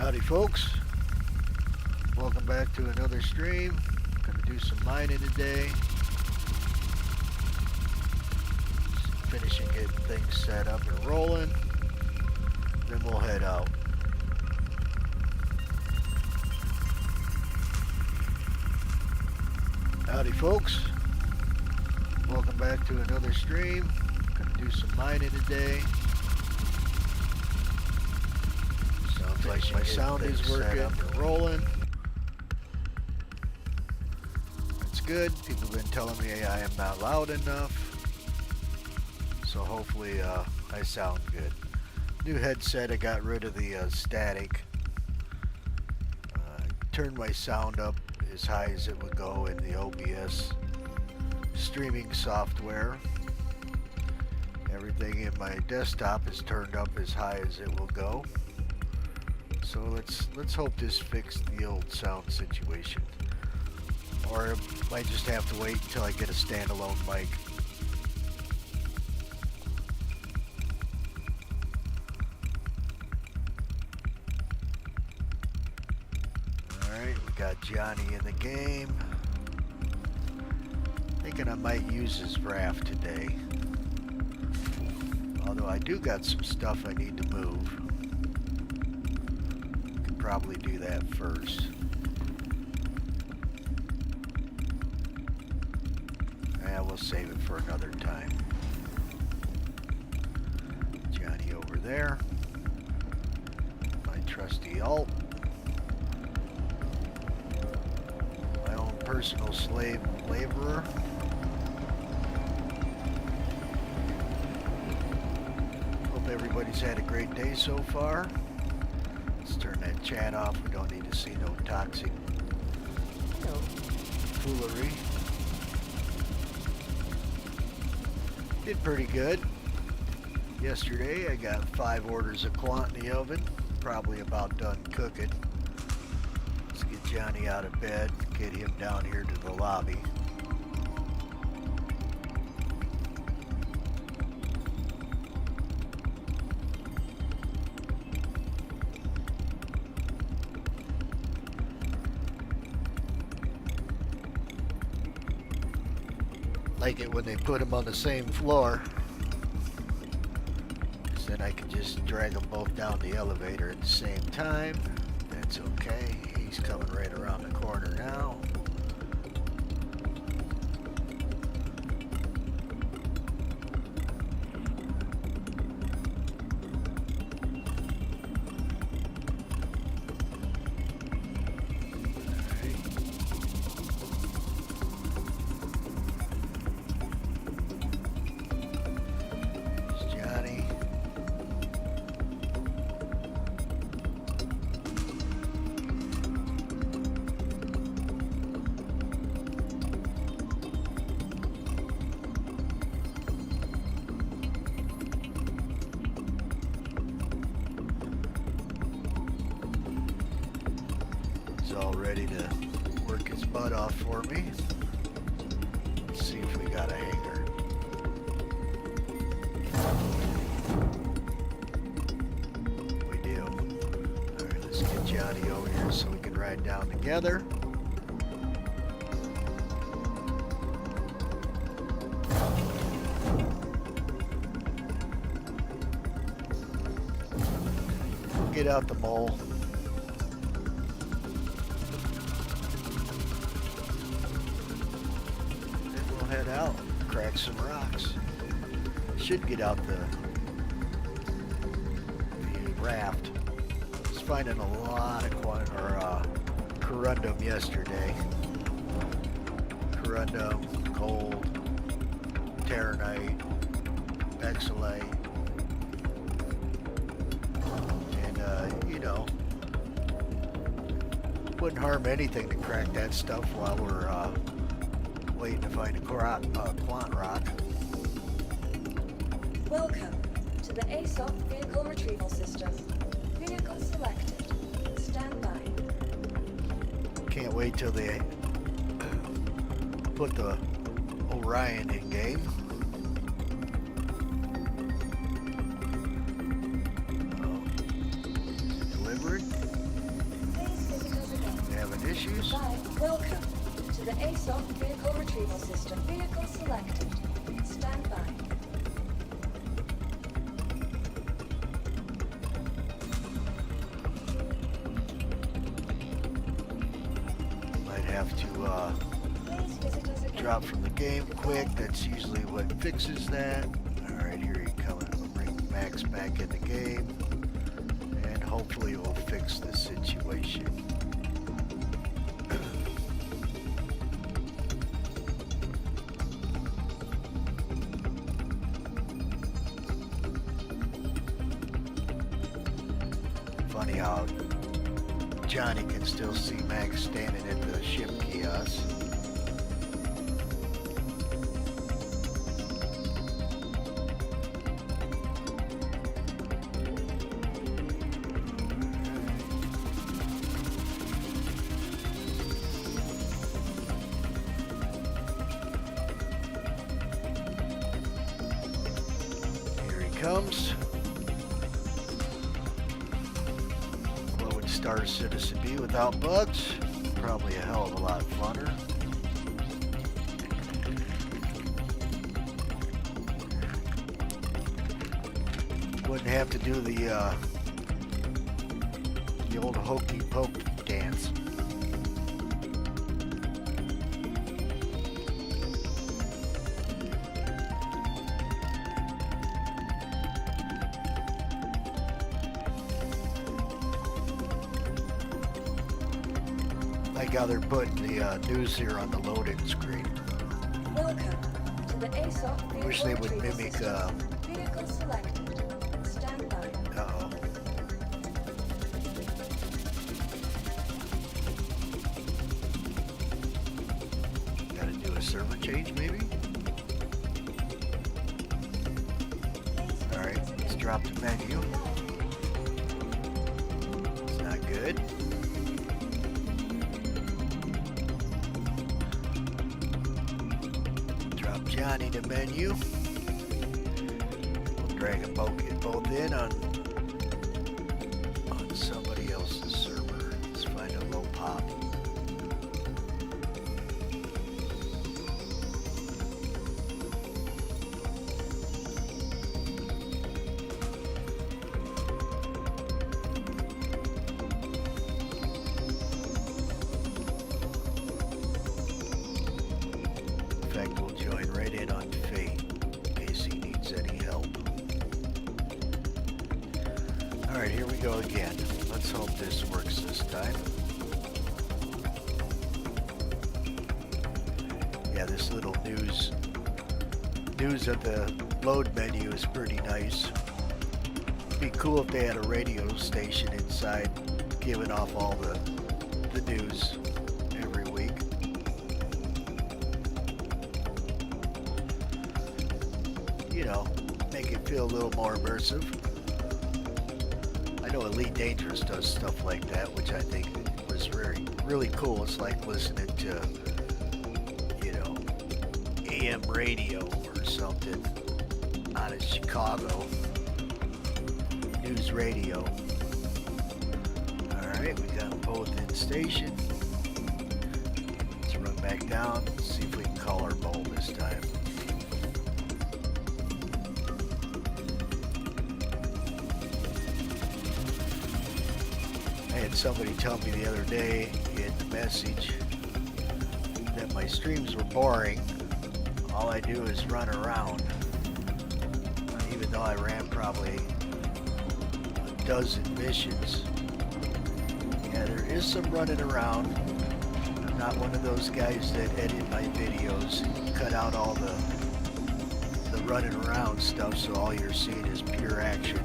Howdy folks, welcome back to another stream. Gonna do some mining today. Finishing getting things set up and rolling. Then we'll head out. Howdy folks, welcome back to another stream. Gonna do some mining today. Sounds like my sound is working and rolling. That's good. People have been telling me I am not loud enough. So hopefully I sound good. New headset, I got rid of the static. Turned my sound up as high as it would go in the OBS streaming software. Everything in my desktop is turned up as high as it will go. So let's hope this fixes the old sound situation. Or I might just have to wait until I get a standalone mic. Alright, we got Johnny in the game. Thinking I might use his raft today. Although I do got some stuff I need to move. Could probably do that first. Yeah, we'll save it for another time. Johnny over there. My trusty alt. My own personal slave laborer. Hope everybody's had a great day so far. Let's turn that chat off. We don't need to see no toxic foolery. Did pretty good. Yesterday I got 5 orders of quant in the oven. Probably about done cooking. Let's get Johnny out of bed. Get him down here to the lobby. Like it when they put them on the same floor. So then I can just drag them both down the elevator at the same time. That's okay. He's coming right around the corner now. All ready to work his butt off for me. Let's see if we got a hanger. We do. Alright, let's get Johnny over here so we can ride down together. Get out the mole. Head out, crack some rocks. Should get out the raft. I was finding a lot of corundum yesterday. Corundum, gold, terranite, exolite, and you know, wouldn't harm anything to crack that stuff while we're waiting to find a quant rock. Welcome to the ASOP Vehicle Retrieval System. Vehicle selected. Stand by. Can't wait till they put the Orion in game. Delivered. the ASOC vehicle retrieval system. Vehicle selected. Stand by. Might have to Please visit us again. drop from the game quick. That's usually what fixes that. Alright, here he comes. We'll bring Max back in the game. And hopefully we'll fix the situation. Funny how Johnny can still see Max standing at the ship kiosk. Here he comes. What would Star Citizen be without bugs? Probably a hell of a lot funner. Wouldn't have to do the old hokey poke dance. Like how they're putting the news here on the loading screen. Welcome to the ASOC vehicle Wish they would retrieval mimic, system. Vehicle selected. Stand by. Uh-oh. Gotta do a server change, maybe? Alright, let's drop the menu. It's not good. Drop Johnny to menu. We'll drag them both in on somebody else's server. Let's find a low pop. In fact, we'll join right in on Fate in case he needs any help. Alright, here we go again. Let's hope this works this time. Yeah, this little news at the load menu is pretty nice. Be cool if they had a radio station inside giving off all the news every week. You know, make it feel a little more immersive. I know Elite Dangerous does stuff like that, which I think was really cool. It's like listening to, you know, AM radio or something out of Chicago. News radio. Alright, we got them both in station. Let's run back down, see if we can call our bowl this time. I had somebody tell me the other day in the message that my streams were boring. All I do is run around. Even though I ran probably a dozen missions. Yeah, there is some running around. I'm not one of those guys that edit my videos and cut out all the running around stuff, so all you're seeing is pure action.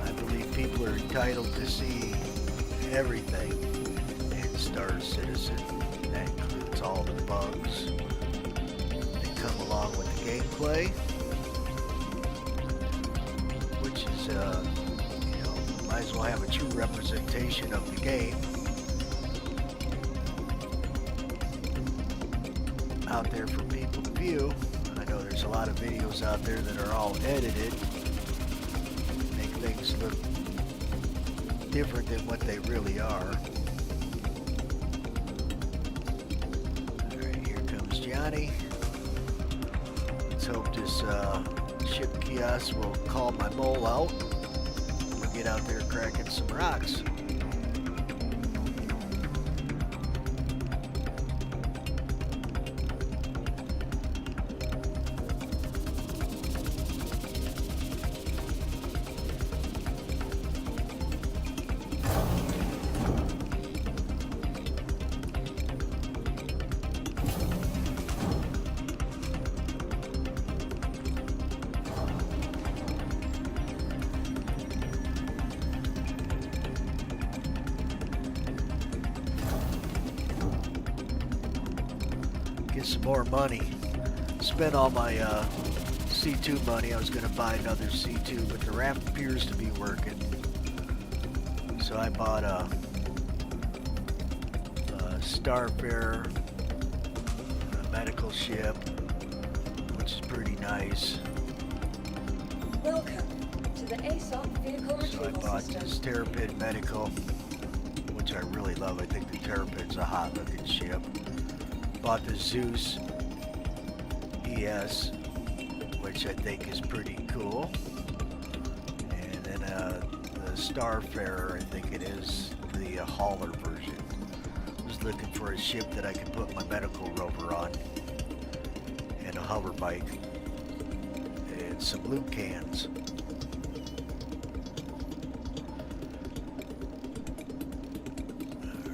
I believe people are entitled to see everything in Star Citizen. That includes all the bugs that come along with the gameplay, which is, you know, might as well have a true representation of the game out there for people to view. I know there's a lot of videos out there that are all edited, make things look different than what they really are. Johnny. Let's hope this ship kiosk will call my mole out. We'll get out there cracking some rocks. Get some more money. Spent all my C2 money. I was going to buy another C2, but the raft appears to be working. So I bought a Starfare medical ship, which is pretty nice. Welcome to the ASOP vehicle So I retrieval bought system. this Terrapin medical, which I really love. I think the Terrapin's a hot looking ship. Bought the Zeus ES, which I think is pretty cool. And then the Starfarer, I think it is, the hauler version. I was looking for a ship that I could put my medical rover on, and a hover bike, and some loot cans.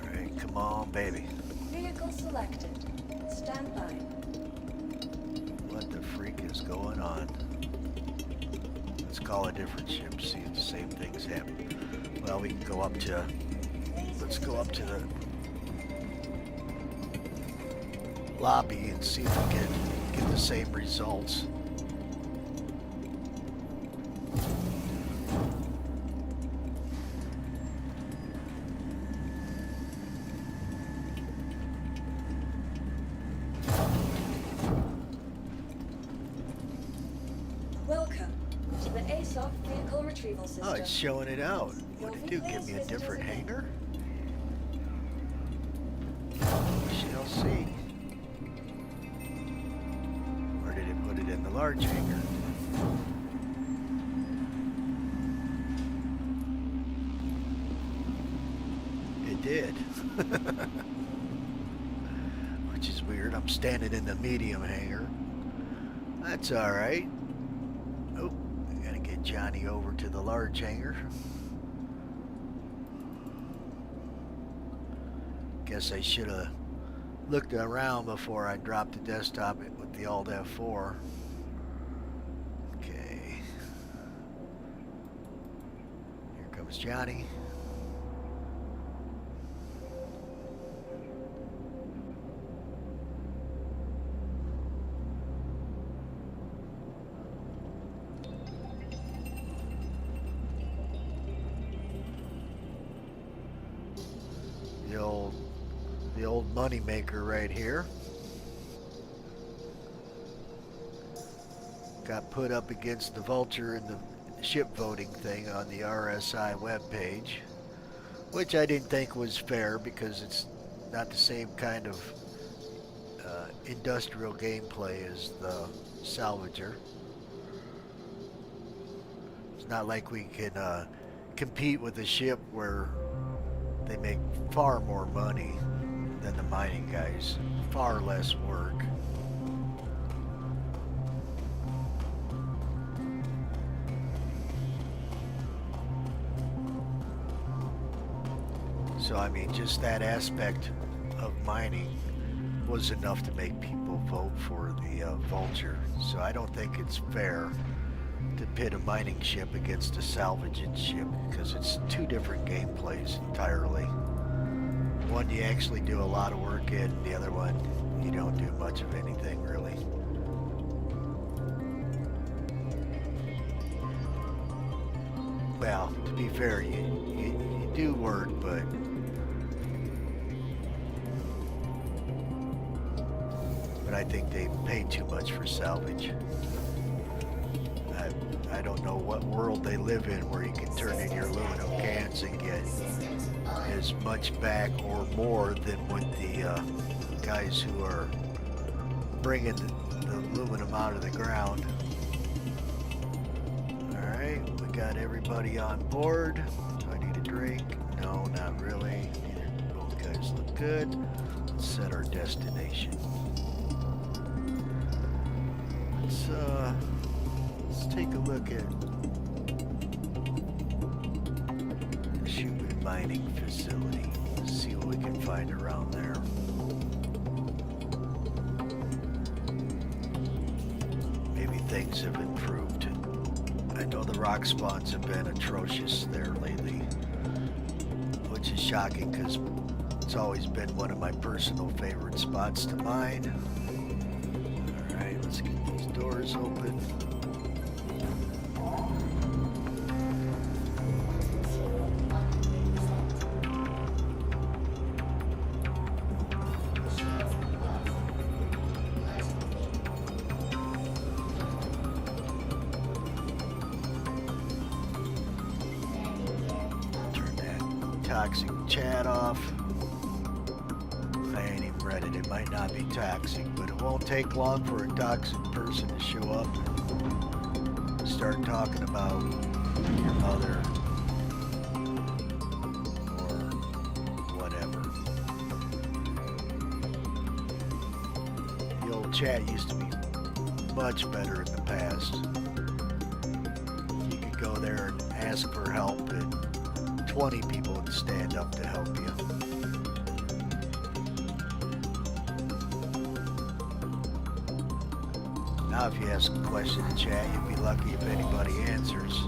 Alright, come on, baby. Vehicle selected. Stand by. What the freak is going on? Let's call a different ship, see if the same things happen. Well, we can go up to, let's go up to the lobby and see if we can get the same results. Welcome to the ASOP vehicle retrieval system. Oh, it's showing it out. What did it do? Give me a different hangar? We shall see. Or did it put it in the large hangar? It did. Which is weird. I'm standing in the medium hangar. That's alright. Oh, I gotta get Johnny over to the large hangar. Guess I should have looked around before I dropped the desktop with the Alt F4. Okay. Here comes Johnny. The old money maker right here. Got put up against the Vulture in the ship voting thing on the RSI webpage, which I didn't think was fair because it's not the same kind of industrial gameplay as the Salvager. It's not like we can compete with a ship where they make far more money than the mining guys, far less work. So I mean, just that aspect of mining was enough to make people vote for the Vulture. So I don't think it's fair to pit a mining ship against a salvaging ship because it's two different gameplays entirely. One you actually do a lot of work in, the other one you don't do much of anything really. Well, to be fair, you do work, but I think they pay too much for salvage. I don't know what world they live in where you can turn in your aluminum cans and get as much back or more than what the guys who are bringing the aluminum out of the ground. Alright, we got everybody on board. Do I need a drink? No, not really. Both guys look good. Let's set our destination. Let's take a look at the Schumann mining facility. See what we can find around there. Maybe things have improved. I know the rock spawns have been atrocious there lately, which is shocking because it's always been one of my personal favorite spots to mine. Alright, let's get these doors open. Toxic chat off. I ain't even read it. It might not be toxic, but it won't take long for a toxic person to show up and start talking about your mother or whatever. The old chat used to be much better in the past. You could go there and ask for help and 20 people would stand up to help you. Now if you ask a question in chat, you'd be lucky if anybody answers.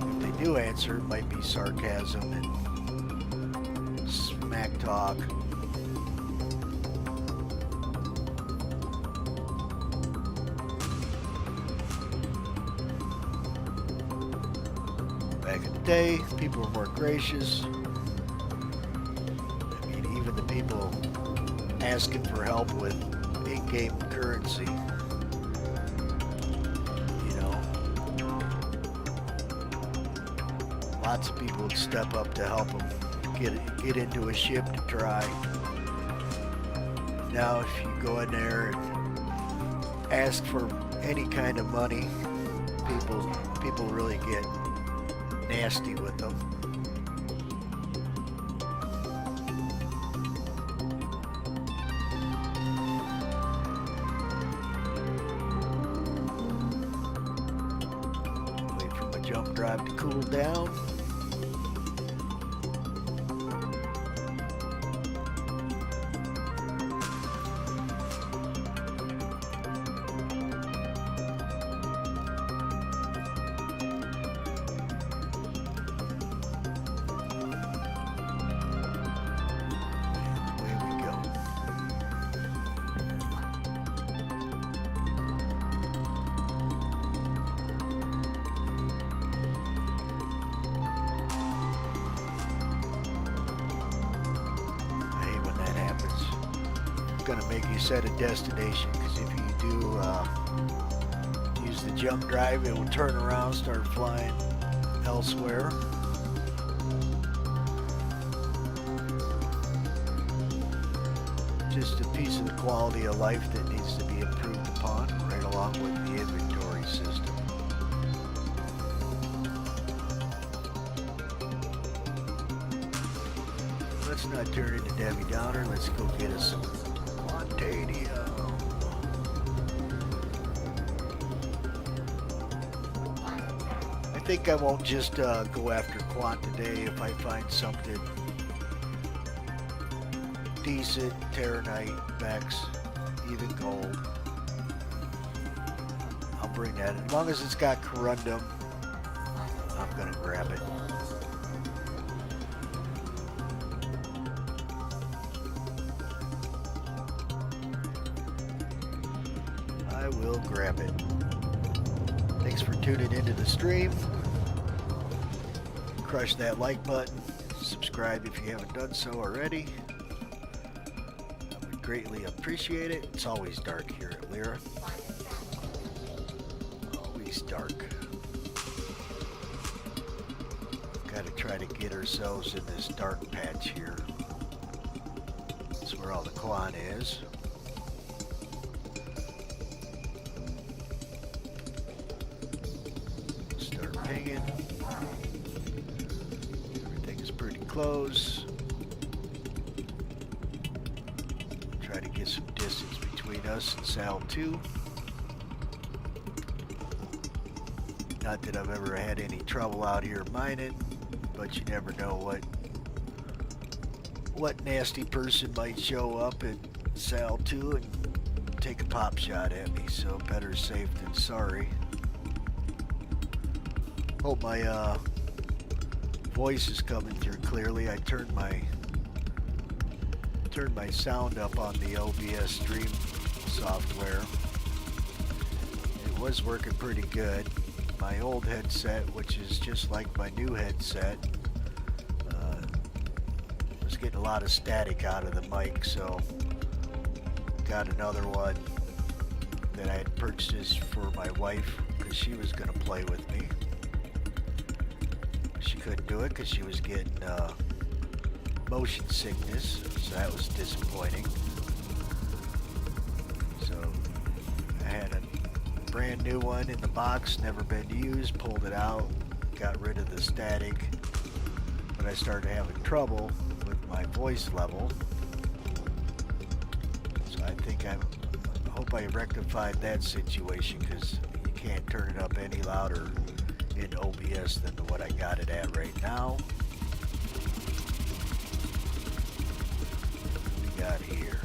If they do answer, it might be sarcasm and smack talk. Back in the day, people were more gracious. I mean, even the people asking for help with in-game currency, you know, lots of people would step up to help them get into a ship to try. Now, if you go in there and ask for any kind of money, people really get nasty with them. Wait for my jump drive to cool down. Going to make you set a destination, because if you do use the jump drive, it will turn around, start flying elsewhere. Just a piece of the quality of life that needs to be improved upon, right along with the inventory system. Let's not turn into Debbie Downer. Let's go get us some Quantanium. I think I won't just go after Quant today. If I find something decent, Terranite, Vex, even gold, I'll bring that. As long as it's got corundum, I'm gonna grab it. I will grab it. Thanks for tuning into the stream. Crush that like button. Subscribe if you haven't done so already. I would greatly appreciate it. It's always dark here at Lyra. Always dark. Got to try to get ourselves in this dark patch here. That's where all the Quan is. pinging. Everything is pretty close. Try to get some distance between us and Sal 2. Not that I've ever had any trouble out here mining, but you never know what nasty person might show up at Sal 2 and take a pop shot at me, so better safe than sorry. Hope my voice is coming through clearly. I turned my sound up on the OBS stream software. It was working pretty good. My old headset, which is just like my new headset, was getting a lot of static out of the mic, so got another one that I had purchased for my wife because she was going to play with me. She couldn't do it because she was getting motion sickness, so that was disappointing. So I had a brand new one in the box, never been used, pulled it out, got rid of the static, but I started having trouble with my voice level. So I think I hope I rectified that situation, because you can't turn it up any louder in OBS than what I got it at right now. What we got here?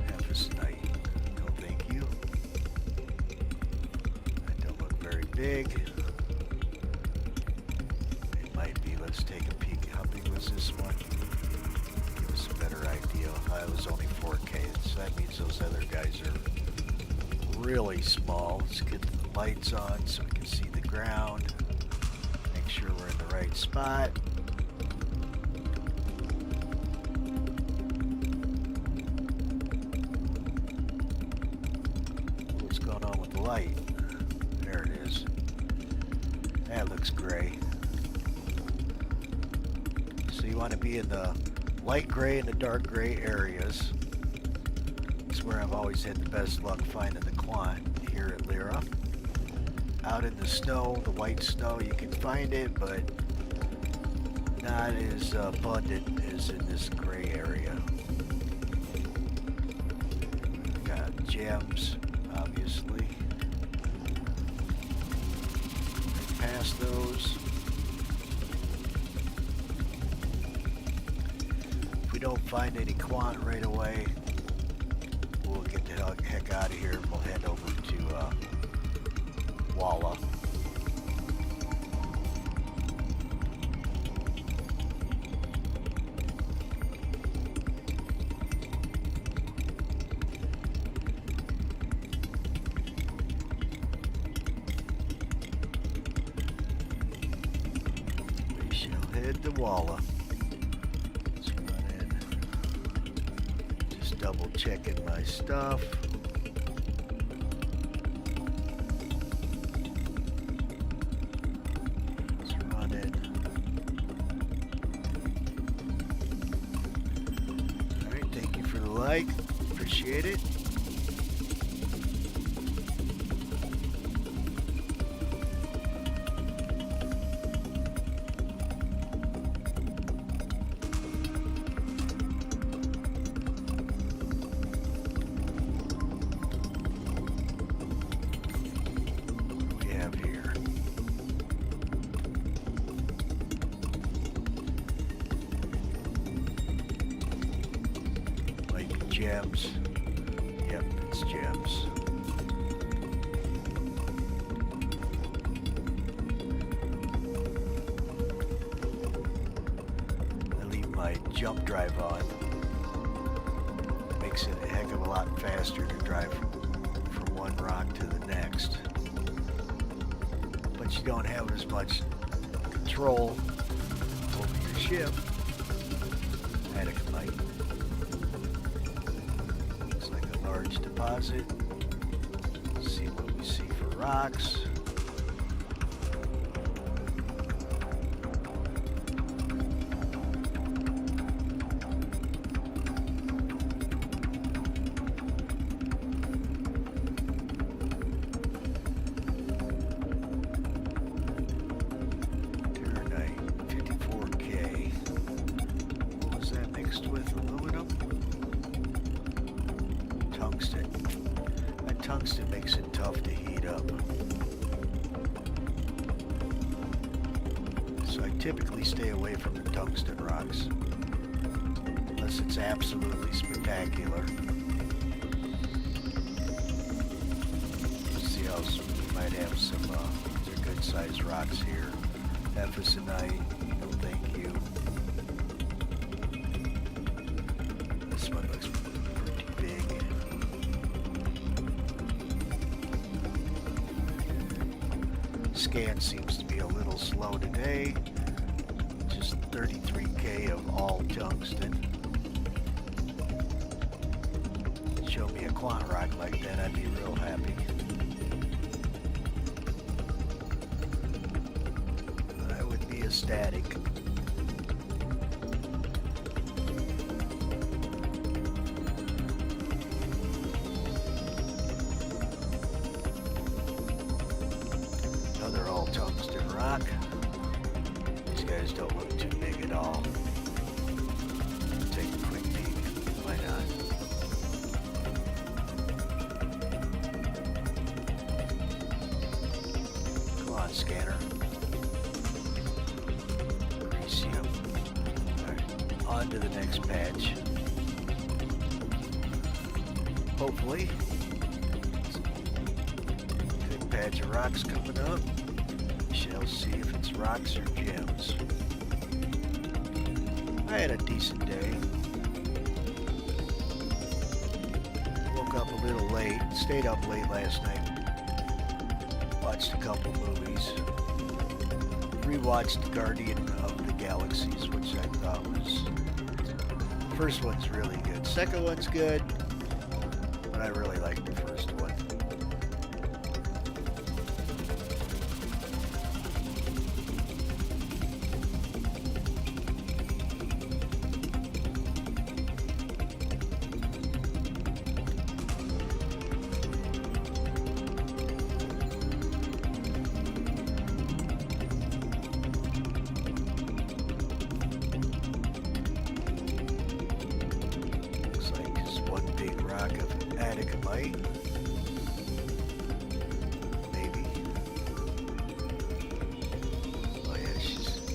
Half a snipe. No thank you. That don't look very big. It might be. Let's take a peek. How big was this one? Give us a better idea. It was only 4K, so that means those other guys are really small. Let's get the lights on so we can see the ground. Make sure we're in the right spot. What's going on with the light? There it is. That looks gray. So you want to be in the light gray and the dark gray areas. It's where I've always had the best luck finding the quant here at Lyra. Out in the snow, the white snow, you can find it, but not as abundant as in this gray area. Got gems, obviously. Right past those. If we don't find any quant right away, we'll get the heck out of here and we'll head over to Walla. We shall head to Walla. Let's run in. Just double checking my stuff. Let's run in. Alright, thank you for the like. Appreciate it. What we have here. Like gems. Yep, it's gems. I leave my jump drive on. Makes it a heck of a lot faster to drive from one rock to the next. But you don't have as much control over your ship. Atticamite. Looks like a large deposit. See what we see for rocks. So I typically stay away from the tungsten rocks, unless it's absolutely spectacular. Let's see how we might have some, these are good sized rocks here. Ephesinite, no thank you. This one looks pretty big. Scan seems to be a little slow today. Just 33K of all tungsten. Show me a quant rock like that, I'd be real happy. I would be ecstatic. Another all tungsten rock. These guys don't look too big at all. Take a quick peek. Why not? Come on, scanner. Cresium. Alright, on to the next patch. Hopefully. Good patch of rocks coming up. Shall see if it's rocks or gems. I had a decent day. Woke up a little late. Stayed up late last night. Watched a couple movies. Rewatched Guardian of the Galaxies, which I thought was... First one's really good. Second one's good, but I really like the first one. Maybe. Oh yeah,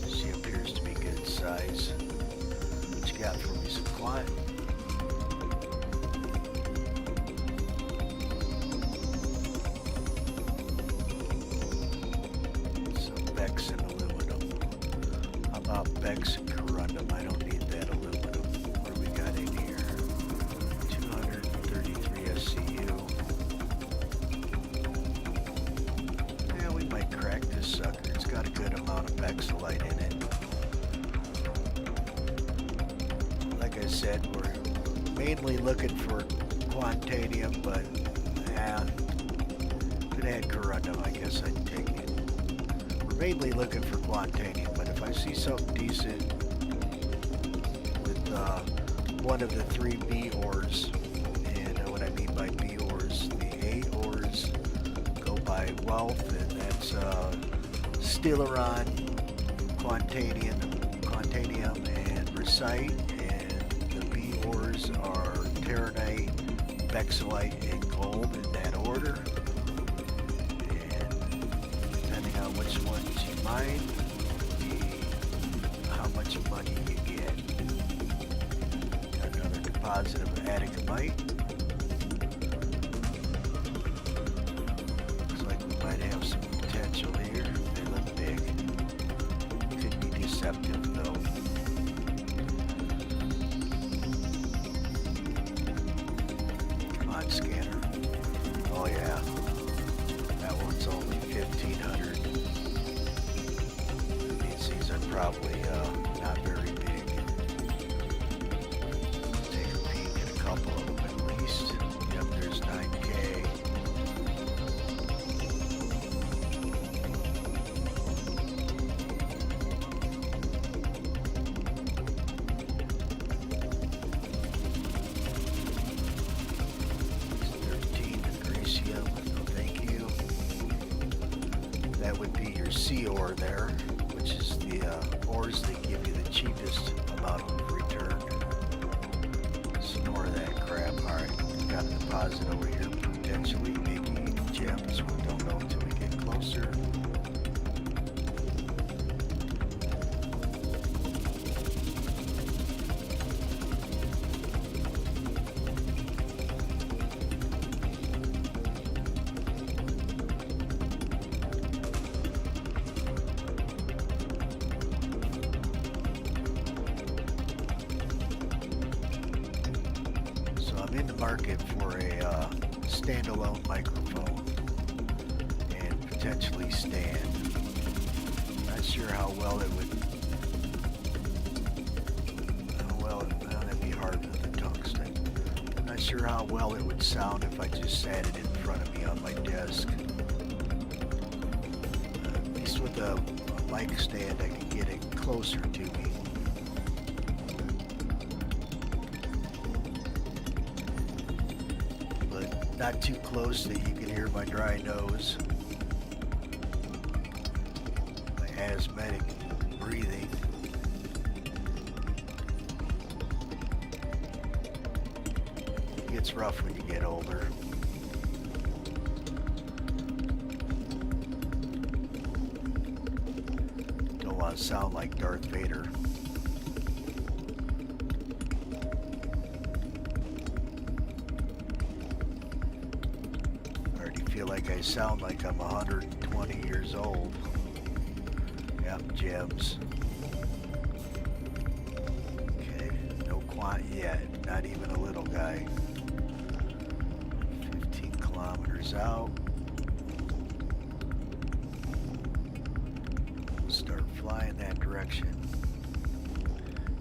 she appears to be good size. What you got for me? Some quant? Some Bex and aluminum. How about Bex and corundum? I don't need that aluminum. What do we got in here? 233 SCU. Yeah, we might crack this sucker. It's got a good amount of Bexolite in it. Like I said, we're mainly looking for Quantanium, but yeah, if it had corundum, I guess I'd take it. We're mainly looking for Quantanium, but if I see something decent with one of the 3 B ores, and what I mean by B ores, the A ores go by wealth, and that's Stellaron, Quantanium, and Recite, and the B ores are Terranite, Bexolite, and Gold in that order. And depending on which ones you mine, how much money you get. Another deposit of Atacamite. Looks like we might have some potential here. They look big. Could be deceptive though. Come on, scanner. Oh yeah. That one's only 1,500. These are probably not very big. Take a peek at a couple of them at least. Yep, there's 9K. It's 13 Grecium. No, thank you. That would be your C ore there, which is the ores that give you the cheapest amount of return. Some more of that crap. Alright, got a deposit over here potentially, maybe gems. We don't know until we get closer. market for a standalone microphone and potentially stand. Not sure how well it would. That'd be hard with the tungsten. Not sure how well it would sound if I just sat it in front of me on my desk. At least with a mic stand, I can get it closer to me. But not too close that you can hear my dry nose. My asthmatic breathing. It gets rough when you get older. Don't want to sound like Darth Vader. I already feel like I sound like I'm 120 years old. Yep, gems. Okay, no quant yet, not even a little guy. 15 kilometers out. Start flying that direction.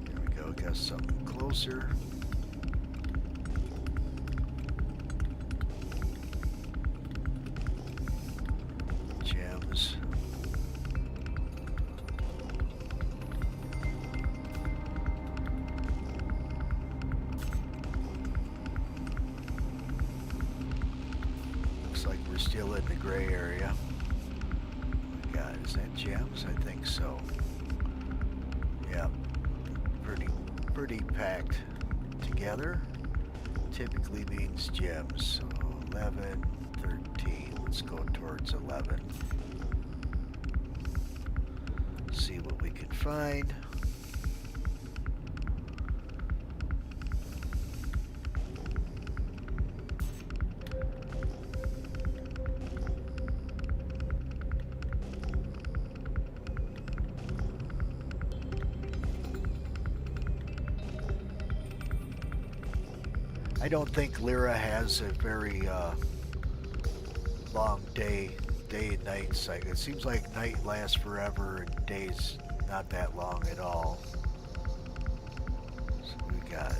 There we go, got something closer. Gems. Looks like we're still in the gray area. God, is that gems? I think so. Yep. Pretty packed together. Typically means gems. So 11, 13. Let's go towards 11. See what we can find. I don't think Lyra has a very long day and night cycle. It seems like night lasts forever and day's not that long at all. So we got,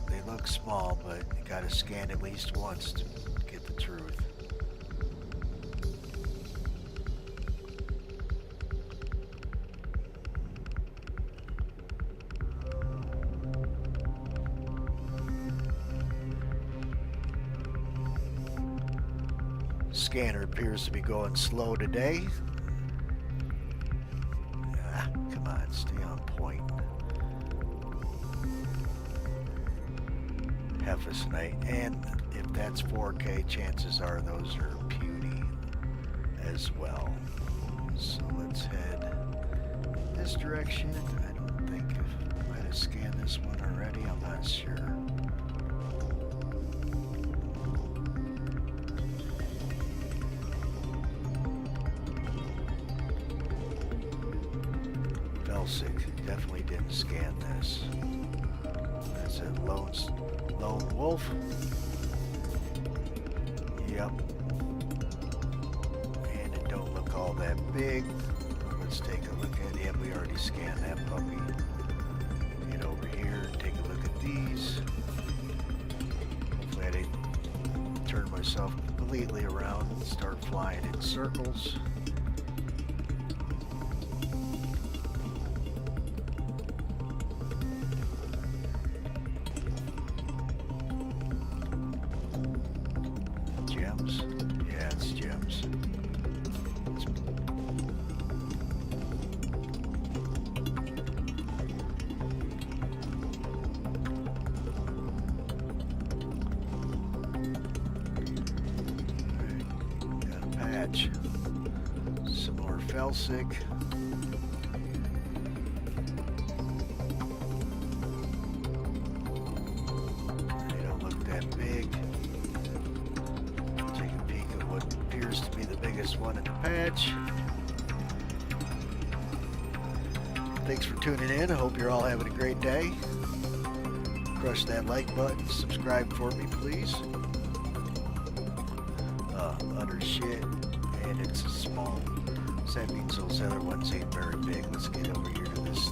they look small, but you gotta scan at least once to get the truth. Scanner appears to be going slow today. Come on, stay on point. Hephaesonite, and if that's 4K, chances are those are puny as well. So let's head this direction. I don't think I might have scanned this one already. I'm not sure. Definitely didn't scan this. That's a lone wolf. Yep. And it don't look all that big. Let's take a look at it. Yeah, we already scanned that puppy. Get over here, take a look at these. Hopefully I didn't turn myself completely around and start flying in circles. Gems? Yeah, it's gems. Got a patch. Some more felsic. They don't look that big. Take a peek at what appears to be the biggest one in the patch. Thanks for tuning in. I hope you're all having a great day. Crush that like button. Subscribe for me, please. Utter shit. And it's small. So that means those other ones ain't very big. Let's get over here to this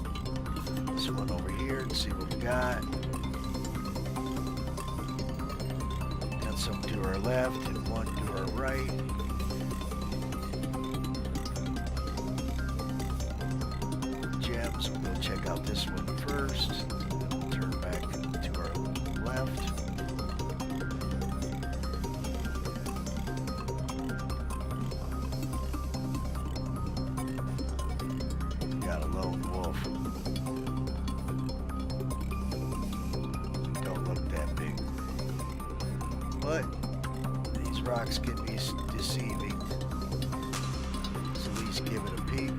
one over here and see what we got. Got some to our left and one to our right. Gems. We'll go check out this one first. We'll turn back to our left. Got a lone wolf. Don't look that big. But these rocks can be deceiving. So at least give it a peek.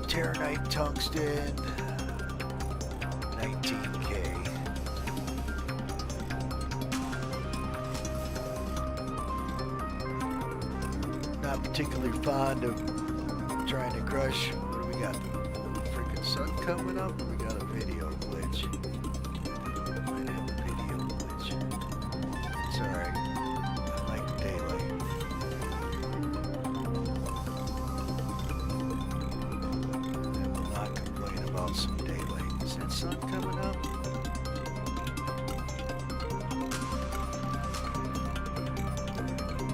Terranite tungsten, 19K. Not particularly fond of trying to crush. What do we got? Freaking sun coming up? We got a video glitch. Might have a video glitch. It's alright. I like daylight. Some daylight. Is that sun coming up?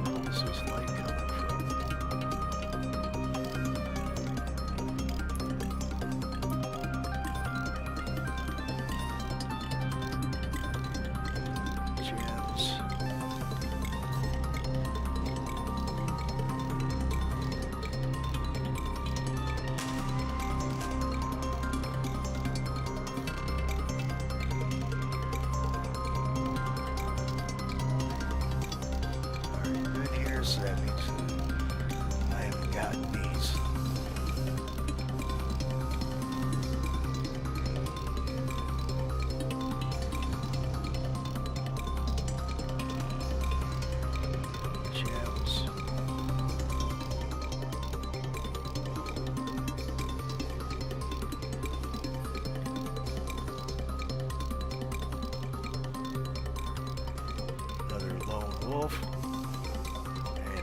Where is this light coming from? Gems. So that means I haven't gotten these. Gems. Another lone wolf.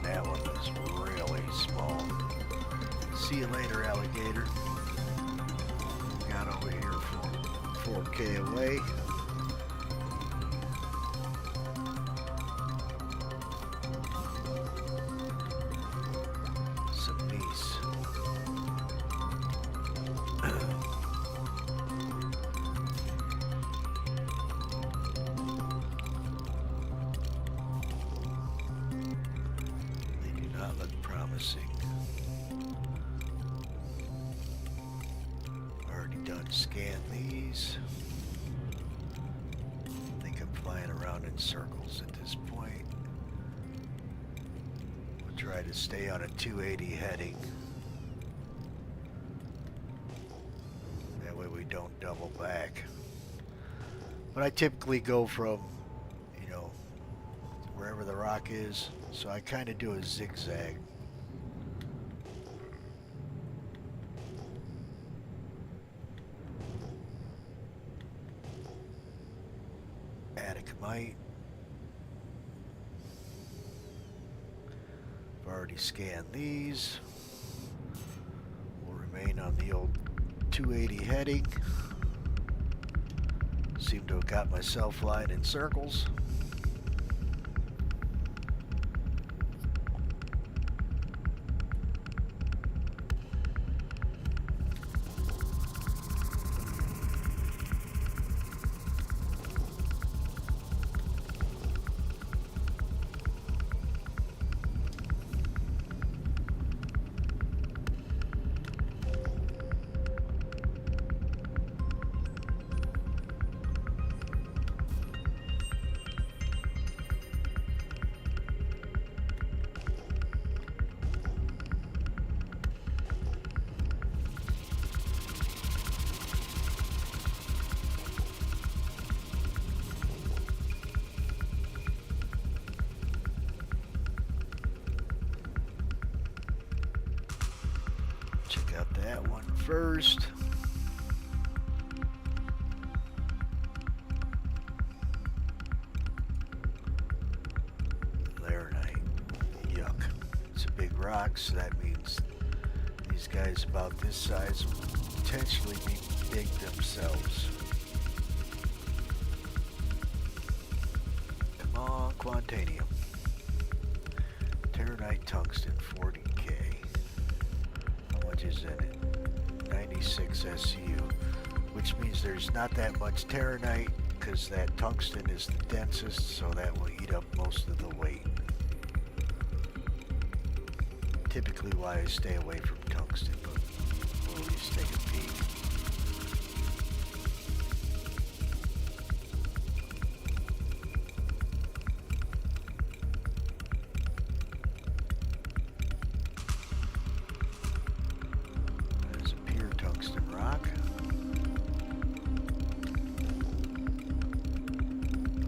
That one was really small. See you later, alligator. Got over here for 4K away. Some geese. Look promising. Already done scanned these. I think I'm flying around in circles at this point. We'll try to stay on a 280 heading. That way we don't double back. But I typically go from, wherever the rock is, so I kind of do a zigzag. Atacamite. I've already scanned these. We'll remain on the old 280 heading. Seem to have got myself flying in circles. Got that one first. Laranite. Yuck. It's a big rock, so that means these guys about this size will potentially be big themselves. Come on, Quantanium. Terranite tungsten, 40k. How much is in it? 96 SCU, which means there's not that much terranite because that tungsten is the densest, so that will eat up most of the weight. Typically why I stay away from tungsten, but we'll at least take a peek. There's a pure tungsten rock.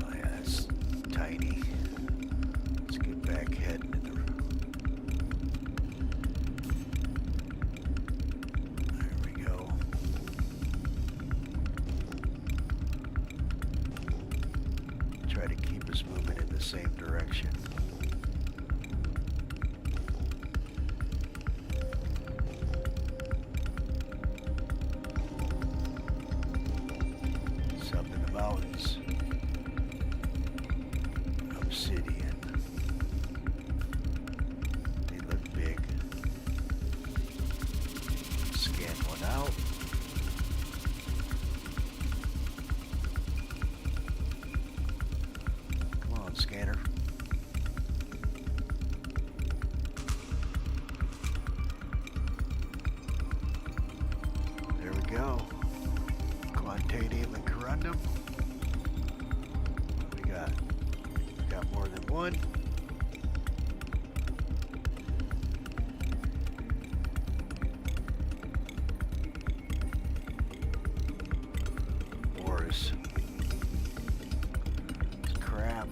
Oh yeah, it's tiny. Let's get back heading in the try to keep us moving in the same direction. It's up in the mountains. Obsidian. They look big. Scan one out. Scanner. There we go. Quantanium and corundum. What we got? We got more than one. Ores. It's crap.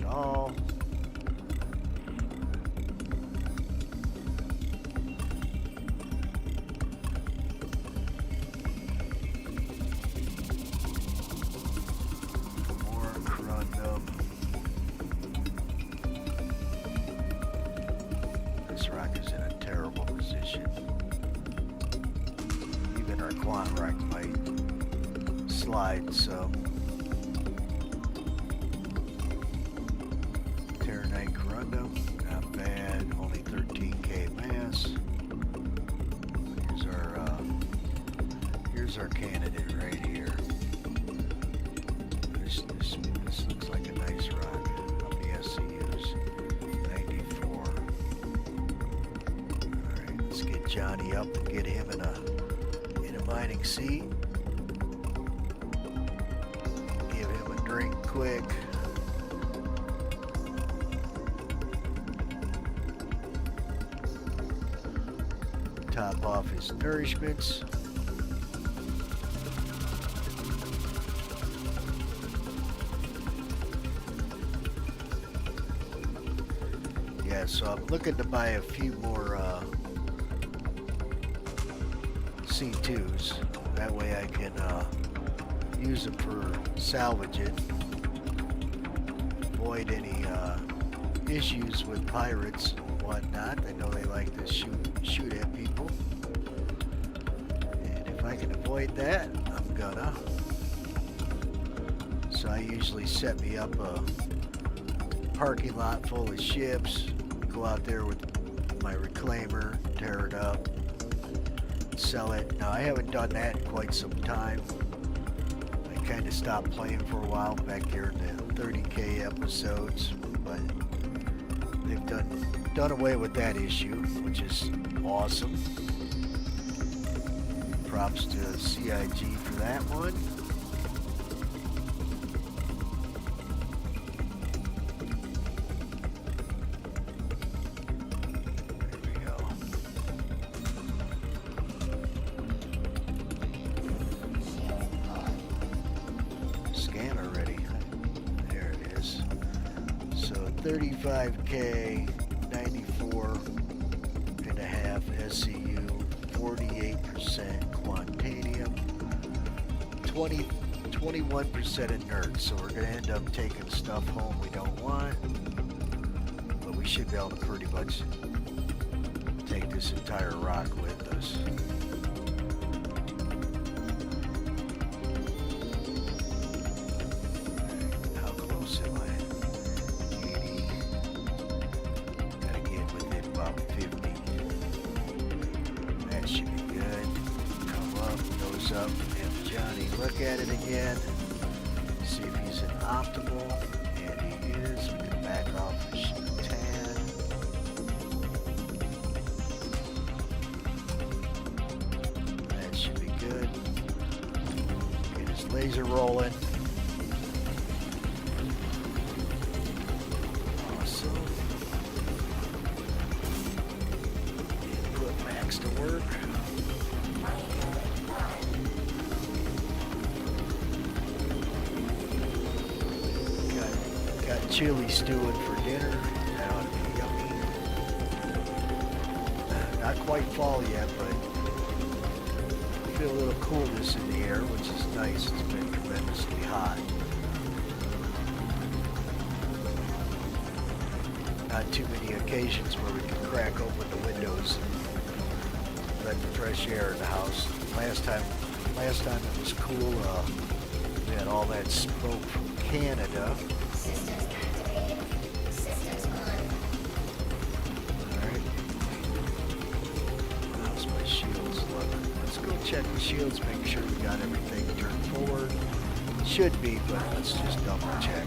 All. More corundum. This rock is in a terrible position. Even our quant rock might slide some. Terranite corundum, not bad, only 13k mass. Here's our candidate right here. This looks like a nice rock. How many SCUs? 94. Alright, let's get Johnny up and get him in a mining seat. Give him a drink quick. Top off his nourishments. Yeah, so I'm looking to buy a few more C2s. That way I can use them for salvaging. Avoid any issues with pirates and whatnot. I know they like to shoot at people. And if I can avoid that, I'm gonna. So I usually set me up a parking lot full of ships, go out there with my reclaimer, tear it up, sell it. Now I haven't done that in quite some time. I kind of stopped playing for a while back here in the 30k episodes, but they've done away with that issue, which is awesome. Props to CIG for that one. 35K, 94.5 SCU, 48% quantanium, 21% inert. So we're going to end up taking stuff home we don't want, but we should be able to pretty much take this entire rock with us. How close am I? 80. Gotta get within about 50. That should be good. Come up, nose up, have Johnny look at it again. See if he's in optimal. And he is. We can back off a tad. That should be good. Get his laser rolling. Awesome. And put Max to work. Got chili stewing for dinner. That ought to be yummy. Not quite fall yet, but I feel a little coolness in the air, which is nice. It's been tremendously hot. Not too many occasions where we can crack open the windows and let the fresh air in the house. Last time it was cool. We had all that smoke from Canada. Systems activated. Systems on. Alright. How's my shields looking? Let's go check the shields, make sure we got everything turned forward. Should be, but let's just double check.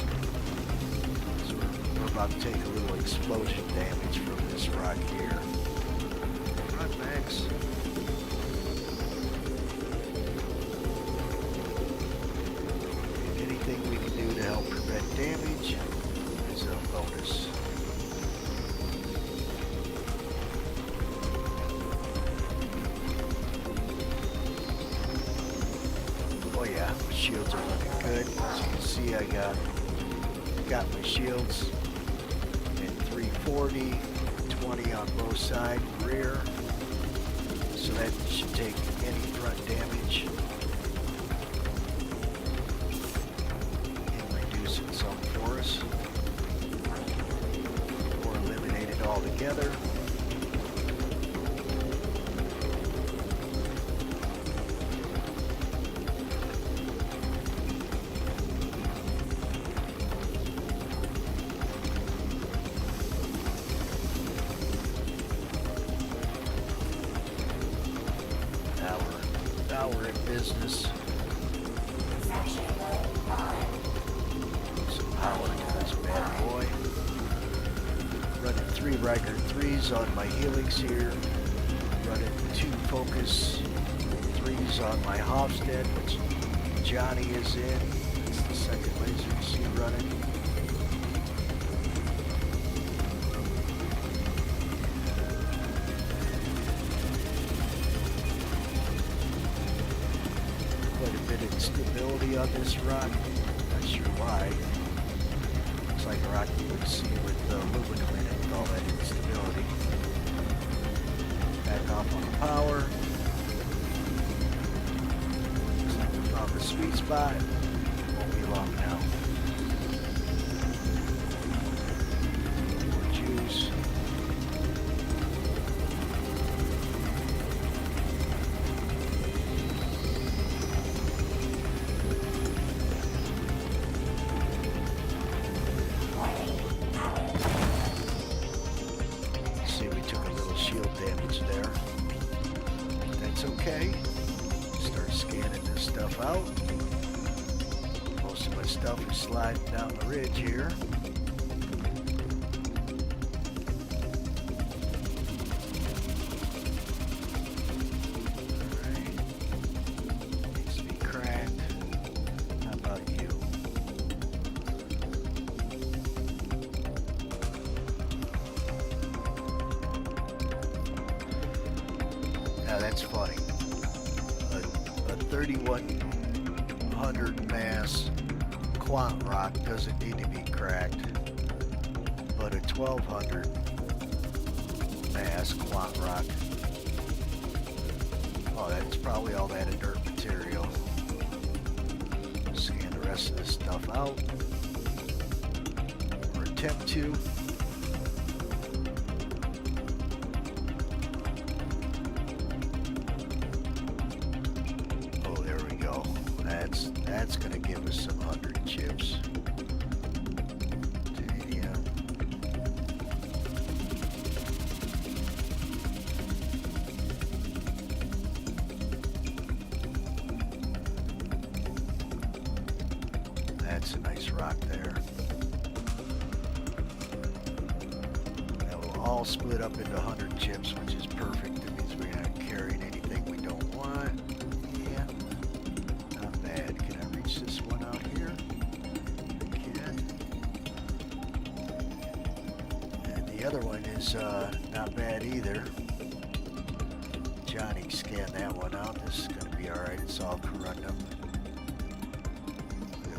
So we're about to take a little explosion damage from this rock here. Run, Max. Anything we can do to help prevent damage is a bonus. Oh yeah, my shields are looking good. As you can see, I got my shields at 340, 20 on both sides, rear. So that should take any front damage and reduce it some for us. Or eliminate it altogether. Now we're in business. Section mode on. Some power to this bad boy. Running 3 Riker 3s on my helix here. Running 2 Focus 3s on my Hofstad, which Johnny is in. It's the second laser you see running. Quite a bit of stability on this rock. Not sure why. Looks like a rock you would see with aluminum in it with all that instability. Back off on the power. Looks like we found the sweet spot. Won't be long now. More juice. See, we took a little shield damage there. That's okay. Start scanning this stuff out. Most of my stuff is sliding down the ridge here. Alright. Needs to be cracked. How about you? Now that's funny. A 3100 mass quant rock doesn't need to be cracked. but a 1200 mass quant rock. Oh, that's probably all that inert material. Scan the rest of this stuff out, or attempt to. Oh, there we go. That's gonna give us some 100 chips. Titanium. That's a nice rock there. That will all split up into 100 chips, which is perfect. That means we're not carrying anything we don't want. Yeah, not bad. Can I reach this one out here? I can. And the other one is not bad either. Johnny scanned that one out. This is going to be alright. It's all corundum.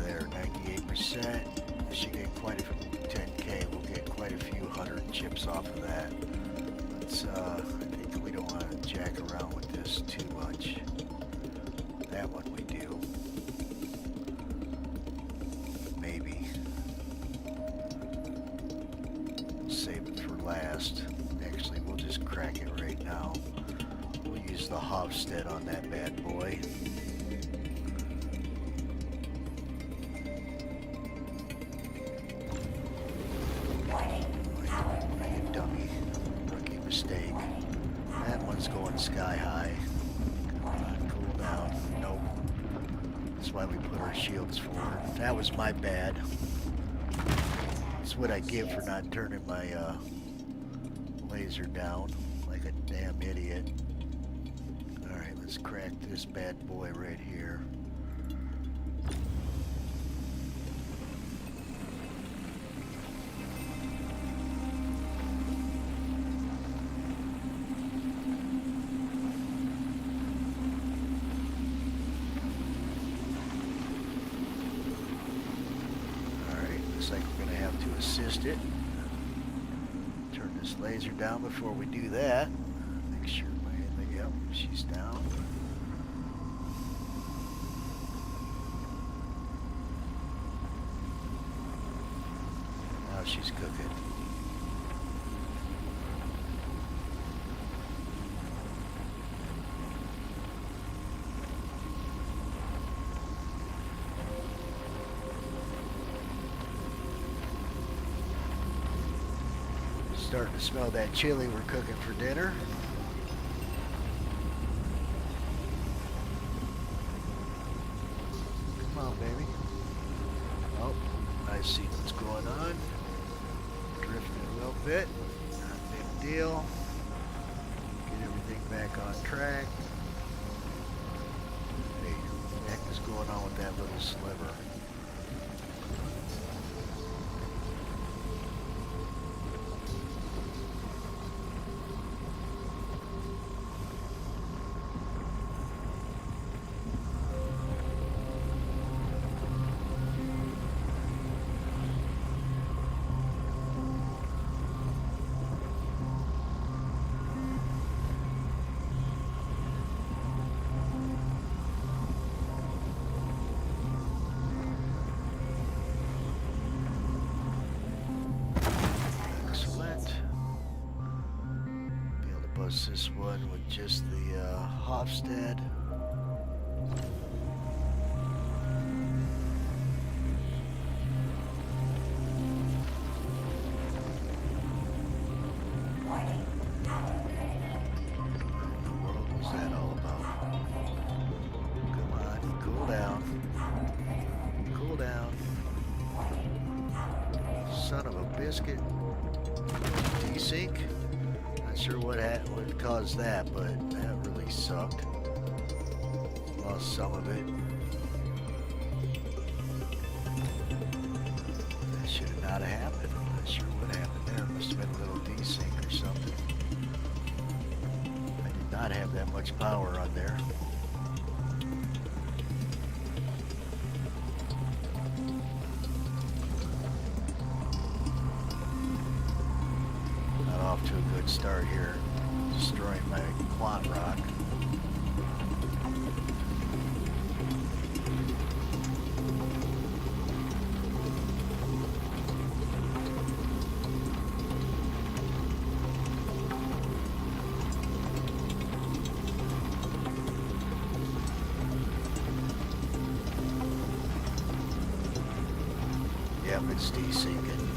There, 98%. This should get quite a few, 10K. We'll get quite a few 100 chips off of that. Let's, I think we don't want to jack around with this too much. That one we do. Maybe. Save it for last. Actually, we'll just crack it right now. We'll use the Hofstede on that bad boy. Dummy. Rookie mistake. That one's going sky high. Come on, cool down. Nope. That's why we put our shields forward. That was my bad. That's what I get for not turning my laser down like a damn idiot. Alright, let's crack this bad boy right here. Looks like we're going to have to assist it. Turn this laser down before we do that. Make sure yep, she's down. Now she's cooking. Starting to smell that chili we're cooking for dinner. Come on, baby. Oh, I see what's going on. Drifting a little bit. Not a big deal. Get everything back on track. Hey, what the heck is going on with that little sliver? This one with just the Hofstede. What was that all about? Come on, cool down. Cool down. Son of a biscuit. Desync. Not sure what caused that, but that really sucked. Lost some of it. That should have not have happened. I'm not sure what happened there. Must have been a little desync or something. I did not have that much power on there. a good start here. Destroying my quant rock. Yep, it's desyncing.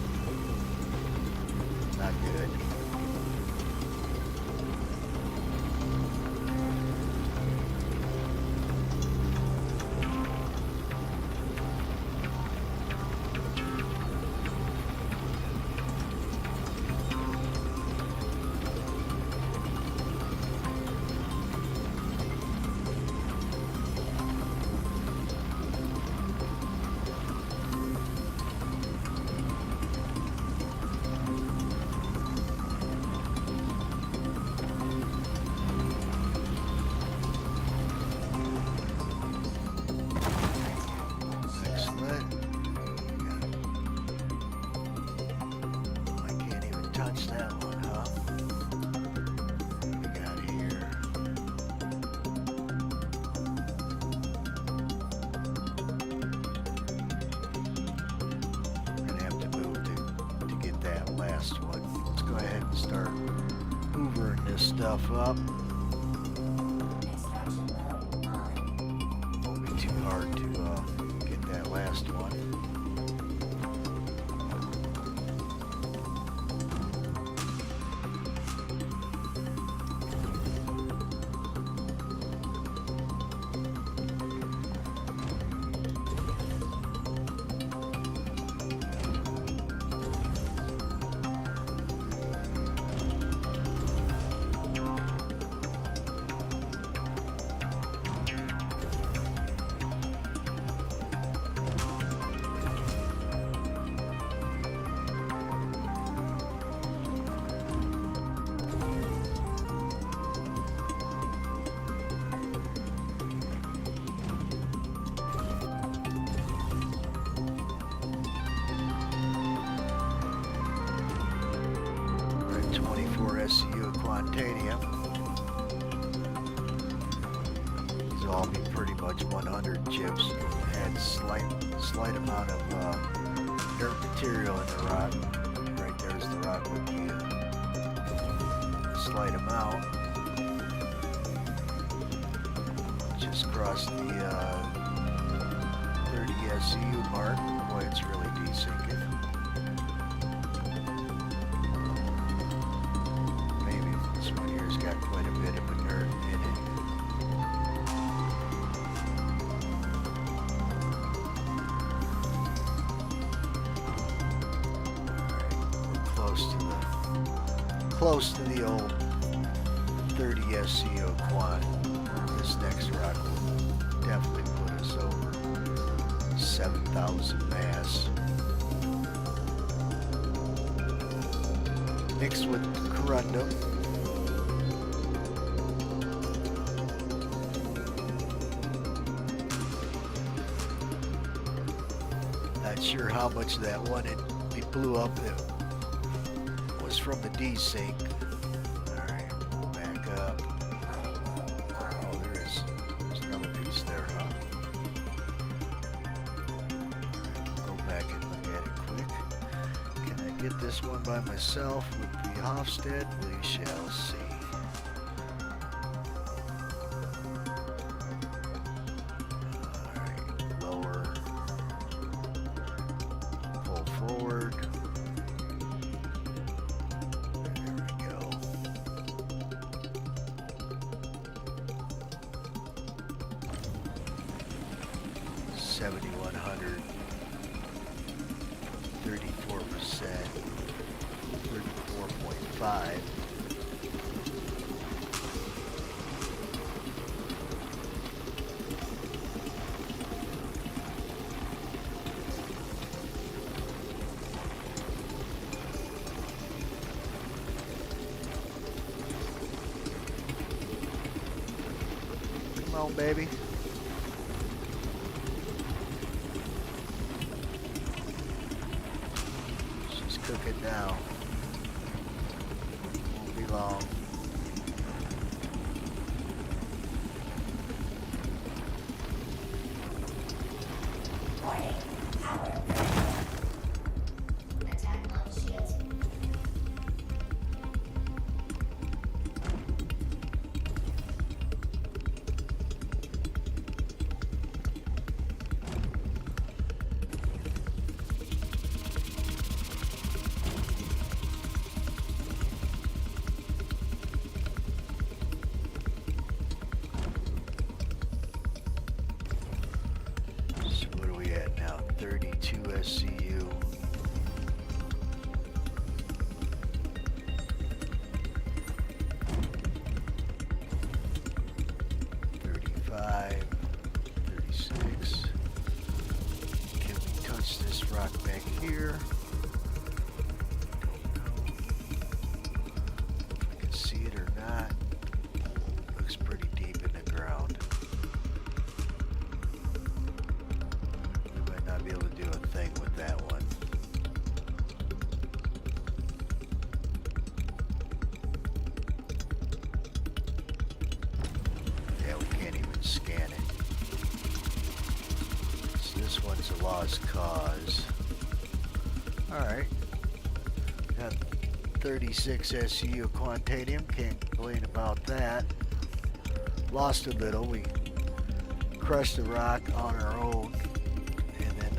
Not good. Excellent. I can't even touch that one, huh? What we got here? I'm gonna have to move to get that last one. Let's go ahead and start hoovering this stuff up. Extraction mode on. Won't be too hard to get that last one. We're at 24 SCU of Quantanium. These will all be pretty much 100 chips. Add slight amount of dirt material in the rock. Right there's the rock with the slight amount. Just crossed the 30 SCU mark. Boy, it's really desyncing. Maybe this one here's got quite a bit of inert in it. Close to the old 30 SCO quant. This next rock will definitely put us over 7,000 mass. Mixed with corundum. Not sure how much of that one it blew up. It was from the desync. Alright, back up. Oh, there's another piece there, huh? Alright, go back and look at it quick. Can I get this one by myself with the Hofstad? We shall see. Alright, lower. Pull forward. There we go. 7,100. 34%. 34.5. Come on, baby. Let's just cook it now. Won't be long. Warning. Power. Attack launch shields. So what are we at now? 32 SCU. 35, 36. Can we touch this rock back here? Don't know if I can see it or not. Looks pretty deep in the ground. We might not be able to do a thing with that one. Yeah, we can't even scan it. So this one's a lost cause. Alright. Got 36 SCU Quantanium. Can't complain about that. Lost a little. We crushed the rock on our own. And then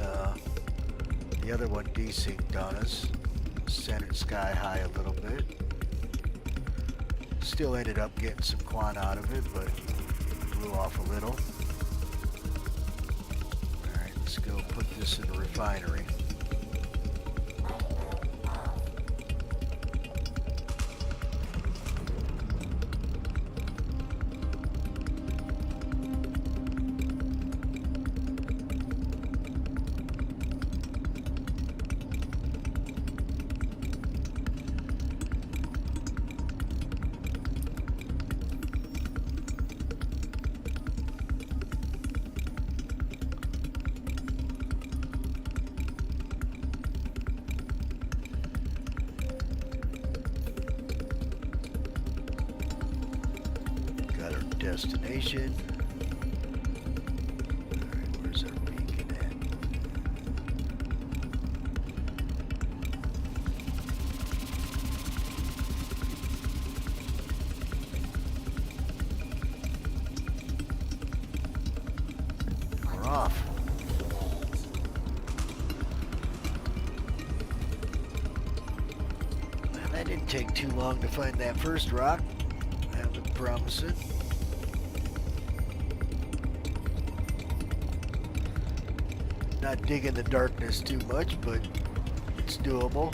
the other one desynced on us. Sent it sky high a little bit. Still ended up getting some quant out of it, but blew off a little. Alright, let's go put this in the refinery. Got our destination. Alright, where's our beacon at? We're off. Man, that didn't take too long to find that first rock. That looked promising. Not digging the darkness too much, but it's doable.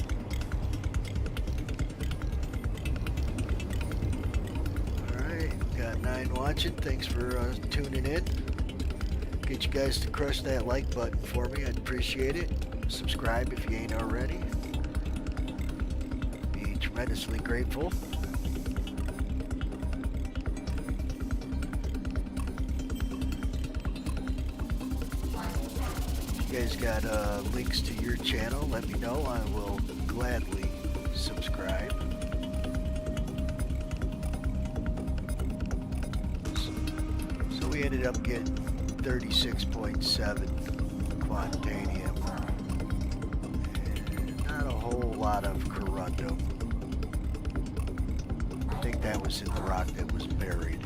Alright, got 9 watching. Thanks for tuning in. Get you guys to crush that like button for me. I'd appreciate it. Subscribe if you ain't already. Be tremendously grateful. If you guys got links to your channel, let me know. I will gladly subscribe. So we ended up getting 36.7 Quantanium. And not a whole lot of corundum. I think that was in the rock that was buried.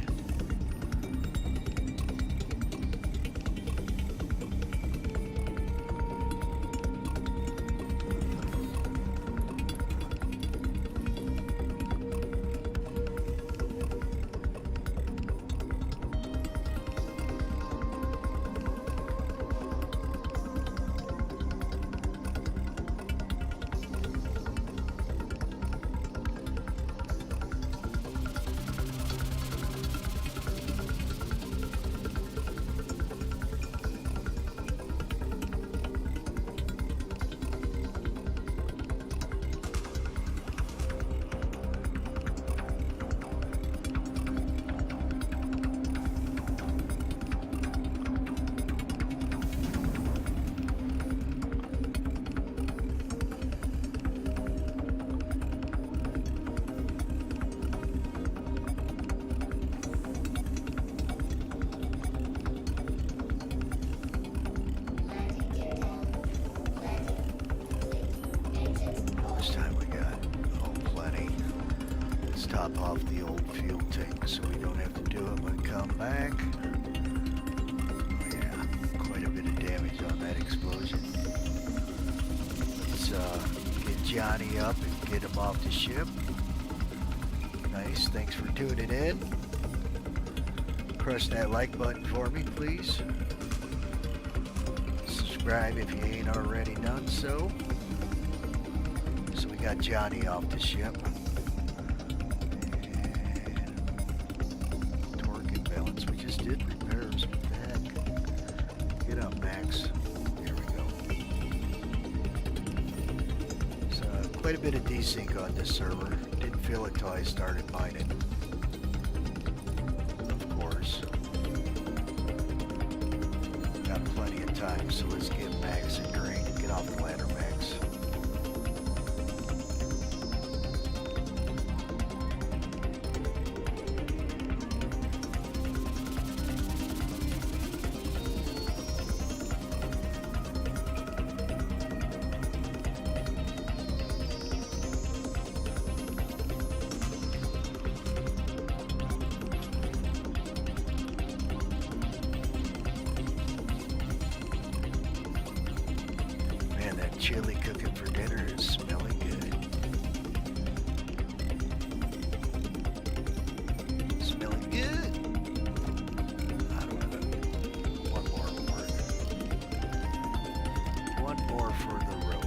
top off the old fuel tank so we don't have to do it when we come back. Oh yeah, quite a bit of damage on that explosion. Let's get Johnny up and get him off the ship. Nice, thanks for tuning in. Press that like button for me, please. Subscribe if you ain't already done so. So we got Johnny off the ship. And torque and balance. We just did repairs. What the heck? Get up, Max. There we go. So quite a bit of desync on this server. Didn't feel it till I started mining. Of course. Got plenty of time, so let's give Max a drink. Get off the ladder, Max. Man, that chili cooking for dinner is smelling good. Smelling good. I don't know. One more word. One more for the road.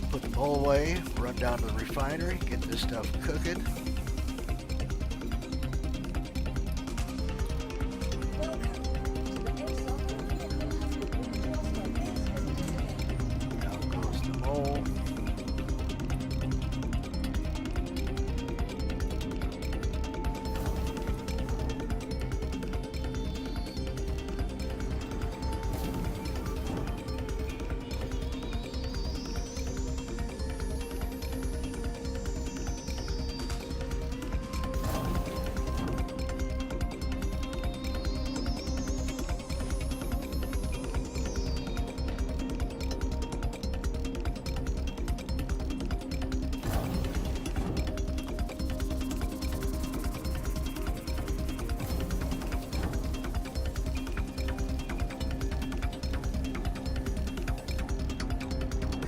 Put the bowl away, run down to the refinery, get this stuff cooking. Welcome to the ASOC Vehicle Husband. Down goes the bowl.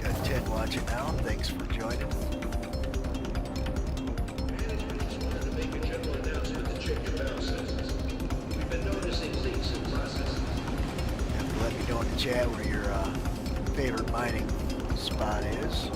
Got 10 watching now. Thanks for joining. Management just wanted to make a general announcement to check your valve settings. We've been noticing leaks in processing. Have to let me know in the chat where your favorite mining spot is.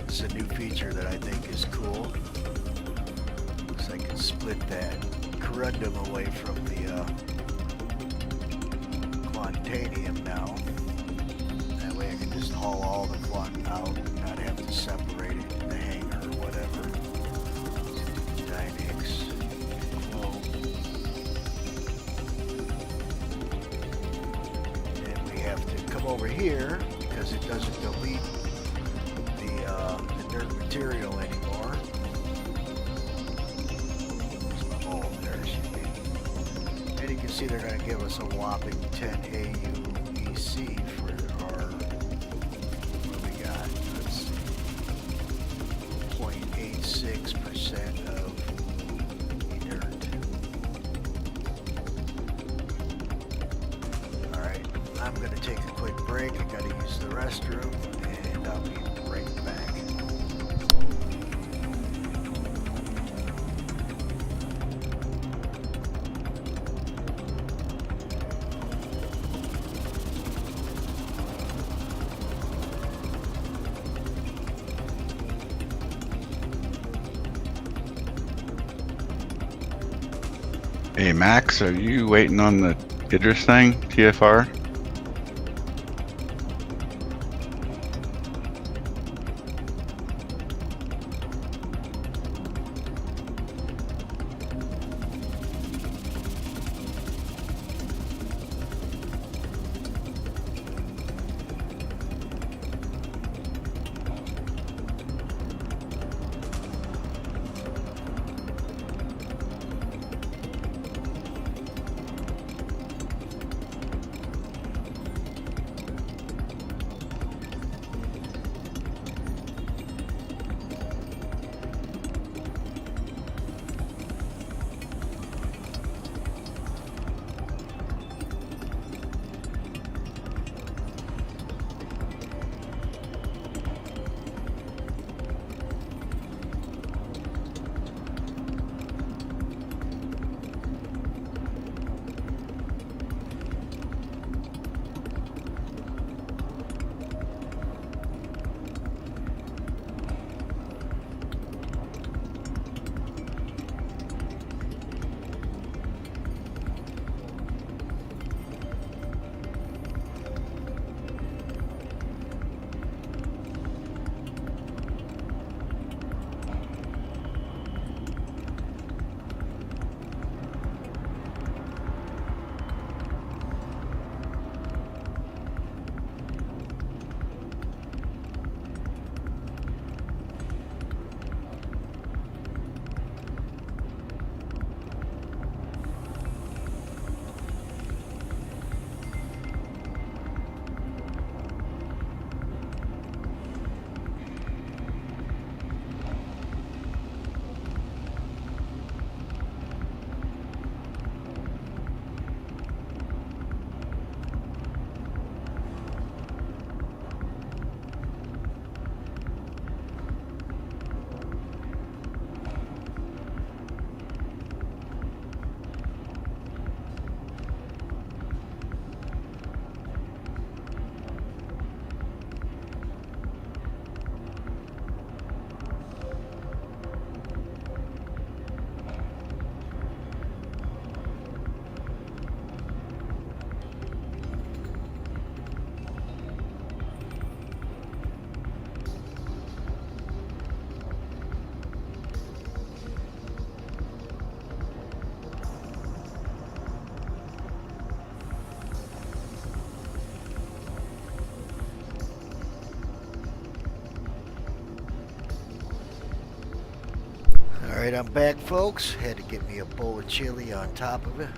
It's a new feature that I think is cool. Looks like I can split that corundum away from the quantanium now. That way I can just haul all the quant out and not have to separate it in the hangar or whatever. Dynex, clone. And we have to come over here because it doesn't delete the dirt material anymore. There's my hole there, it should be. And you can see they're going to give us a whopping 10 AUEC for our, what do we got? Let's see, 0.86% of inert. Alright, I'm going to take a quick break. I got to use the restroom, and I'll be right back. Hey Max, are you waiting on the Idris thing, TFR? Alright, I'm back, folks. Had to get me a bowl of chili on top of it.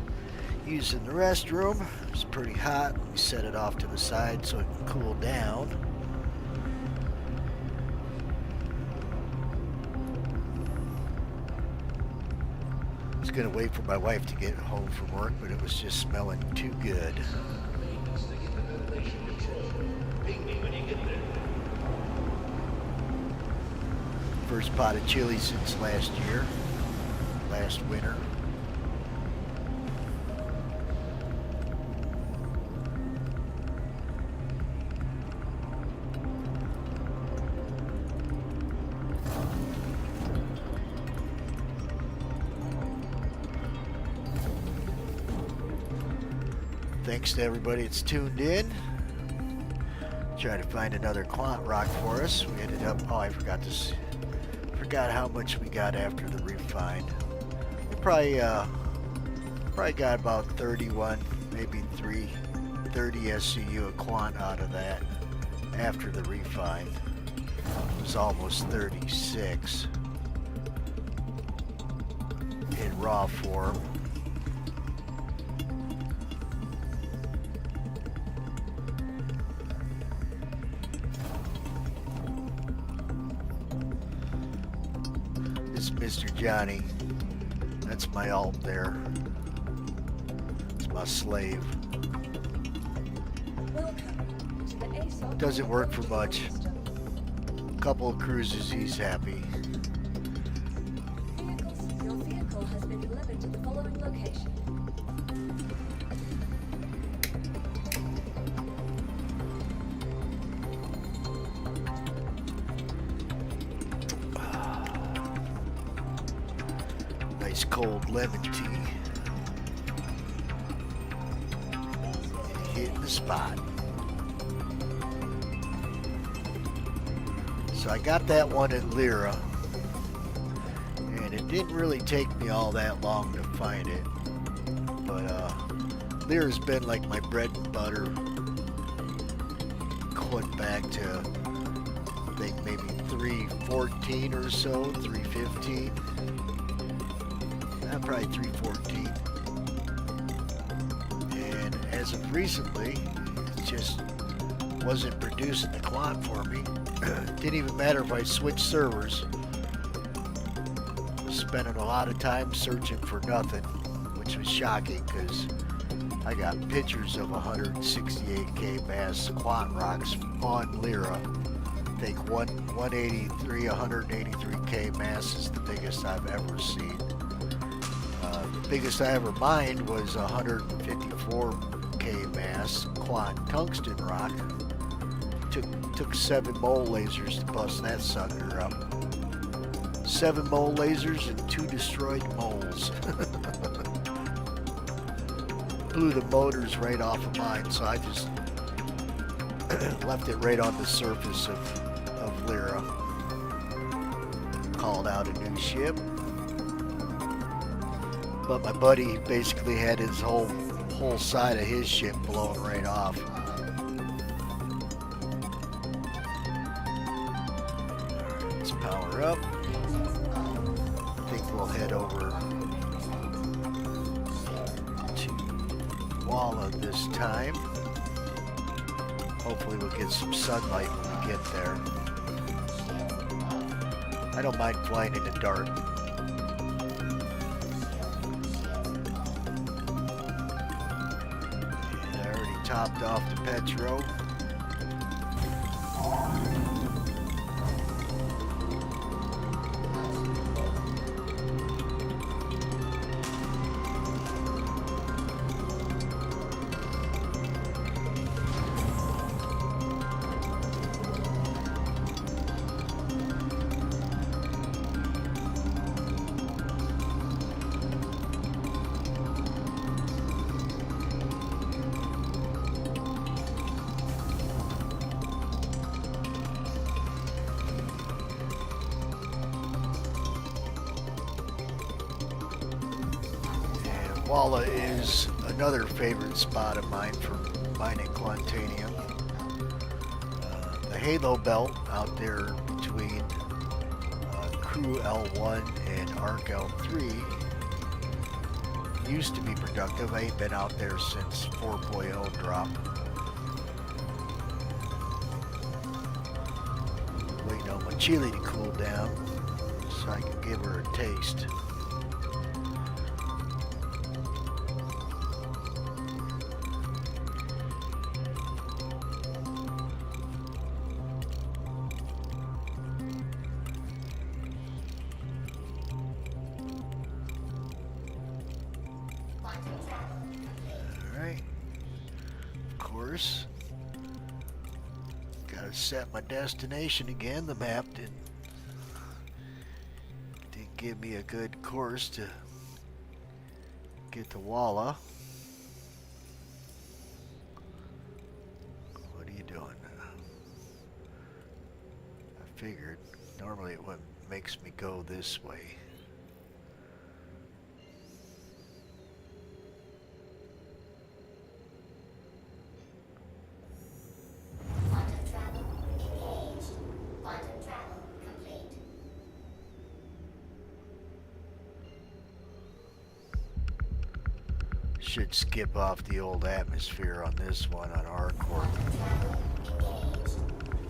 Using the restroom. It's pretty hot. Let me set it off to the side so it can cool down. I was going to wait for my wife to get home from work, but it was just smelling too good. Maintenance to get the ventilation control. Ping me when you get there. First pot of chili since last winter. Thanks to everybody that's tuned in. Try to find another Quant rock for us. We ended up, oh, I forgot how much we got after the refine. We probably got about 31, maybe 30 SCU of Quant out of that after the refine. It was almost 36 in raw form. Mr. Johnny. That's my alt there. It's my slave. Welcome to the ASOC Doesn't work for Vehicle much. System. Couple of cruises, he's happy. Your vehicle has been delivered to the following location. Nice cold lemon tea. hitting the spot. So I got that one in Lyra, and it didn't really take me all that long to find it. But Lyra's been like my bread and butter going back to, I think, maybe 314 or so, 315. Probably 314. And as of recently, it just wasn't producing the quant for me. Didn't even matter if I switched servers. Was spending a lot of time searching for nothing, which was shocking because I got pictures of 168K mass quant rocks on Lyra. I think 183K mass is the biggest I've ever seen. The biggest I ever mined was 154K mass quant tungsten rock. Took 7 mole lasers to bust that sucker up. 7 mole lasers and 2 destroyed moles. Blew the motors right off of mine, so I just left it right on the surface of Lyra. Called out a new ship. But my buddy basically had his whole side of his ship blown right off. Let's power up. I think we'll head over to Walla this time. Hopefully we'll get some sunlight when we get there. I don't mind flying in the dark. Topped off the Petro. Walla is another favorite spot of mine for mining Quantanium. The Halo Belt out there between Crew L1 and Arc L3 used to be productive. I ain't been out there since 4.0 drop. Waiting on my chili to cool down so I can give her a taste. Gotta set my destination again. The map didn't give me a good course to get to Walla. What are you doing? I figured normally it makes me go this way. Should skip off the old atmosphere on this one on our court.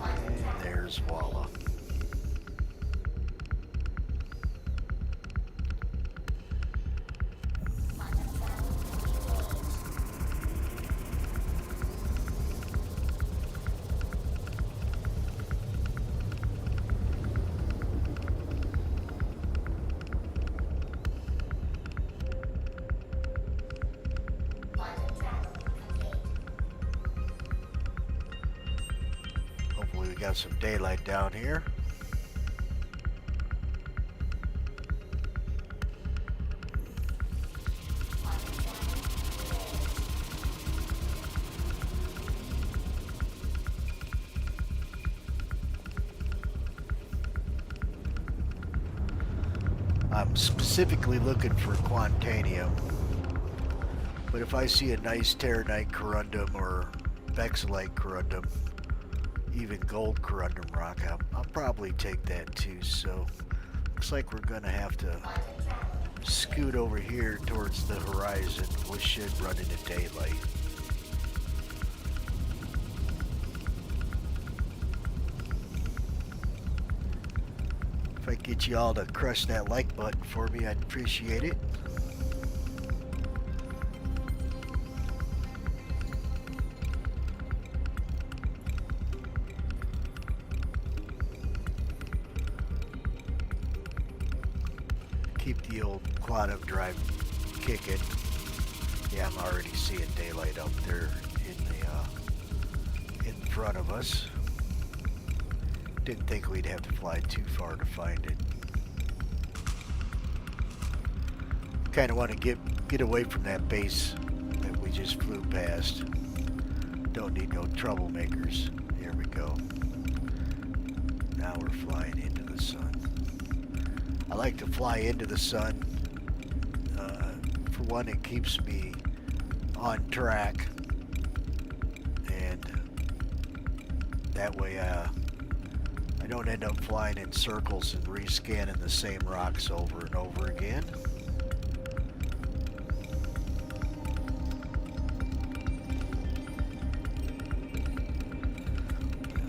And there's Walla. We got some daylight down here. I'm specifically looking for quantanium. But if I see a nice Terranite corundum or Vexillite corundum, even gold corundum rock, I'll probably take that too. So looks like we're gonna have to scoot over here towards the horizon. We should run into daylight. If I could get you all to crush that like button for me, I'd appreciate it. Keep the old quad-up drive kicking. Yeah, I'm already seeing daylight up there in front of us. Didn't think we'd have to fly too far to find it. Kind of want to get away from that base that we just flew past. Don't need no troublemakers. Here we go. Now we're flying into the sun. I like to fly into the sun. For one, it keeps me on track, and that way I don't end up flying in circles and rescanning the same rocks over and over again.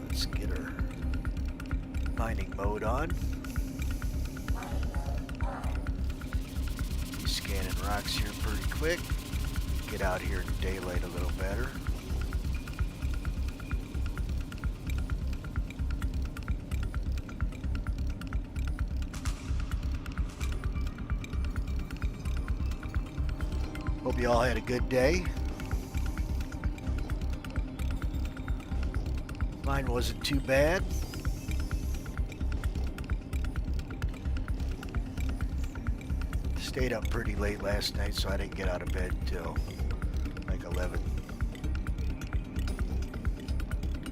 Let's get our mining mode on. Be scanning rocks here pretty quick. Get out here in daylight a little better. Hope you all had a good day. Mine wasn't too bad. Stayed up pretty late last night, so I didn't get out of bed until like 11.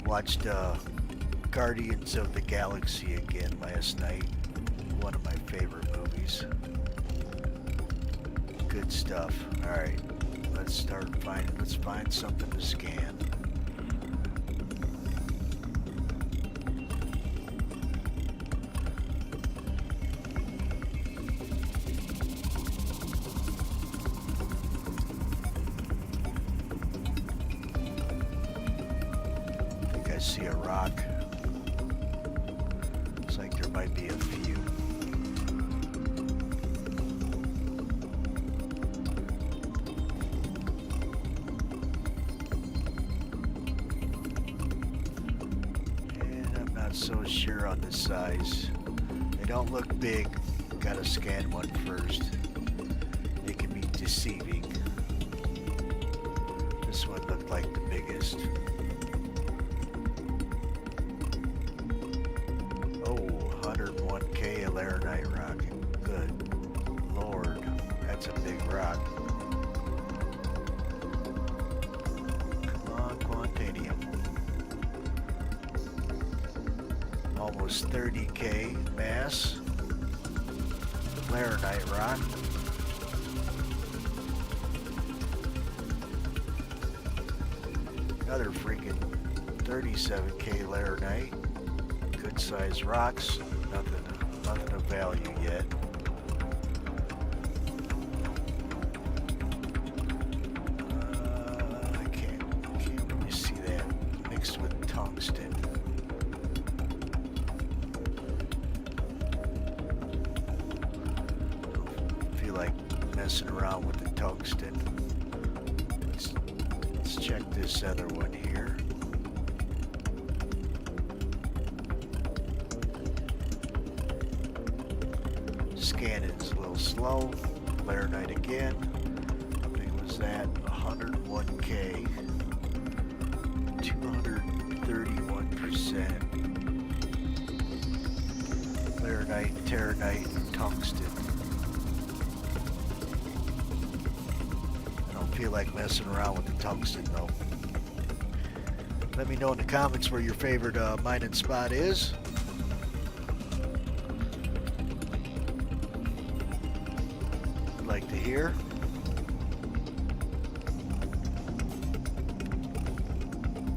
Watched Guardians of the Galaxy again last night. One of my favorite movies. Good stuff. Alright, let's find something to scan. I think I see a rock. Looks like there might be a few. So sure on the size. They don't look big. Gotta scan one first. It can be deceiving. This one looked like the biggest. Oh, 101K Laranite rock. Good Lord, that's a big rock. Come on, quantanium. Almost 30K mass. Laranite rock. Another freaking 37K Laranite. Good size rocks. Nothing of value yet. I can't really see that mixed with tungsten. Messing around with the tungsten. Let's check this other one here. Scanning is a little slow. Laranite again. How big was that? 101K. 231%. Laranite, Terranite, and tungsten. Feel like messing around with the tungsten though. Let me know in the comments where your favorite mining spot is. like to hear.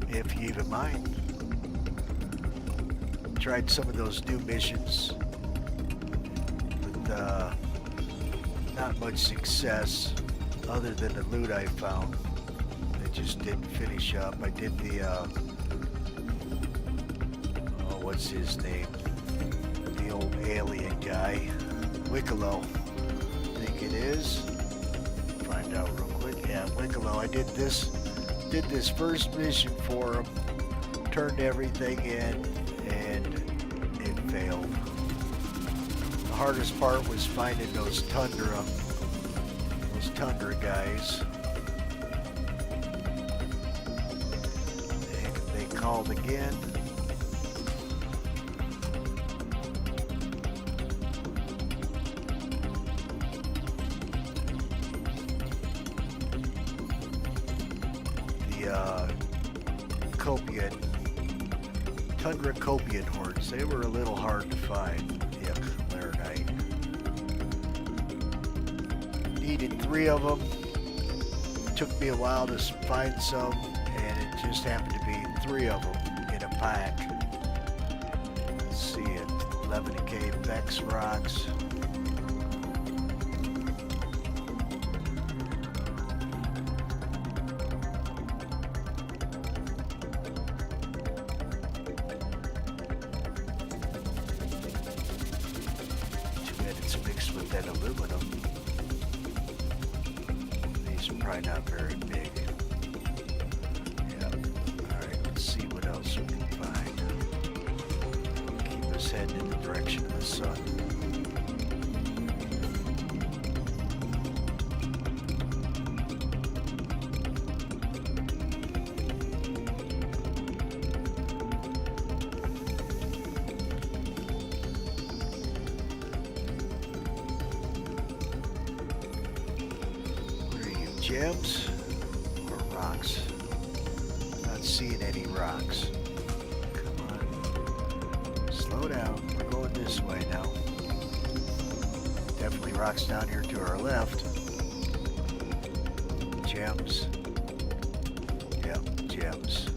If you even mind. Tried some of those new missions with not much success other than the loot I found. It just didn't finish up. I did the oh, what's his name? The old alien guy. Wicklow, I think it is. Find out real quick. Yeah, Wicklow. I did this first mission for him. Turned everything in, and it failed. The hardest part was finding those tundra guys. They called again. Tundra Copian hordes. They were a little hard to find. Yuck, Laranite. Needed 3 of them. Took me a while to find some, and it just happened to be 3 of them in a pack. Let's see it. 11K Vex rocks. That aluminum. These are probably not very big. Yeah. Alright, let's see what else we can find. Keep us heading in the direction of the sun. Gems or rocks? Not seeing any rocks. Come on. Slow down. We're going this way now. Definitely rocks down here to our left. Gems. Yep, gems.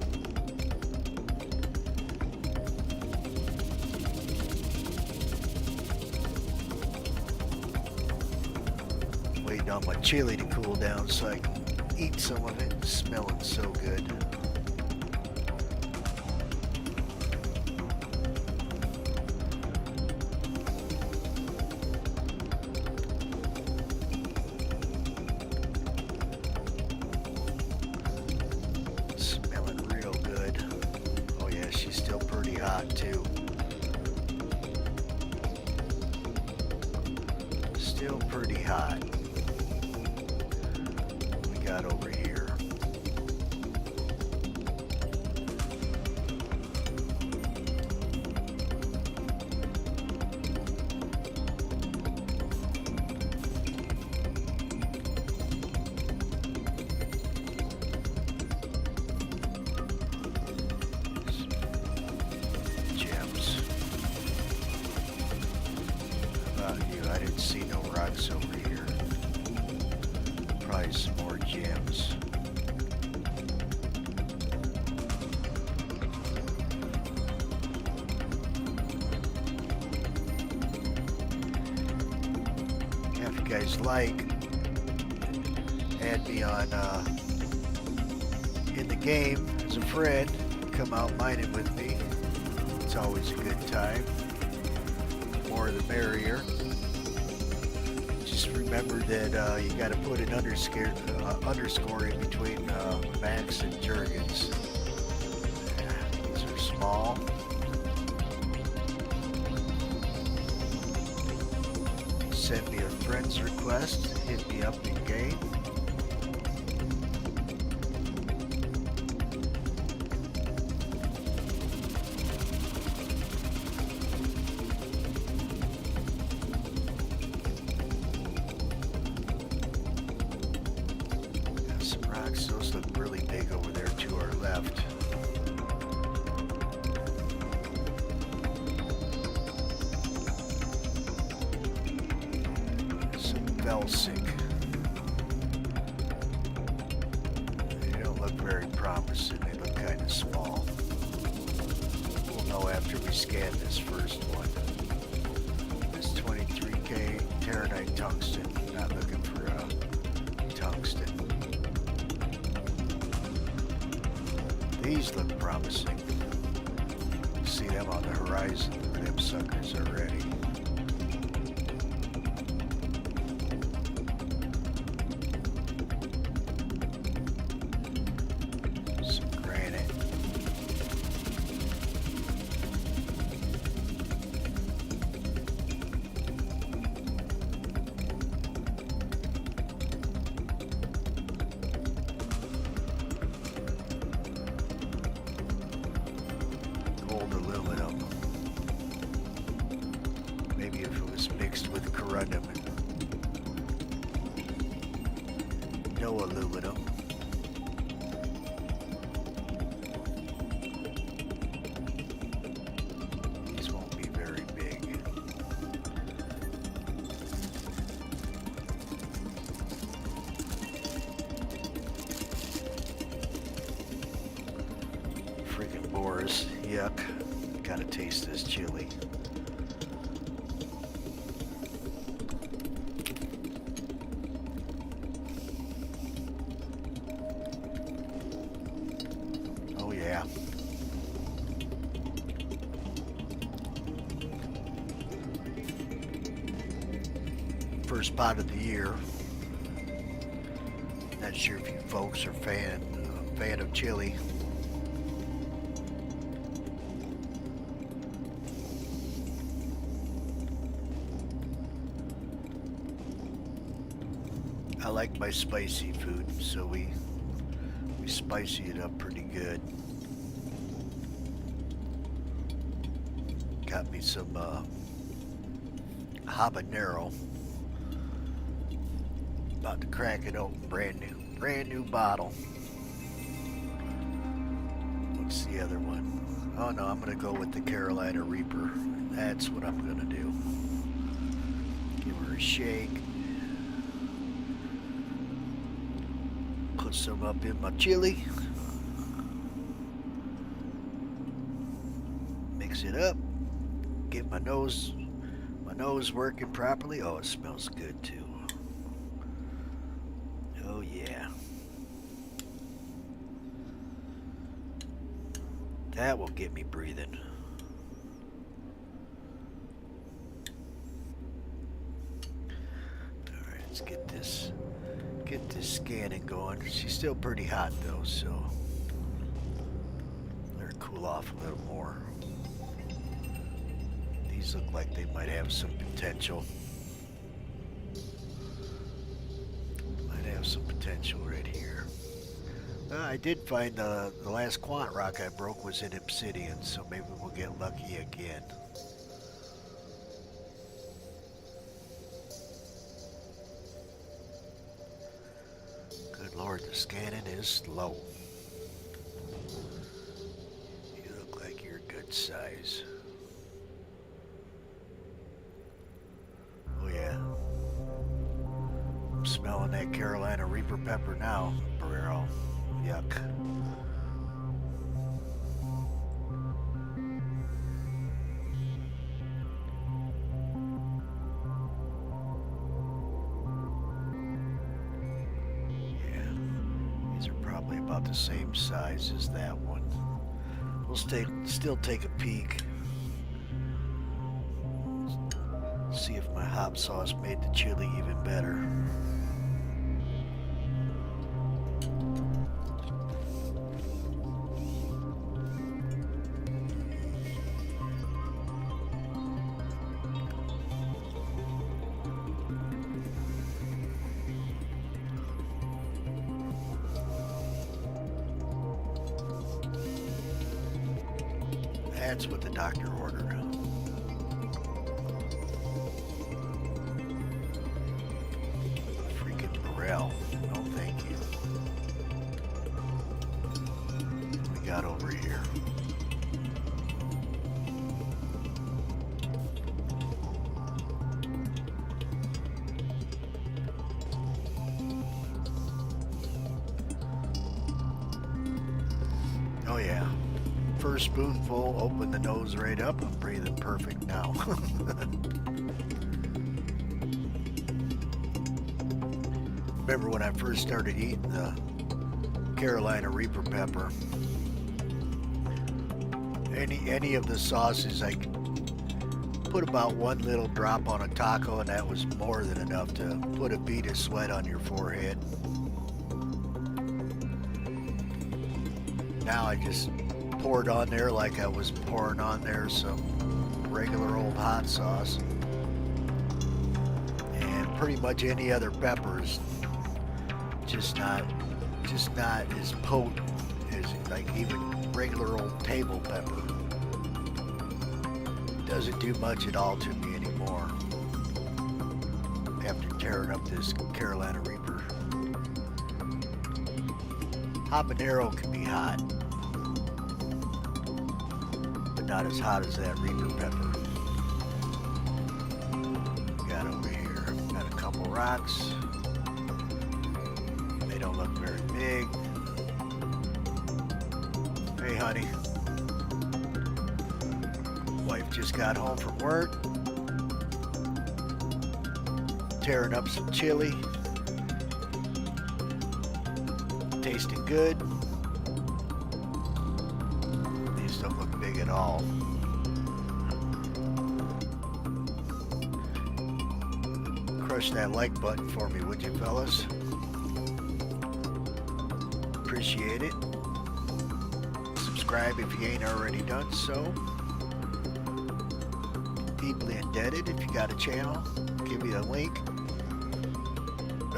Waiting on my chili to cool down so I can eat some of it. It's smelling so good. Smelling real good. Oh yeah, she's still pretty hot too. Still pretty hot. Got over here. Gems. How about you? I didn't see no rocks over here. Probably some more gems. If you guys like, add me on in the game as a friend. Come out mining with me. It's always a good time. The more the merrier. Just remember that you got to put an underscore in between Max and Jurgens. These are small. Send me a friend's request. Hit me up in game. Some rocks. Those look really big over there to our left. Some smell sick. They don't look very promising. They look kind of small. We'll know after we scan this first one. This 23K Terranite tungsten. Not looking for tungsten. These look promising. See them on the horizon. Them suckers already. Some granite. Gold aluminum. Maybe if it was mixed with corundum and no aluminum. These won't be very big. Freaking boars, yuck. Gotta taste this chili. Oh yeah. First pot of the year. Not sure if you folks are fan of chili. I like my spicy food, so we spicy it up pretty good. Got me some habanero. About to crack it open, brand new bottle. What's the other one? Oh no, I'm gonna go with the Carolina Reaper. That's what I'm gonna do. Give her a shake. Put some up in my chili. Mix it up. Get my nose working properly. Oh, it smells good too. Oh yeah. That will get me breathing. All right, let's get this scanning going. She's still pretty hot though, so let her cool off a little more. These look like they might have some potential. Might have some potential right here. I did find the last quant rock I broke was in obsidian, so maybe we'll get lucky again. Good Lord, the scanning is slow. You look like you're good size. Oh yeah. I'm smelling that Carolina Reaper pepper now, Barrero. Yuck. Yeah, these are probably about the same size as that one. We'll still take a peek. See if my hot sauce made the chili even better. That's what the doctor ordered. Freaking Burrell. No, thank you. What we got over here? Oh yeah. First spoonful, open the nose right up. I'm breathing perfect now. Remember when I first started eating the Carolina Reaper pepper? Any of the sauces, I could put about one little drop on a taco, and that was more than enough to put a bead of sweat on your forehead. Now I just pour it on there like I was pouring on there some regular old hot sauce. And pretty much any other peppers, just not as potent as like even regular old table pepper. Doesn't do much at all to me anymore after tearing up this Carolina Reaper. Habanero can be hot, but not as hot as that Reaper pepper. Got over here, got a couple rocks. They don't look very big. Hey honey. Wife just got home from work, tearing up some chili, tasting good. These don't look big at all. Crush that like button for me, would you fellas? Appreciate it. Subscribe if you ain't already done so. Deeply indebted. If you got a channel, give me a link.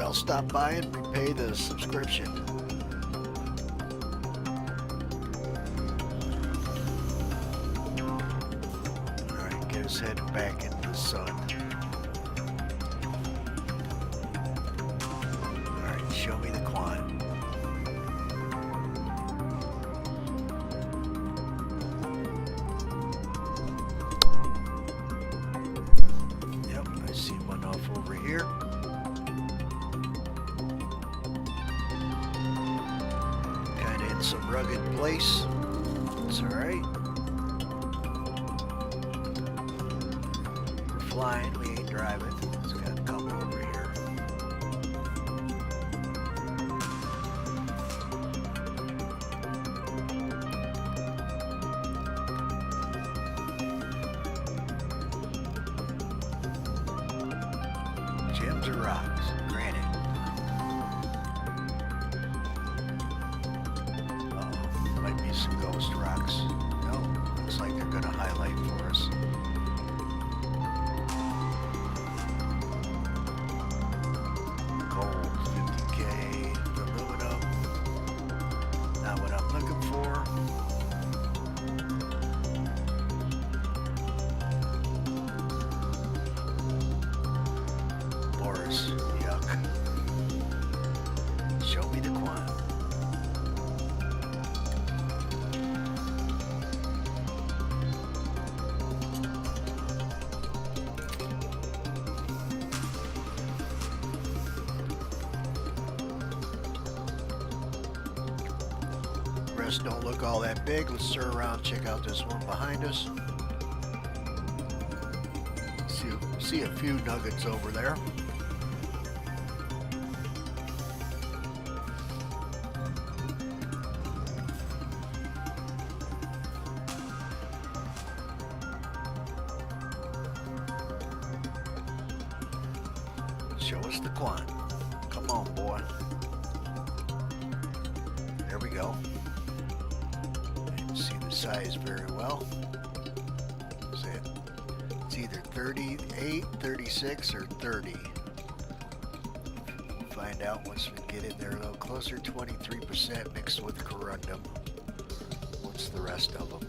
I'll stop by and repay the subscription. Alright, get us headed back into the sun. Alright, show me the quant. I see one off over here. Kind of in some rugged place. It's alright. We're flying, we ain't driving. It's got a couple over here. Gems or rocks? Granite. Might be some ghost rocks. No, looks like they're gonna highlight for us. Gold, 50K, aluminum. Not what I'm looking for. Yuck. Show me the quant. Rest don't look all that big. Let's turn around, check out this one behind us. See a few nuggets over there. Show us the quant. Come on, boy. There we go. You can see the size very well. It's either 38, 36, or 30. We'll find out once we get in there a little closer. 23% mixed with corundum. What's the rest of them?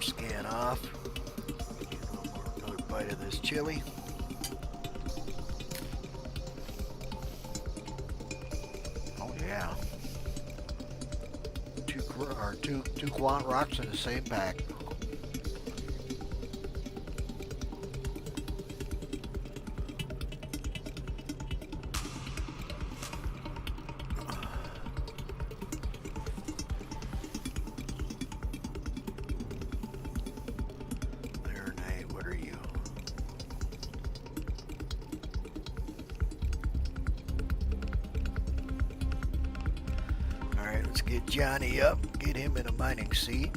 Scan off. Another bite of this chili. Oh yeah. Two quant rocks in the same pack. Alright, let's get Johnny up, get him in a mining seat.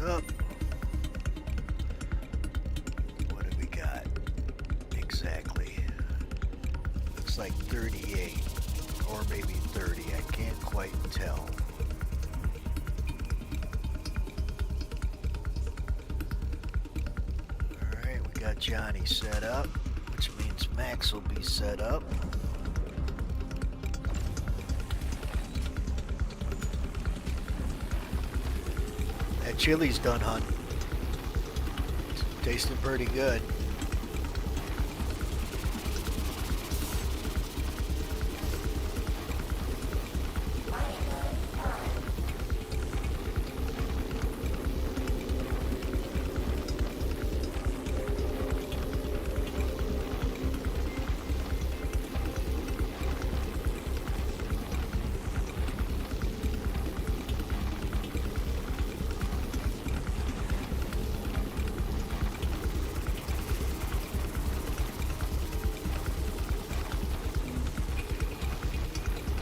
Up. What do we got? Exactly. Looks like 38 or maybe 30. I can't quite tell. Alright, we got Johnny set up, which means Max will be set up. That chili's done, hun. It's tasting pretty good.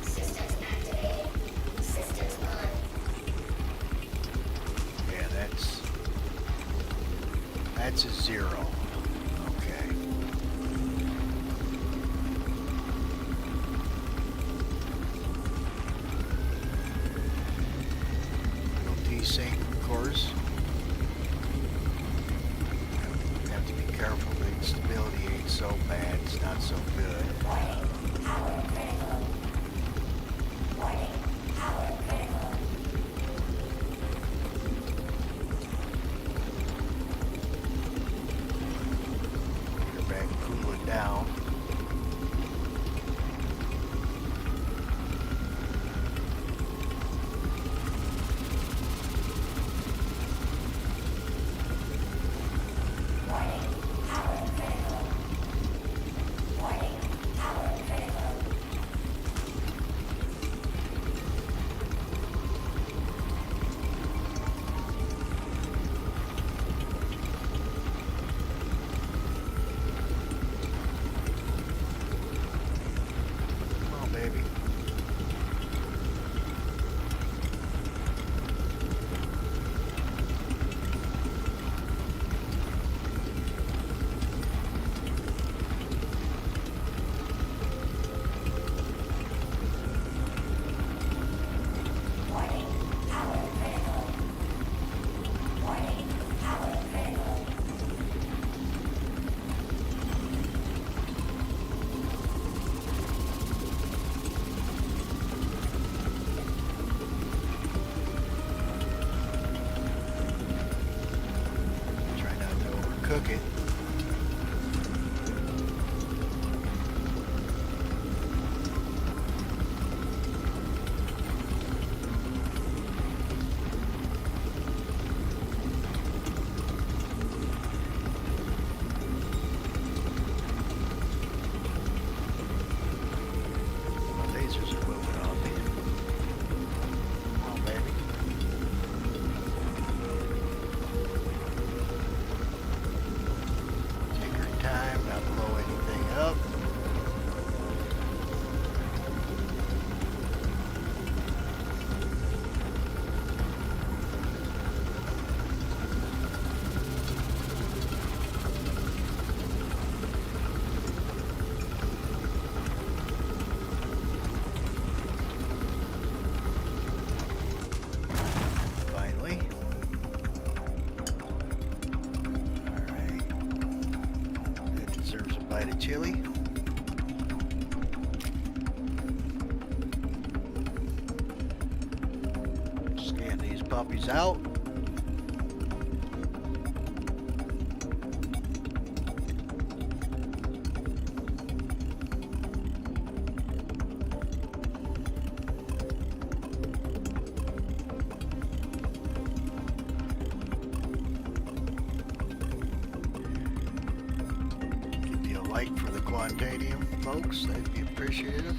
Systems activated. Systems on. Yeah, that's a 0. Okay. Little desync, of course. Have to be careful. The instability ain't so bad. It's not so good. Warning. Power critical. Warning. Power critical. Get her back cooling down. Warning. Power critical. Warning. Power critical. Come on, baby. Warning. Power critical. Warning. Power critical. Try not to overcook it. My lasers are moving on me. Come on, baby. Take her time, not blow anything up. Finally. Alright. That deserves a bite of chili. Scan these puppies out. like for the Quantanium, folks. That'd be appreciative.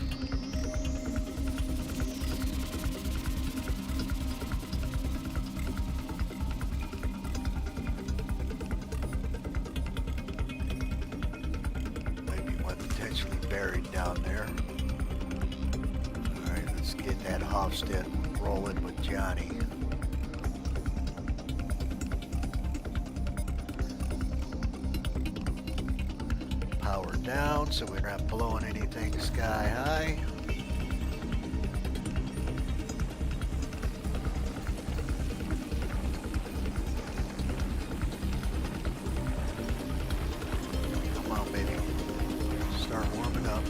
Maybe one potentially buried down there. Alright, let's get that Hofstede rolling with Johnny. Power down so we're not blowing anything sky high. Come on, baby. Start warming up.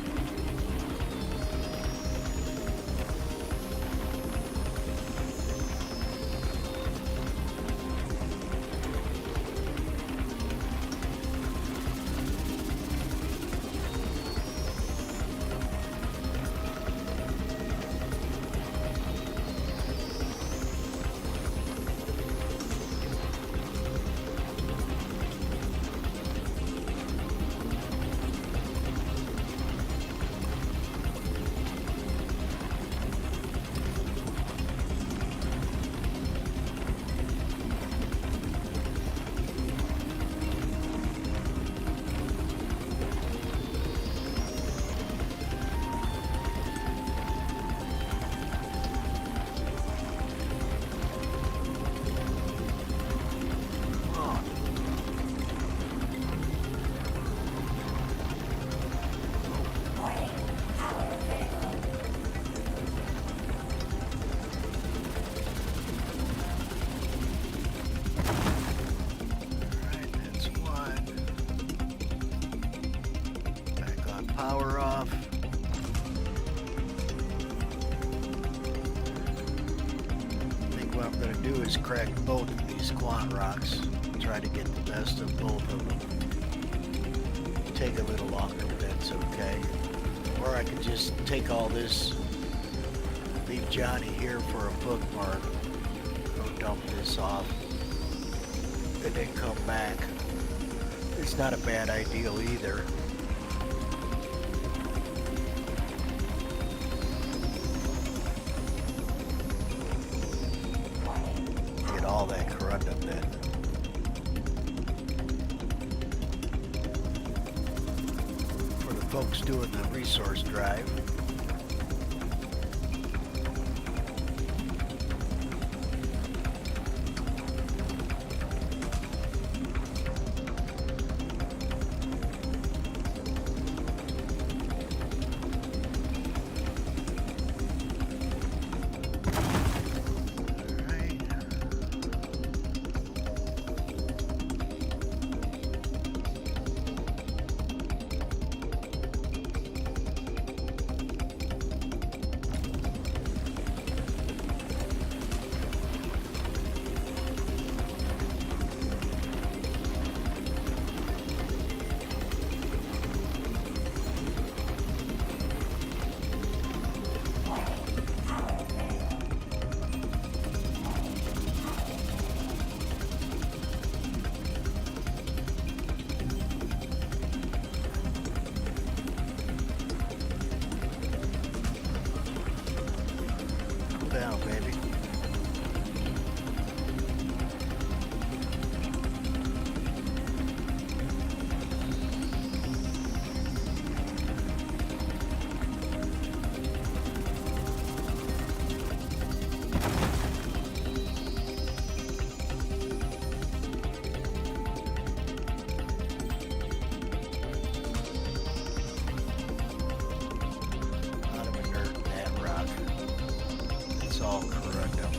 Power off. I think what I'm going to do is crack both of these quant rocks. Try to get the best of both of them. Take a little longer, but that's okay. Or I could just take all this, leave Johnny here for a bookmark, go dump this off, and then come back. It's not a bad idea either. All that corundum then. For the folks doing the resource drive. Down, baby. Lot of inert in that rock. It's all corundum.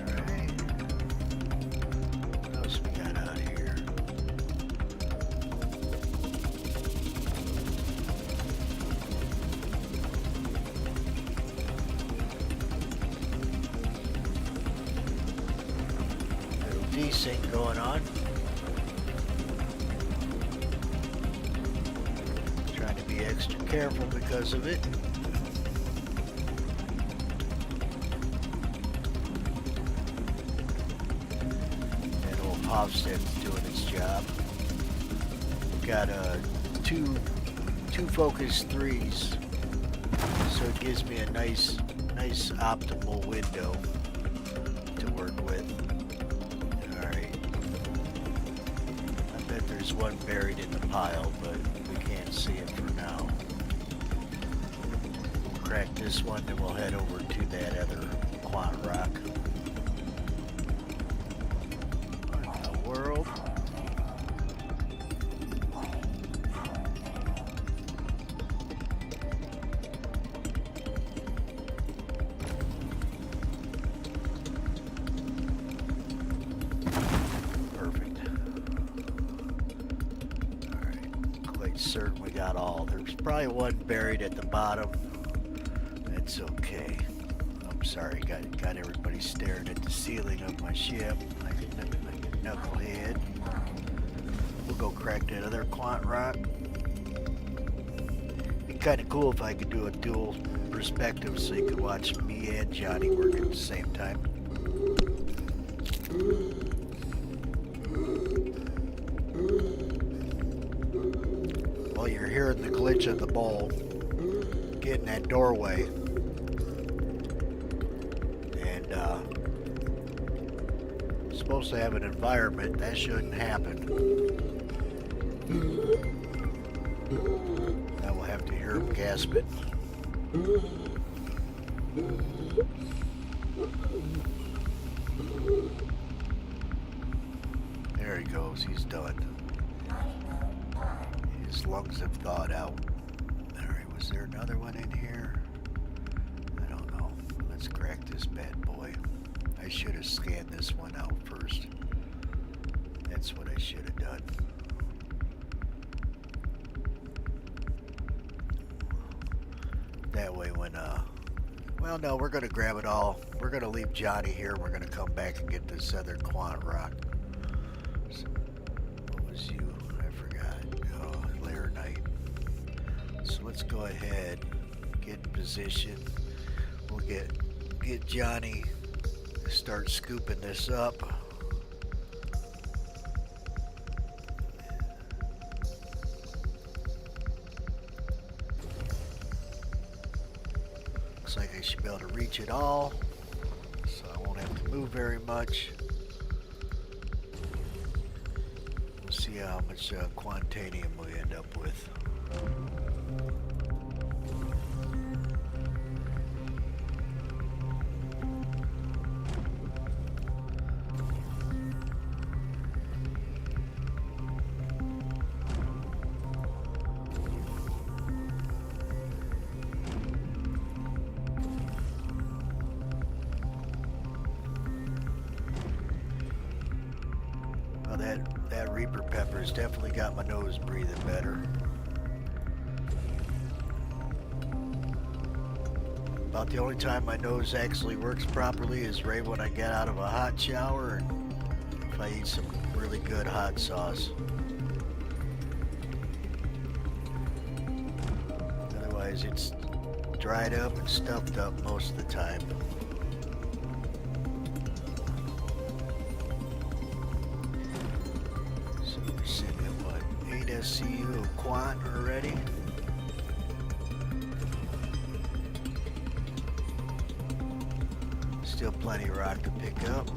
Alright. desync going on. Trying to be extra careful because of it. That old Hofstad's doing its job. Got two focus 3s, so it gives me a nice optimal window to work with. Alright. I bet there's one buried in the pile, but we can't see it for now. We'll crack this one, then we'll head over to that other quant rock. What in the world? Certain we got all. There's probably one buried at the bottom. It's okay. I'm sorry, got everybody staring at the ceiling of my ship like a knucklehead. We'll go crack that other quant rock. Be kind of cool if I could do a dual perspective so you could watch me and Johnny work at the same time. You're hearing the glitch of the bowl, get in that doorway, and supposed to have an environment that shouldn't happen. Now we'll have to hear him gasping. There he goes, he's done. His lungs have thawed out. Alright, was there another one in here? I don't know. Let's crack this bad boy. I should have scanned this one out first. That's what I should have done. That way when, well, no, we're going to grab it all. We're going to leave Johnny here. We're going to come back and get this other quant rock. So, what was you? So let's go ahead, get in position. We'll get Johnny to start scooping this up. Looks like I should be able to reach it all, so I won't have to move very much. We'll see how much quantanium we end up with. Well, that Reaper pepper's definitely got my nose breathing better. About the only time my nose actually works properly is right when I get out of a hot shower and if I eat some really good hot sauce. Otherwise it's dried up and stuffed up most of the time. So we're sitting at what, 8 SCU of quant already? Still plenty of rock to pick up.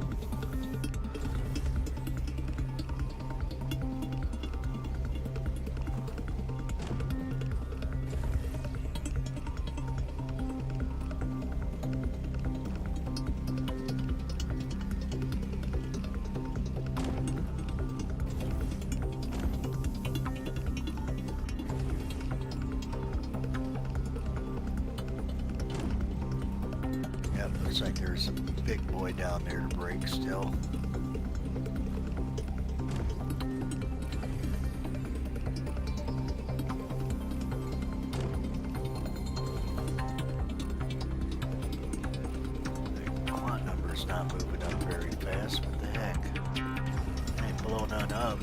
Looks like there's a big boy down there to break still. The quant number's not moving up very fast. What the heck? blow none up.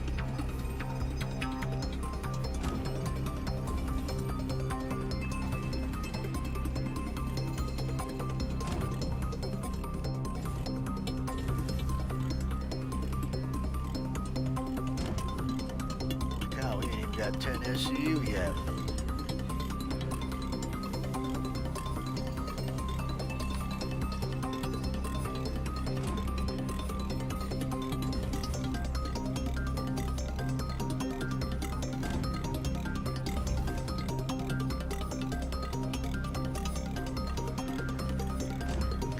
God, we ain't even got 10 SU yet.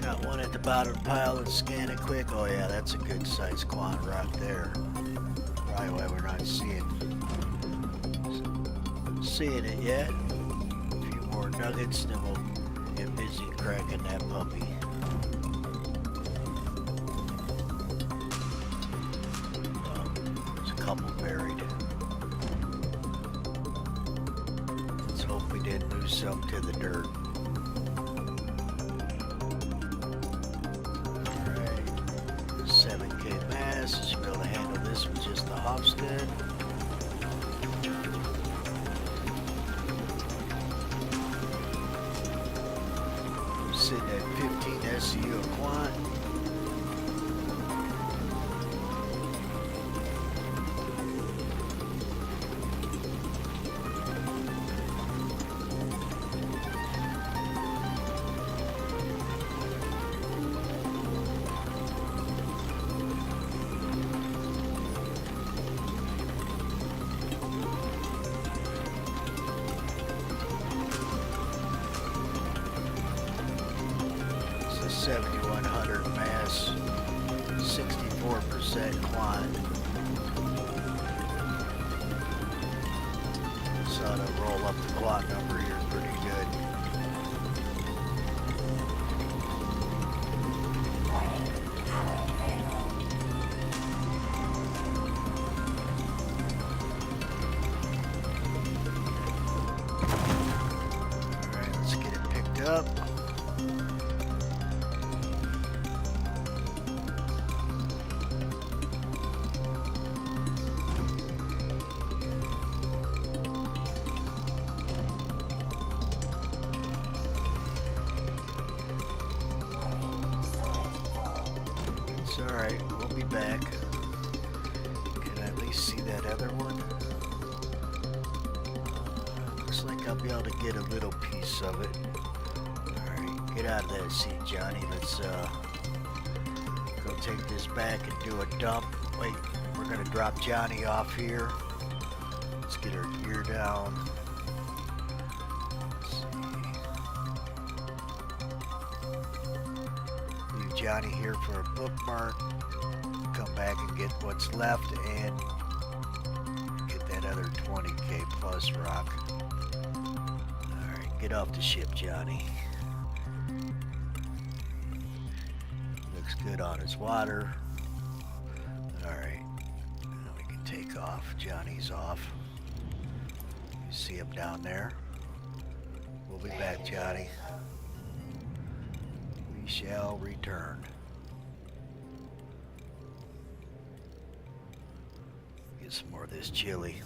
Got one at the bottom pile and scan it quick. Oh yeah, that's a good sized quant rock there. Probably why we're not seeing it yet. A few more nuggets, then we'll get busy cracking that puppy. There's a couple buried. Let's hope we didn't lose some to the dirt. Alright. 7K mass. Should be able to handle this with just the Hofstad. Sitting at 15 SCU a quant. It's a 7100 mass, 64% quant. So to roll up the quant number here pretty good. Alright, let's get it picked up. It's alright, we'll be back. Can I at least see that other one? Looks like I'll be able to get a little piece of it. Alright, get out of that seat, Johnny. Let's go take this back and do a dump. Wait, we're gonna drop Johnny off here. Let's get our gear down. Let's see. Leave Johnny here for a bookmark. Come back and get what's left and get that other 20K plus rock. Alright, get off the ship, Johnny. Looks good on his water. Alright, now we can take off. Johnny's off. You see him down there? We'll be back, Johnny. We shall return. Get some more of this chili.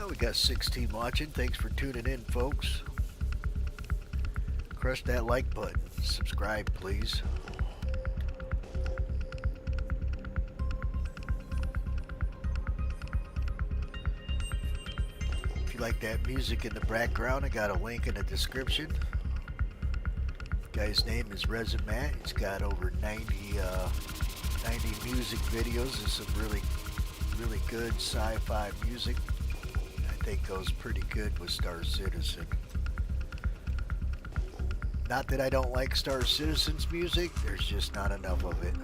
We got 16 watching. Thanks for tuning in, folks. Crush that like button. Subscribe, please. If you like that music in the background, I got a link in the description. Guy's name is Resumat. He's got over 90 music videos and some really good sci-fi music. I think goes pretty good with Star Citizen. Not that I don't like Star Citizen's music, there's just not enough of it.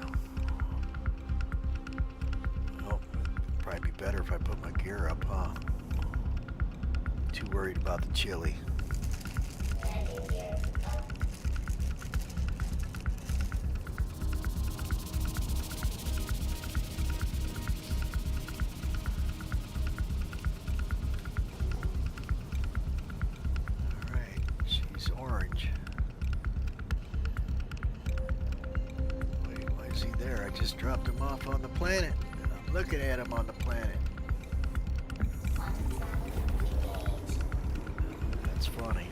Oh, probably be better if I put my gear up, huh? Too worried about the chili. Just dropped him off on the planet. I'm looking at him on the planet. That's funny.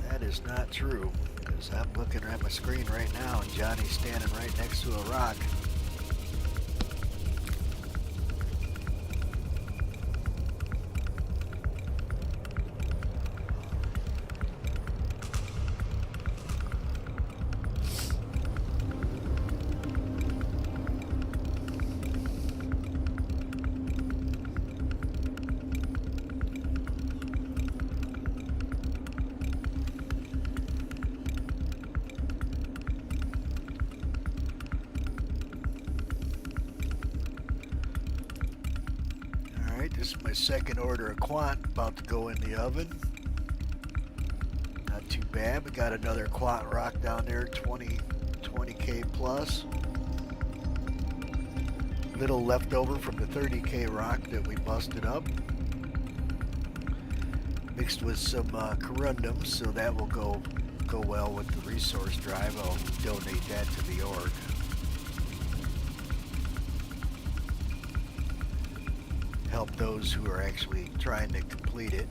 That is not true, because I'm looking at my screen right now and Johnny's standing right next to a rock. This is my second order of quant about to go in the oven. Not too bad. We got another quant rock down there, 20K plus. Little leftover from the 30K rock that we busted up. Mixed with some corundum, so that will go well with the resource drive. I'll donate that to the org. Help those who are actually trying to complete it.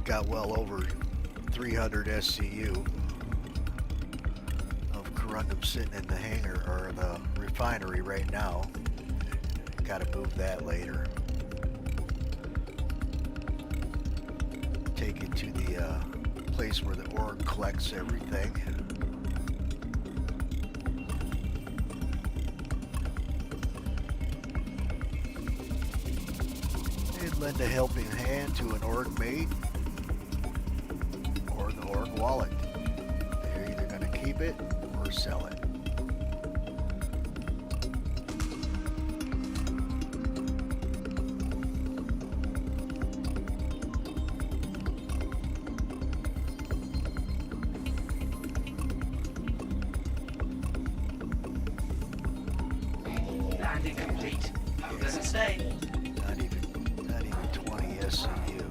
Got well over 300 SCU. Corundum sitting in the hangar or the refinery right now. Got to move that later. Take it to the place where the org collects everything. And lend a helping hand to an org mate or the org wallet. They're either going to keep it or sell it. Landing complete. How does it stay? Not even 20 SCU.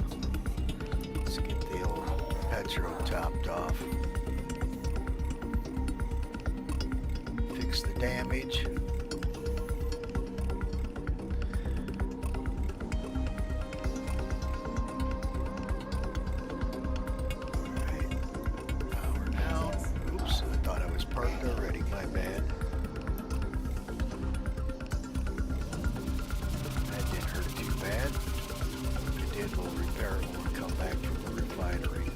Let's get the old Petro topped off. Fix the damage. Alright. Power down. Oops, I thought I was parked already, my bad. That didn't hurt too bad. If it did, we'll repair it when we come back from the refinery.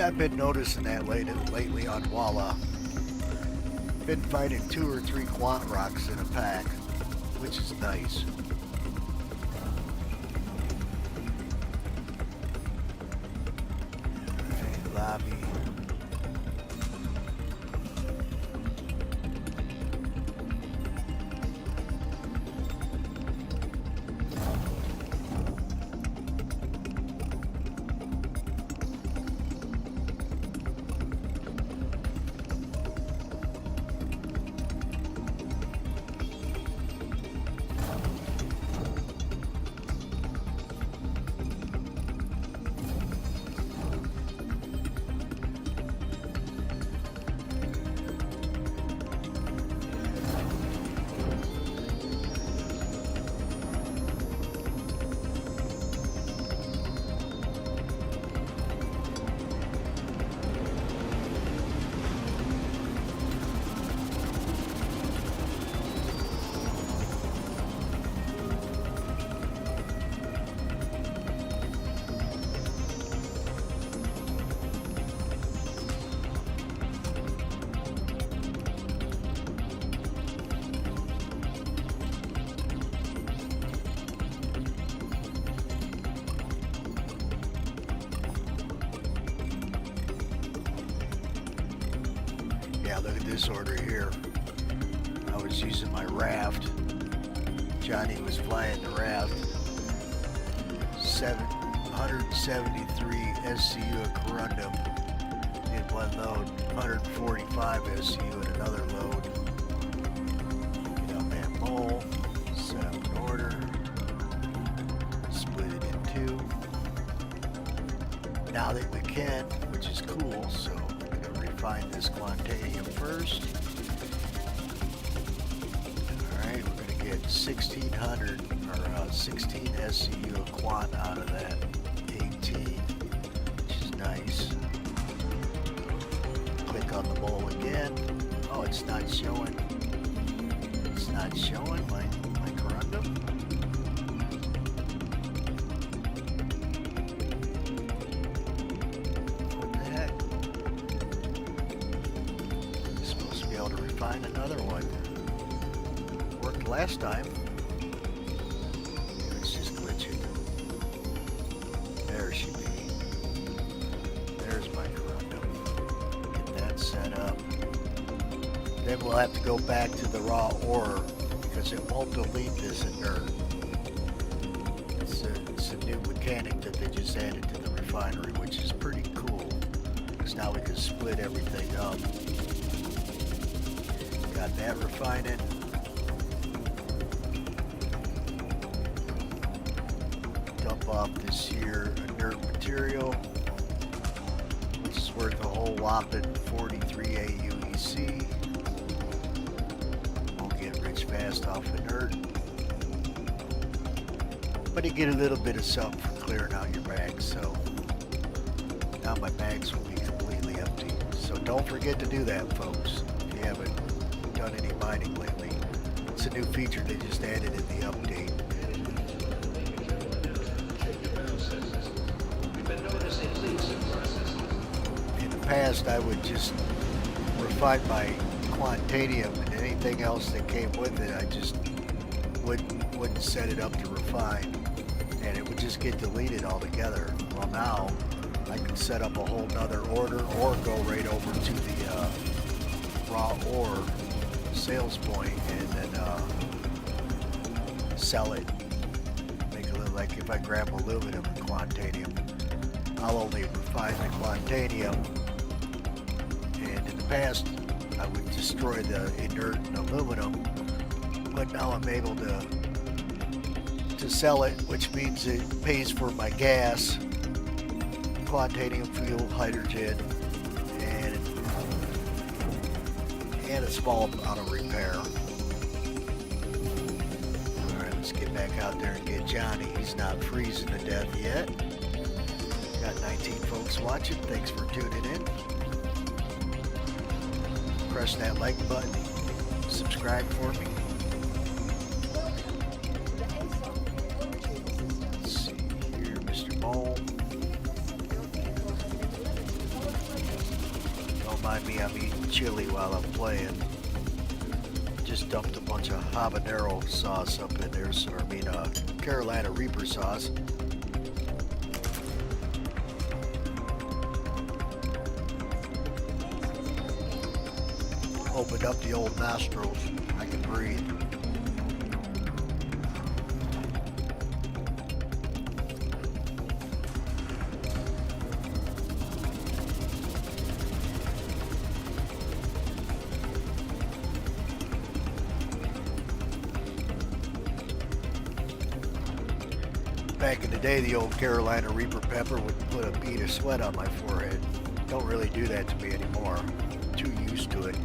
I've been noticing that lately on Walla. been finding 2 or 3 quant rocks in a pack, which is nice. Alright, lobby. Yeah, look at this order here. I was using my raft. Johnny was flying the raft. 173 SCU of corundum in one load. 145 SCU in another load. Get out that mole. Set up an order. Split it in 2. Now that we can, which is cool, so refine this quantanium first. Alright, we're going to get 1600 or 16 SCU of quant out of that 18, which is nice. Click on the bowl again. Oh, it's not showing. It's not showing my corundum. Find another one. Worked last time. It's just glitching. There she be. There's my corundum. Get that set up. Then we'll have to go back to the raw ore because it won't delete this inert. It's a new mechanic that they just added to the refinery, which is pretty cool. Because now we can split everything up. Got that refining. Dump off this here inert material, which is worth a whole whopping 43 AUEC. Won't get rich fast off inert, but you get a little bit of something for clearing out your bags. So now my bags will be completely empty. So don't forget to do that, folks. If you haven't done any mining lately, it's a new feature they just added in the update. In the past, I would just refine my quantanium, and anything else that came with it, I just wouldn't set it up to refine, and it would just get deleted altogether. Well, now I can set up a whole nother order or go right over to the raw ore sales point and then sell it. Make it look like if I grab aluminum and quantanium, I'll only refine the quantanium, and in the past I would destroy the inert and aluminum, but now I'm able to sell it, which means it pays for my gas, quantanium fuel, hydrogen, and a small amount of repair. Alright, let's get back out there and get Johnny. He's not freezing to death yet. Got 19 folks watching. Thanks for tuning in. Press that like button. Subscribe for me. Let's see here, Mr. Mole. Don't mind me, I'm eating chili while I'm playing. just dumped a bunch of habanero sauce up in there, so Carolina Reaper sauce. Opened up the old nostrils. I can breathe. Back in the day, the old Carolina Reaper pepper would put a bead of sweat on my forehead. Don't really do that to me anymore. I'm too used to it.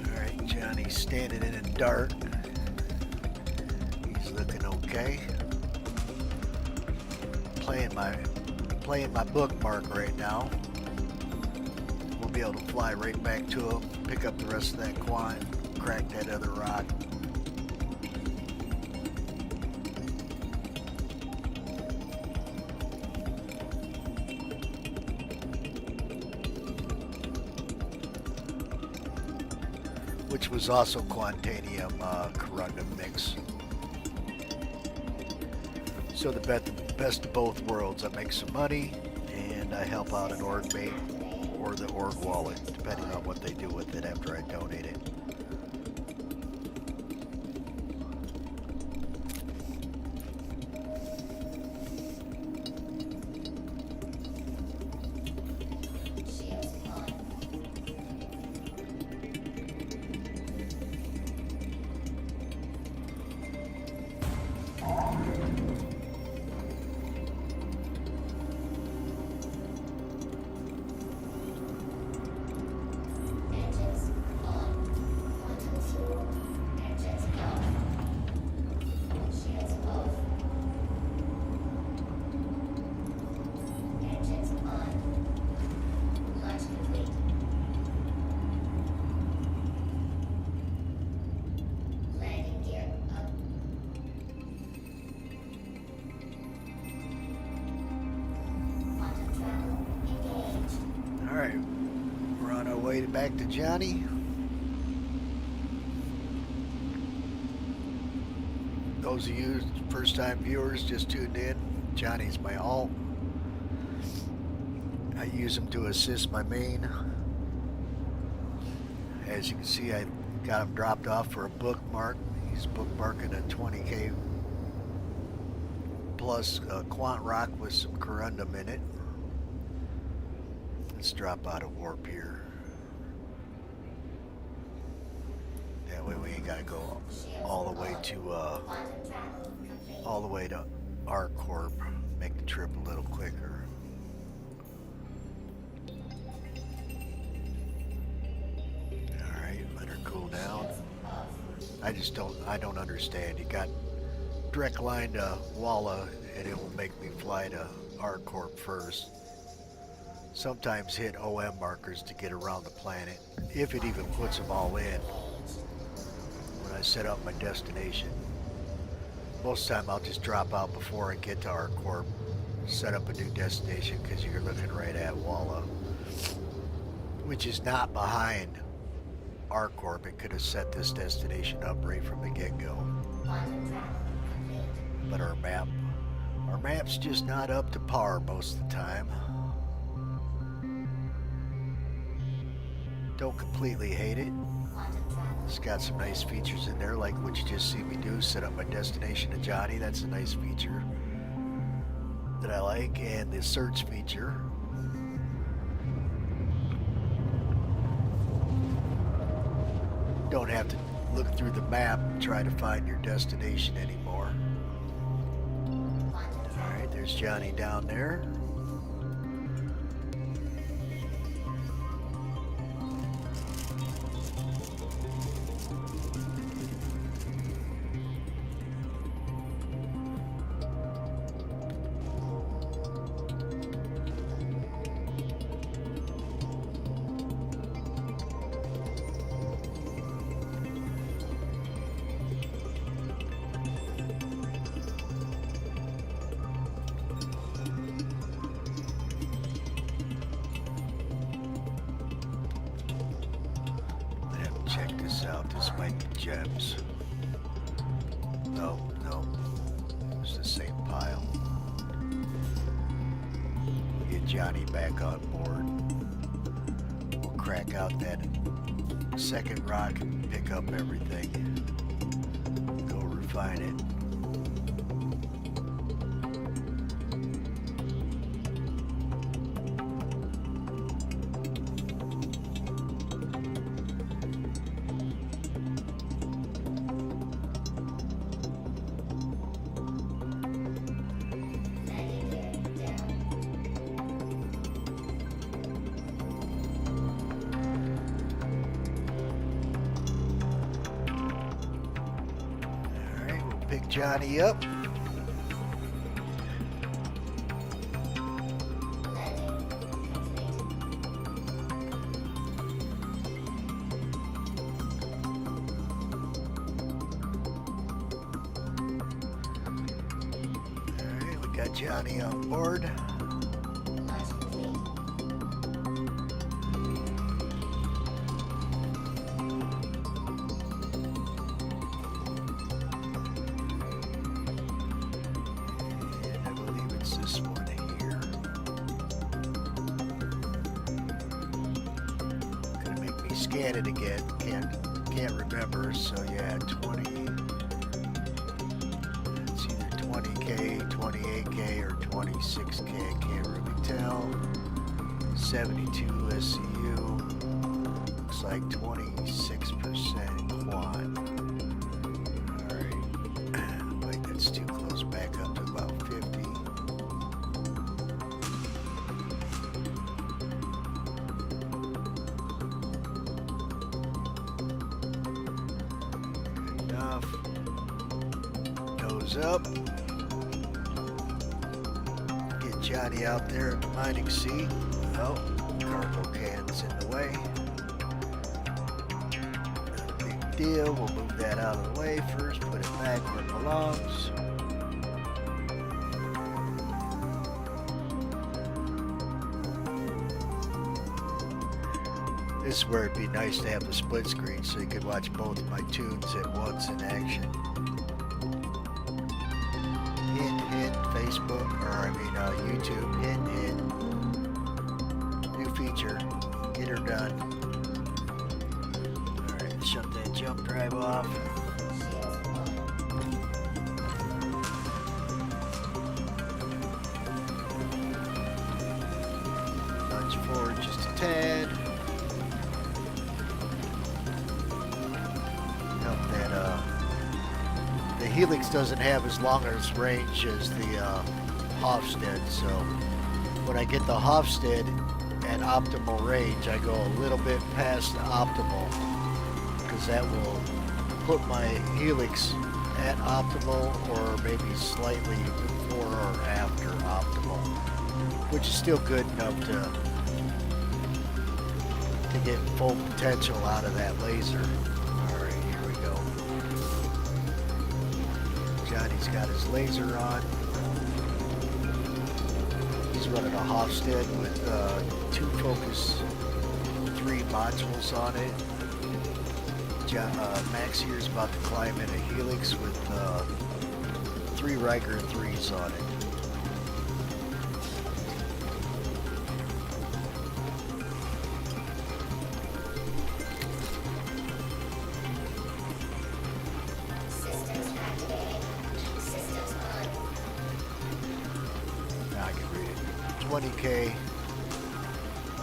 Alright, Johnny's standing in the dark. He's looking okay. Playing my bookmark right now. We'll be able to fly right back to him, pick up the rest of that quant, crack that other rock. Which was also Quantanium corundum mix. So the best of both worlds. I make some money and I help out an org mate or the org wallet, depending on what they do with it after I donate it. Alright, we're on our way back to Johnny. Those of you first time viewers just tuned in, Johnny's my alt. I use him to assist my main. As you can see, I got him dropped off for a bookmark. He's bookmarking a 20k plus quant rock with some corundum in it. Let's drop out of warp here. That way we ain't gotta go all the way to our corp. Make the trip a little quicker. Alright, let her cool down. I don't understand. You got direct line to Walla and it will make me fly to our corp first. Sometimes hit OM markers to get around the planet, if it even puts them all in when I set up my destination. Most of the time I'll just drop out before I get to our corp, set up a new destination because you're looking right at Walla, which is not behind our corp. It could have set this destination up right from the get-go. But our map's just not up to par most of the time. Don't completely hate it. It's got some nice features in there, like what you just see me do, set up my destination to Johnny. That's a nice feature that I like. And the search feature. Don't have to look through the map and try to find your destination anymore. Alright, there's Johnny down there. check this out. This might be gems. No, no. It's the same pile. We'll get Johnny back on board. We'll crack out that second rock and pick up everything. Go refine it. Pick Johnny up. Alright, we got Johnny on board. This one here. Gonna make me scan it again. Can't remember. So yeah, 20. It's either 20K, 28K, or 26K. I can't really tell. 72 SCU. Looks like 26% quad. Alright. Wait, that's too close. Back up to about 50. Nose up. Get Johnny out there in the mining seat. Oh, cargo can's in the way. Not a big deal. We'll move that out of the way first. Put it back where it belongs. This is where it'd be nice to have the split screen so you could watch both of my tunes at once in action. Hit, Facebook, or YouTube, hit. New feature, get her done. Alright, shut that jump drive off. Nudge forward just a tad. The Helix doesn't have as long as range as the Hofstede, so when I get the Hofstede at optimal range, I go a little bit past the optimal, because that will put my Helix at optimal or maybe slightly before or after optimal, which is still good enough to get full potential out of that laser. Johnny's got his laser on. He's running a Hofstede with 2 Focus 3 modules on it. Max here's about to climb in a Helix with 3 Riker 3s on it. I can read it. 20K,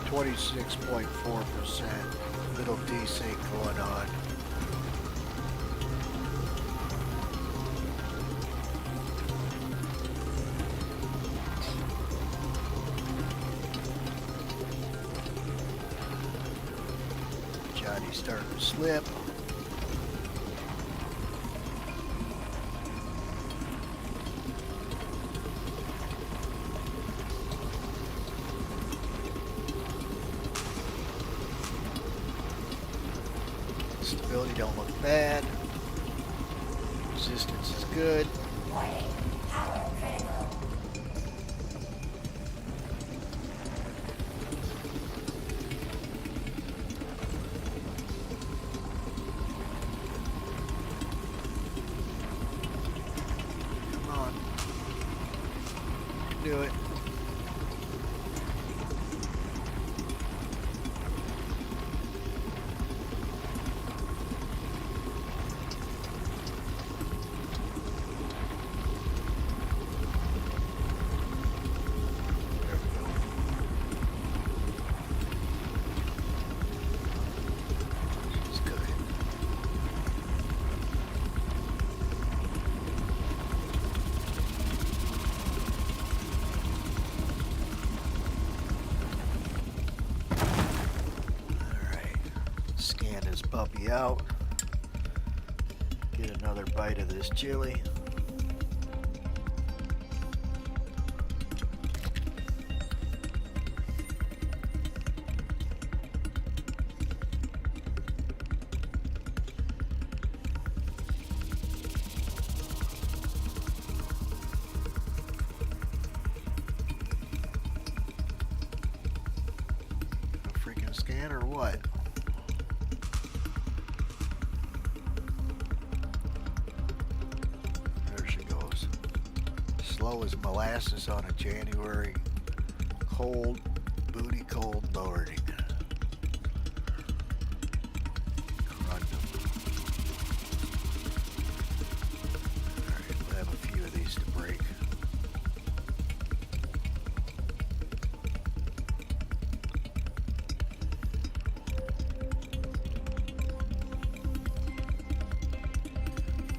26.4%. Little desync going on. Johnny's starting to slip. Stability don't look bad. Resistance is good. Warning. Power critical. puppy out. Get another bite of this chili. A freaking scan or what? There she goes. Slow as molasses on a January cold, booty cold morning. Crundum. Alright, we'll have a few of these to break.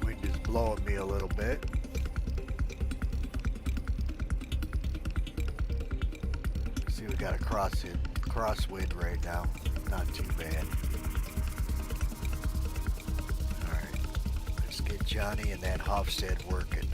Wind is blowing me a little bit. See, we got a crosswind right now. Not too bad. Alright, let's get Johnny and that Hofstad working.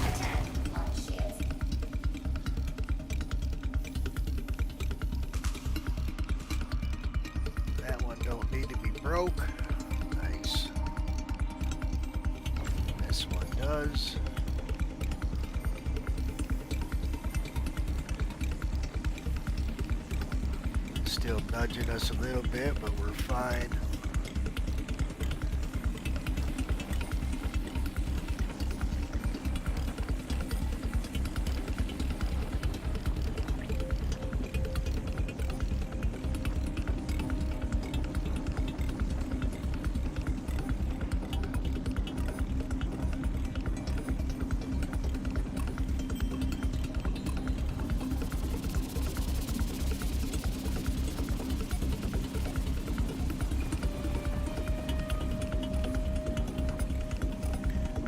Attack on shields. That one don't need to be broke. Nice. This one does. Still nudging us a little bit, but we're fine.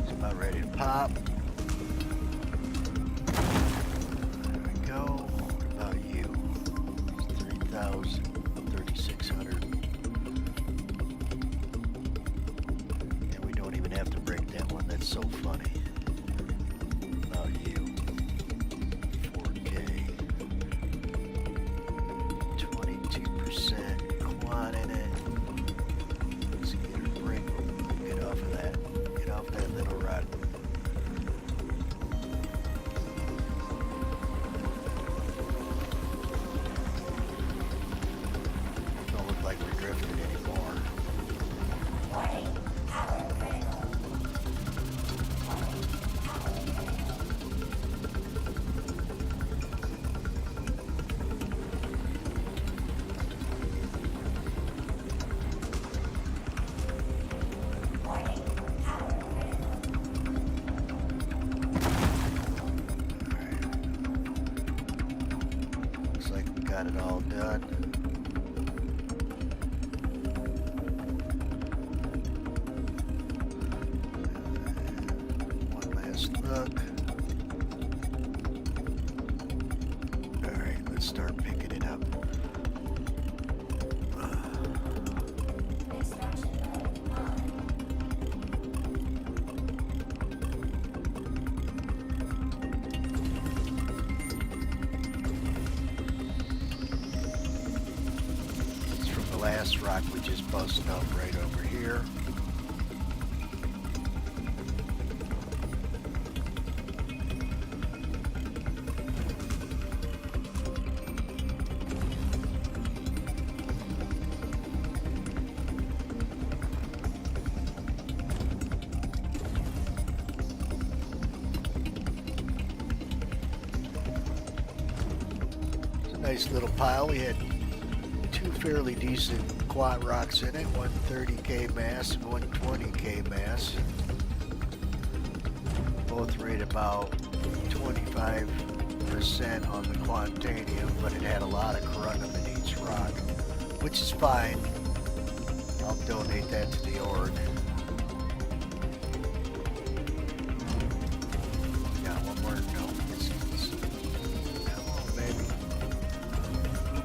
It's about ready to pop. There we go. What about you? 3,000, 3,600. And we don't even have to break that one. That's so funny. What about you? 4K. 22% quant in it. Let's get her break. Get off of that. Get off that little rod. Don't look like we're drifting anymore. Warning. Power critical. Warning. Power critical. Looks like we got it all done. One last look. Alright, let's start picking it up. Extraction mode on. It's from the last rock we just busted up right over here. Nice little pile. We had two fairly decent quad rocks in it, one 30K mass and one 20K mass. Both rate about 25% on the quantanium, but it had a lot of corundum in each rock, which is fine. I'll donate that to the org. Got one more. No, come on, baby.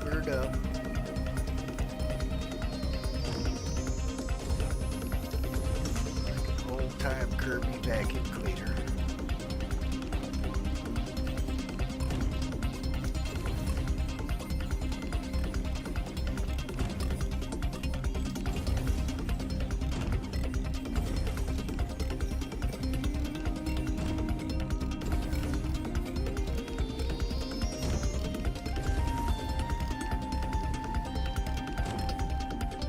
Bird up. Old time Kirby vacuum cleaner.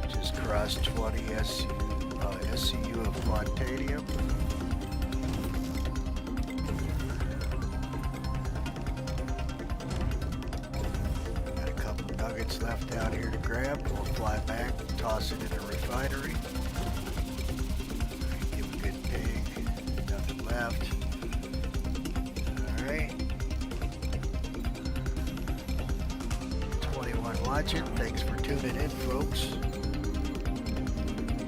Just crossed 20 SCU of quantanium. Got a couple nuggets left down here to grab. We'll fly back, toss it in a refinery. Give a good pig. Nothing left. Alright. 21 watching. Thanks for tuning in, folks.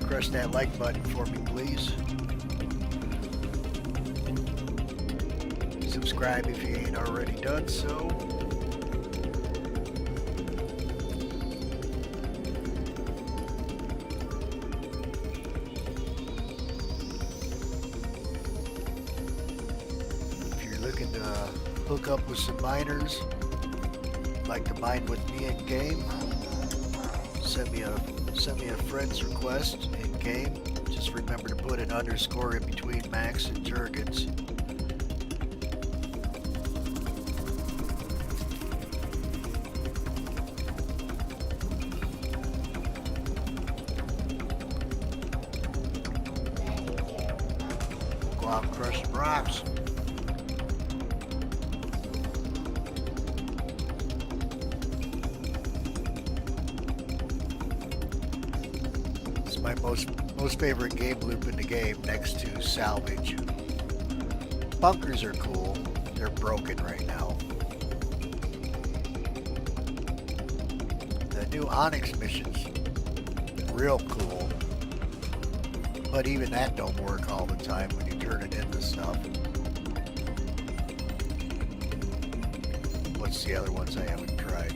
Press that like button for me, please. Subscribe if you ain't already done so. If you're looking to hook up with some miners, like to mine with me in game, send me a friend's request in game. Just remember to put an underscore in between Max and Jurgens. Go out and crush some rocks. My most favorite game loop in the game, next to salvage. Bunkers are cool. They're broken right now. The new Onyx missions, real cool. But even that don't work all the time when you turn it into stuff. What's the other ones I haven't tried?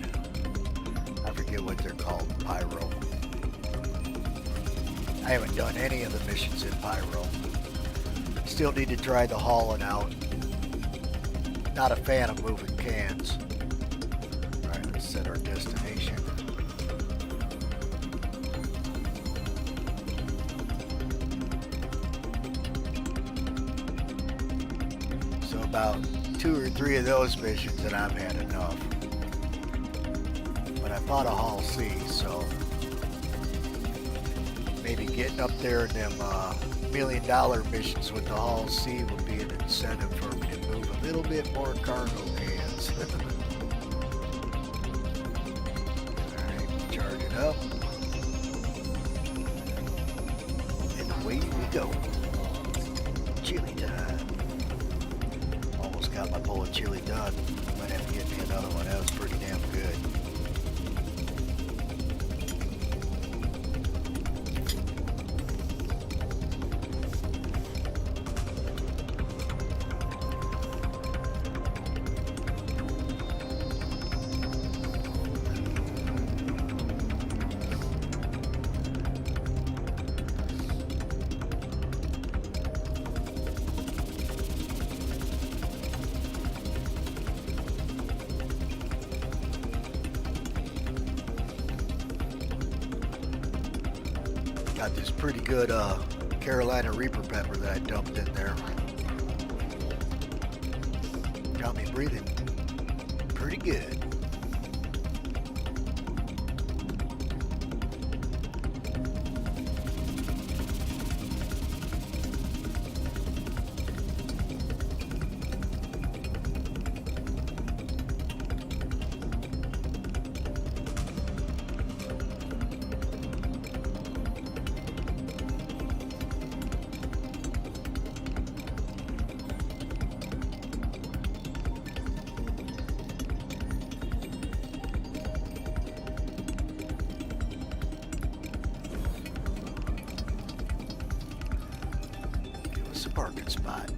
I forget what they're called. Pyro. I haven't done any of the missions in Pyro. Still need to try the hauling out. Not a fan of moving cans. Alright, let's set our destination. So about 2 or 3 of those missions and I've had enough. But I bought a Hall C, so maybe getting up there in them $1 million missions with the Hall C will be an incentive for me to move a little bit more cargo cans. Alright, charge it up. And away we go. Chili time. Almost got my bowl of chili done. Might have to get me another one. That was pretty damn good. Got this pretty good Carolina Reaper pepper that I dumped in there. Got me breathing pretty good. parking spot?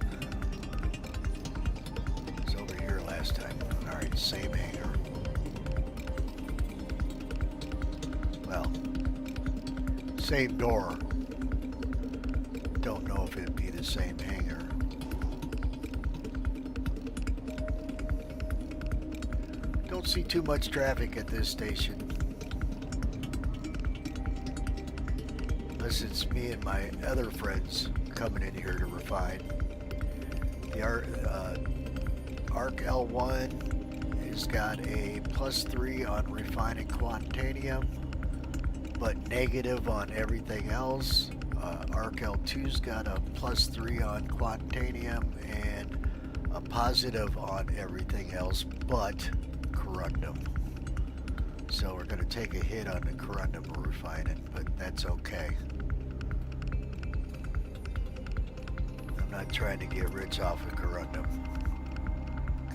It's over here last time. Alright, same hangar. Well, same door. Don't know if it'd be the same hangar. Don't see too much traffic at this station. Unless it's me and my other friends coming in here to refine. The ARC L1 has got a +3 on refining quantanium, but negative on everything else. ARC L2's got a +3 on quantanium and a positive on everything else but corundum. So we're going to take a hit on the corundum we're refining, but that's okay. I'm not trying to get rich off of corundum.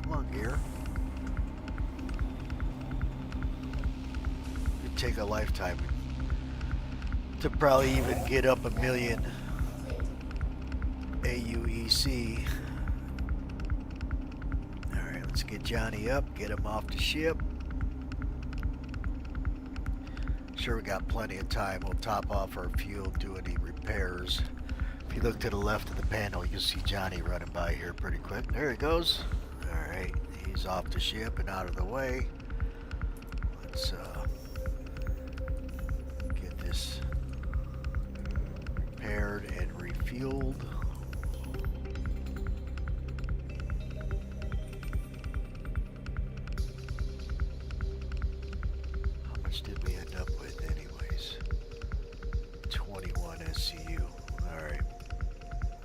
Come on, gear. It'd take a lifetime to probably even get up 1 million AUEC. Alright, let's get Johnny up, get him off the ship. Sure, we got plenty of time. We'll top off our fuel, do any repairs. If you look to the left of the panel, you'll see Johnny running by here pretty quick. There he goes. Alright, he's off the ship and out of the way. Let's get this repaired and refueled. How much did we end up with anyways? 21 SCU. Alright.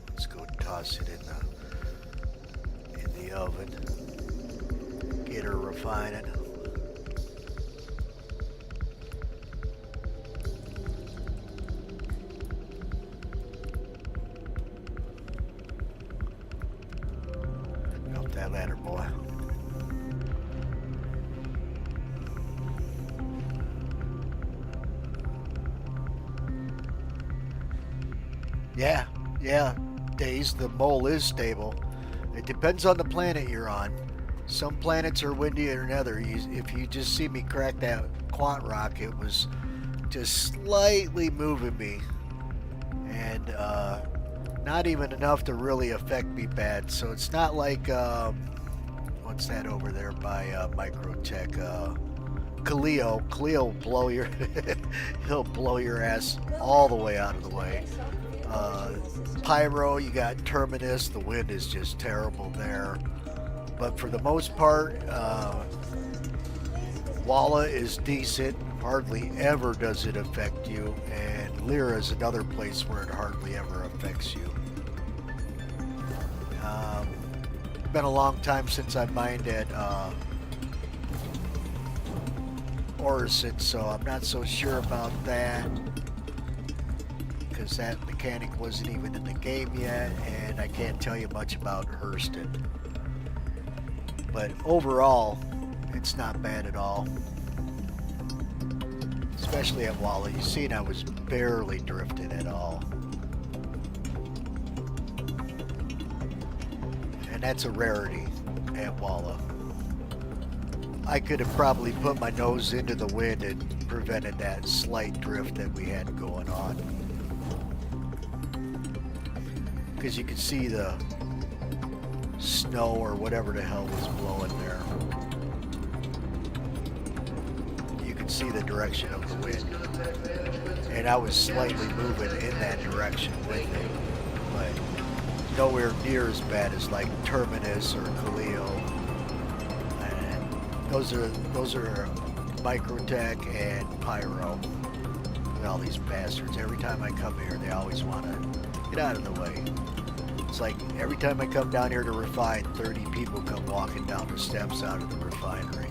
Let's go toss it in the oven. Get her refining. Up that ladder, boy. Yeah, Days, the mole is stable. It depends on the planet you're on. Some planets are windier than others. If you just see me crack that quant rock, it was just slightly moving me. And not even enough to really affect me bad. So it's not like, what's that over there by Microtech? Khalil will blow your, he'll blow your ass all the way out of the way. Pyro, you got Terminus, the wind is just terrible there. But for the most part, Walla is decent, hardly ever does it affect you, and Lyra is another place where it hardly ever affects you. Been a long time since I mined at Orison, so I'm not so sure about that. Because that mechanic wasn't even in the game yet, and I can't tell you much about Hurston. But overall, it's not bad at all. Especially at Walla. You seen I was barely drifting at all. And that's a rarity at Walla. I could have probably put my nose into the wind and prevented that slight drift that we had going on. Because you could see the snow or whatever the hell was blowing there. You could see the direction of the wind. And I was slightly moving in that direction with it. But nowhere near as bad as like Terminus or Khalil. And those are Microtech and Pyro. Look at all these bastards. Every time I come here, they always want to get out of the way. It's like every time I come down here to refine, 30 people come walking down the steps out of the refinery.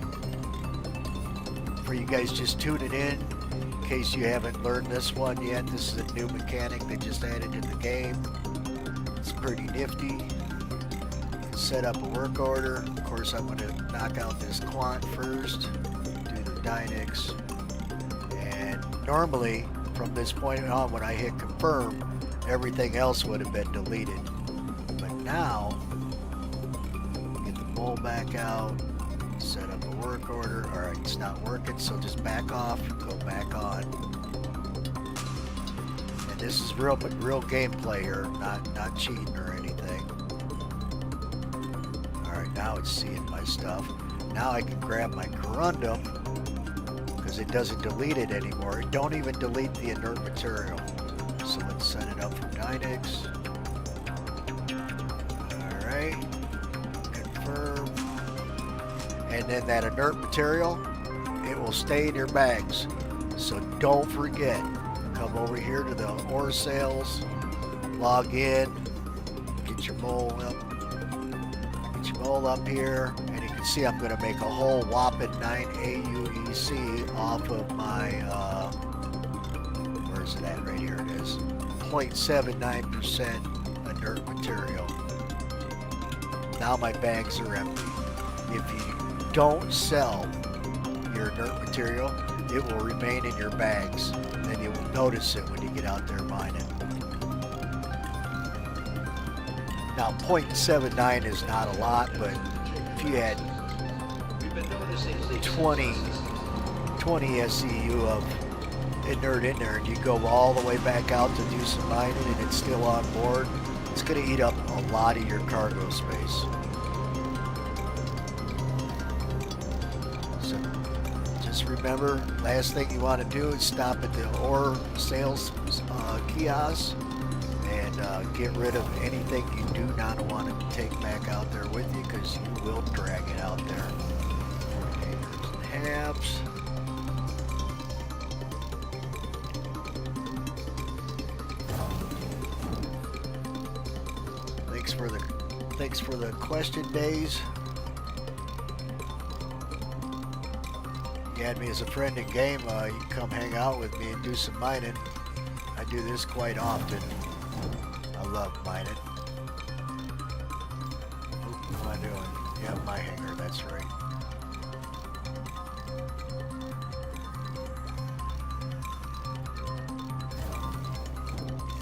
For you guys just tuning in case you haven't learned this one yet, this is a new mechanic they just added to the game. It's pretty nifty. Set up a work order. Of course, I'm going to knock out this quant first, do the Dynex, and normally from this point on when I hit confirm, everything else would have been deleted. now, get the bowl back out, set up a work order. Alright, it's not working, so just back off, go back on. And this is real gameplay here, not cheating or anything. Alright, now it's seeing my stuff. Now I can grab my corundum, because it doesn't delete it anymore. It don't even delete the inert material. So let's set it up for Dynex. Alright, confirm. And then that inert material, it will stay in your bags. So don't forget, come over here to the ore sales, log in, get your mole up here, and you can see I'm going to make a whole whopping 9 AUEC off of my, where is it at? Right here it is, 0.79% inert material. Now my bags are empty. If you don't sell your inert material, it will remain in your bags, and you will notice it when you get out there mining. Now 0.79 is not a lot, but if you had 20 SEU of inert in there and you go all the way back out to do some mining and it's still on board, it's going to eat up a lot of your cargo space. So just remember, last thing you want to do is stop at the ore sales kiosk and get rid of anything you do not want to take back out there with you, because you will drag it out there. Okay, there's the halves. Thanks for the question days. You had me as a friend in game. You can come hang out with me and do some mining. I do this quite often. I love mining. What am I doing? Yeah, my hanger, that's right.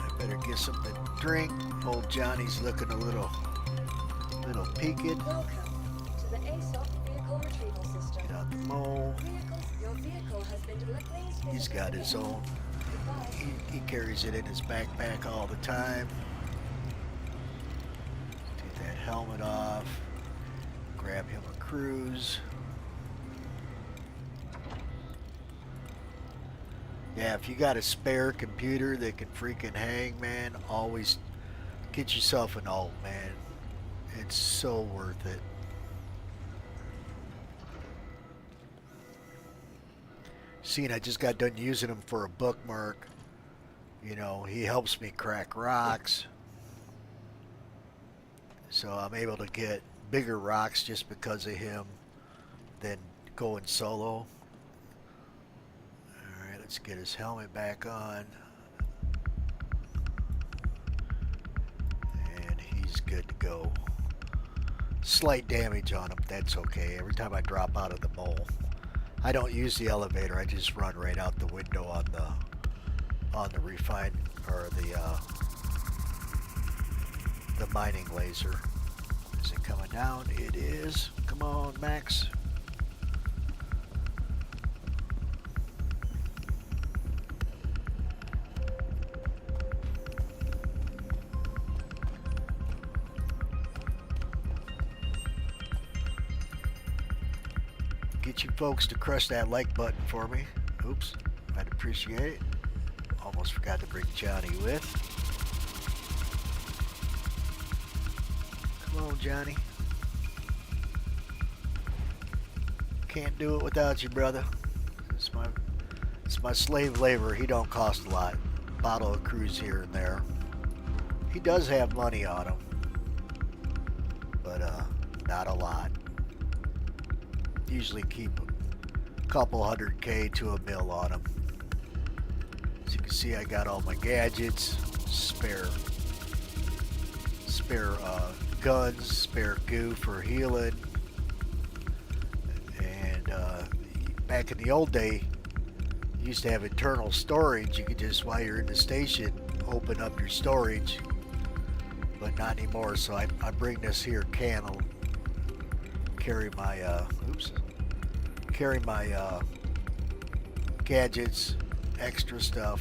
I better get something to drink. Old Johnny's looking a little peaked. Welcome to the ASOP vehicle retrieval system. Got the mole. Your vehicle has been deliberately. He's got his own. He carries it in his backpack all the time. Take that helmet off. Grab him a cruise. Yeah, if you got a spare computer that can freaking hang, man, always get yourself an alt, man. It's so worth it. Seeing I just got done using him for a bookmark. You know, he helps me crack rocks. So I'm able to get bigger rocks just because of him than going solo. Alright, let's get his helmet back on. And he's good to go. Slight damage on him, that's okay. Every time I drop out of the mole, I don't use the elevator, I just run right out the window on the refine, or the mining laser. Is it coming down? It is. Come on, Max. Get you folks to crush that like button for me. Oops, I'd appreciate it. Almost forgot to bring Johnny with. Come on, Johnny. Can't do it without you, brother. It's my slave labor. He don't cost a lot. Bottle of cruise here and there. He does have money on him, but not a lot. Usually keep a couple $100K to $1 million on him. As you can see, I got all my gadgets, spare guns, spare goo for healing, and back in the old day, you used to have internal storage. You could just, while you're in the station, open up your storage, but not anymore. So I bring this here can, carry my gadgets, extra stuff.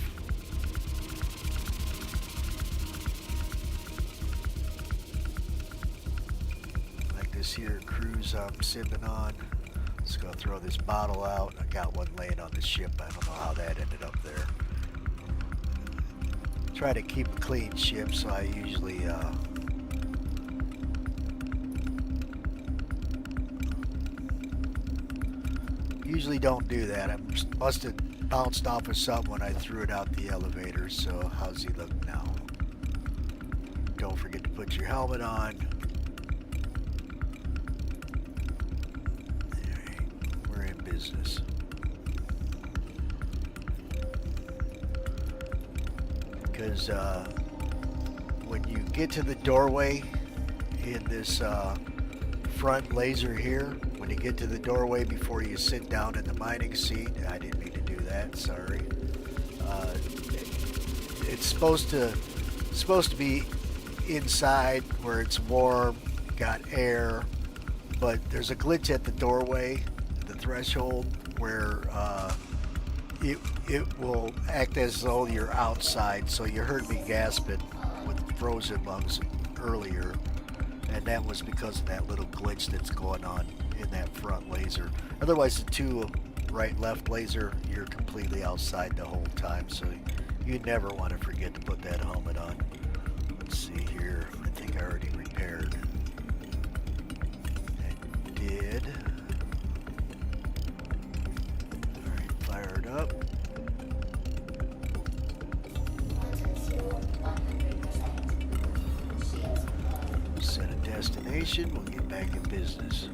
Like this here cruise I'm sipping on. Just gonna throw this bottle out. I got one laying on the ship. I don't know how that ended up there. Try to keep a clean ship, so I usually don't do that. I must have bounced off of something when I threw it out the elevator. So how's he look now? Don't forget to put your helmet on. Alright, we're in business. Because when you get to the doorway in this front laser here, when you get to the doorway before you sit down in the mining seat, I didn't mean to do that, sorry. It's supposed to be inside where it's warm, got air, but there's a glitch at the doorway, the threshold, where it will act as though you're outside. So you heard me gasping with frozen lungs earlier, and that was because of that little glitch that's going on in that front laser. Otherwise, the two right-left laser, you're completely outside the whole time, so you never want to forget to put that helmet on. Let's see here. I think I already repaired. I did. Alright, fire it up. Set a destination, we'll get back in business.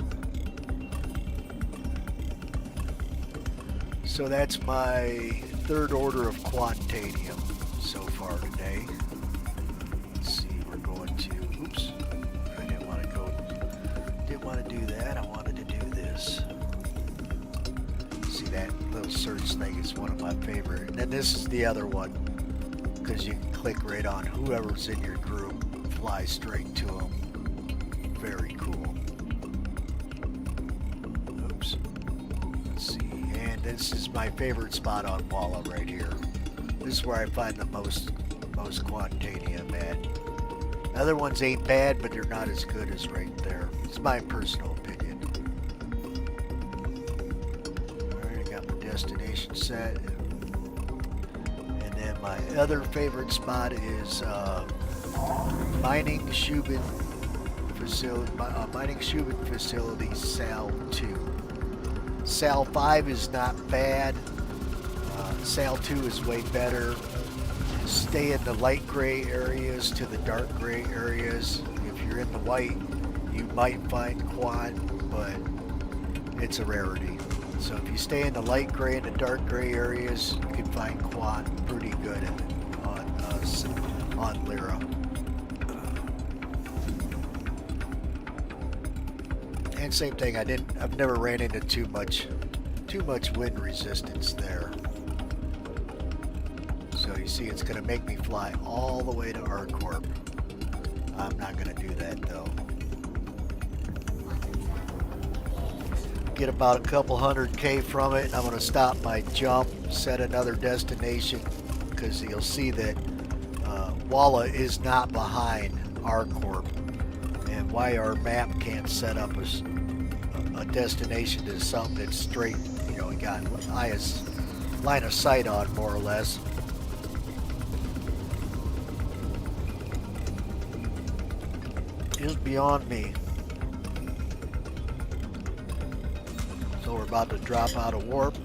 So that's my third order of quantanium so far today. Let's see, we're going to, oops, I didn't want to do that, I wanted to do this. See, that little search thing is one of my favorite. And then this is the other one, because you can click right on whoever's in your group, fly straight to them. Very cool. Oops. Let's see. And this is my favorite spot on Walla right here. This is where I find the most quantanium at. Other ones ain't bad, but they're not as good as right there. It's my personal opinion. Alright, I got my destination set. And then my other favorite spot is Mining Shubin Facility SAL 2. SAL 5 is not bad. SAL 2 is way better. Stay in the light gray areas to the dark gray areas. If you're in the white, you might find quant, but it's a rarity. So if you stay in the light gray and the dark gray areas, you can find quant pretty good on Lyra. And same thing, I've never ran into too much wind resistance there. So you see, it's going to make me fly all the way to ArcCorp. I'm not going to do that though. Get about a couple 100K from it, and I'm going to stop my jump, set another destination, because you'll see that Walla is not behind ArcCorp, and why our map can't set up a destination to something that's straight, you know, we got line of sight on, more or less. Is beyond me. So we're about to drop out of warp.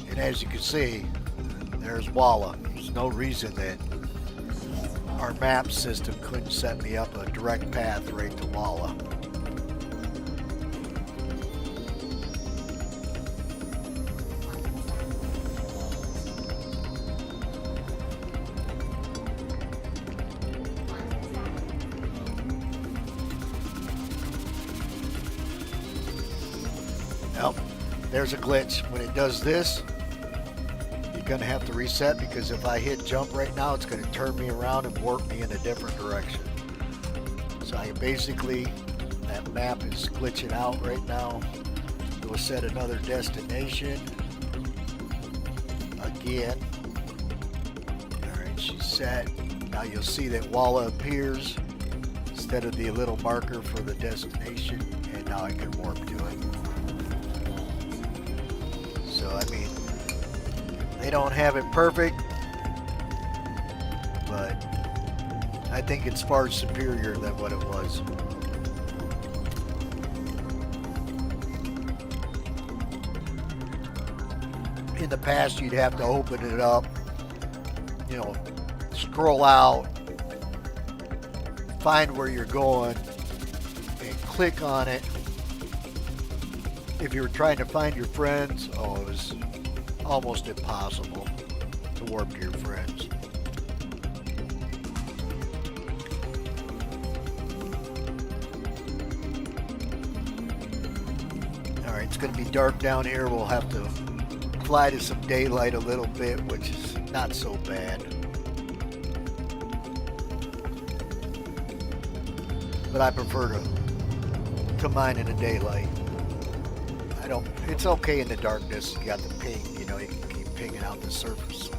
And as you can see, there's Walla. There's no reason that our map system couldn't set me up a direct path right to Walla. Oh, there's a glitch. When it does this, you're going to have to reset, because if I hit jump right now, it's going to turn me around and warp me in a different direction. So I basically, that map is glitching out right now. We'll set another destination. Again. Alright, she's set. Now you'll see that Walla appears instead of the little marker for the destination, and now I can warp to it. So I mean, they don't have it perfect, but I think it's far superior than what it was. In the past, you'd have to open it up, you know, scroll out, find where you're going, and click on it. If you were trying to find your friends, oh, it was almost impossible to warp to your friends. Alright, it's going to be dark down here. We'll have to fly to some daylight a little bit, which is not so bad. But I prefer to mine in the daylight. It's okay in the darkness. You got the ping, you know, you can keep pinging out the surface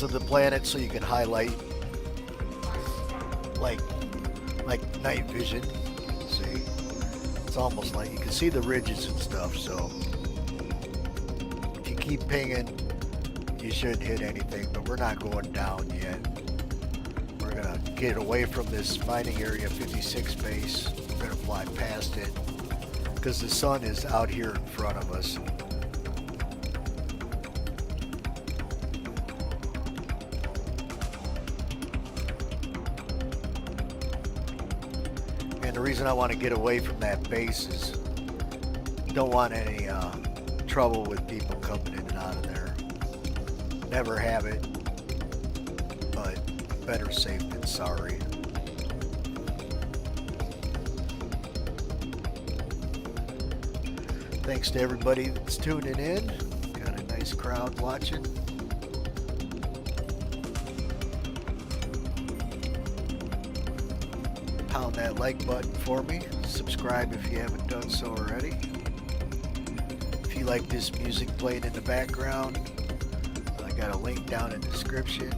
of the planet, so you can highlight like night vision. See, it's almost like you can see the ridges and stuff. So if you keep pinging, you shouldn't hit anything. But we're not going down yet. We're gonna get away from this mining area 56 base. We're gonna fly past it, because the sun is out here in front of us. And the reason I want to get away from that base is don't want any trouble with people coming in and out of there. Never have it, but better safe than sorry. Thanks to everybody that's tuning in. Got a nice crowd watching. Pound that like button for me. Subscribe if you haven't done so already. If you like this music playing in the background, I got a link down in the description.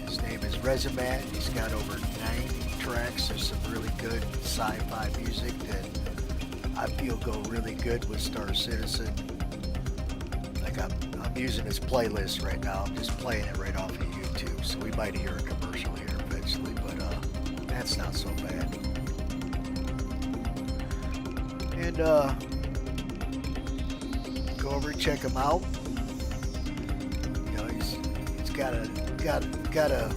His name is Resumat. He's got over 90 tracks. There's some really good sci-fi music that I feel go really good with Star Citizen. Like I'm using his playlist right now. I'm just playing it right off of YouTube, so we might hear a commercial here eventually, but that's not so bad. And go over and check him out. You know, he's got a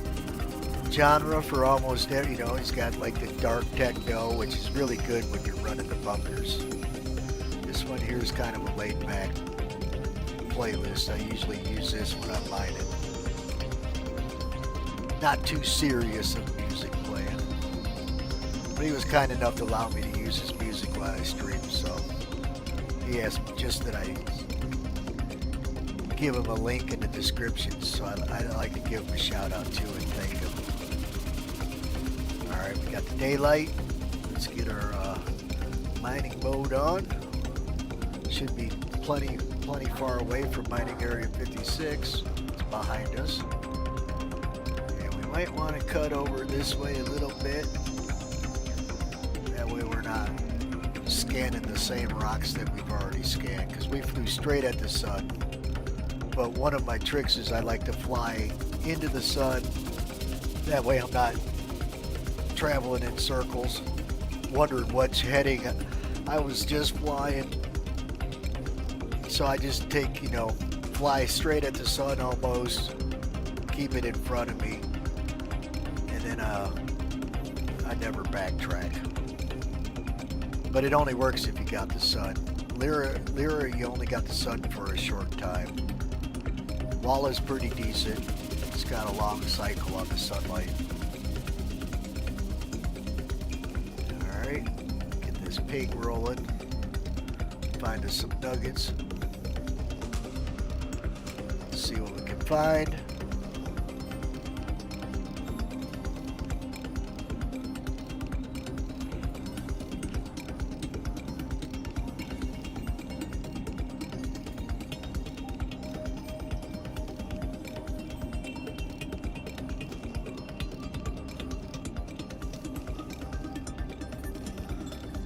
genre for almost every, you know, he's got like the dark techno, which is really good when you're running the bunkers. This one here is kind of a laid back playlist. I usually use this when I'm mining. Not too serious of music playing. But he was kind enough to allow me to use his music while I stream, so he asked me just that I give him a link in the description, so I'd like to give him a shout out too and thank him. Alright, we got the daylight. Let's get our mining mode on. Should be plenty far away from mining area 56. It's behind us. And we might want to cut over this way a little bit. That way we're not scanning the same rocks that we've already scanned, because we flew straight at the sun. But one of my tricks is I like to fly into the sun. That way I'm not traveling in circles, wondering what's heading. I was just flying, so I just take, you know, fly straight at the sun almost, keep it in front of me, and then I never backtrack. But it only works if you got the sun. Lyra, you only got the sun for a short time. Walla's pretty decent. It's got a long cycle on the sunlight. Alright, get this ping rolling. find us some nuggets. See what we can find.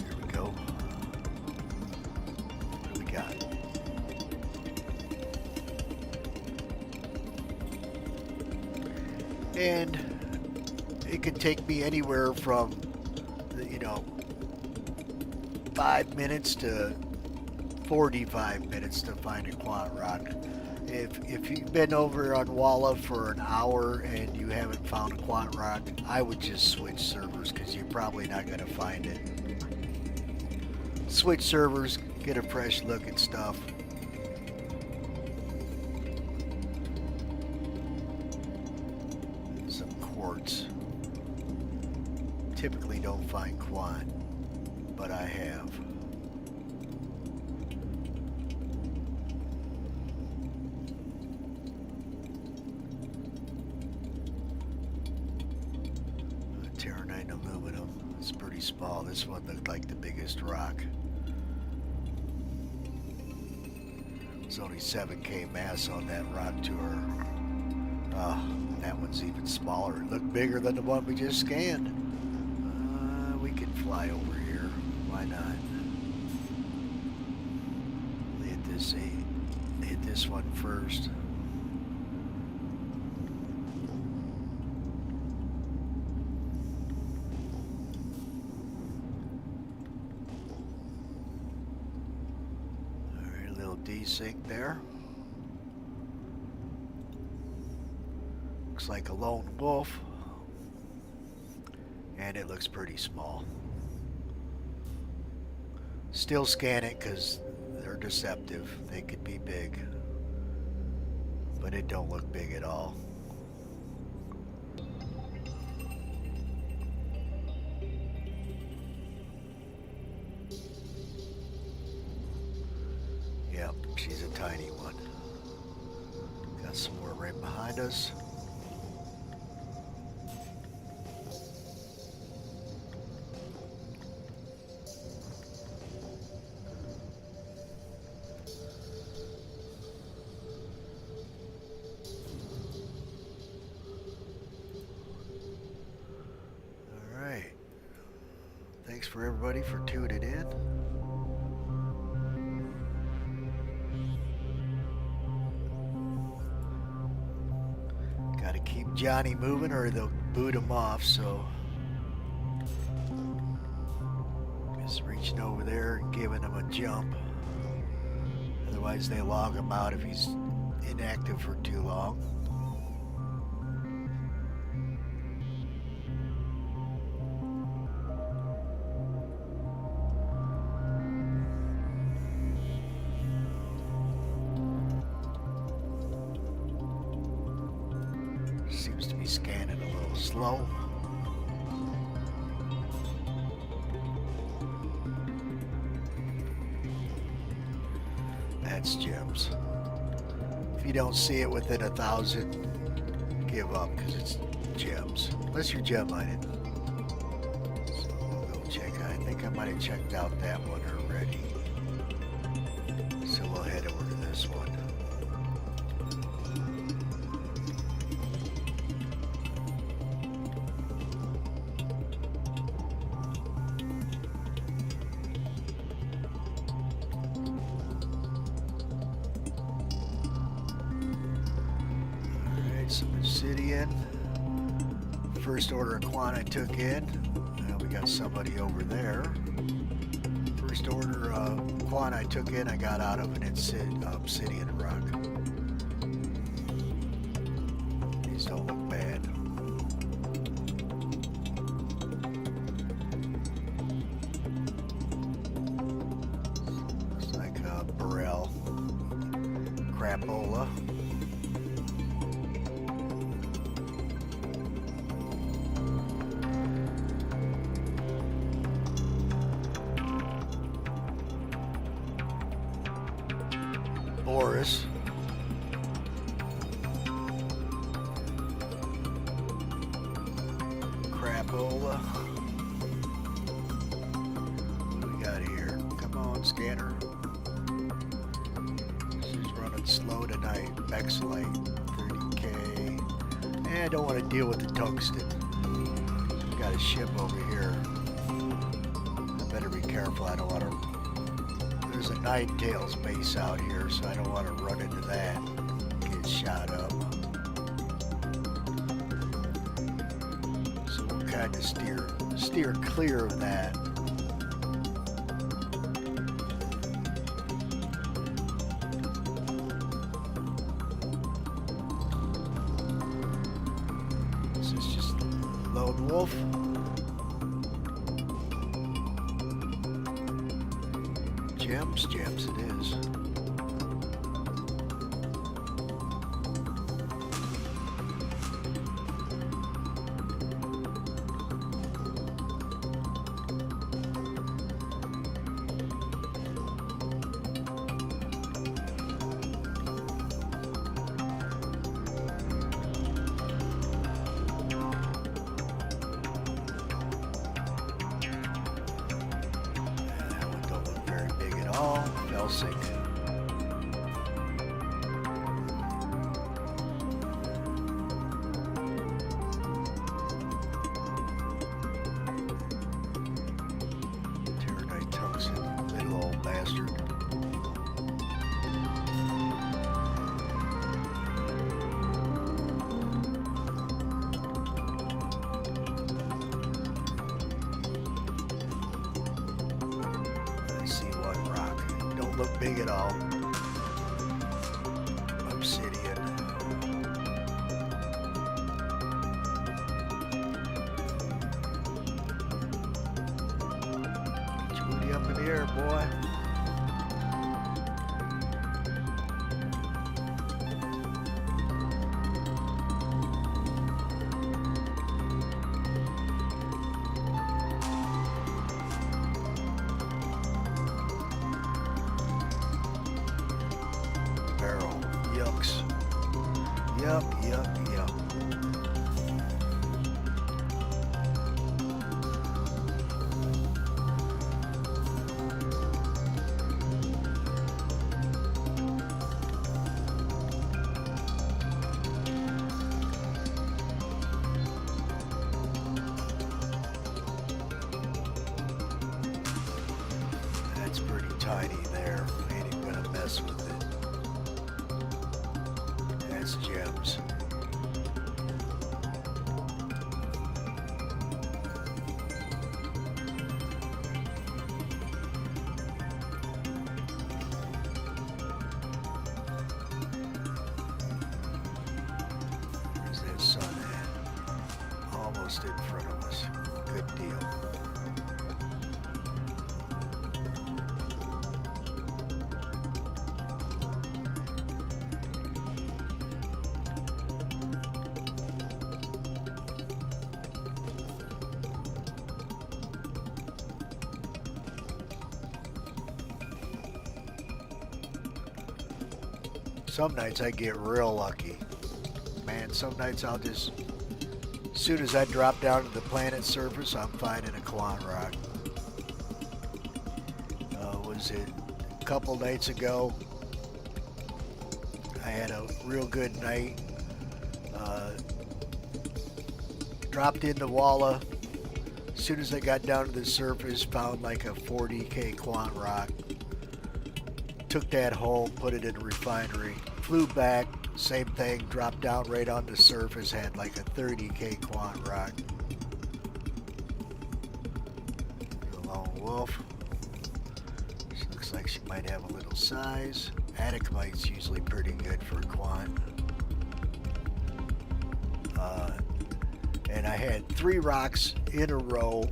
Here we go. What do we got? And it could take me anywhere from, 5 minutes to 45 minutes to find a quant rock. If you've been over on Walla for an hour and you haven't found a quant rock, I would just switch servers because you're probably not going to find it. Switch servers, get a fresh look at stuff. Some quartz. Typically don't find quant, but I have. Terranite aluminum. It's pretty small. This one looked like the biggest rock. There's only 7K mass on that rock tour. That one's even smaller. It looked bigger than the one we just scanned. We can fly over here. Why not? Hit this one first. Alright, a little desync there. Looks like a lone wolf. And it looks pretty small. Still scan it because they're deceptive. They could be big. But it don't look big at all. Yep, she's a tiny one. Got some more right behind us. Thanks for everybody for tuning in. Gotta keep Johnny moving or they'll boot him off, so just reaching over there and giving him a jump. Otherwise they log him out if he's inactive for too long. Seems to be scanning a little slow. That's gems. If you don't see it within 1,000, give up because it's gems. Unless you're gem mining. So we'll go check. I think I might have checked out that one already. So we'll head over to this one. Some obsidian. First order of quant I took in. Now we got somebody over there. First order of quant I took in, I got out of an obsidian rock. These don't look bad. Looks like a burrell. Crapola. Walrus. Crapola. What do we got here? Come on, scanner. She's running slow tonight. X-Light, 30K. I don't want to deal with the tungsten. Got a ship over here. I better be careful. I don't want to. There's a Ninetales base out here, so I don't want to run into that. Get shot up. So we'll kind of steer clear of that. This is just Lone Wolf. Gems it is. That one don't look very big at all. Felsic. Tyrannite tungsten, little old bastard. I see one rock. Don't look big at all. Obsidian. Get your booty up in the air, boy. Barrel. Yucks. Yuck, yuck, yuck. That's pretty tiny there. Ain't even gonna mess with it. That's gems. Where's that sun at? Almost in front of us. Good deal. Some nights I get real lucky. Man, some nights I'll just, as soon as I drop down to the planet's surface, I'm finding a quant rock. Was it a couple nights ago? I had a real good night. Dropped into Walla. As soon as I got down to the surface, found like a 40K quant rock. Took that home, put it in a refinery, flew back, same thing, dropped down right on the surface, had like a 30K quant rock. The Lone Wolf. She looks like she might have a little size. Atacmite's usually pretty good for quant. And I had 3 rocks in a row,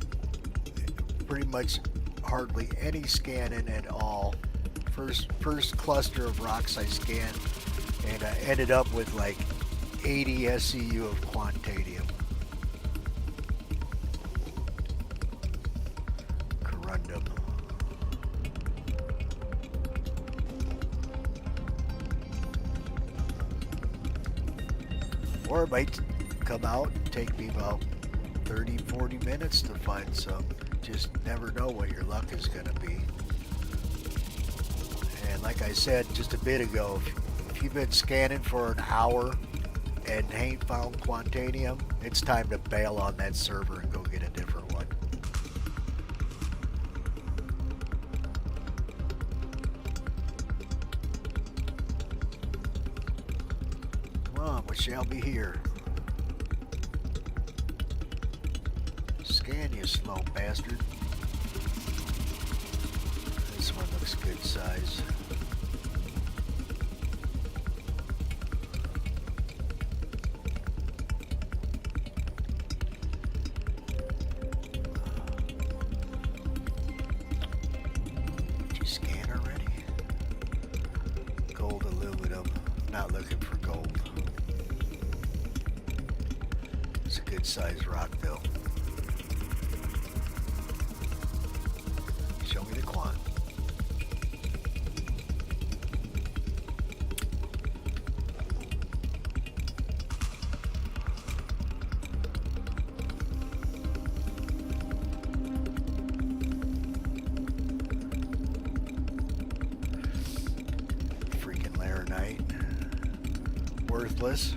pretty much hardly any scanning at all. First cluster of rocks I scanned, and I ended up with like 80 SCU of quantadium. Corundum. Or it might come out and take me about 30, 40 minutes to find some. Just never know what your luck is going to be. And like I said just a bit ago, if you've been scanning for an hour and ain't found Quantanium, it's time to bail on that server and go get a different one. Come on, what shall be here? Scan, you slow bastard. This one looks good size. Did you scan already? Gold aluminum. Not looking for gold. It's a good size rock though. Show me the quant. Freaking Laranite. Worthless.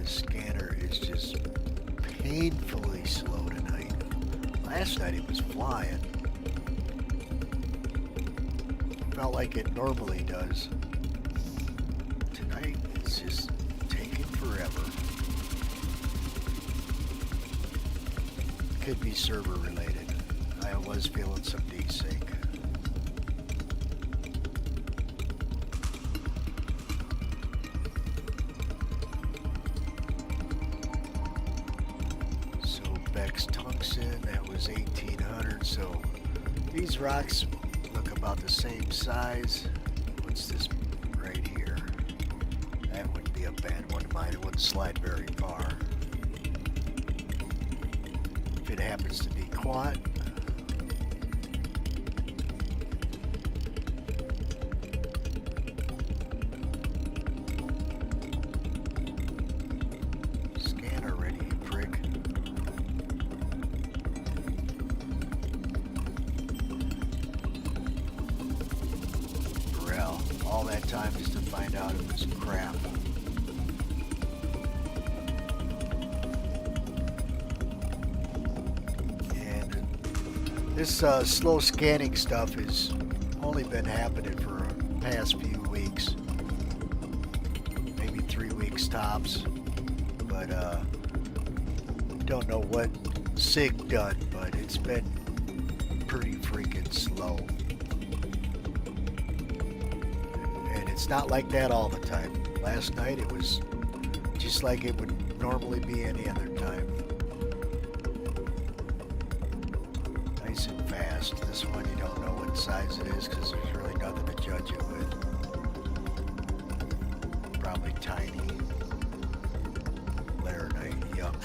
Scanner is just painfully slow tonight. Last night it was flying. Felt like it normally does. Tonight it's just taking forever. Could be server related. I was feeling some desync. Tungsten, that was 1800. So these rocks look about the same size. What's this right here? That wouldn't be a bad one of mine. It wouldn't slide very far. If it happens to be quant, scan already, you prick. All that time just to find out it was crap. And this slow scanning stuff has only been happening for the past few weeks. Maybe 3 weeks tops. But don't know what SIG done, but it's been pretty freaking slow. It's not like that all the time. Last night it was just like it would normally be any other time. Nice and fast. This one you don't know what size it is because there's really nothing to judge it with. Probably tiny. Laranite, yuck.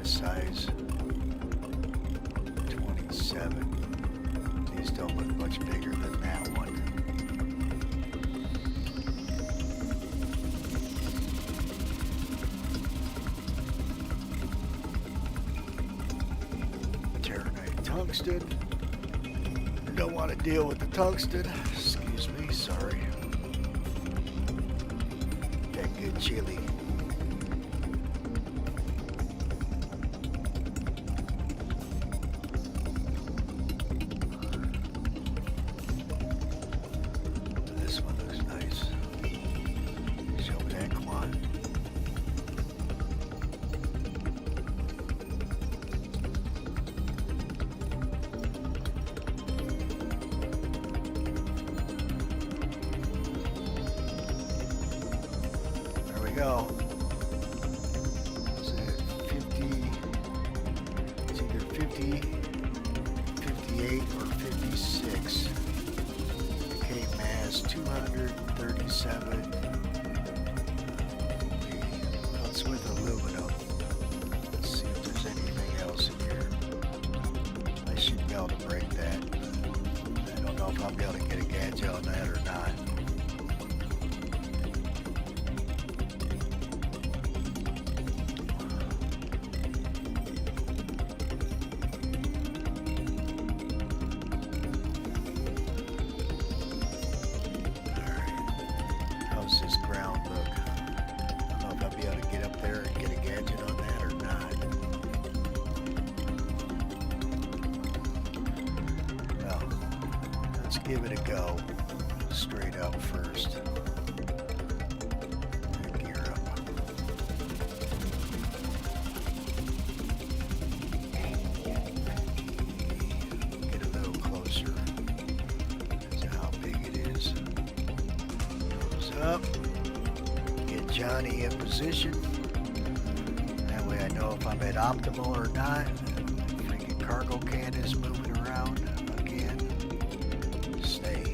Size 27. These don't look much bigger than that one. Terranite tungsten. Don't want to deal with the tungsten. Excuse me, sorry. That good chili. no. Is it 50? It's either 50, 58, or 56. Okay, mass 237. That's with aluminum. Let's see if there's anything else in here. I should be able to break that. I don't know if I'll be able to get a gadget on that or not. How's this ground look? I don't know if I'll be able to get up there and get a gadget on that or not. Well, let's give it a go. Straight up first. Gear up. Get a little closer. That's how big it is. Up, get Johnny in position. That way I know if I'm at optimal or not. Freaking cargo can is moving around again. Stay.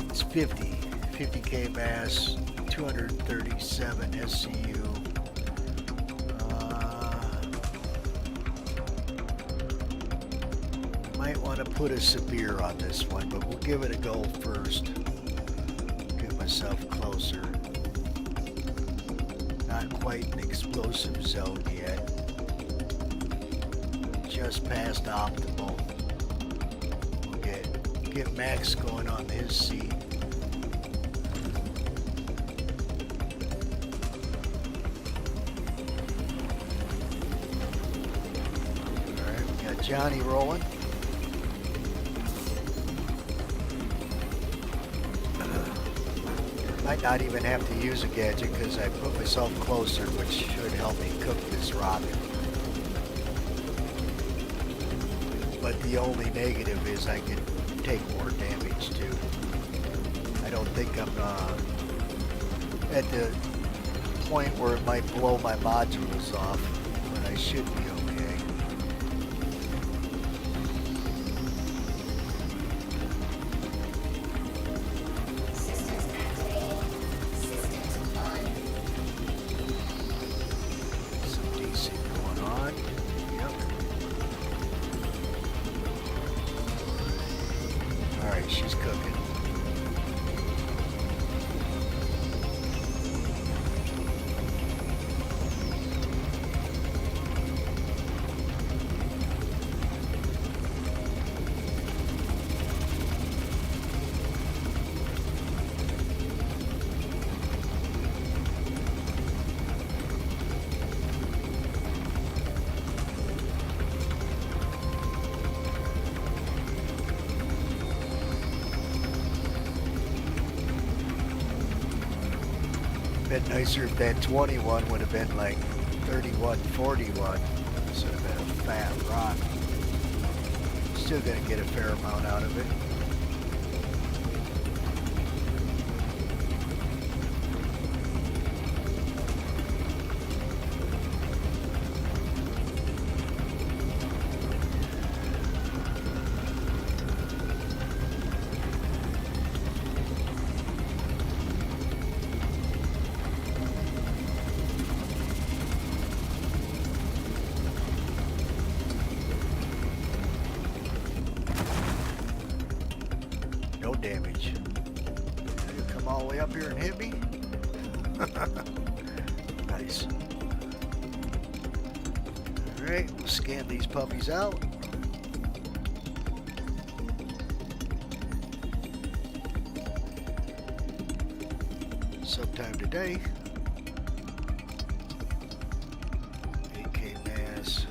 It's 50k mass, 237 SCU. Might want to put a severe on this one, but we'll give it a go first. Get myself closer. Not quite an explosive zone yet. Just past optimal. We'll get Max going on his seat. Johnny rolling. Might not even have to use a gadget because I put myself closer, which should help me cook this rocket. But the only negative is I can take more damage too. I don't think I'm at the point where it might blow my modules off, but I should be okay. She's cooking. Been nicer if that 21 would have been like 3141 instead of been a fat rock. Still gonna get a fair amount out of it. No damage. You come all the way up here and hit me? Nice. Alright, we'll scan these puppies out. sometime today. 8K mass.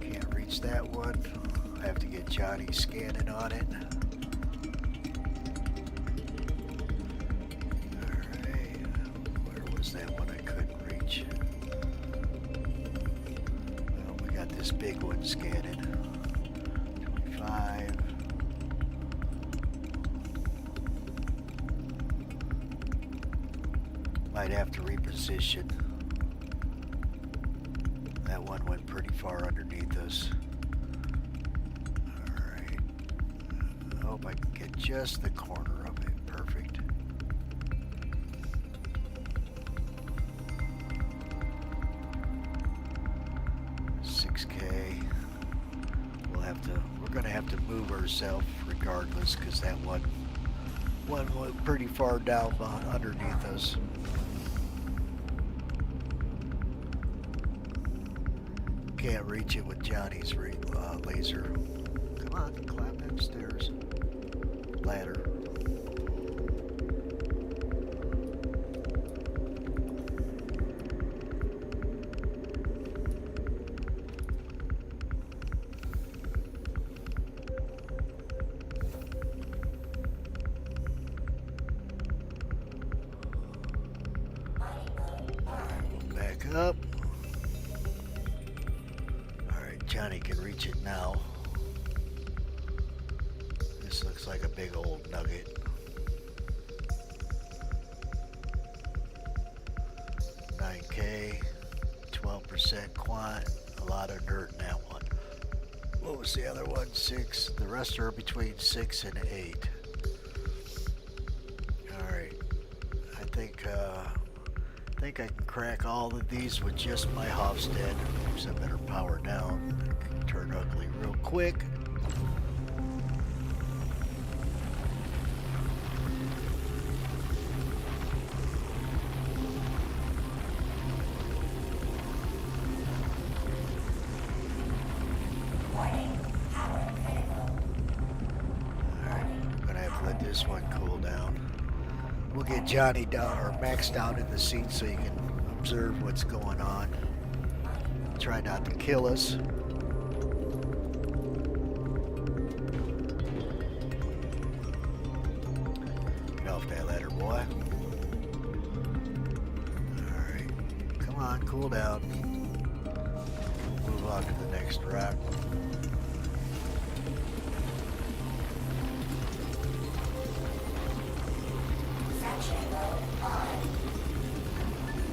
Can't reach that one. I have to get Johnny scanning on it. Alright, where was that one I couldn't reach? Well, we got this big one scanning. 25. Might have to reposition. That one went pretty far underneath us. Alright. I hope I can get just the corner of it. Perfect. $6K. We're gonna have to move ourselves regardless, because that one went pretty far down underneath us. Can't reach it with Johnny's laser. Come on, climb them stairs. Ladder. Back up. Johnny can reach it now. This looks like a big old nugget. 9K, 12% quant, a lot of dirt in that one. What was the other one? 6. The rest are between 6 and 8. Alright. I think I can crack all of these with just my Hofstad. So I better power down. Turn ugly real quick. Warning. Power critical. Alright, I'm gonna have to let this one cool down. We'll get Johnny down, or Max down in the seat so you can observe what's going on. Try not to kill us. Get off that ladder, boy. Alright. Come on, cool down. Move on to the next rock. Suction mode on.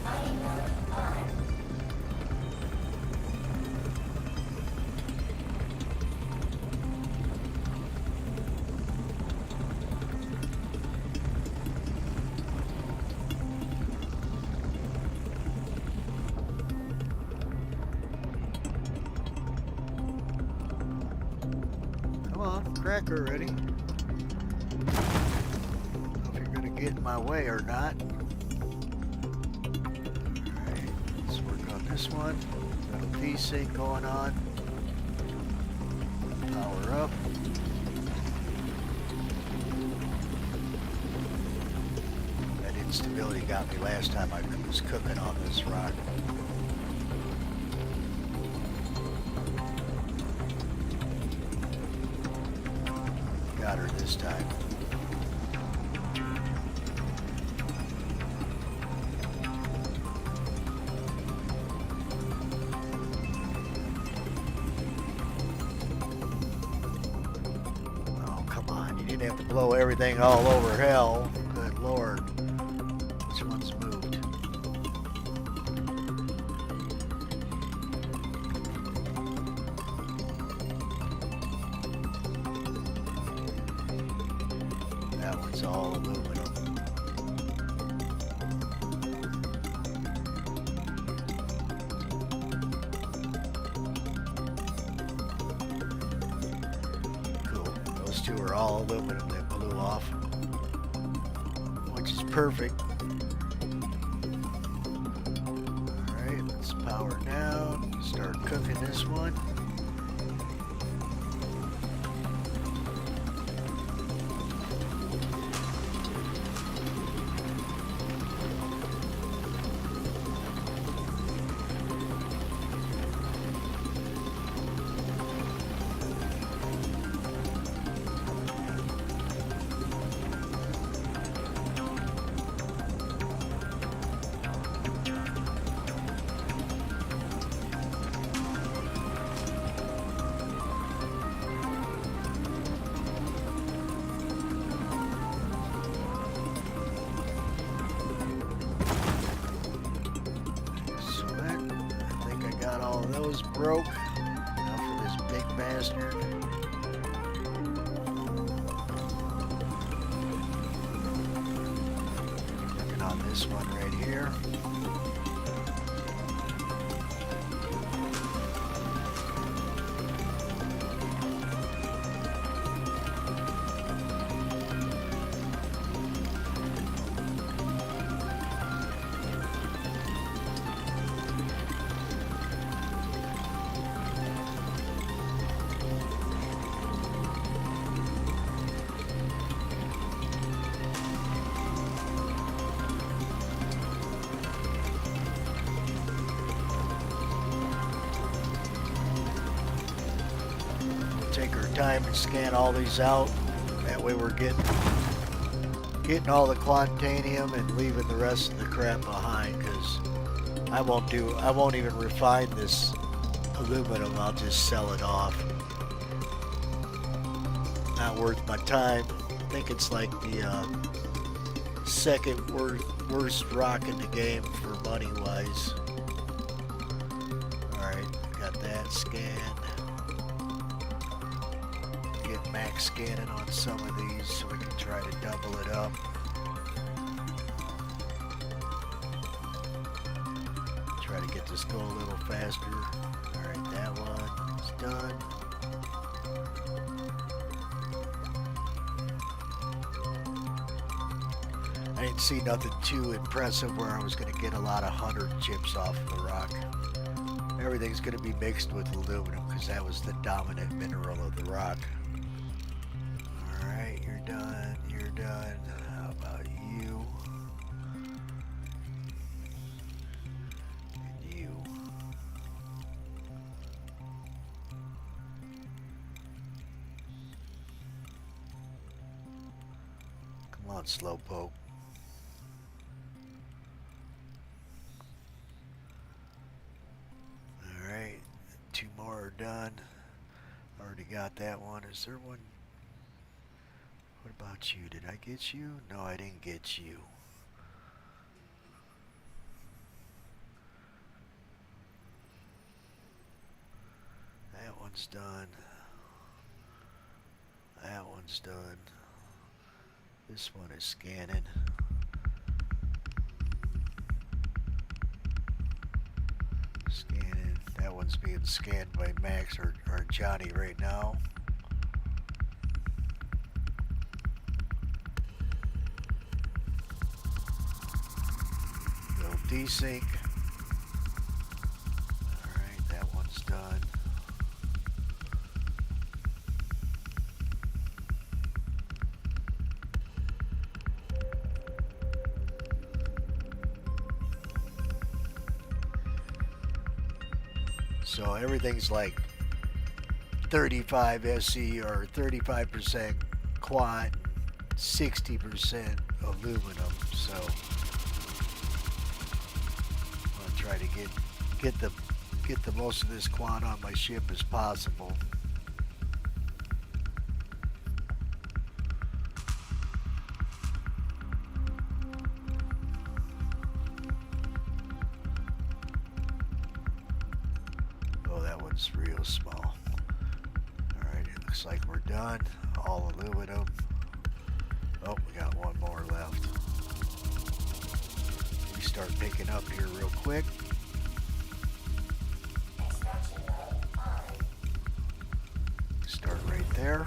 Mining mode on. Come on, crack already. Don't know if you're gonna get in my way or not. Alright, let's work on this one. Got a V-sync going on. Power up. That instability got me last time I was cooking on this rock. Got her this time. Oh, come on. You didn't have to blow everything all over hell. Good Lord. Which one's moved? That one's all aluminum. Cool. Those two are all aluminum. They both off, which is perfect. Alright, let's power down, start cooking this one. Those broke. Enough of this big bastard. Working on this one right here. Take our time and scan all these out. That way we're getting all the quantanium and leaving the rest of the crap behind, because I won't even refine this aluminum. I'll just sell it off. Not worth my time. I think it's like the second worst rock in the game for money wise. Alright, got that scanned. Get max scanning on some of these so we can try to double it up. Try to get this go a little faster. Alright, that one is done. I didn't see nothing too impressive where I was going to get a lot of 100 chips off of the rock. Everything's going to be mixed with aluminum because that was the dominant mineral of the rock. Alright, you're done. You're done. How about you? And you. Come on, Slowpoke. Alright, 2 more are done. Already got that one. Is there one? What about you? Did I get you? No, I didn't get you. That one's done. That one's done. This one is scanning. Scanning. That one's being scanned by Max or Johnny right now. Little desync. Alright, that one's done. So everything's like 35 SE or 35% quad, 60% aluminum. So I'll try to get the most of this quad on my ship as possible. It's real small. Alright, it looks like we're done. All aluminum. Oh, we got one more left. We start picking up here real quick. Extraction mode on. Start right there.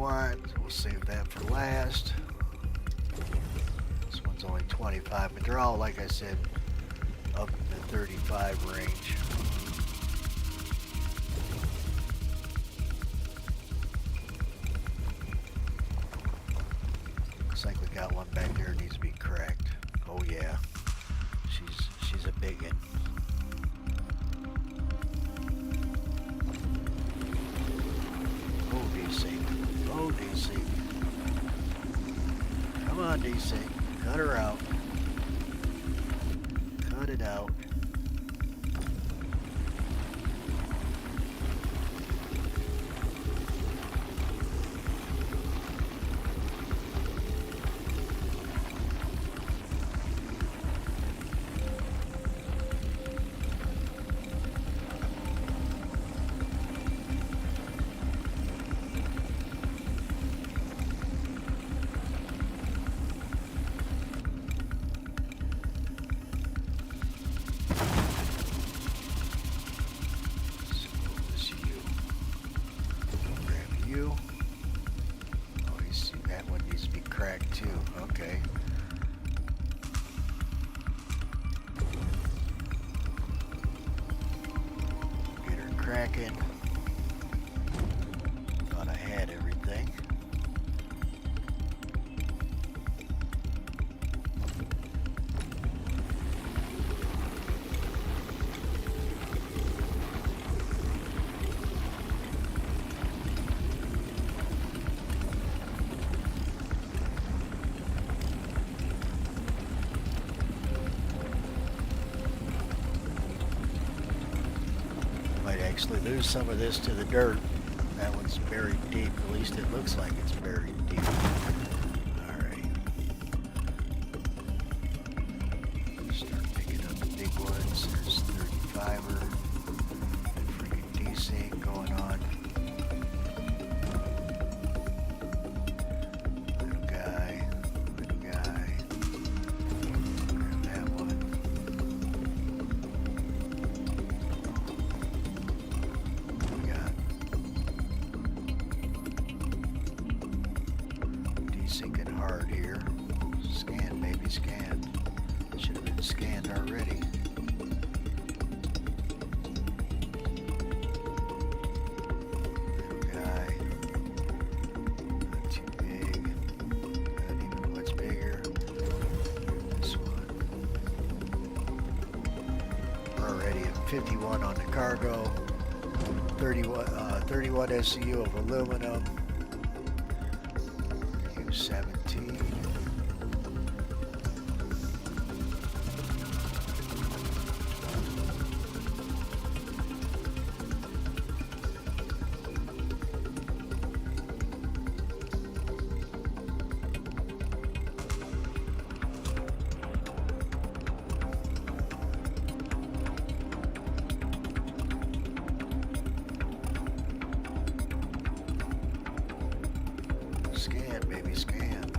quant. We'll save that for last. This one's only 25, but they're all, like I said, up in the 35 range. Looks like we got one back there that needs to be cracked. Oh yeah, she's a big one. Oh DC, oh DC. Come on DC, cut her out. Cut it out. Too. Okay. Get her cracking. Thought I had everything. Actually lose some of this to the dirt. That one's buried deep. At least it looks like it's buried deep. Alright. Start picking up the big ones. There's 35er. Freaking desync going on. Little guy. Little guy. Grab that one. Sinking hard here. Scan, baby, scan. Should have been scanned already. Little guy. Not too big. Not even much bigger. This one. We're already at 51 on the cargo. 31 SCU of aluminum. 17. Scan, baby, scan.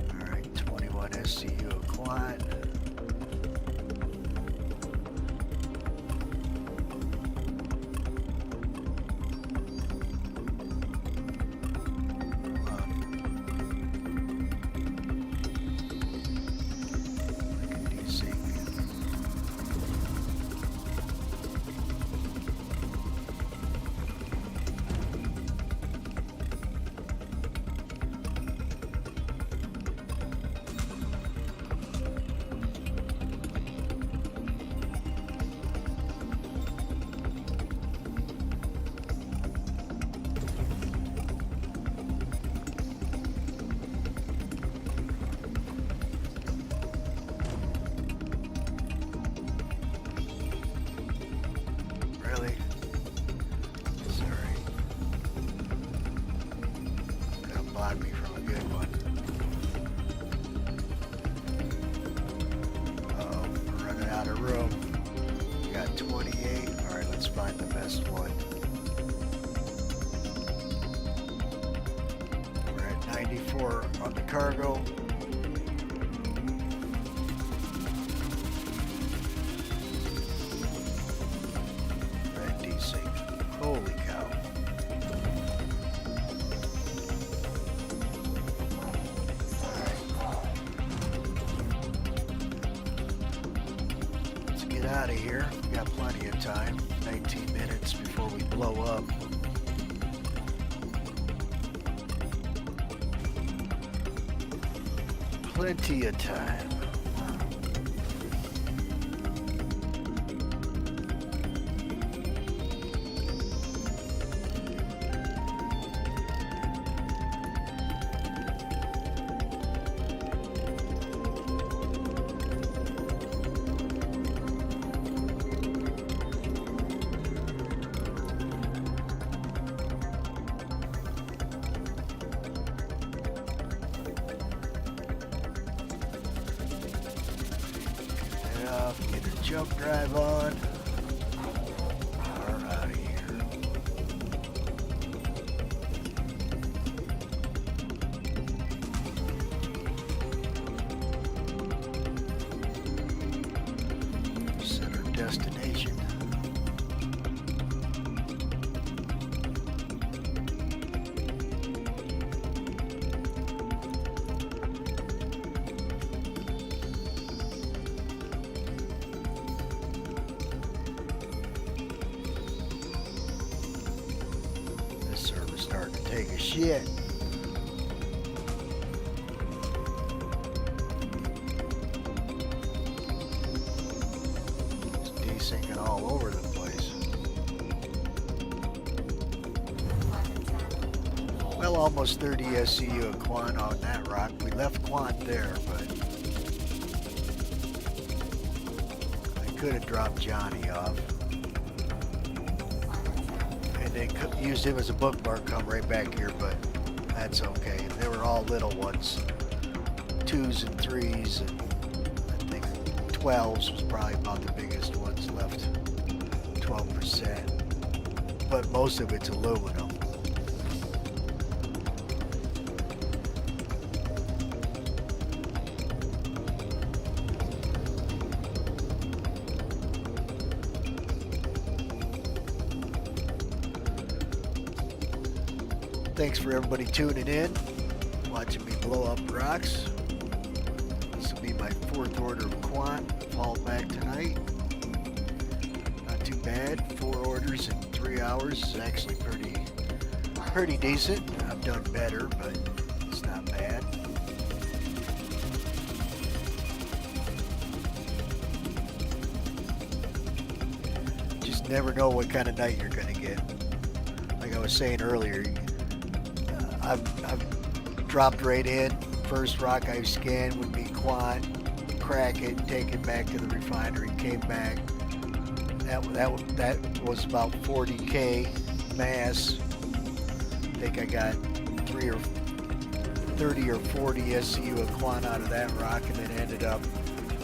All right, 21 SCU of quant. Really? Sorry. Gonna block me from a good one. Uh-oh, we're running out of room. We got 28. Alright, let's find the best one. We're at 94 on the cargo. That desync. Holy cow. Let's get out of here. We got plenty of time. 19 minutes before we blow up. Plenty of time. Get a jump drive on. We're out of here. Set our destination. This server's starting to take a shit. It's desyncing all over the place. Well, almost 30 SCU of quant on that rock. We left quant there, but I could have dropped Johnny off. And then used him as a bookmark, come right back here, but that's okay. They were all little ones. 2s and 3s, and I think 12s was probably about the biggest ones left. 12%. But most of it's aluminum. Thanks for everybody tuning in, watching me blow up rocks. This will be my 4th order of quant. Hauled back tonight. Not too bad. 4 orders in 3 hours is actually pretty decent. I've done better, but it's not bad. Just never know what kind of night you're gonna get. Like I was saying earlier, I've dropped right in. First rock I scanned would be quant, crack it, take it back to the refinery, came back. That was about 40K mass. I think I got 30 or 40 SCU of quant out of that rock, and then ended up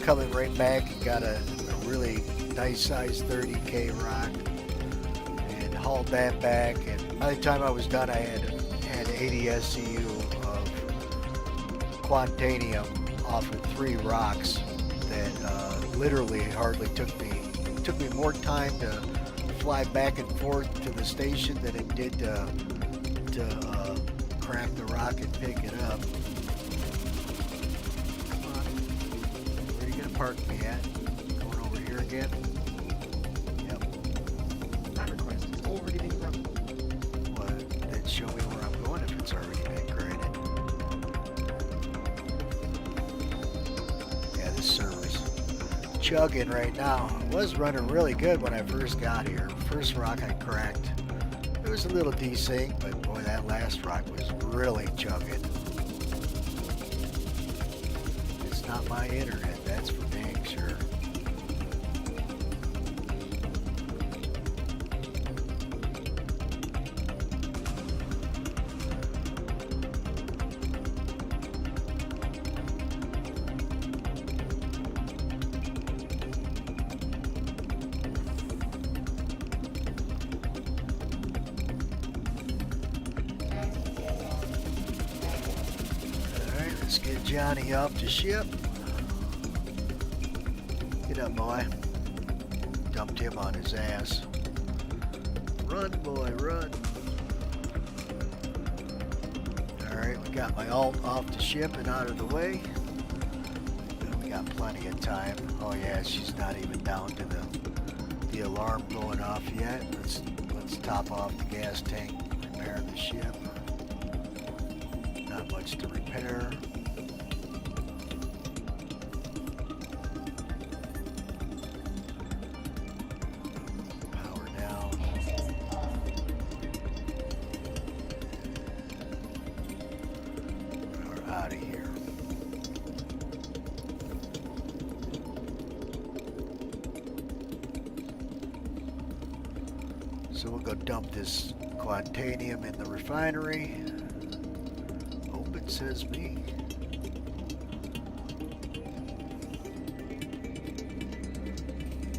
coming right back and got a really nice size 30K rock and hauled that back. And by the time I was done, I had 80 SCU of quantanium off of 3 rocks that literally hardly took me more time to fly back and forth to the station than it did to crack the rock and pick it up. Come on, where are you gonna park me at? Going over here again? Yep. That request has already been run. Well, then show me where I'm going if it's already been granted. Yeah, this server's chugging right now. It was running really good when I first got here. First rock I cracked. It was a little desync, but boy, that last rock was really chugging. It's not my internet, that's for dang sure. Let's get Johnny off the ship. Get up, boy. Dumped him on his ass. Run, boy, run. Alright, we got my alt off the ship and out of the way. We got plenty of time. Oh yeah, she's not even down to the alarm going off yet. Let's top off the gas tank, repair the ship. Not much to repair. Power down. We're out of here. So we'll go dump this quantanium in the refinery. Hope it says me.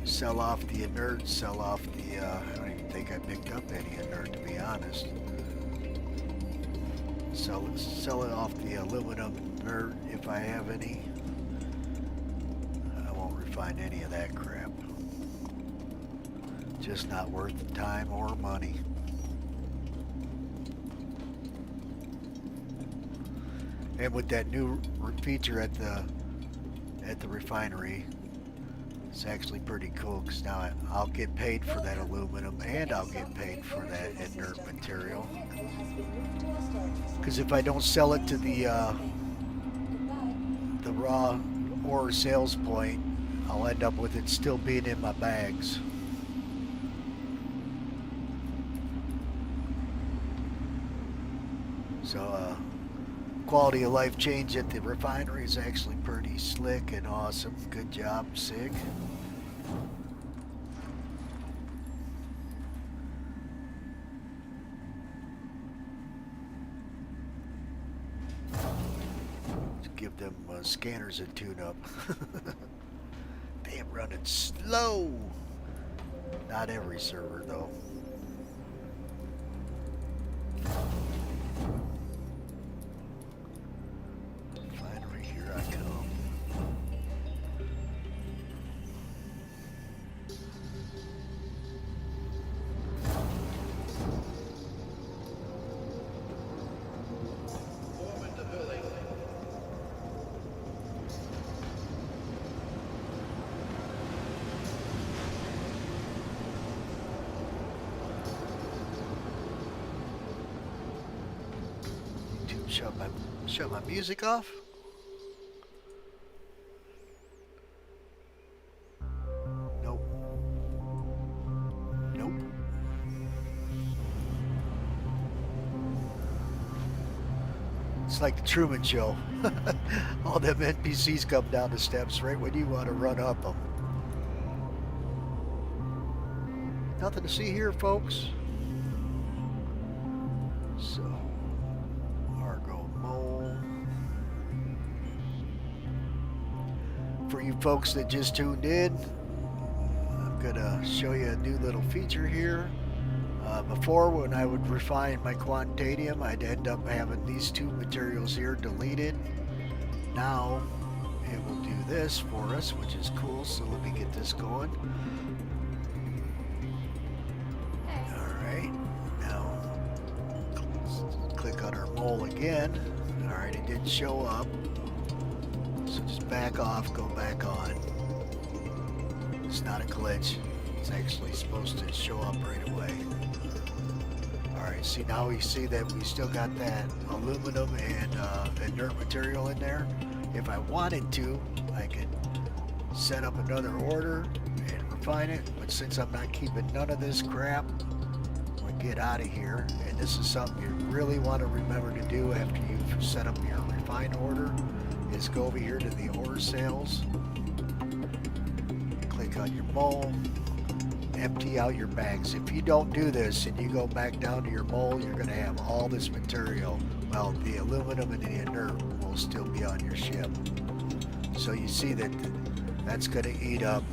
Sell off the inert, sell off the, I don't even think I picked up any inert, to be honest. Sell it off the aluminum inert if I have any. I won't refine any of that crap. Just not worth the time or money. And with that new feature at the refinery, it's actually pretty cool because now I'll get paid for that aluminum and I'll get paid for that inert material. Because if I don't sell it to the raw ore sales point, I'll end up with it still being in my bags. So quality of life change at the refinery is actually pretty slick and awesome. Good job, SIG. Let's give them scanners a tune-up. Damn, running slow. Not every server though. Refinery, here I come. Form into building. Shut my music off. Nope. Nope. It's like the Truman Show. All them NPCs come down the steps right when you want to run up them. Nothing to see here, folks. So, Argo Mole. For you folks that just tuned in, I'm gonna show you a new little feature here. Before, when I would refine my quantanium, I'd end up having these two materials here deleted. Now, it will do this for us, which is cool. So let me get this going. Alright, now click on our mole again. Alright, it didn't show up. So just back off, go back on. It's not a glitch. It's actually supposed to show up right away. Alright, see, now we see that we still got that aluminum and inert material in there. If I wanted to, I could set up another order and refine it, but since I'm not keeping none of this crap, I'm going to get out of here. And this is something you really want to remember to do after you've set up your refine order, is go over here to the order sales, click on your mole, empty out your bags. If you don't do this and you go back down to your mole, you're going to have all this material. Well, the aluminum and the inert will still be on your ship. So you see that that's going to eat up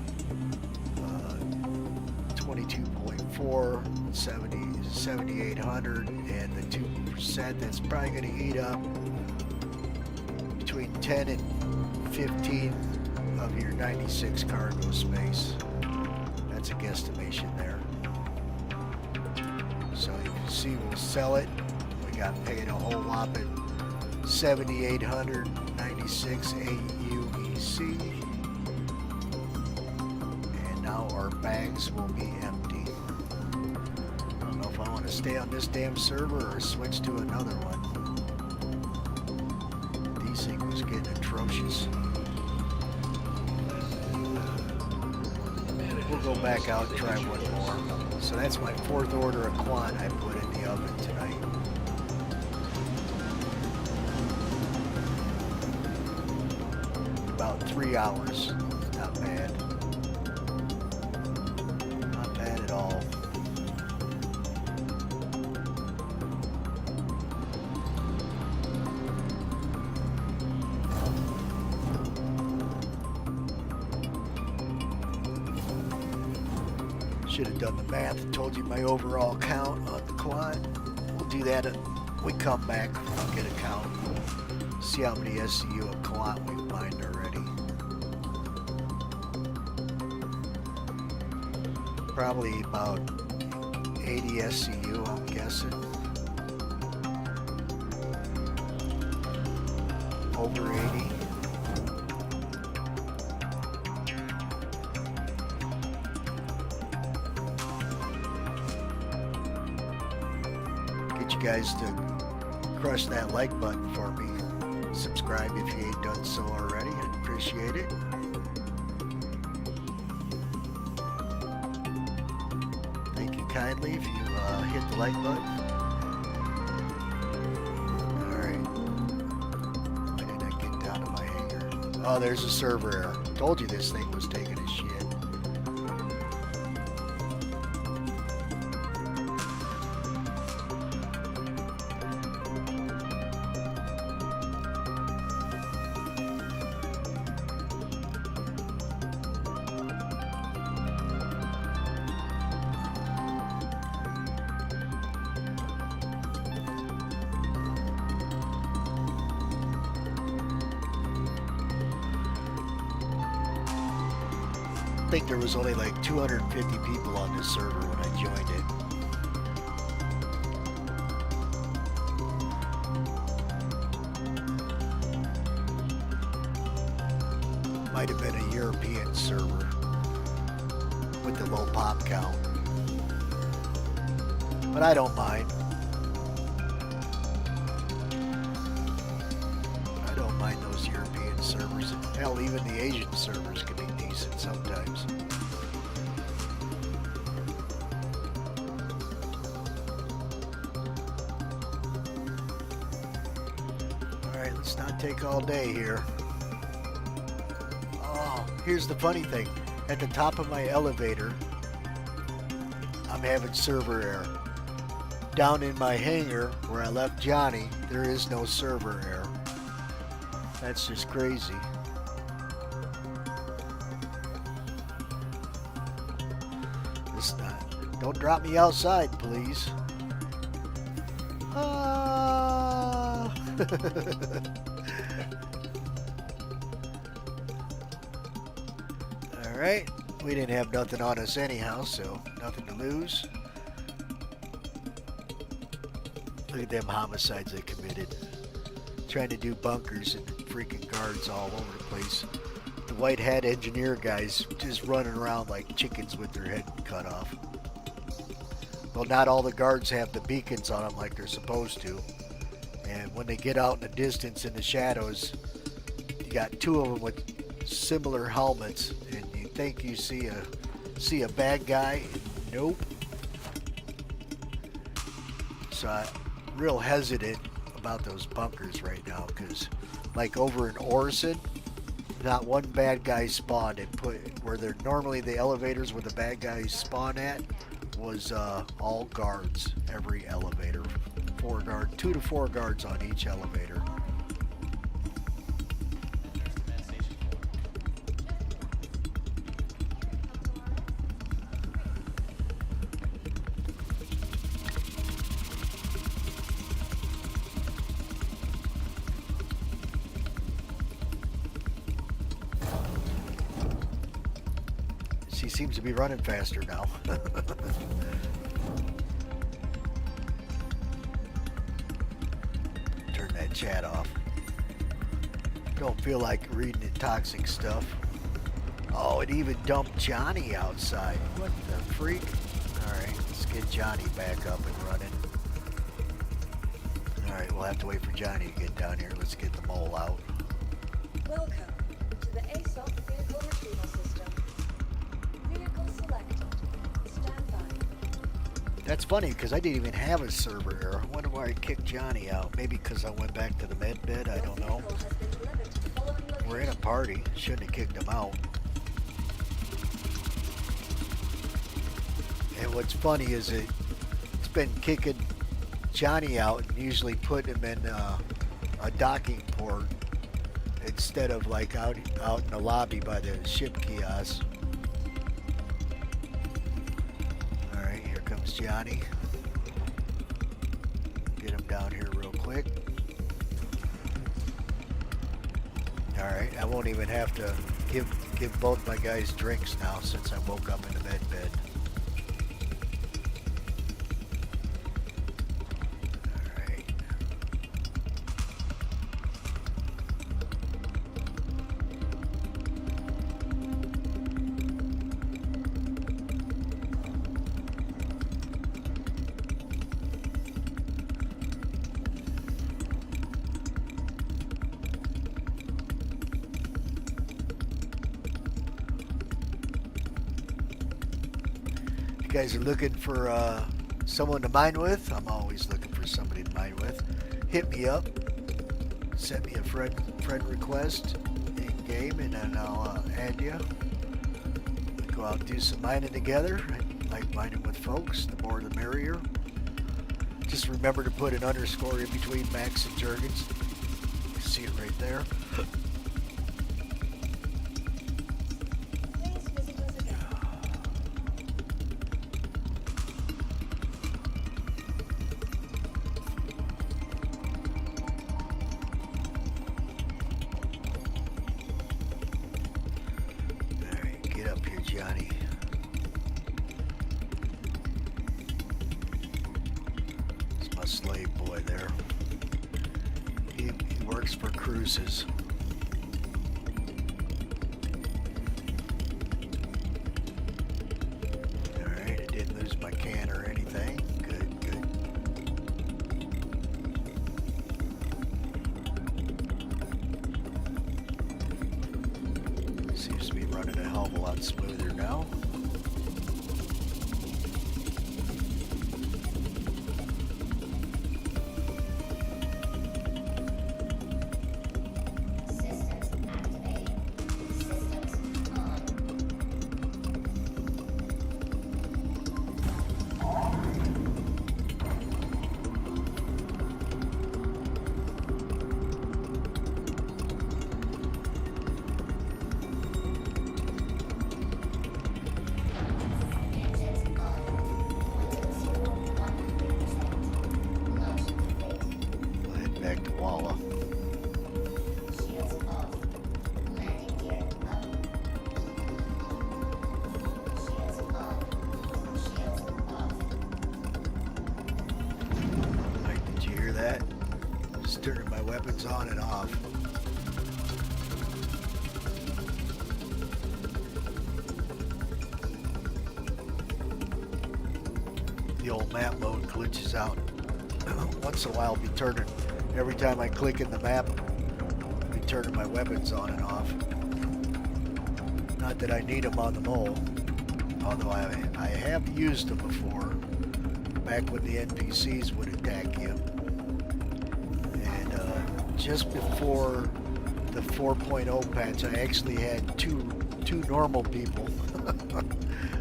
22.4, 7,800, and the 2%, that's probably going to eat up between 10 and 15 of your 96 cargo space. That's a guesstimation there. So you can see we'll sell it. We got paid a whole whopping 7,896 AUEC. And now our bags will be empty. I don't know if I want to stay on this damn server or switch to another one. Desync was getting atrocious. We'll go back out and try one more. So that's my 4th order of quant I put in the oven tonight. About 3 hours. Not bad. Not bad at all. Should have done the math and told you my overall count on the quant. We'll do that when we come back. I'll get a count. See how many SCU and quant we've mined already. Probably about 80 SCU, I'm guessing. Over 80. You guys to crush that like button for me. Subscribe if you ain't done so already. I'd appreciate it. Thank you kindly if you hit the like button. Alright. Why didn't I get down to my hangar? Oh, there's a server error. Told you this thing was taking a shit. I think there was only like 250 people on this server when I joined it. Might have been a European server with the low pop count. But I don't mind. I don't mind those European servers. Hell, even the Asian servers can be decent sometimes. Alright, let's not take all day here. Oh, here's the funny thing. At the top of my elevator, I'm having server error. Down in my hangar, where I left Johnny, there is no server error. That's just crazy. It's not. Don't drop me outside, please. Ah. Alright. We didn't have nothing on us anyhow, so nothing to lose. Look at them homicides they committed. Trying to do bunkers and freaking guards all over the place. The white hat engineer guys just running around like chickens with their head cut off. Well, not all the guards have the beacons on them like they're supposed to. And when they get out in the distance in the shadows, you got two of them with similar helmets, and you think you see a bad guy. Nope. So I'm real hesitant about those bunkers right now, because like over in Orison, not one bad guy spawned, and put where they're normally the elevators where the bad guys spawn at was all guards. Every elevator, 2 to 4 guards on each elevator. he seems to be running faster now. Turn that chat off. Don't feel like reading the toxic stuff. Oh, it even dumped Johnny outside. What the freak? Alright, let's get Johnny back up and running. Alright, we'll have to wait for Johnny to get down here. Let's get the mole out. Welcome to the ASOP vehicle retrieval system. Vehicle selected. Stand by. That's funny because I didn't even have a server error. I wonder why I kicked Johnny out. Maybe because I went back to the med bed. I don't know. Vehicle has been delivered to the following location. We're in a party. Shouldn't have kicked him out. And what's funny is it's been kicking Johnny out and usually putting him in a docking port instead of like out in the lobby by the ship kiosk. All right, here comes Johnny. Get him down here real quick. All right, I won't even have to give both my guys drinks now since I woke up in the med bed. You guys are looking for someone to mine with? I'm always looking for somebody to mine with. Hit me up. Send me a friend request in game, and then I'll add you. Go out and do some mining together. I like mining with folks. The more the merrier. Just remember to put an underscore in between Max and Jurgens. You see it right there. Please visit us again. Alright, get up here, Johnny. It's my slave boy there. He works for cruises. Alright, I didn't lose my can or anything. Good, good. Seems to be running a hell of a lot smoother now. Systems activated. Systems on. Engines on. 101%. Launch complete. We'll head back to Walla. Shields off. Landing gear up. Shields on. Shields off. Mike, did you hear that? Just turning my weapons on and off. The old map mode glitches out. Once in a while, I'll be turning. Every time I click in the map, I'll be turning my weapons on and off. Not that I need them on the mole, although I have used them before, back when the NPCs would attack you. And just before the 4.0 patch, I actually had two normal people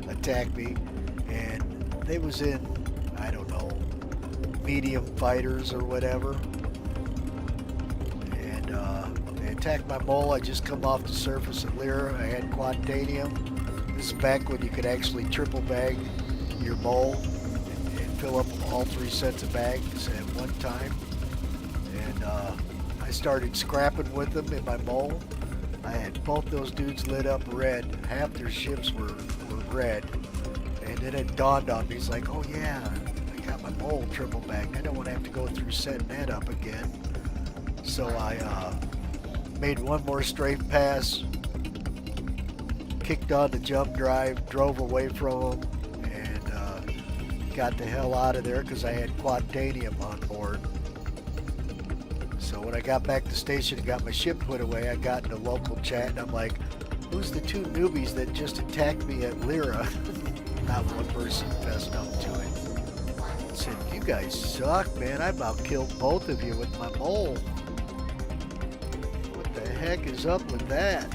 attack me, and they was in, I don't know, medium fighters or whatever. And they attacked my mole. I just come off the surface of Lyra. I had quantanium. This is back when you could actually triple bag your mole and fill up all 3 sets of bags at one time. And I started scrapping with them in my mole. I had both those dudes lit up red. Half their ships were red. And then it dawned on me, he's like, oh yeah, I got my mole triple back. I don't want to have to go through setting that up again. So I made one more strafe pass, kicked on the jump drive, drove away from them, and got the hell out of there because I had quantanium on board. So when I got back to station and got my ship put away, I got in the local chat and I'm like, who's the two newbies that just attacked me at Lyra? Not one person fessed up to it. Said, you guys suck, man. I about killed both of you with my mole. What the heck is up with that?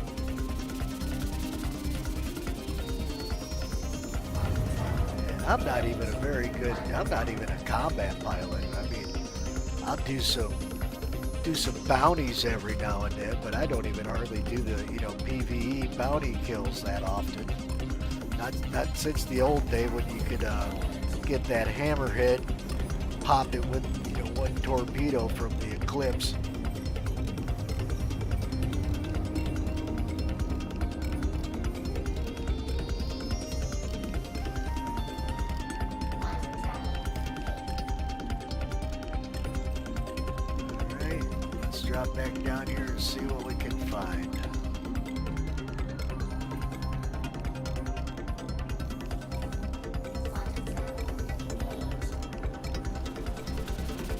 And I'm not even a combat pilot. I mean, I'll do some bounties every now and then, but I don't even hardly do the, PvE bounty kills that often. Not since the old day when you could get that hammerhead, pop it with, one torpedo from the Eclipse. Alright, let's drop back down here and see what we can find.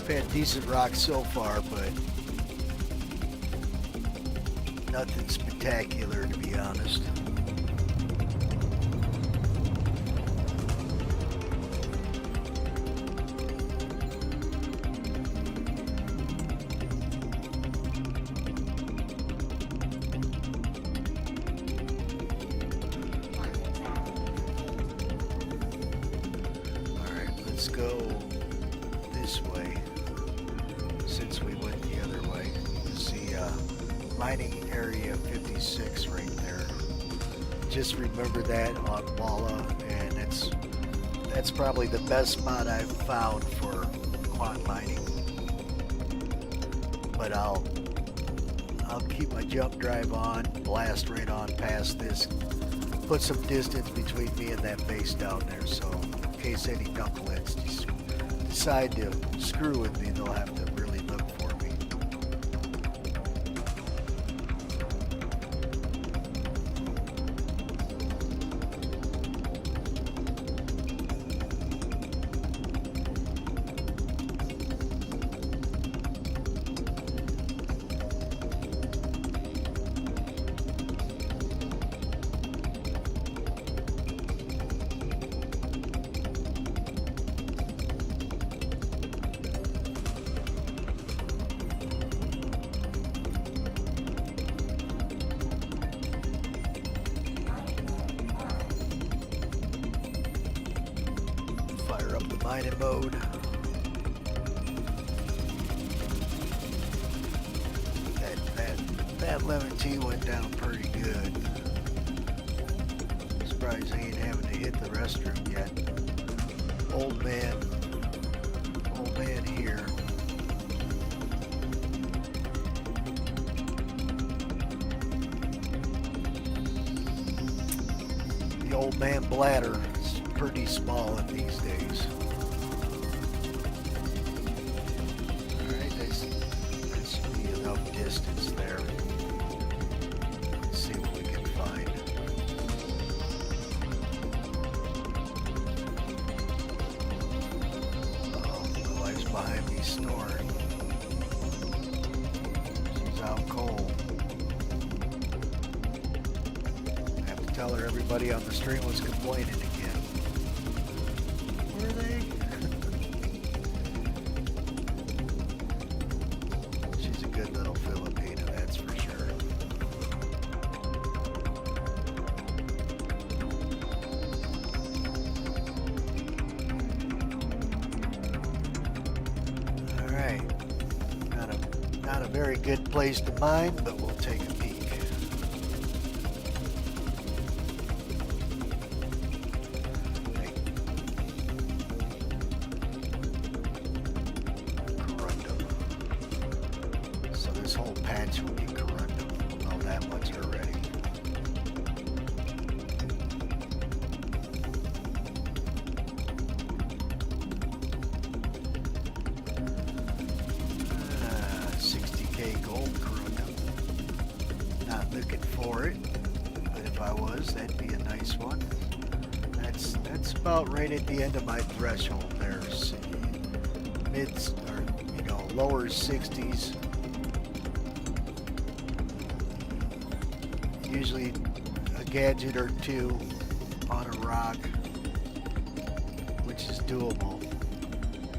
Had decent rocks so far, but nothing spectacular, to be honest. All right, let's go this way. Since we went the other way, you see mining area 56 right there. Just remember that on Walla, and that's probably the best spot I've found for quant mining. But I'll keep my jump drive on, blast right on past this, put some distance between me and that base down there, so in case any knuckleheads decide to screw with me, they'll have to really look for me. Fire up the mining mode. That lemon tea went down pretty good. Surprised I ain't having to hit the restroom yet. Old man here. The old man bladder is pretty small in these days. Alright, there should be enough distance there. Let's see what we can find. Oh, my wife's behind me snoring. She's out cold. I have to tell her everybody on the stream was complaining again. Were they? She's a good little Filipina, that's for sure. Alright. Not a very good place to mine, but we'll take a peek. Corundum. So this whole patch will be corundum. that much already. Ah, 60K gold corundum. Not looking for it, but if I was, that'd be a nice one. That's about right at the end of my threshold there. Mids or lower 60s. Usually a gadget or two on a rock, which is doable.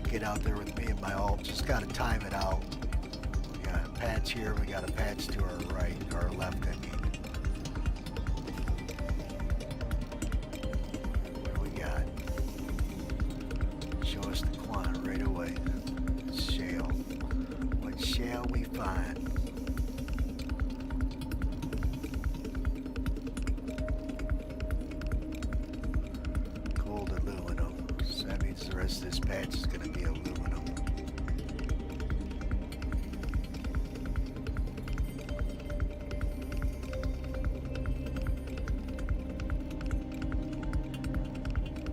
Get out there with me and my ult. Just gotta time it out. We got a patch here. We got a patch to our right, or left, I mean. What do we got? Show us the quant right away. Shale. What shall we find? Gold aluminum. So that means the rest of this patch is going to be aluminum.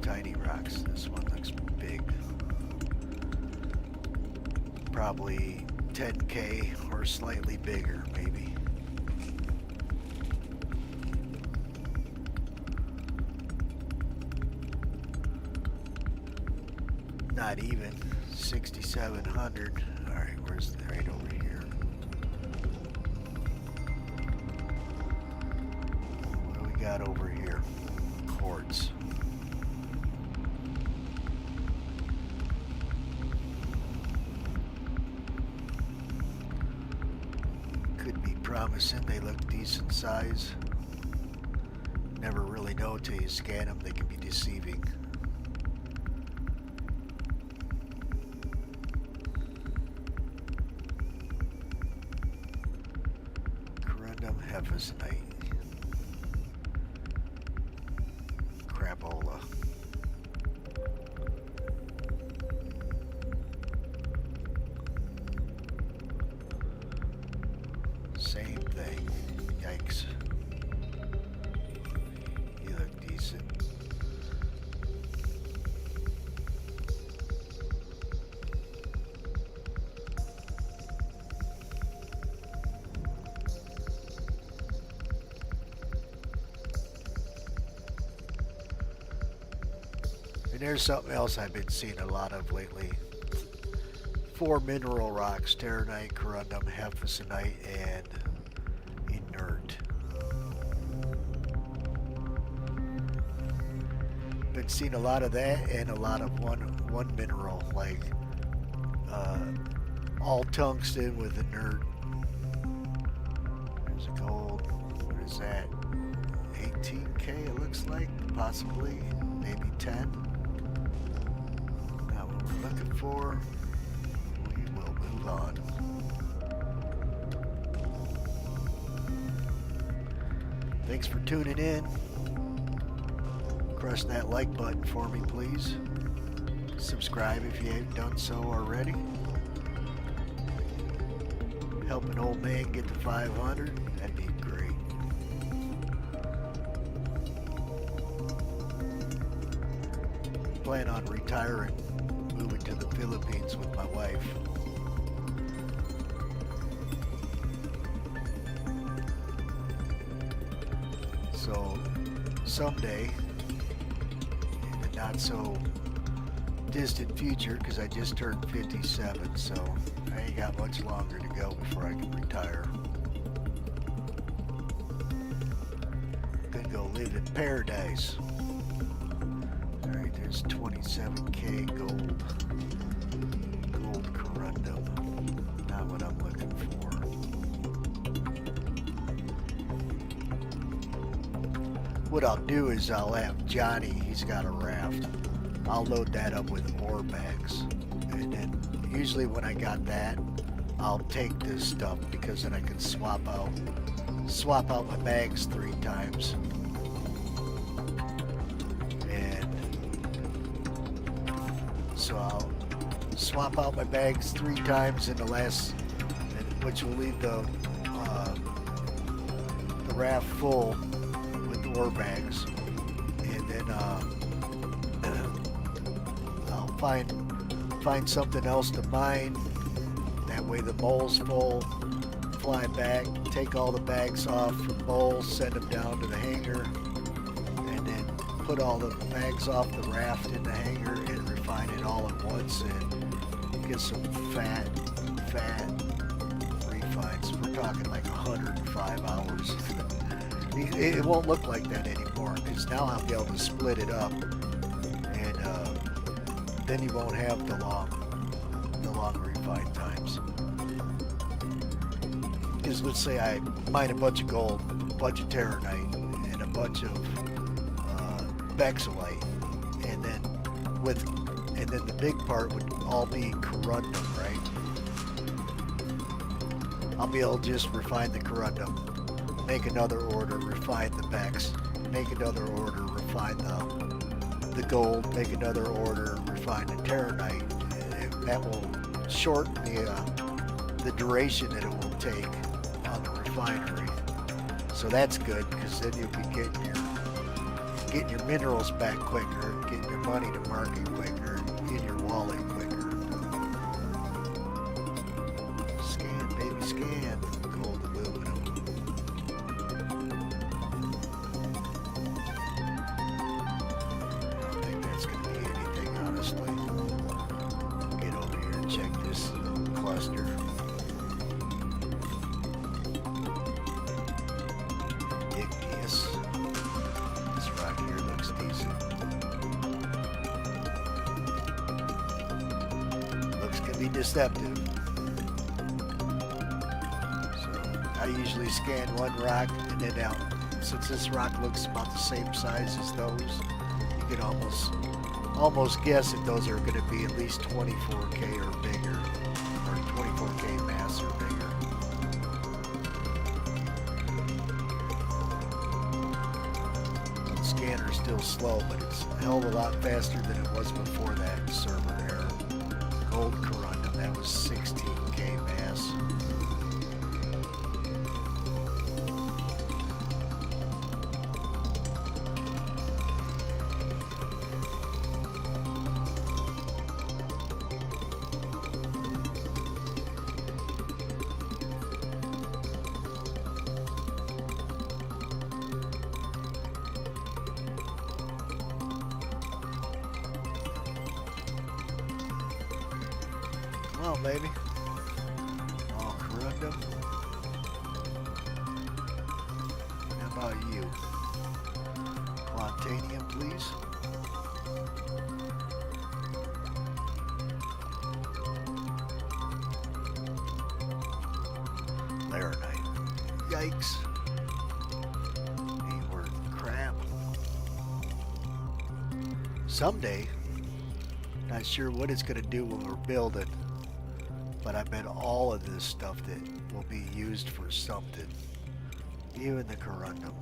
Tiny rocks. This one looks big. Probably 10K or slightly bigger, maybe. Not even 6,700. All right, where's the right over here? What do we got over here? Quartz. Could be promising. They look decent size. Never really know till you scan them. They can be deceiving. Hefesonite. Crapola. Same thing. Yikes. You look decent. And there's something else I've been seeing a lot of lately. 4 mineral rocks: terranite, corundum, hefesonite, and inert. Been seeing a lot of that and a lot of one mineral, like all tungsten with inert. There's a gold. What is that? 18K it looks like, possibly, maybe 10. Not what we're looking for. We will move on. Thanks for tuning in. Crush that like button for me, please. Subscribe if you haven't done so already. Help an old man get to 500. That'd be great. Plan on retiring, moving to the Philippines with my wife. So someday, in the not so distant future, because I just turned 57, so I ain't got much longer to go before I can retire. Gonna go live in paradise. Alright, there's 27K gold. Gold corundum. Not what I'm looking for. What I'll do is I'll have Johnny, he's got a raft. I'll load that up with ore bags. And then usually when I got that, I'll take this stuff because then I can swap out my bags 3 times. And so I'll swap out my bags 3 times in the last, which will leave the raft full with ore bags, and then I'll find something else to mine. That way the mole's full. Fly back, take all the bags off from moles, send them down to the hangar, and then put all the bags off the raft in the hangar and refine it all at once and get some fat refines. We're talking like 105 hours. It won't look like that anymore because now I'll be able to split it up, and then you won't have the long refine times. Because let's say I mine a bunch of gold, a bunch of terranite, and a bunch of bexolite, and then the big part would all be corundum, right? I'll be able to just refine the corundum, make another order, refine the bex, make another order, refine the gold, make another order, refine the terranite. And that will shorten the duration that it will take on the refinery. So that's good because then you'll be getting your minerals back quicker, getting your money to market quicker, in your wallet quicker. Scan, baby, scan. Gold, aluminum. I don't think that's going to be anything, honestly. Get over here and check this cluster. Igneous. This rock here looks decent. Looks can be deceptive. So I usually scan one rock and then out. Since this rock looks about the same size as those, you can almost guess if those are going to be at least 24K or bigger, or 24K mass or bigger. The scanner's still slow, but it's a hell of a lot faster than it was before that server error. Gold corundum, that was 16K mass. Come on, baby. Oh, corundum. How about you? Quantanium, please. Laranite. Yikes. Ain't worth crap. Someday, not sure what it's going to do when we're building, but I bet all of this stuff that will be used for something, even the corundum.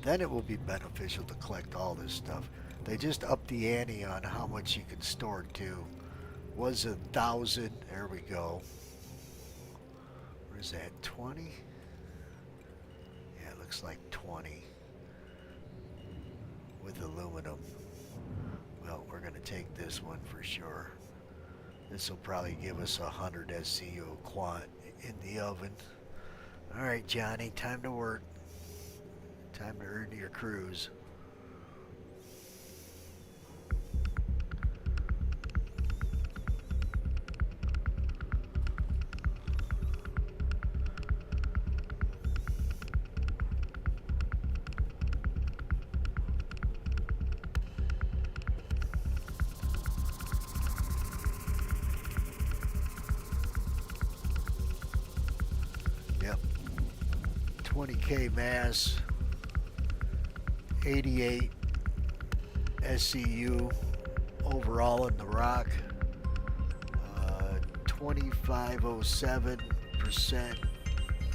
Then it will be beneficial to collect all this stuff. They just upped the ante on how much you can store too. Was 1,000, there we go. Where is that, 20? Yeah, it looks like 20 with aluminum. Well, we're going to take this one for sure. This will probably give us 100 SCU quant in the oven. All right, Johnny, time to work. Time to earn your cruise. Yep. 20K mass. 88 SCU overall in the rock. 2507%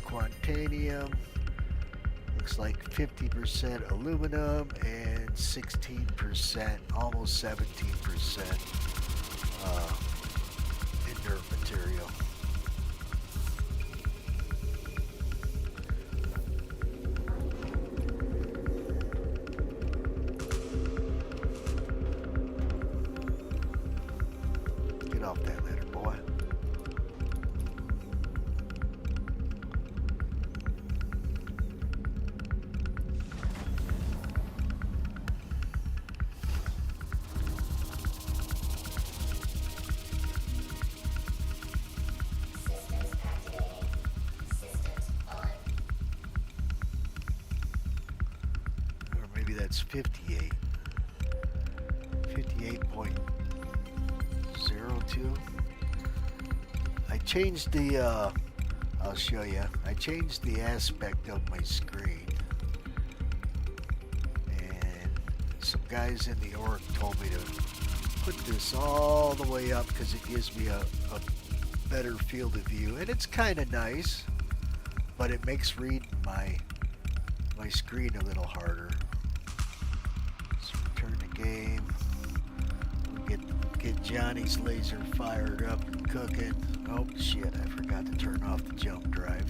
quantanium. Looks like 50% aluminum and 16%, almost 17% inert material. it's 58. 58.02. I changed the, I'll show you. I changed the aspect of my screen. And some guys in the org told me to put this all the way up because it gives me a better field of view. And it's kind of nice, but it makes reading my screen a little harder. Let's return the game. Get Johnny's laser fired up and cooking. Oh shit, I forgot to turn off the jump drive.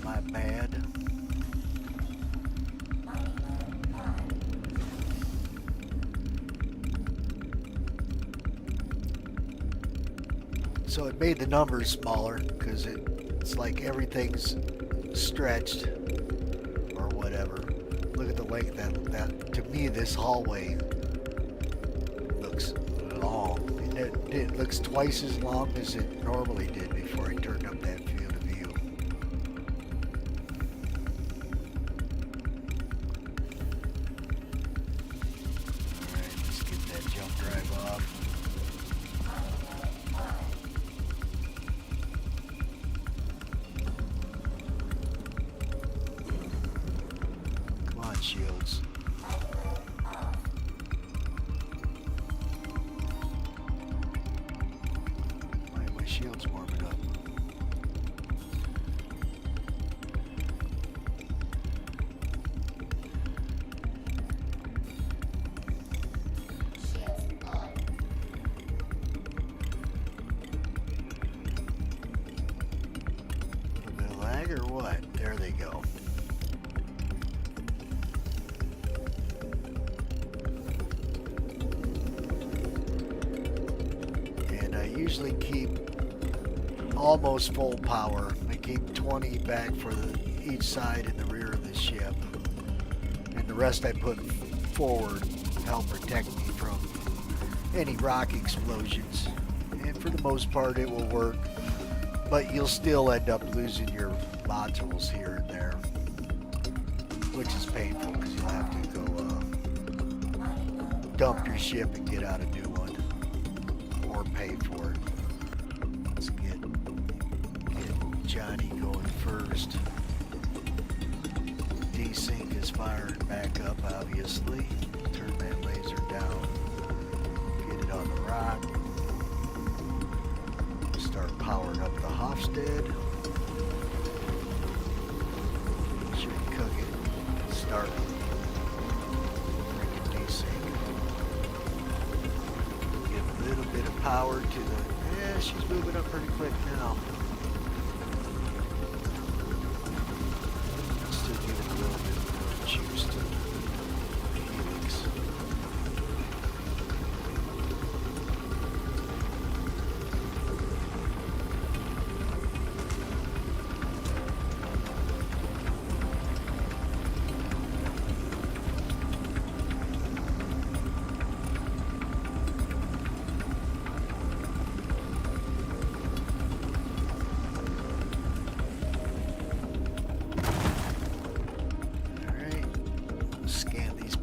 My bad. So it made the numbers smaller because it's like everything's stretched or whatever. Look at the length that to me this hallway looks long. It looks twice as long as it normally did before I turned up that field of view. Alright, let's get that jump drive off. Come on, shields. My shield's warming up. Shields on. A little bit of lag or what? There they go. And I usually keep almost full power. I keep 20 back for each side and the rear of the ship. And the rest I put forward to help protect me from any rock explosions. And for the most part it will work. But you'll still end up losing your modules here and there. Which is painful because you'll have to go dump your ship and get out a new one. Or pay for it. Let's get Johnny going first. Desync is firing back up, obviously. Turn that laser down. Get it on the rock. Start powering up the Hofstad. Should cook it. Start freaking desync. Give a little bit of power to the... Yeah, she's moving up pretty quick now. Still giving a little bit more juice to the Helix.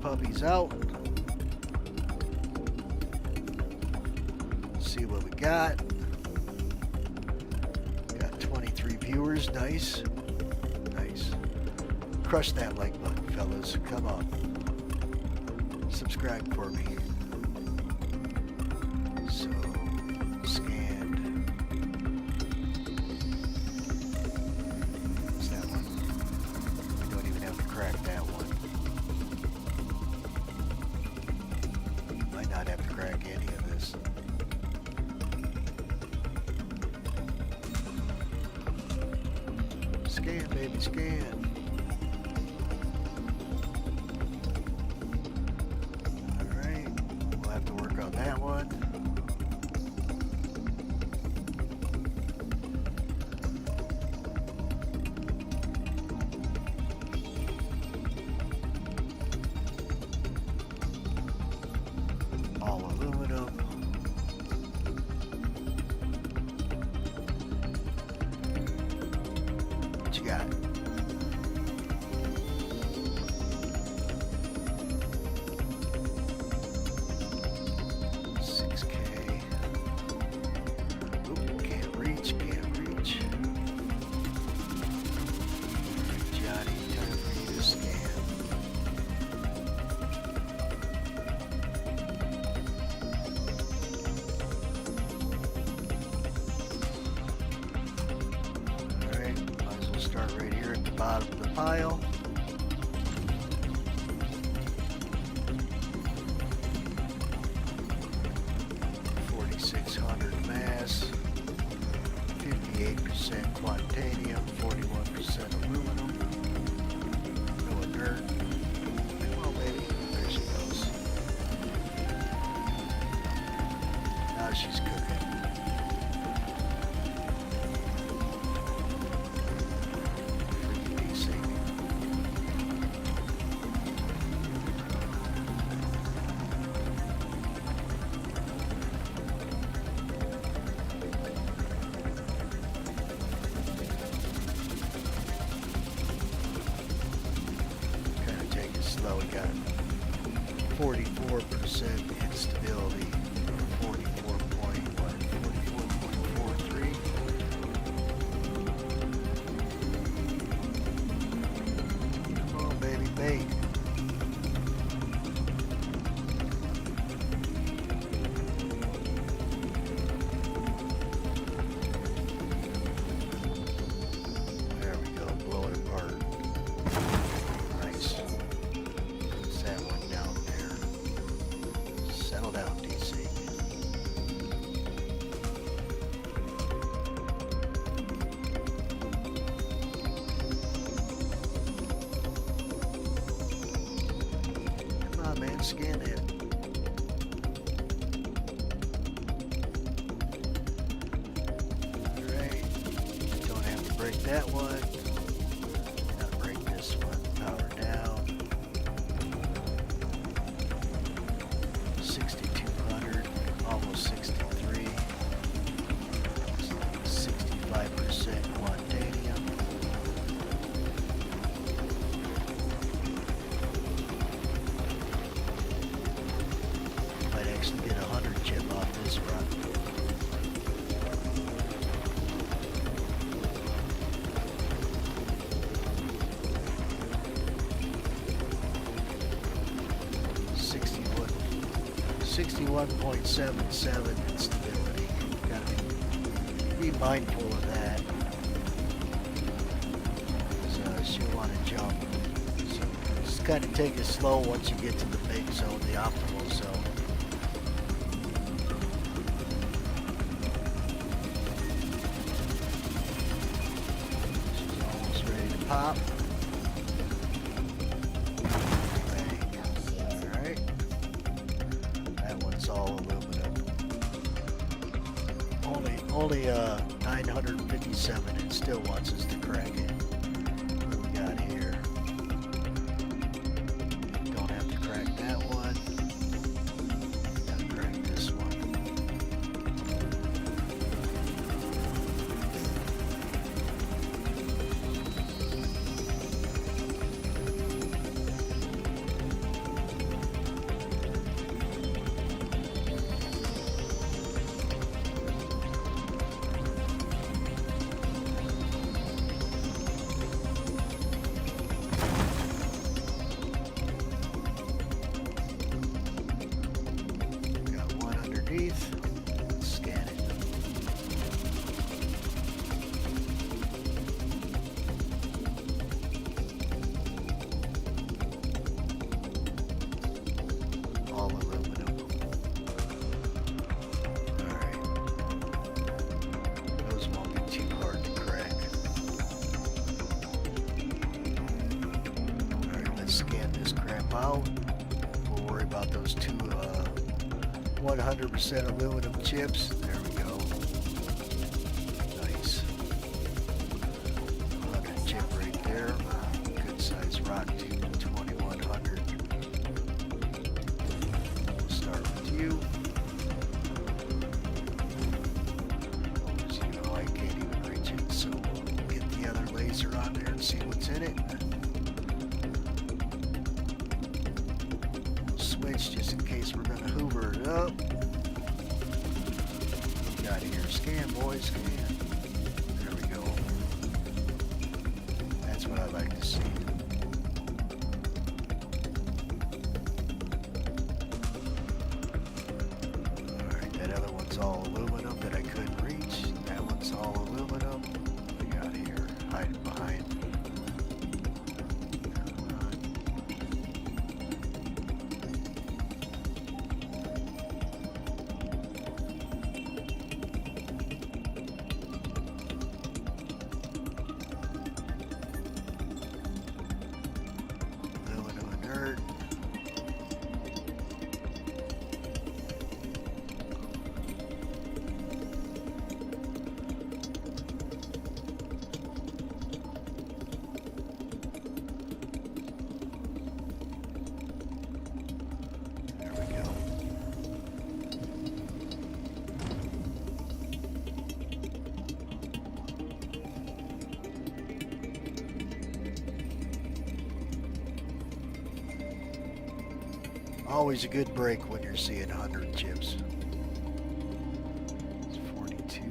Puppies out. See what we got. Got 23 viewers. Nice. Nice. Crush that like button, fellas. Come on. Subscribe for me. So, scanned. What's that one? We don't even have to crack that one. Might not have to crack any of this. Scan, baby, scan. Alright, we'll have to work on that one. All aluminum. What you got? bottom of the pile. Mass, 58% quantanium, 41% aluminum, no inert. Well, maybe. There she goes. Now she's cooking. Pretty decent. Slow. We got 44% instability, 44.43. Come on, baby, bait. There we go, blow it apart. Nice. That one down there. Settle down, DC. Come on, man, scan it. Alright. Don't have to break that one. Gotta break this one. Power down. 6,200, almost 63, 65% quantanium. Might actually get 100 chip off this run. .77 instability. Gotta be mindful of that. So she'll want to jump. So just kind of take it slow once you get to the big zone, the optimal zone. She's almost ready to pop. All aluminum. Only 957. It still wants us to crack it. What do we got here? Don't have to crack that one. Gotta crack this one. Scan it. All aluminum. Alright. Those won't be too hard to crack. Alright, let's scan this crap out. We'll worry about those two 100% aluminum chips. There we go. Nice. 100 chip right there. Good size rock tube, 2100. We'll start with you. As you know, I can't even reach it, so we'll get the other laser on there and see what's in it. We'll switch just in case we're going to hoover it up. Got here. Scan, boys, scan. There we go. That's what I like to see. Alright, that other one's all aluminum that I couldn't reach. That one's all aluminum. What do we got here? Hiding behind. Always a good break when you're seeing 100 chips. It's 42.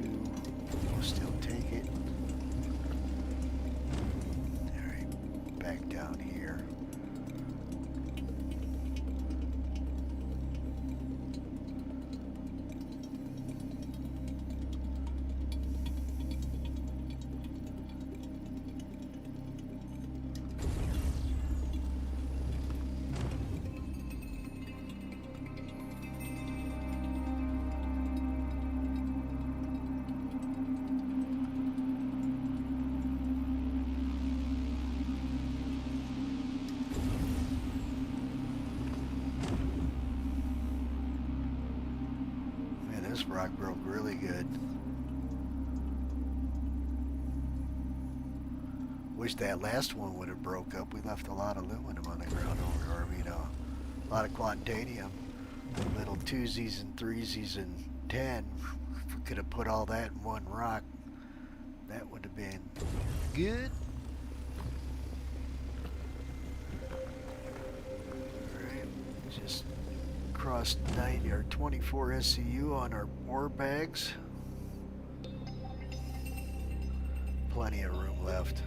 We'll still take it. Alright, back down here. Man, this rock broke really good. Wish that last one would have broke up. We left a lot of aluminum on the ground over, or a lot of quantanium. The little twosies and threesies and 10. If we could have put all that in one rock, that would have been good. Alright, just crossed 90 or 24 SCU on our ore bags. Plenty of room left.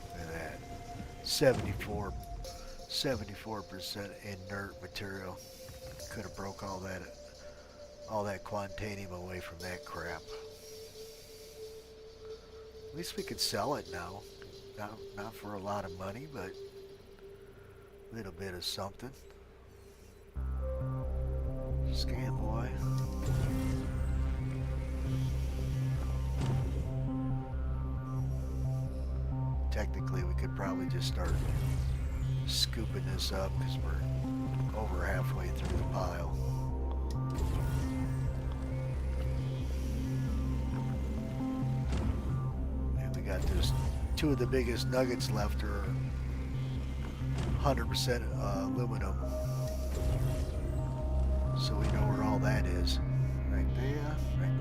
Look at that. 74% inert material. Could have broke all that quantanium away from that crap. At least we could sell it now. Not for a lot of money, but a little bit of something. Scan boy. Technically, we could probably just start scooping this up because we're over halfway through the pile. And we got those two of the biggest nuggets left are 100% aluminum. So we know where all that is. Right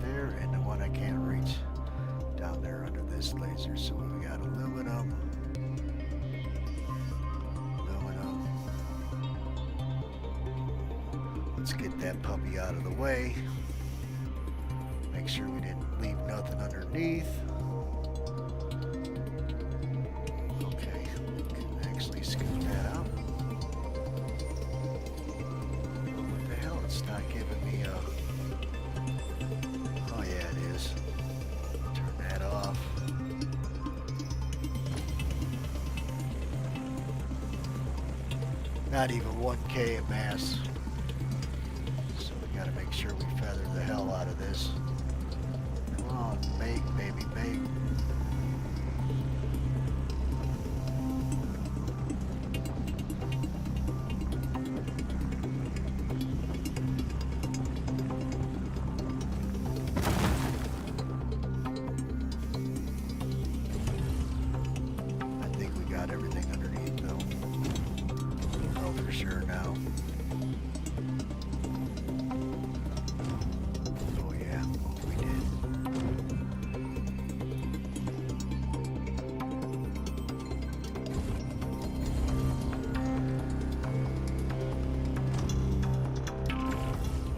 there, and the one I can't reach down there under this laser. So we got aluminum. Let's get that puppy out of the way. Make sure we didn't leave nothing underneath. Okay, we can actually scoop that out. What the hell? It's not giving me a... Oh yeah, it is. Turn that off. Not even 1K at mass. So we gotta make sure we feather the hell out of this. Come on, bake, baby, bake. I think we got everything underneath though. Oh, for sure now. Oh yeah, we did.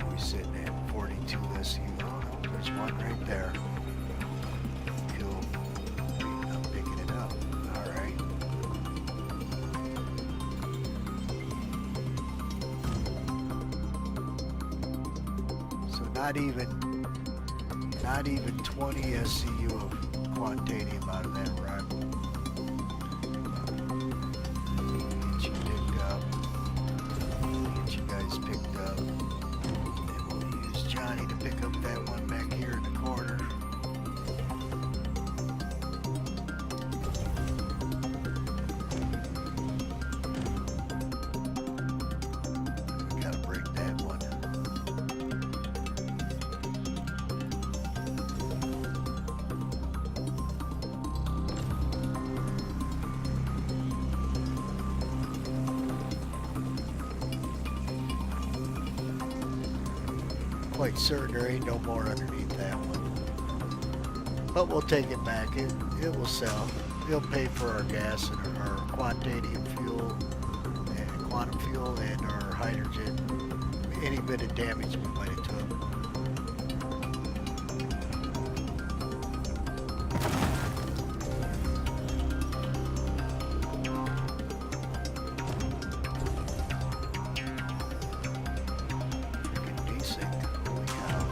We sitting at 42 SU. Oh no, there's one right there. Cool. I'm picking it up. All right. So not even 20 SCU of quantanium out of that rock. Get you picked up. Get you guys picked up. And we'll use Johnny to pick up that one back here in the corner. We gotta break that one. Quite certain there ain't no more underneath that one. But we'll take it back. It will sell. It'll pay for our gas and our quantanium fuel and quantum fuel and our hydrogen. Any bit of damage we might have took. Freaking desync. Holy cow.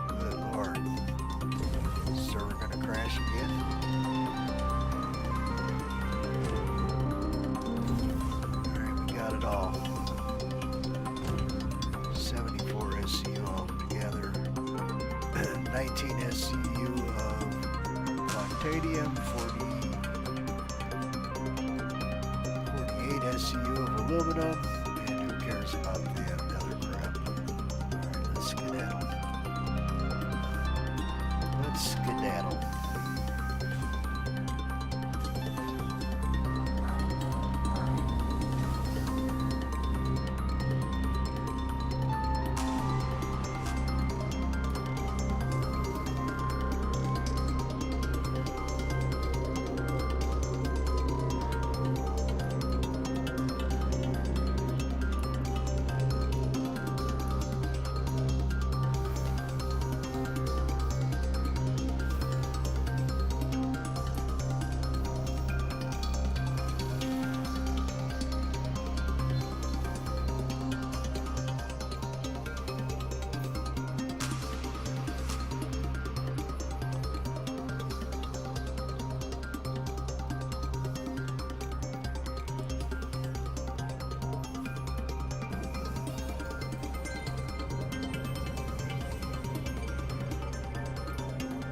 Good Lord. Server gonna crash again? Alright, we got it all. 74 SCU altogether. 19 SCU of quantanium, 48 SCU of aluminum, and who cares about the other crap? Alright, let's skedaddle. Let's skedaddle.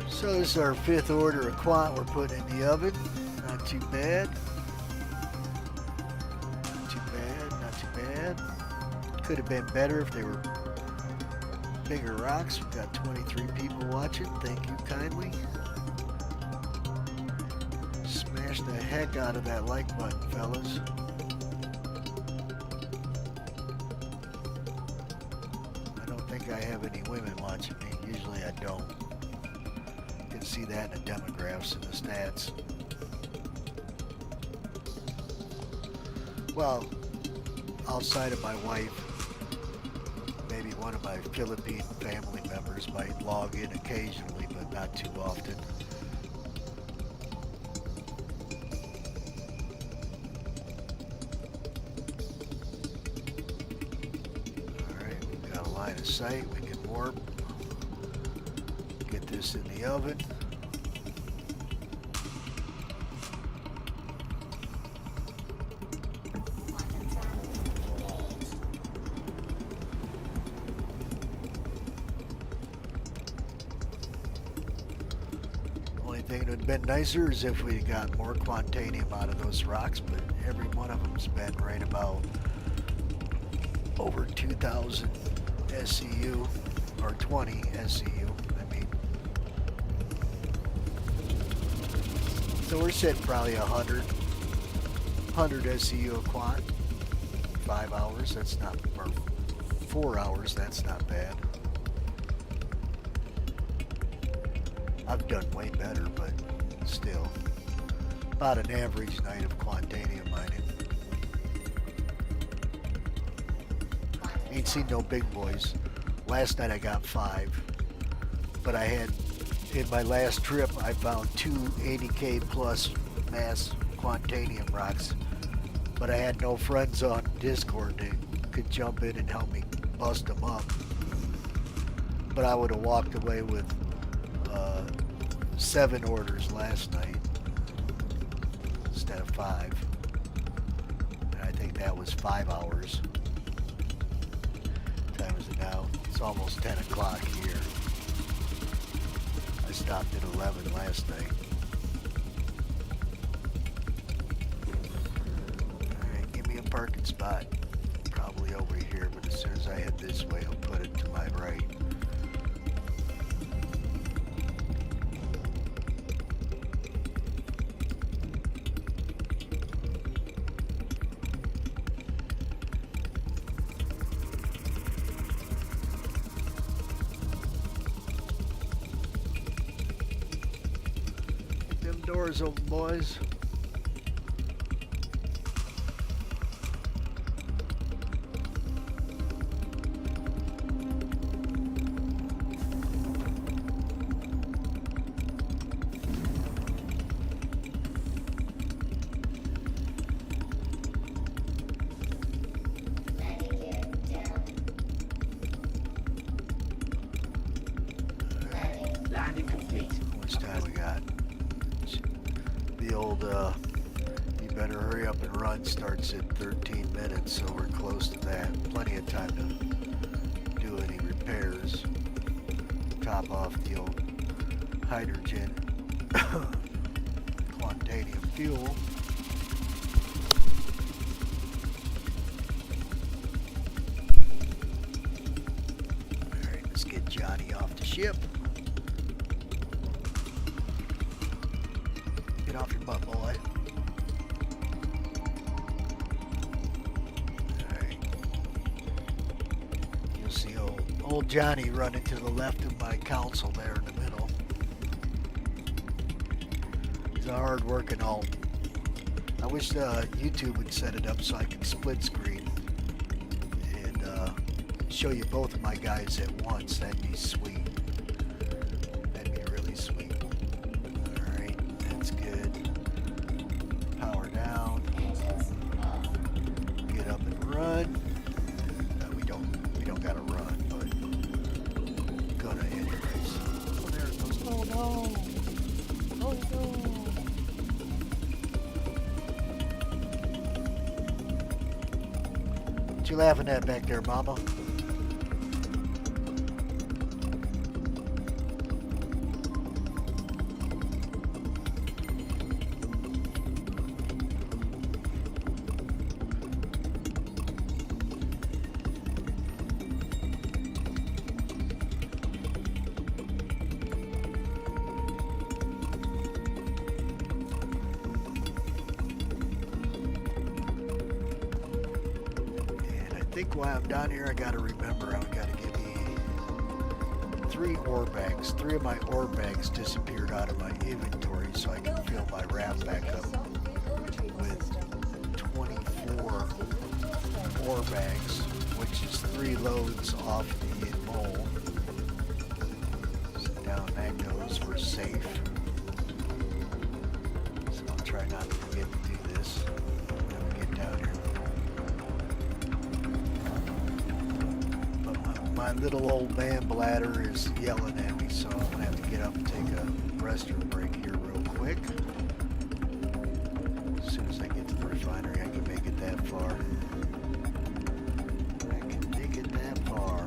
So this is our 5th order of quant we're putting in the oven. Not too bad. Not too bad, not too bad. Could have been better if they were bigger rocks. We've got 23 people watching. Thank you kindly. Smash the heck out of that like button, fellas. I don't think I have any women watching me. Usually I don't. You can see that in the demographics and the stats. Well, outside of my wife, maybe one of my Philippine family members might log in occasionally, but not too often. Alright, we've got a line of sight. We can warp. Get this in the oven. Only thing that would have been nicer is if we got more quantanium out of those rocks, but every one of them's been right about over 2,000 SCU, or 20 SCU, I mean. So we're sitting probably 100 SCU a quant. 5 hours, that's not, or 4 hours, that's not bad. I've done way better, but still. About an average night of quantanium mining. Ain't seen no big boys. Last night I got 5. But I had, in my last trip, I found 2 80K plus mass quantanium rocks. But I had no friends on Discord that could jump in and help me bust them up. But I would have walked away with 7 orders last night instead of 5. And I think that was 5 hours. What time is it now? It's almost 10 o'clock here. I stopped at 11 last night. Alright, give me a parking spot. Probably over here, but as soon as I head this way, I'll put it to my right. doors open, boys. Landing gear down. Landing. Landing complete. How much time we got? The old, you better hurry up and run starts at 13 minutes, so we're close to that. Plenty of time to do any repairs. Top off the old hydrogen, quantanium fuel. Alright, let's get Johnny off the ship. Get off your butt, boy. Alright. You'll see old Johnny running to the left of my console there in the middle. He's a hard working alt. I wish YouTube would set it up so I could split screen and show you both of my guys at once. That'd be sweet. That'd be really sweet. Alright, that's good. Power down. Engines off. Get up and run. We don't gotta run, but gonna anyways. Oh, there it goes. Oh no. Oh no. What you laughing at back there, mama? I think while I'm down here, I gotta remember I gotta give me 3 ore bags. 3 of my ore bags disappeared out of my inventory, so I can fill my raft back up with 24 ore bags, which is 3 loads off the mole. So down that goes. We're safe. So I'll try not to forget to do this when we get down here. My little old man bladder is yelling at me, so I'm gonna have to get up and take a restroom break here real quick. As soon as I get to the refinery, I can make it that far. I can make it that far.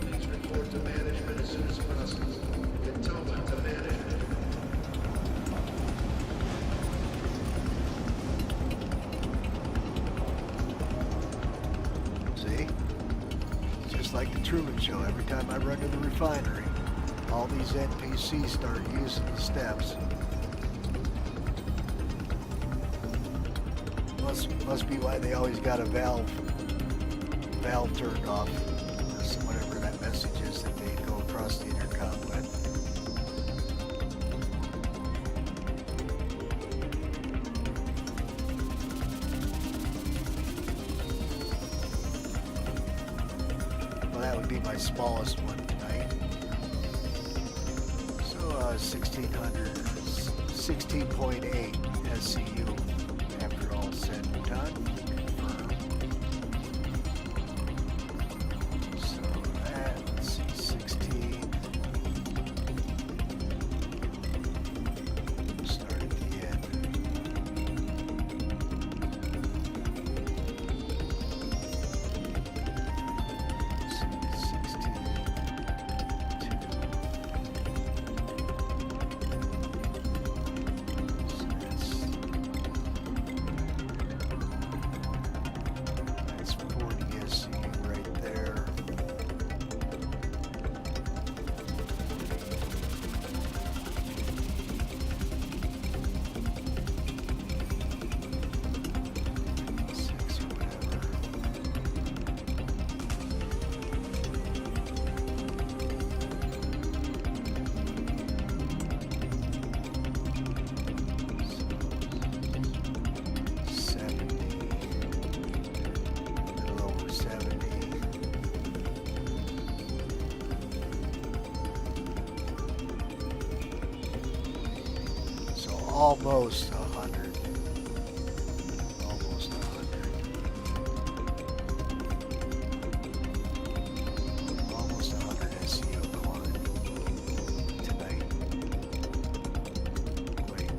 Please report to management as soon as possible. Cantonment to management. See? Just like the Truman Show, every time I run to the refinery, all these NPCs start using the steps. Must be why they always got a valve turned off, or whatever that message is that they go across the intercom with. Well, that would be my smallest one tonight. So 1600, 16.8 SCU after all said and done. Confirm. So that, let's see, 16. Start at the end. Let's see, 16. almost 100. Almost 100. Almost 100 SEO climb tonight. Wait.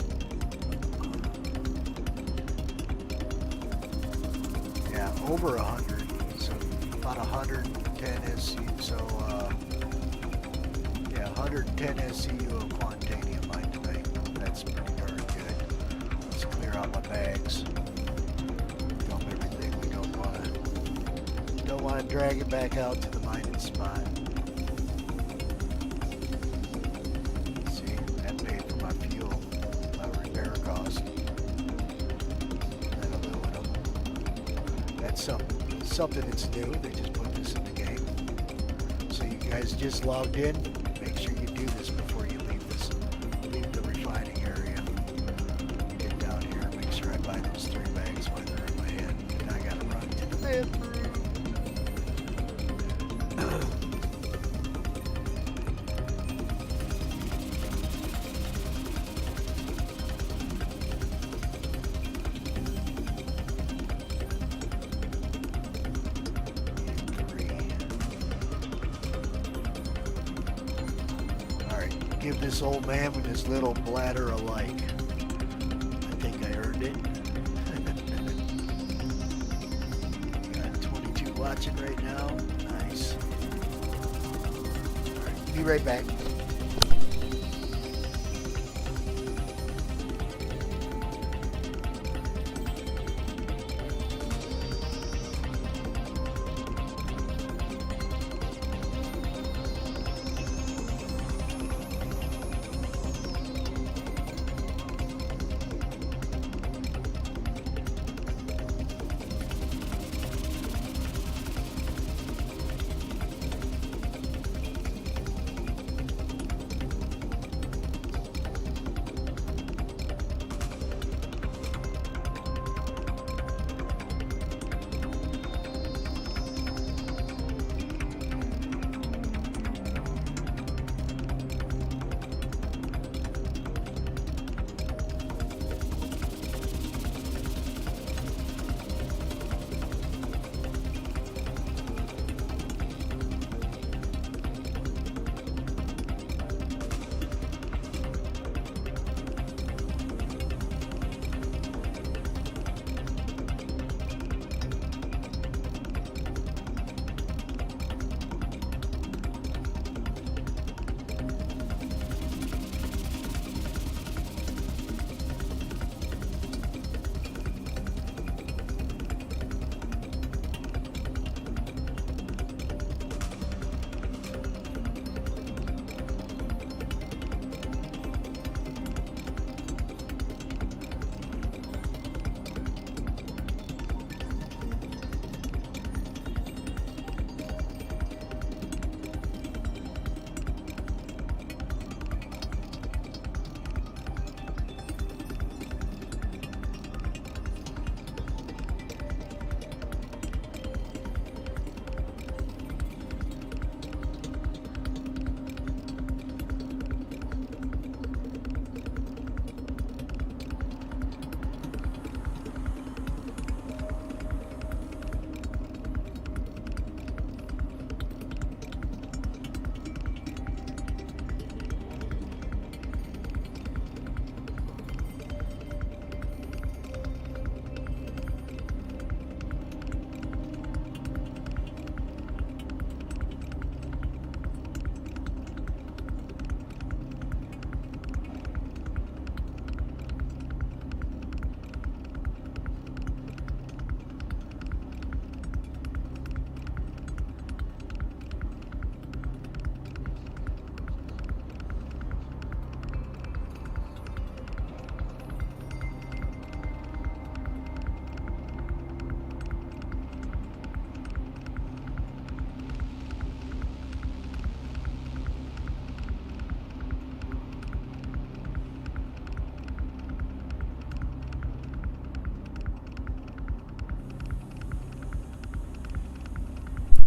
Yeah, over 100. So about 110 SEO. So yeah, 110 SEU of quantanium mine tonight. That's pretty darn good. Let's clear out my bags. Dump everything we don't want to drag it back out to the mining spot. See, that paid for my fuel, my repair cost. That aluminum. That's something that's new. They just put this in the game. So you guys just logged in. Make sure you do this before you leave the refining area. Get down here, make sure I buy those 3 bags while they're in my head. And I gotta run to the bathroom. Alright, give this old man with his little bladder a like. I think I earned it. Got 22 watching right now. Nice. Alright, be right back.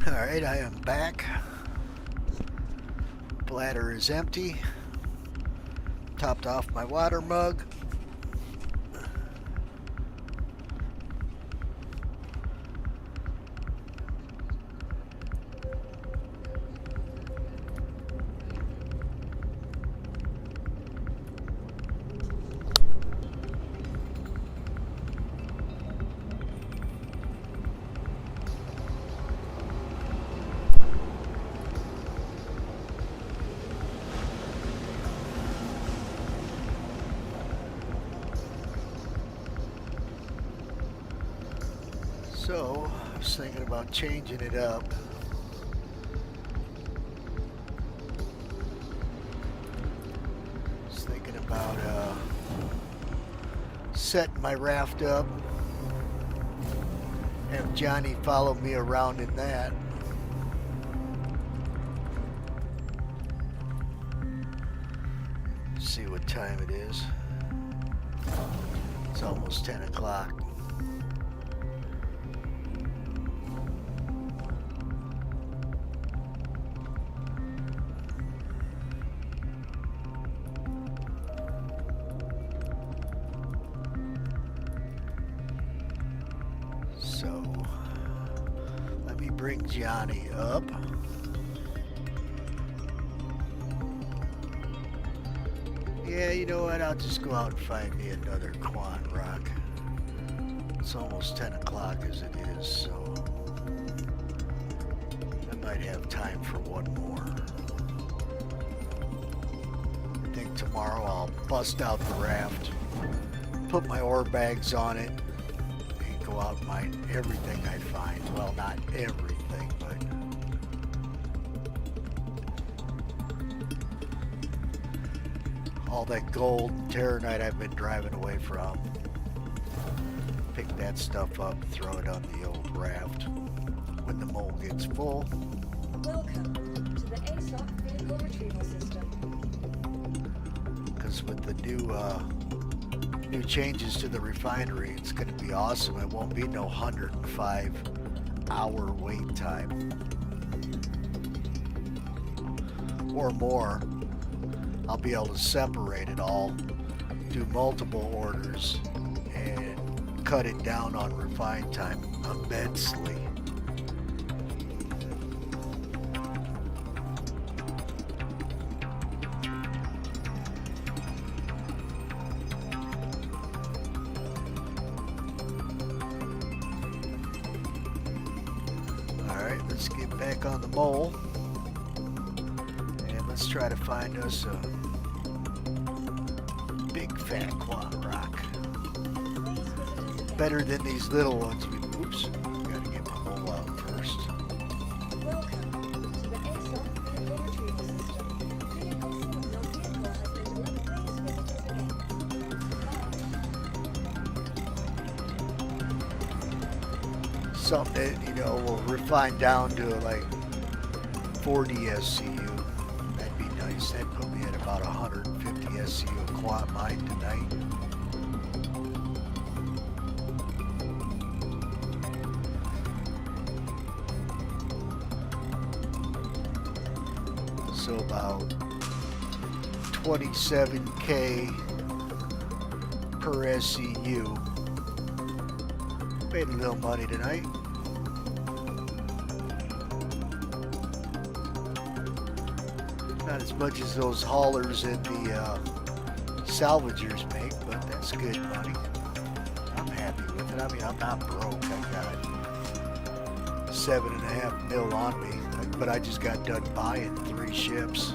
Alright, I am back. Bladder is empty. Topped off my water mug. So, I was thinking about changing it up. I was thinking about setting my raft up. Have Johnny follow me around in that. See what time it is. It's almost 10 o'clock. So, let me bring Johnny up. Yeah, you know what? I'll just go out and find me another quant rock. It's almost 10 o'clock as it is, so I might have time for one more. I think tomorrow I'll bust out the raft, put my ore bags on it, and go out and mine everything I find. Well, not everything, but all that gold and terranite I've been driving away from. Pick that stuff up, throw it on the old raft. When the mole gets full, Welcome to the ASOC vehicle retrieval system. because with the new changes to the refinery, it's going to be awesome. It won't be no 105-hour wait time or more. I'll be able to separate it all, do multiple orders, and cut it down on refine time immensely. Alright, let's get back on the mole. And let's try to find us a big fat quant rock. Better than these little ones. Oops, gotta get my mole out first. Welcome to the ASOC vehicle retrieval system. Vehicle signal vehicle has been delivered. Please visit us again. Something that, you know, will refine down to like 40 SCU. That'd be nice. That'd put me at about 150 SCU quant mine tonight. So about 27K per SCU. Made a little money tonight. Not as much as those haulers and the salvagers make, but that's good money. I'm happy with it. I mean, I'm not broke. I got 7.5 mil on me, but I just got done buying 3 ships.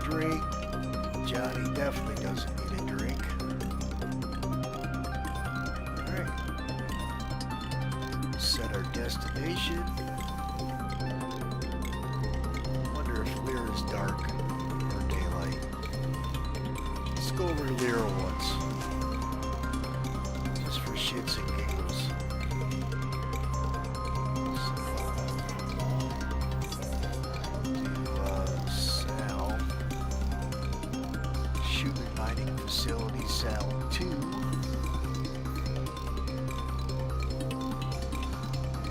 Drink. Johnny definitely doesn't need a drink. Alright. Set our destination. Wonder if Lear is dark or daylight. Let's go over Lear once. Just for shits and giggles. Facility Sal 2.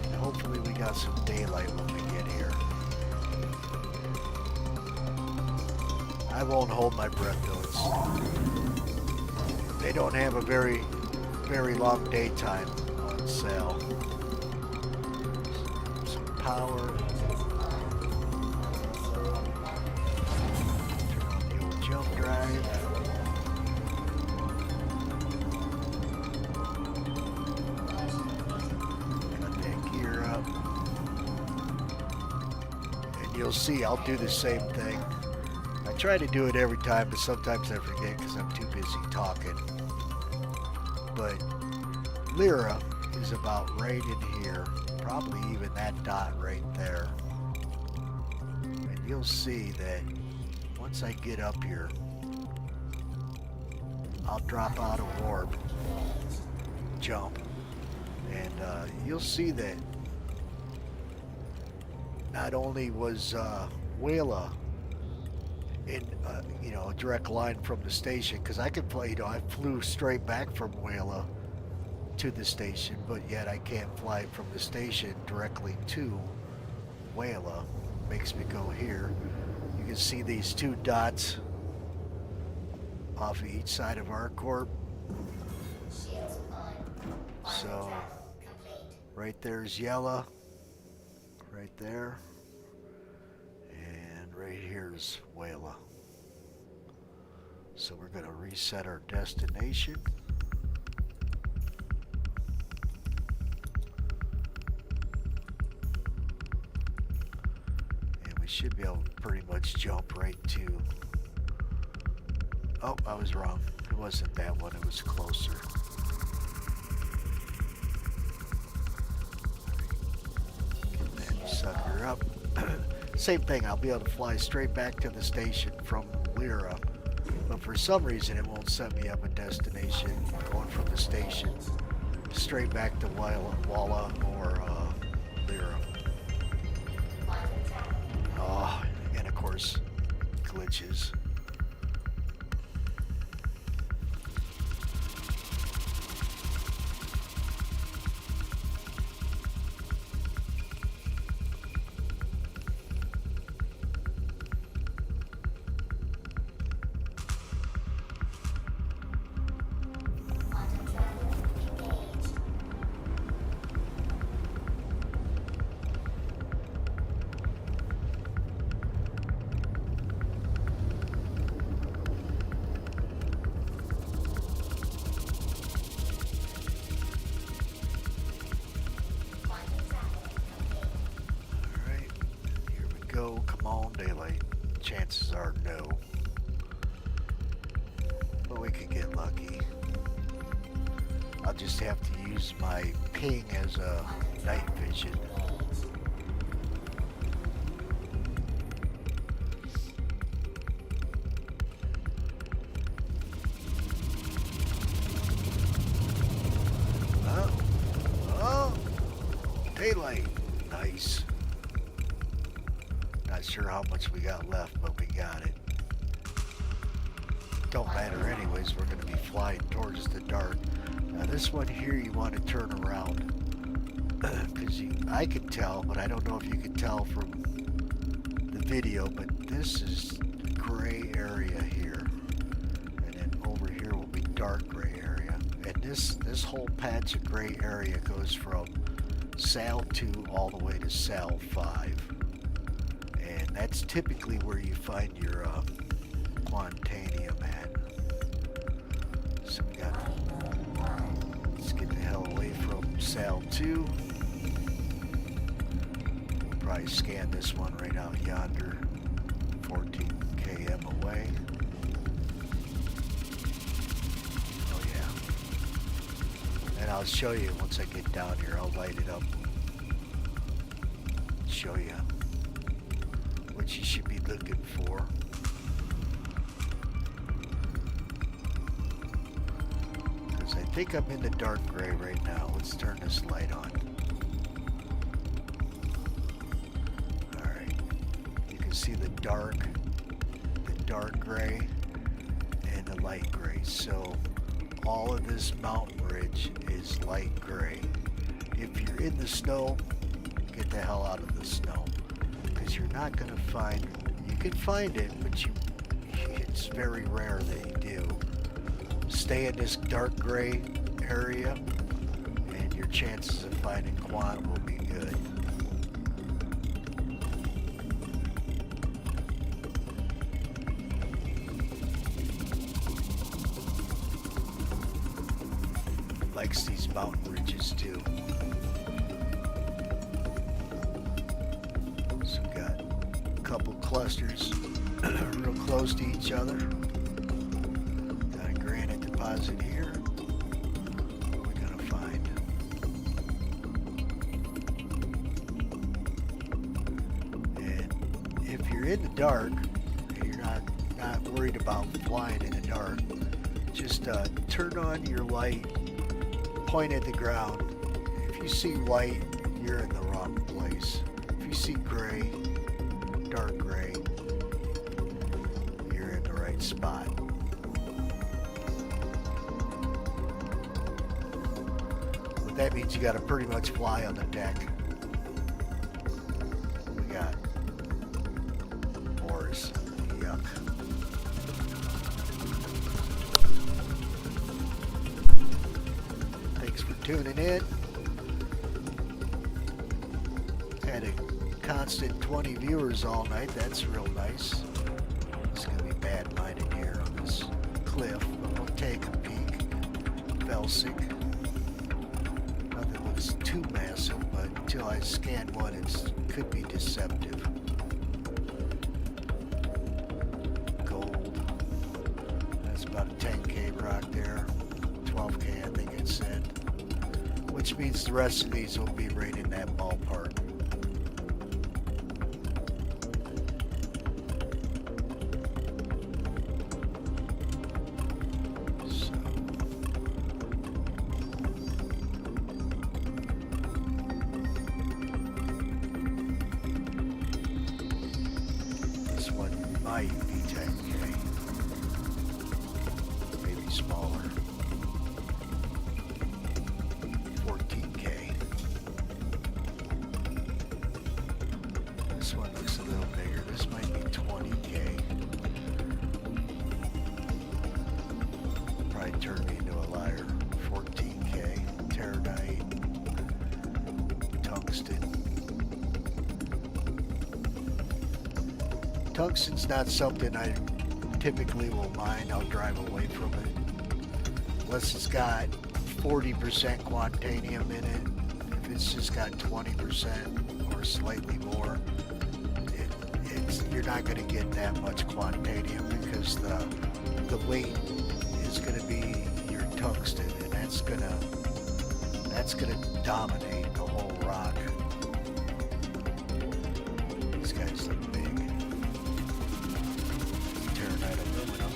And hopefully we got some daylight when we get here. I won't hold my breath though. They don't have a very long daytime on Sal. Some power. Turn on the old jump drive. Got that gear up. And you'll see I'll do the same thing. I try to do it every time, but sometimes I forget because I'm too busy talking. But Lyra is about right in here, probably even that dot right there. And you'll see that once I get up here, I'll drop out of warp, jump, and you'll see that not only was Wayla in a direct line from the station, because I could play, I flew straight back from Wayla to the station, but yet I can't fly from the station directly to Wayla. Makes me go here. You can see these two dots off of each side of our corp. Shields on. So Complete. right there's Yella, right there, and right here's Wayla. So we're going to reset our destination. And we should be able to pretty much jump right to... Oh, I was wrong. It wasn't that one, it was closer. Get that sucker up. Same thing, I'll be able to fly straight back to the station from Lyra. But for some reason, it won't set me up a destination going from the station straight back to Walla or Lyra. Oh, and of course, glitches. Go, come on, daylight. Chances are no. But we could get lucky. I'll just have to use my ping as a night vision. Oh, daylight. Nice. Not sure how much we got left, but we got it. Don't matter anyways, we're going to be flying towards the dark. Now this one here you want to turn around. Because I can tell, but I don't know if you can tell from the video, but this is gray area here. And then over here will be dark gray area. And this whole patch of gray area goes from Sal 2 all the way to Sal 5. And that's typically where you find your quantanium at. So we got, let's get the hell away from Sal 2. We'll probably scan this one right out yonder, 14 km away. Oh yeah. And I'll show you once I get down here, I'll light it up. Show you what you should be looking for. Because I think I'm in the dark gray right now. Let's turn this light on. Alright. You can see the dark gray, and the light gray. So all of this mountain ridge is light gray. If you're in the snow, get the hell out of the snow. Because you're not going to find, you can find it, but it's very rare that you do. Stay in this dark gray area, and your chances of finding quant will be good. likes these mountain ridges too. So we got a couple clusters real close to each other. Got a granite deposit here. What are we gonna find? And if you're in the dark, and you're not worried about flying in the dark, just turn on your light, point at the ground. If you see white, you're in the wrong place. If you see gray, dark gray, you're in the right spot. But that means you got to pretty much fly on the deck. We got oars. Yuck. Thanks for tuning in. Had a constant 20 viewers all night. That's real nice. It's gonna be bad lighting here on this cliff, but we'll take a peek. Felsic. Nothing looks too massive, but until I scan one, it could be deceptive. Gold. That's about a 10K rock there. 12K, I think it said. Which means the rest of these will be right in that ballpark. So. This one might be 10K. Maybe smaller. 14K. This one looks a little bigger. This might be 20K. Probably turn me into a liar. 14K. Terranite. Tungsten. Tungsten's not something I typically will mine. I'll drive away from it. Unless it's got 40% quantanium in it. If it's just got 20% or slightly more, you're not going to get that much quantanium because the weight is going to be your tungsten, and that's going to dominate the whole rock. These guys look big. Terranite aluminum,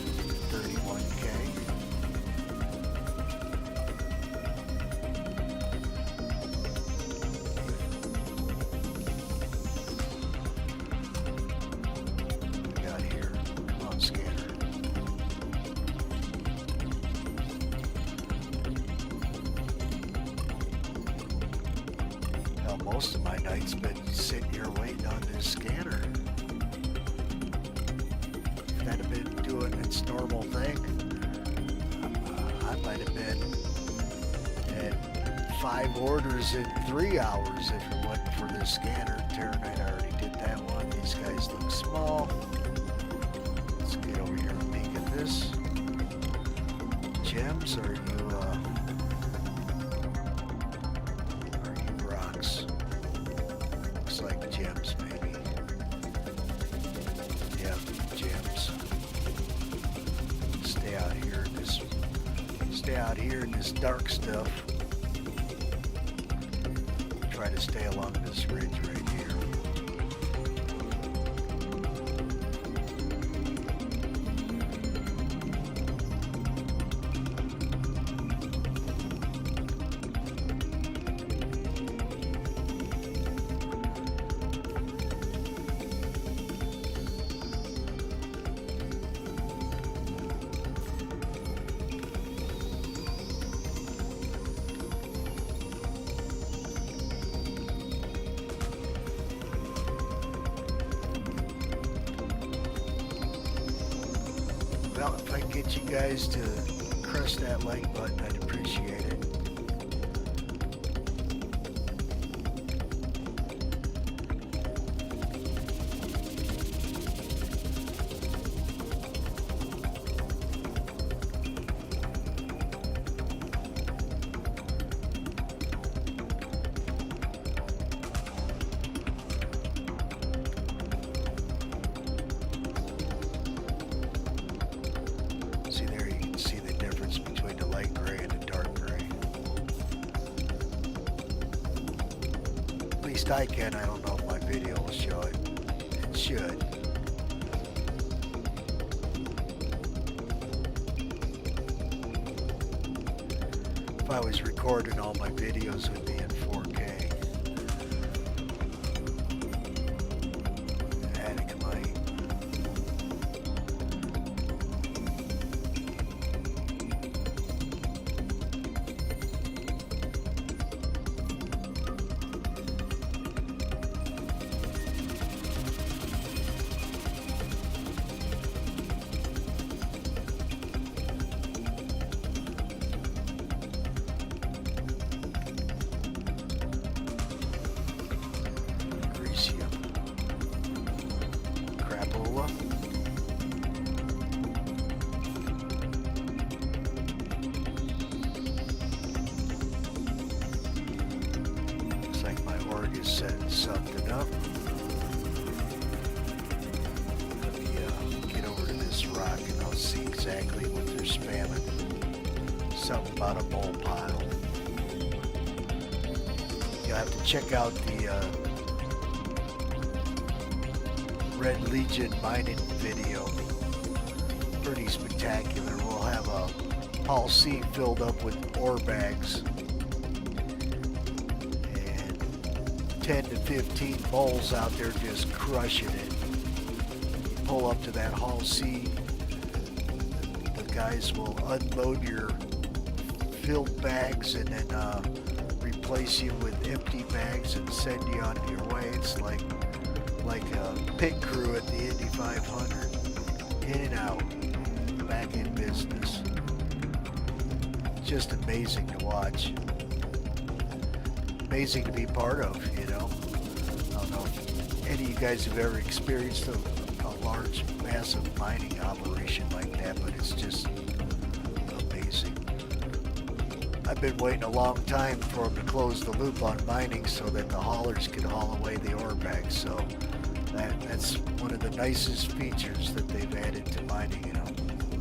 31K. Most of my nights been sitting here waiting on this scanner. If that had been doing its normal thing, I might have been at 5 orders in 3 hours if it wasn't for this scanner. Terranite, I already did that one. These guys look small. Let's get over here and peek at this. Gems, are you rocks? Looks like gems, maybe. Yeah, gems. Stay out here in this dark stuff. Try to stay along this ridge right here. Well, if I can get you guys to press that like button, I'd appreciate it. least I can. I don't know if my video will show it. It should. If I was recording, all my videos would be in 4K. Attic might. Crapola. Looks like my org is setting something up. Let me get over to this rock and I'll see exactly what they're spamming. Something about a mole pile. You'll have to check out the Red Legion mining video. Pretty spectacular. We'll have a Hull C filled up with ore bags and 10 to 15 moles out there just crushing it. You pull up to that Hull C, the guys will unload your filled bags and then replace you with empty bags and send you on your way. It's like a pit crew at the Indy 500. In and out, back in business. Just amazing to watch. Amazing to be part of, you know. I don't know if any of you guys have ever experienced a large, massive mining operation like that, but it's just amazing. I've been waiting a long time for them to close the loop on mining so that the haulers can haul away the ore bags. So that's one of the nicest features that they've added to mining in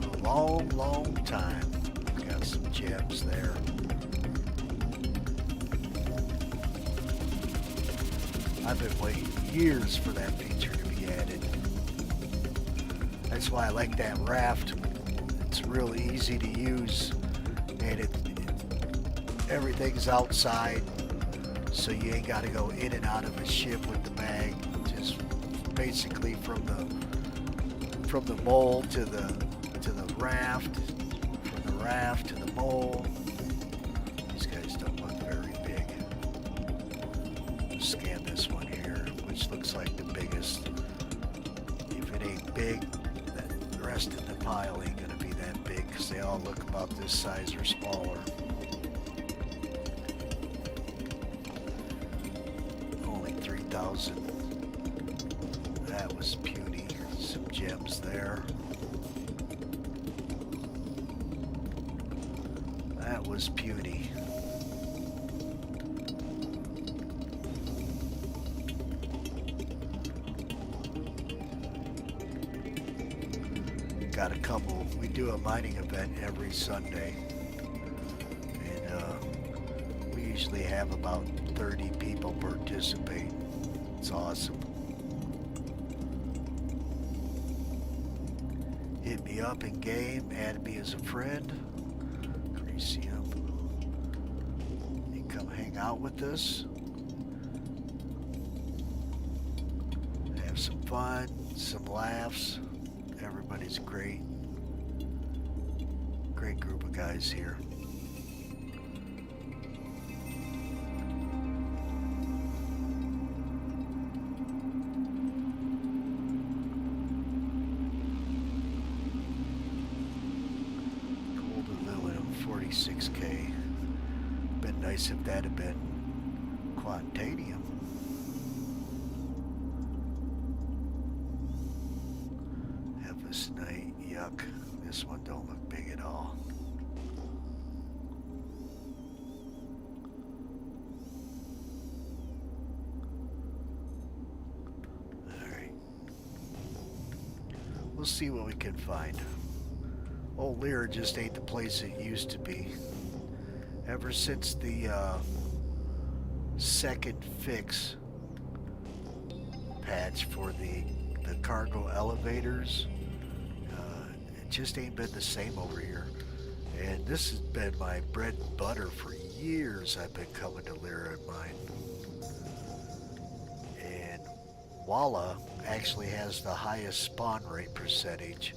a long, long time. Got some gems there. I've been waiting years for that feature to be added. That's why I like that raft. It's really easy to use, and everything's outside, so you ain't got to go in and out of a ship with the bag. Just basically from the mole to the raft, from the raft to the mole. These guys don't look very big. Scan this one here, which looks like the biggest. If it ain't big, the rest of the pile ain't gonna be that big because they all look about this size or smaller. Only 3,000. That was puny. Some gems there. That was puny. Got a couple. We do a mining event every Sunday, and we usually have about 30 people participate. It's awesome. Hit me up in game, add me as a friend. Cresium. You come hang out with us. Have some fun, some laughs. Everybody's great. Great group of guys here. Gold aluminum, 46K. Been nice if that had been quantanium. Night, yuck. This one don't look big at all. Alright. We'll see what we can find. Old Lear just ain't the place it used to be. Ever since the second fix patch for the cargo elevators. It just ain't been the same over here. And this has been my bread and butter for years. I've been coming to Lyra Mine. And Walla actually has the highest spawn rate percentage.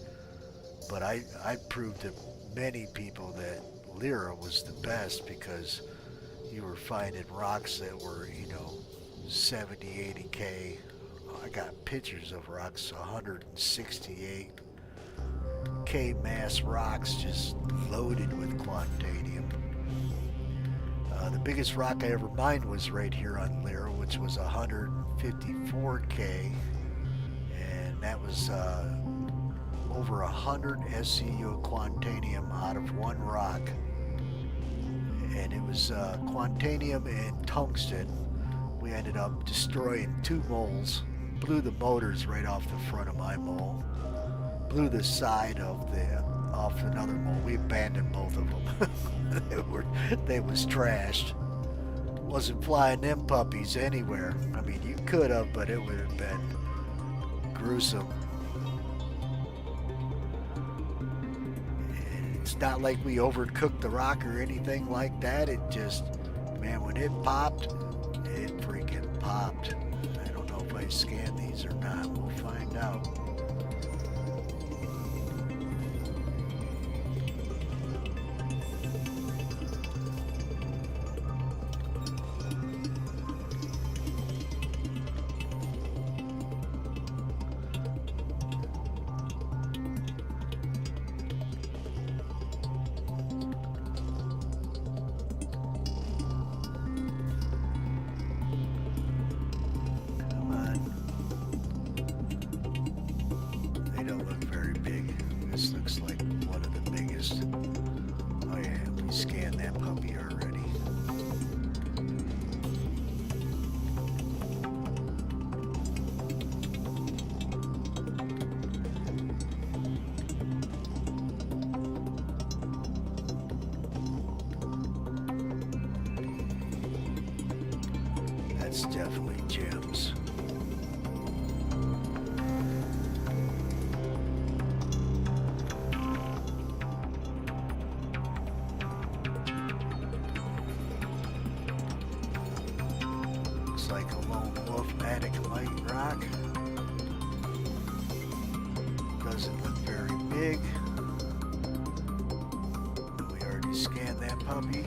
But I proved to many people that Lyra was the best because you were finding rocks that were, 70, 80K. I got pictures of rocks, 168K mass rocks just loaded with quantanium. The biggest rock I ever mined was right here on Lyra, which was 154K, and that was over 100 SCU quantanium out of one rock. And it was quantanium and tungsten. We ended up destroying 2 moles, blew the motors right off the front of my mole, blew the side off another mole. We abandoned both of them. they was trashed. Wasn't flying them puppies anywhere. I mean, you could have, but it would have been gruesome. And it's not like we overcooked the rock or anything like that. It just, man, when it popped, it freaking popped. I don't know if I scanned these or not. We'll find out. This looks like one of the biggest. Oh yeah, we scanned that puppy already. That's definitely gems. Like a lone wolf-matic light rock. Doesn't look very big. We already scanned that puppy.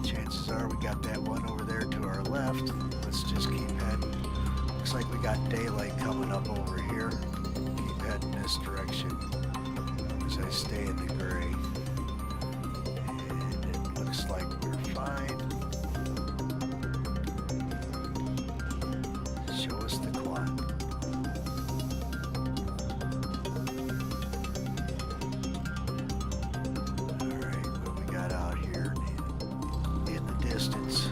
Chances are we got that one over there to our left. Let's just keep heading. Looks like we got daylight coming up over here. Keep heading this direction as I stay in the gray. And it looks like we're fine. Show us the quad. Alright, what we got out here in the distance?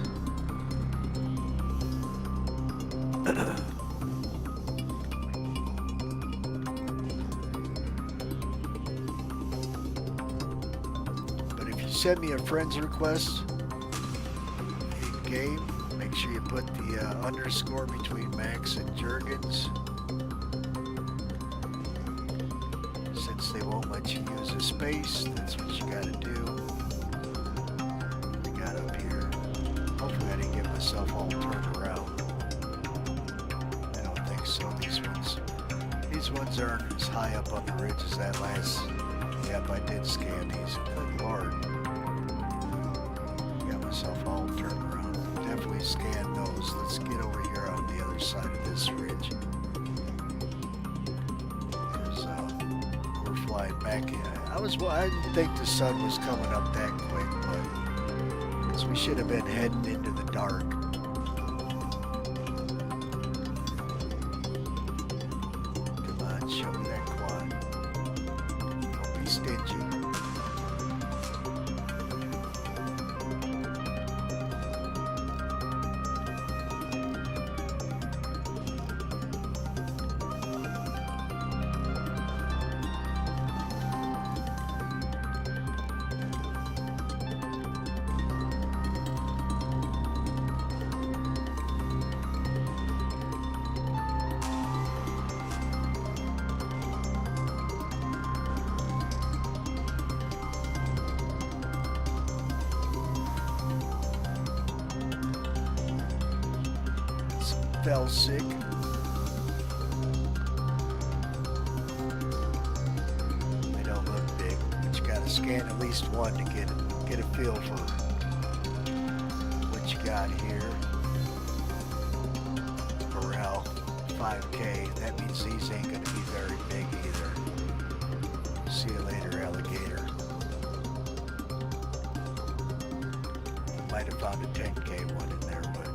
But if you send me a friend's request in game, make sure you put the underscore between Max and Jurgens, since they won't let you use a space. That's what you gotta do. What we got up here? Hopefully I didn't get myself all turned around. I don't think so. These ones aren't as high up on the ridge as that last. Yep, I did scan these. Good lord. Got myself all turned around. Definitely scan those. Let's get over here on the other side of this ridge. Because we're flying back in. I didn't think the sun was coming up that quick, but because we should have been heading into the dark. Come on, show me that quad. Don't be stingy. fell sick. They don't look big, but you gotta scan at least one to get a feel for what you got here. Referral 5K. That means these ain't gonna be very big either. See you later, alligator. Might have found a 10K one in there, but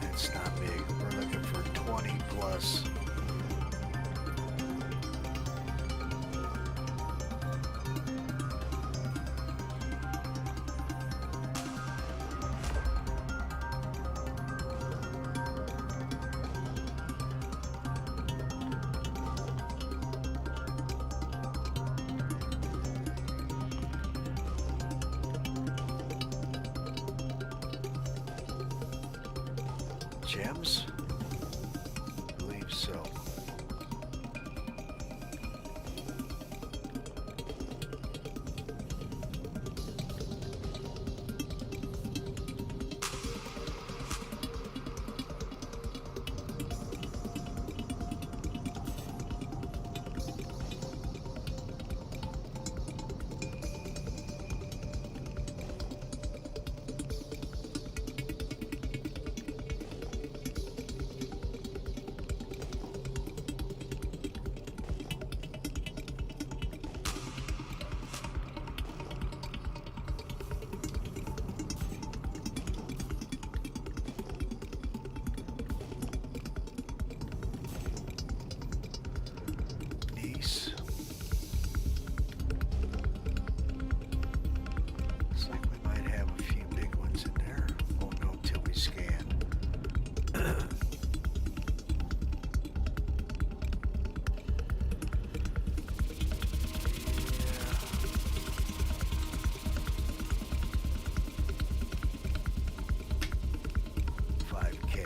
it's not big. We're looking for 20 plus. Gems? I believe so. Nice. Looks like we might have a few big ones in there. Won't know until we scan. 5K.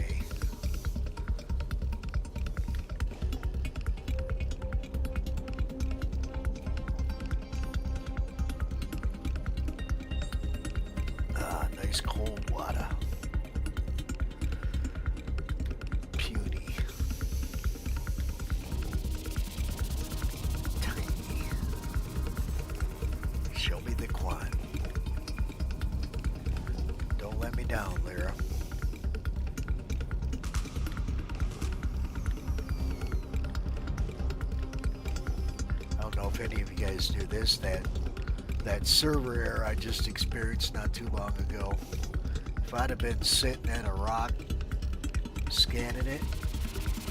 Nice cold water. Puny. Tiny. Show me the quant. Don't let me down, Lyra. I don't know if any of you guys knew this, that server error I just experienced not too long ago. If I'd have been sitting at a rock scanning it,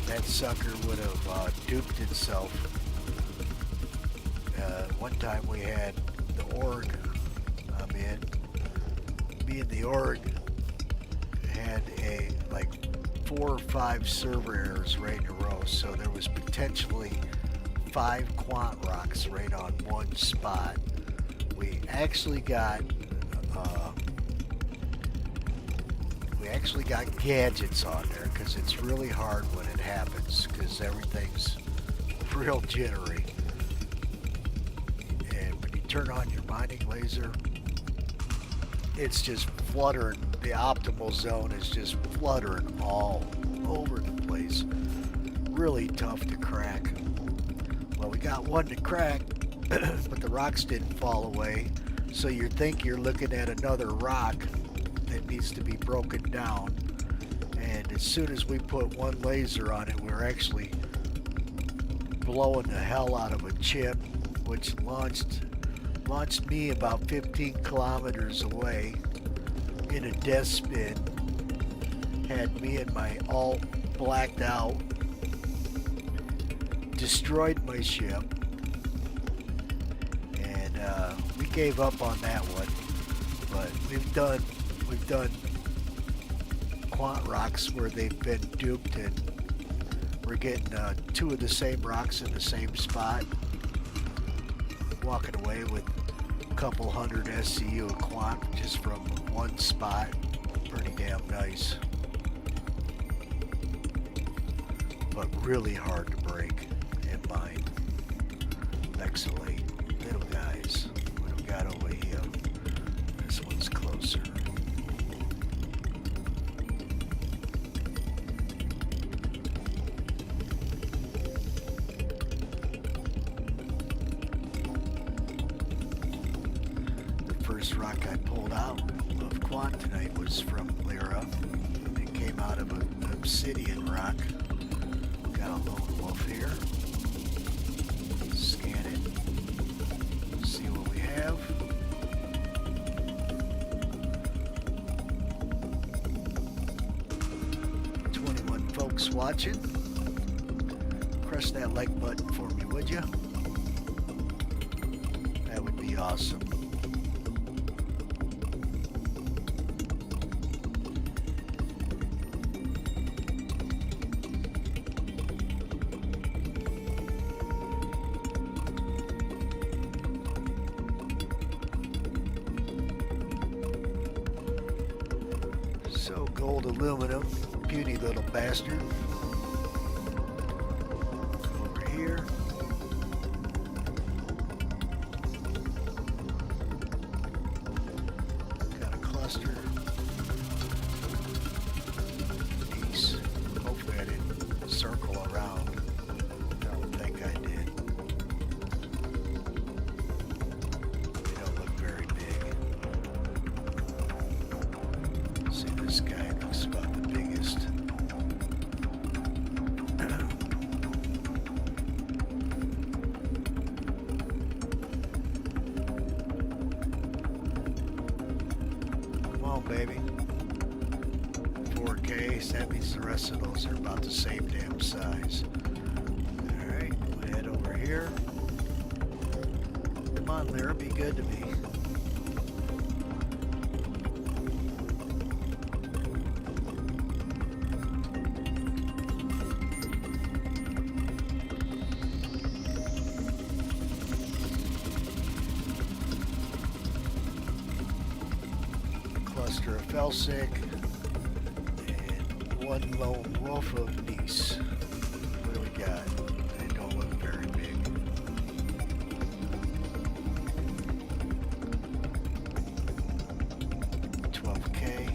that sucker would have duped itself. One time we had the org I'm in. Me and the org had like 4 or 5 server errors right in a row, so there was potentially 5 quant rocks right on one spot. We actually got gadgets on there because it's really hard when it happens because everything's real jittery. And when you turn on your mining laser, it's just fluttering. The optimal zone is just fluttering all over the place. Really tough to crack. Well, we got one to crack, but the rocks didn't fall away. So you think you're looking at another rock that needs to be broken down. And as soon as we put one laser on it, we're actually blowing the hell out of a chip, which launched me about 15 kilometers away in a death spin. Had me and my alt blacked out, destroyed my ship, and we gave up on that one. But we've done quant rocks where they've been duped, and we're getting 2 of the same rocks in the same spot, walking away with a couple hundred SCU of quant just from one spot. Pretty damn nice, but really hard to break and mine. Exolate, little guys. What do we got over here? This one's closer. first rock I pulled out of quant tonight was from Lyra. It came out of an obsidian rock. Got a lone wolf here. Scan it. See what we have. Folks watching, press that like button for me, would you? That would be awesome. So gold aluminum. Puny little bastard. Over here. Got a cluster. Piece. Hopefully I didn't circle around. Don't think I did. They don't look very big. See, this guy looks about the biggest. Come on, baby. 4K, so that means the rest of those are about the same damn size. Alright, we'll head over here. Come on, Lyra, be good to me. Cluster of Felsic and one lone wolf of Nice. What do we got? They don't look very big. $12K.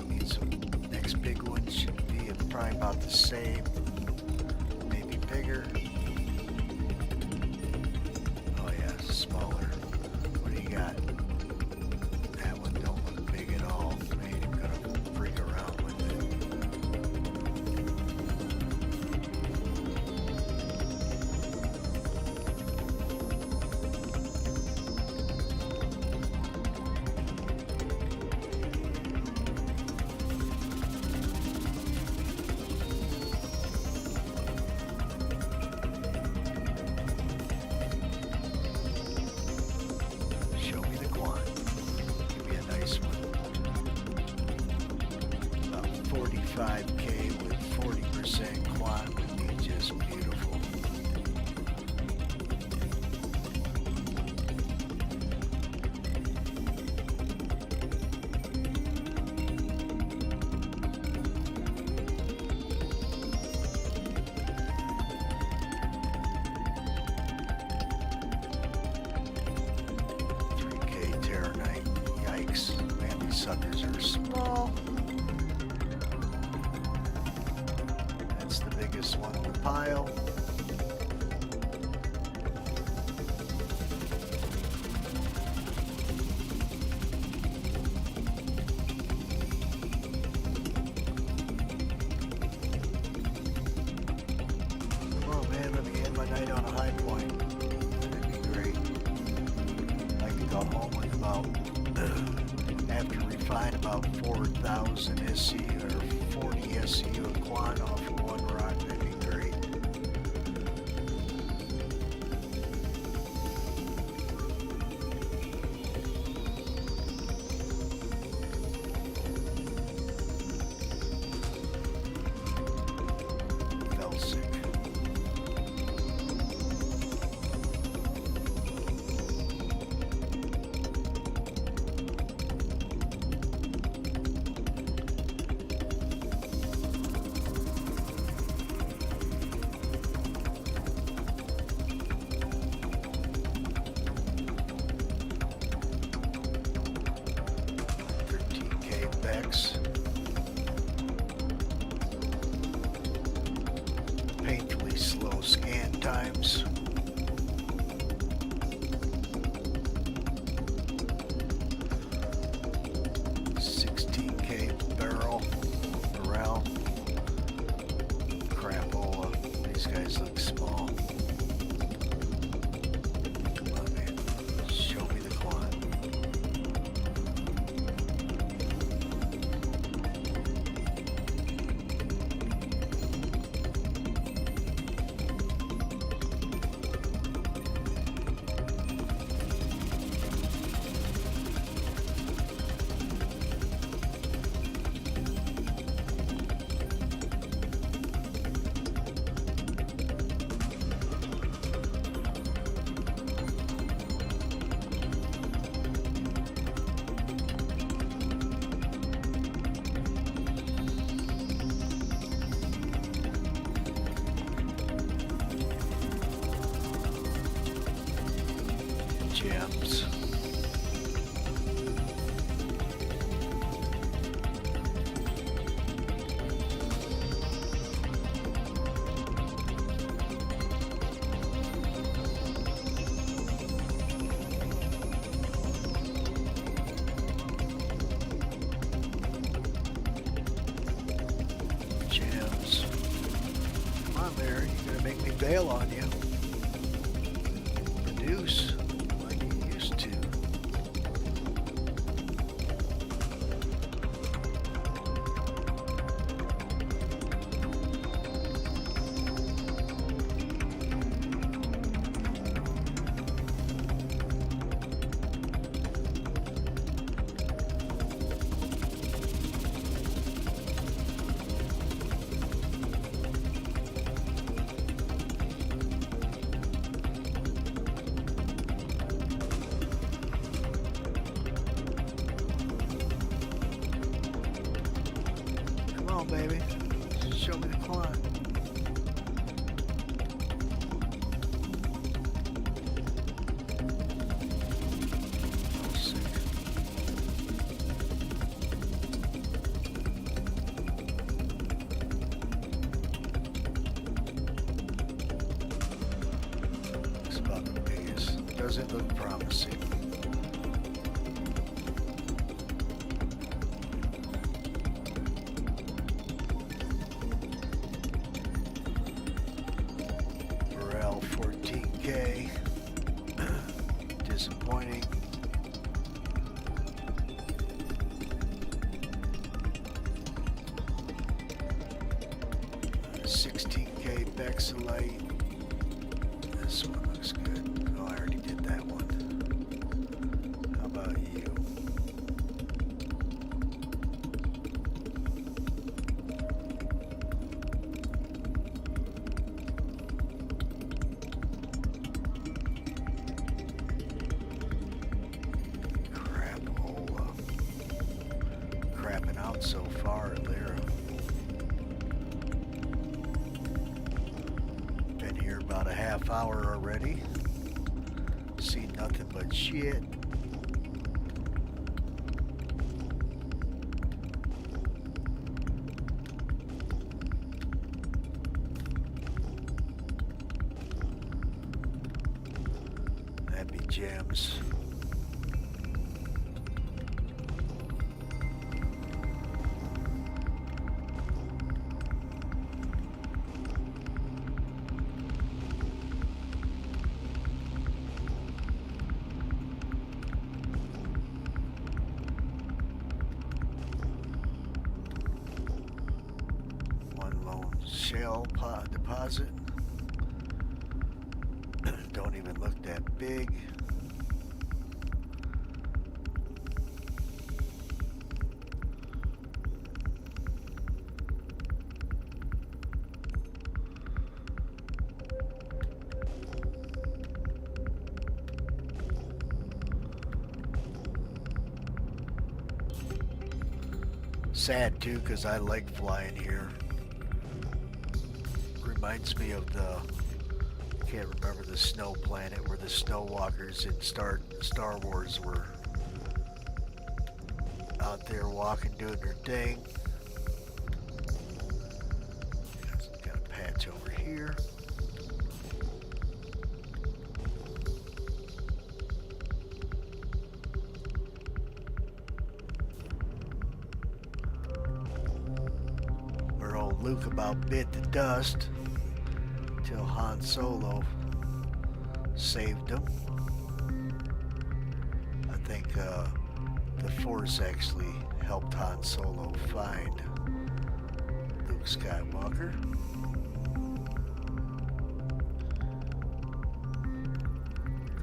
Means the next big one should be probably about the same, maybe bigger. Oh yeah, smaller. What do you got? Show me the quant. Give me a nice one. About 45K with 40% quant would be just beautiful. Man, these suckers are small. That's the biggest one in the pile. Come on, man, let me end my night on a high point. That'd be great. I could go home with about after refine about 4,000 SCU or 40 SCU of quant off of one rock. That'd be great. Felsic. Painfully slow scan times. bail on you. Produce like you used to. Come on, baby. Show me the quant. Oh, sick. It's about the biggest. Doesn't look promising. Referral 14K. Disappointing. Uh, 16K Bexalite. This one looks good. Oh, I already did that one. How about you? Crapping out so far at Lyra. Been here about a half hour already. Seen nothing but shit. That'd be gems. Shell deposit. Don't even look that big. Sad too, because I like flying here. Reminds me of the, can't remember the snow planet where the snow walkers in Star Wars were out there walking, doing their thing. Got a patch over here. Where old Luke about bit the dust. Till Han Solo saved him. I think the Force actually helped Han Solo find Luke Skywalker.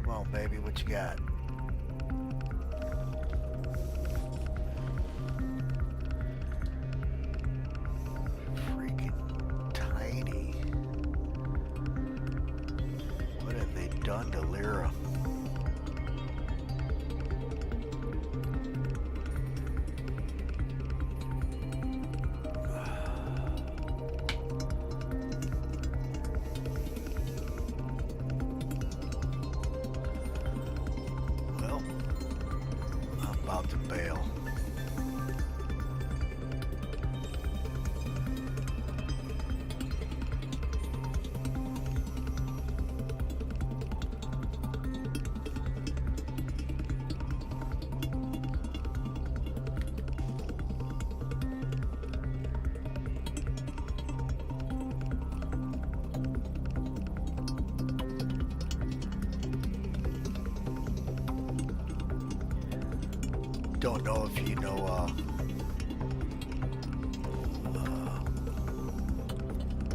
Come on, baby, what you got? Done to Lyra. Well, I'm about to bail. Don't know if you know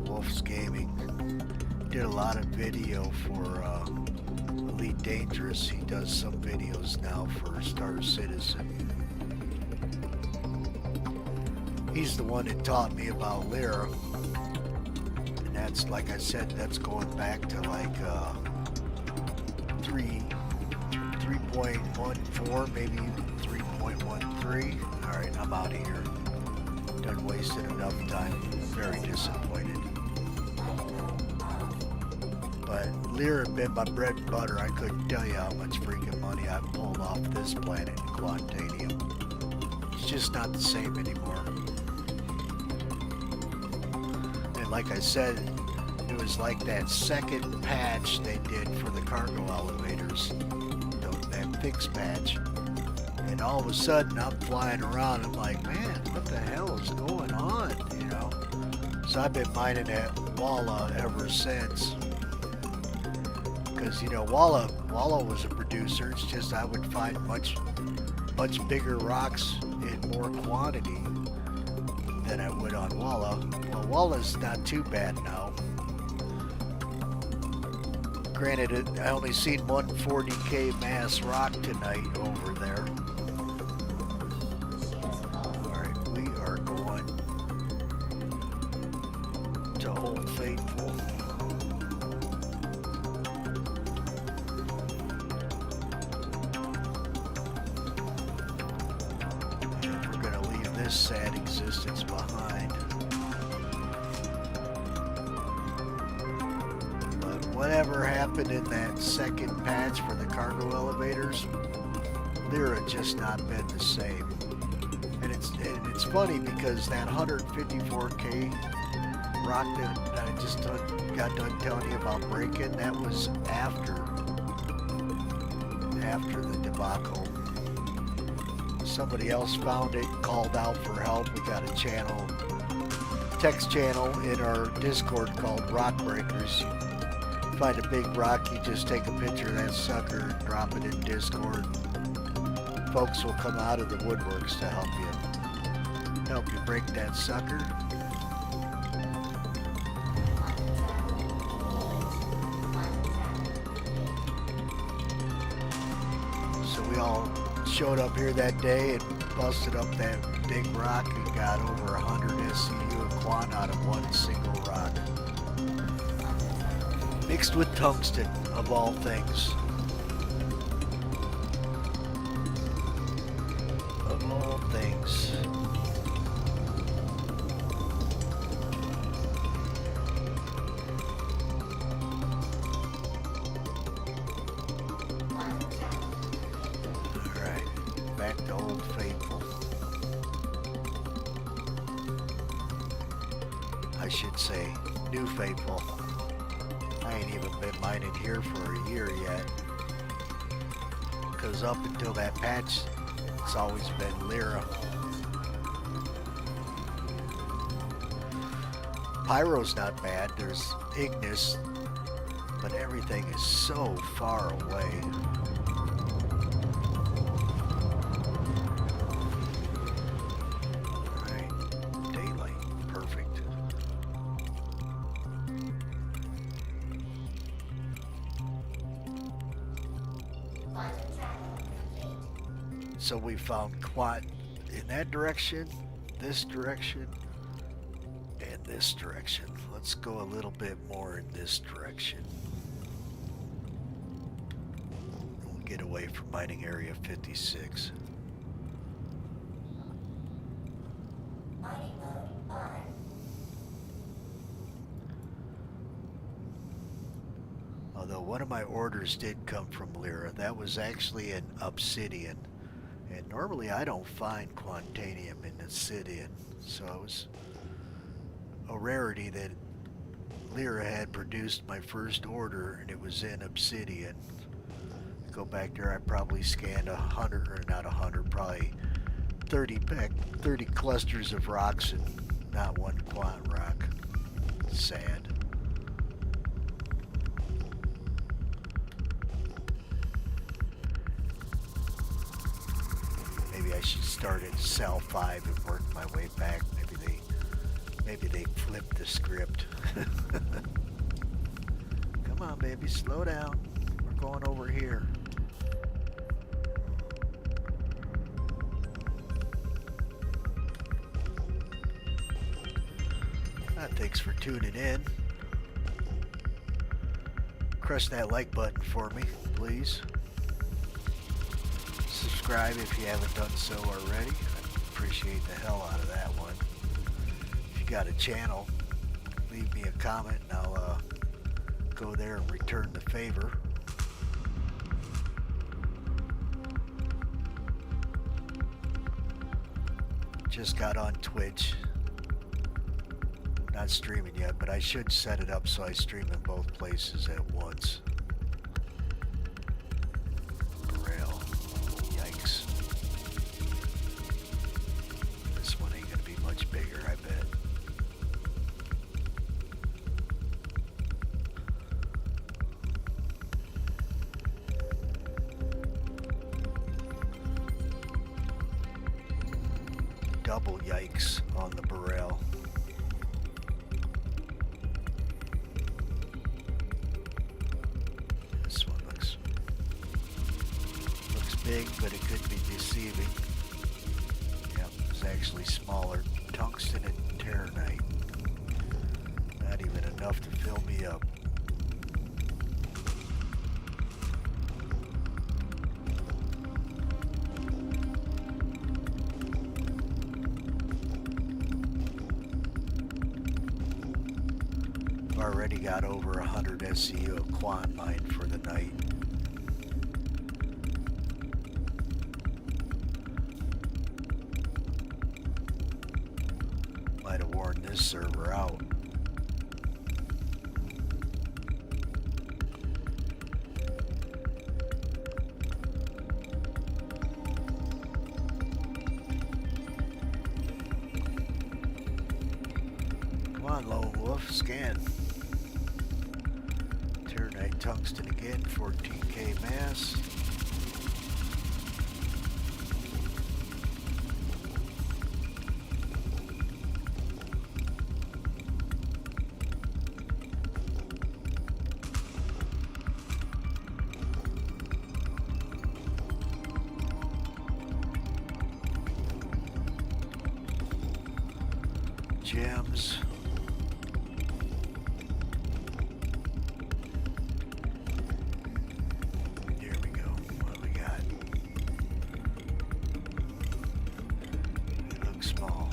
Wolf's Gaming. Did a lot of video for Elite Dangerous. He does some videos now for Star Citizen. He's the one that taught me about Lyra. And that's, like I said, that's going back to like 3.14, maybe 3.13. Alright, I'm out of here. Done wasted enough time. Very disappointed. But Lyra had been my bread and butter. I couldn't tell you how much freaking money I pulled off this planet in Quantanium. It's just not the same anymore. And like I said, it was like that second patch they did for the cargo elevators. That fixed patch. And all of a sudden I'm flying around. I'm like, man, what the hell is going on? You know? So I've been mining at Walla ever since. Because, you know, Walla was a producer. It's just I would find much bigger rocks in more quantity than I would on Walla. Well, Walla's not too bad now. Granted, I only seen one 40k mass rock tonight over there. Alright, we are going to Old Faithful. And we're going to leave this sad existence behind. Whatever happened in that second patch for the cargo elevators, Lyra just not been the same. And it's funny because that 154k rock that I just got done telling you about breaking, that was after the debacle. Somebody else found it, called out for help. We got a channel, text channel in our Discord called Rock Breakers. Find a big rock, you just take a picture of that sucker and drop it in Discord. Folks will come out of the woodworks to help you break that sucker. So we all showed up here that day and busted up that big rock and got over 100 SCU of quant out of one single rock. Mixed with tungsten, of all things. Of all things. Alright, back to Old Faithful. I should say, New Faithful. I ain't even been mining here for a year yet. Because up until that patch, it's always been Lyra. Pyro's not bad. There's Ignis. But everything is so far away. Alright. Daylight. Perfect. So we found quant in that direction, this direction, and this direction. Let's go a little bit more in this direction. We'll get away from mining area 56. Mining mode on. Although one of my orders did come from Lyra, that was actually an obsidian. And normally I don't find quantanium in obsidian, so it was a rarity that Lyra had produced my first order and it was in obsidian. Go back there, I probably scanned 100, or not 100, probably 30 clusters of rocks and not one quant rock. Sad. I should start at cell 5 and work my way back. Maybe they flipped the script. Come on, baby, slow down. We're going over here. Thanks for tuning in. Press that like button for me, please. Subscribe if you haven't done so already. I appreciate the hell out of that one. If you got a channel, leave me a comment and I'll go there and return the favor. Just got on Twitch. Not streaming yet, but I should set it up so I stream in both places at once. Rail. Yikes. This one ain't gonna be much bigger, I bet. Double yikes on the Burrell. Big, but it could be deceiving. Yep, it's actually smaller. Tungsten and terranite. Not even enough to fill me up. Already got over 100 SCU of quant mine for the night. Might have worn this server out. Come on, Lone Wolf, scan. Terranite tungsten again, 14K mass. Gems. Here we go. What do we got? It looks small.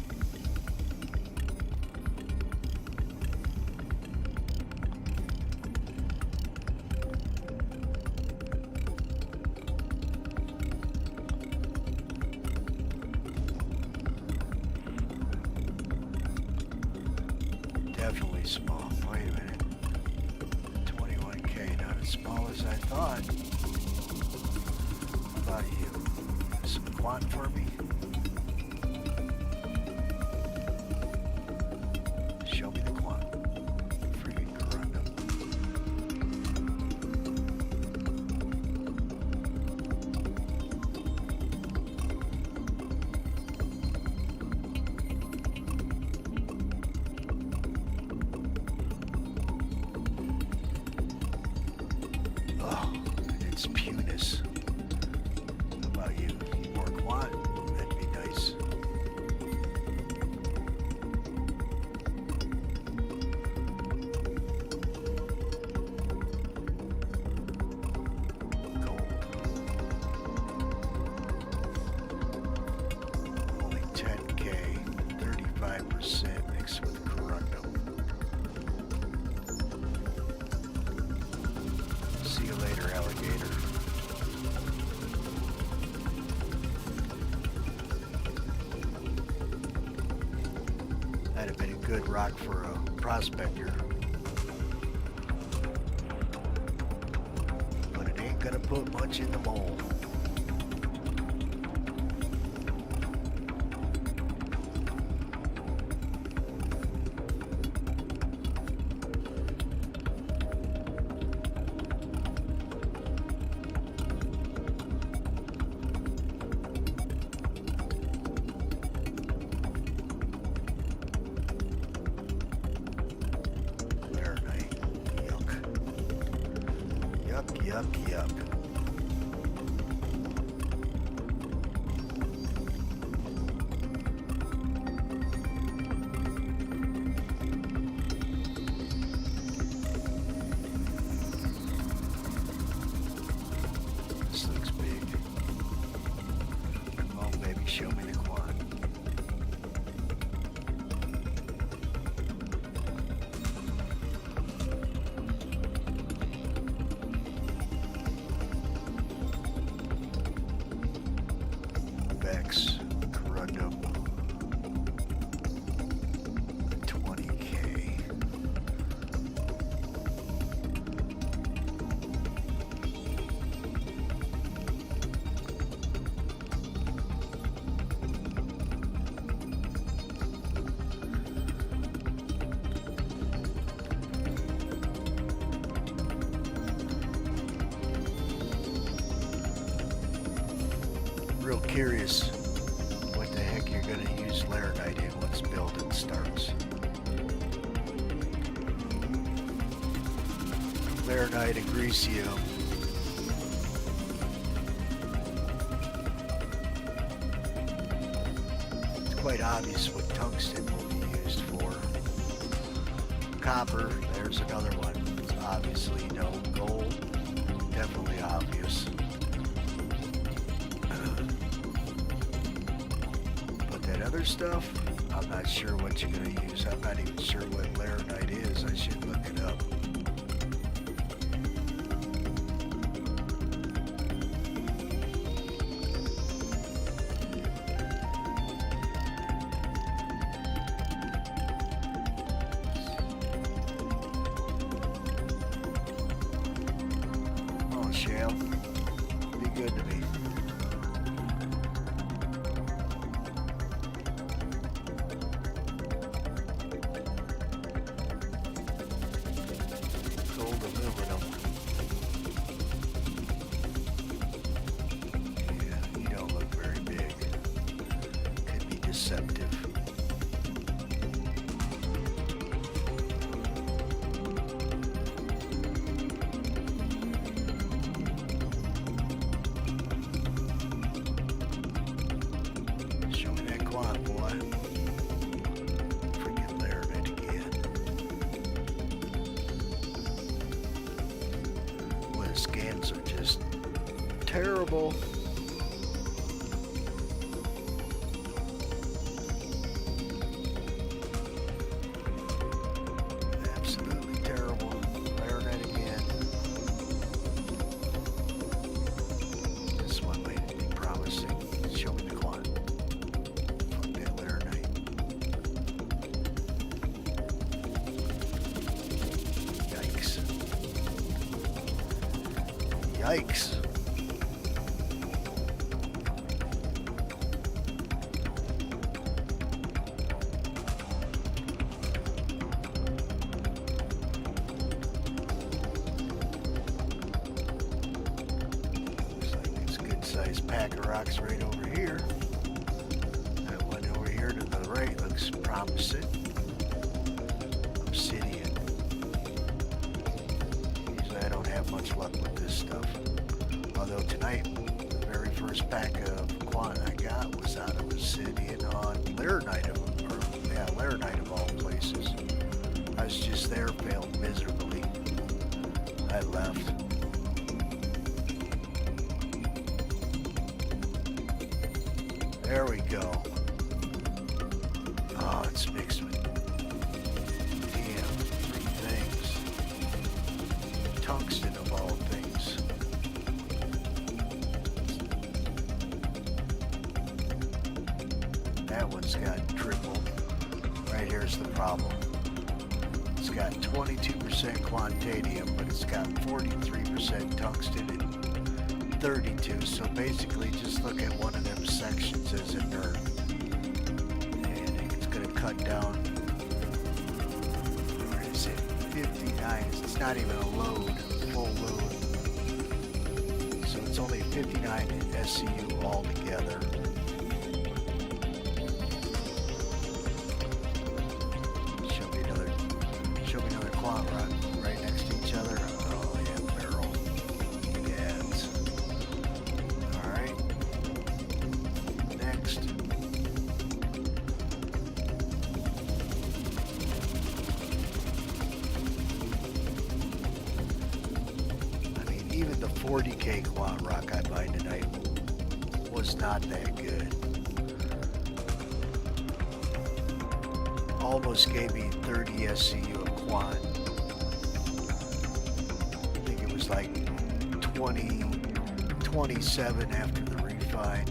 Definitely small. Wait a minute. 21K, not as small as I thought. How about you? Some quant for me? Show me the quant. Freaking corundum. Oh, it's punis. How about you? More quant? That'd be nice. Gold. Only 10K, 35% mixed with corundum. See you later, alligator. That'd have been a good rock for a prospector. But it ain't gonna put much in the mold. Yuck, yuck. This looks big. Come on, baby, show me the quad. Bex, Corundum, 20K. Real curious what the heck you're going to use Laranite in once building starts. Laranite and Greasium. It's quite obvious what tungsten will be used for. Copper, there's another one. It's obviously no. Gold, definitely obvious. Other stuff, I'm not sure what you're going to use. I'm not even sure what Laranite is. I should look it up. Oh, shale. Be good to me. Deceptive. Show me that quad, boy. Freaking Laranite again. Well, the scans are just terrible. Yikes. Looks like it's a good sized pack of rocks right over here. That one over here to the right looks promising. Obsidian. Usually I don't have much luck with this stuff. Although tonight, the very first pack of quant I got was out of Obsidian on Laranite Laranite of all places. I was just there, failed miserably. I left. There we go. Oh, it's mixed with damn 3 things. Tungsten of all things. That one's got triple. Right here's the problem. It's got 22% quantadium, but it's got 43% tungsten and 32. So basically just look at one of them sections as a nerd. And it's going to cut down, where is it? 59. It's not even a load, full load. So it's only 59 SCU altogether. Show me another quant rock right next to each other. Oh yeah, barrel. 40K quant rock I mined tonight was not that good. Almost gave me 30 SCU of quant. I think it was like 27 after the refine.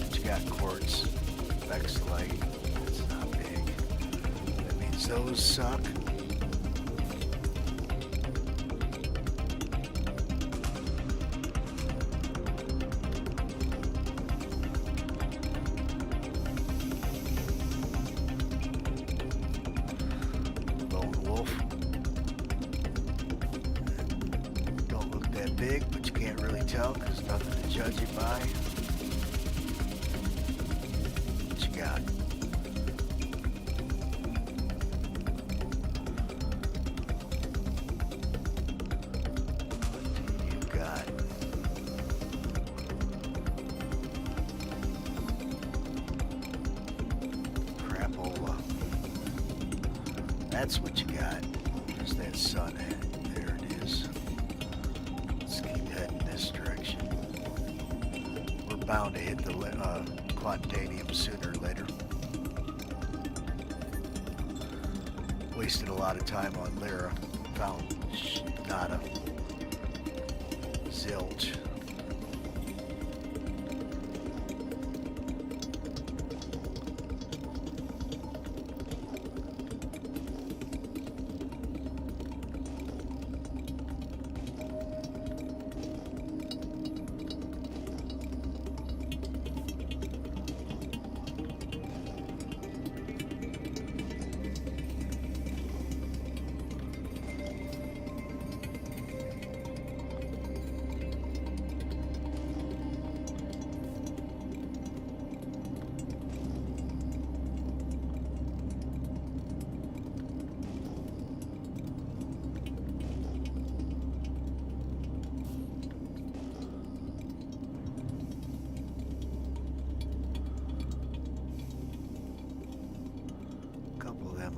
But you got quartz, Vexilite. It's not big. That means those suck. Big, but you can't really tell because nothing to judge it by. What you got? What do you got? Crapola. That's what you got. Where's that sun at? There it is. This direction. We're bound to hit the quantanium sooner or later. Wasted a lot of time on Lyra. Found nada. Zilch.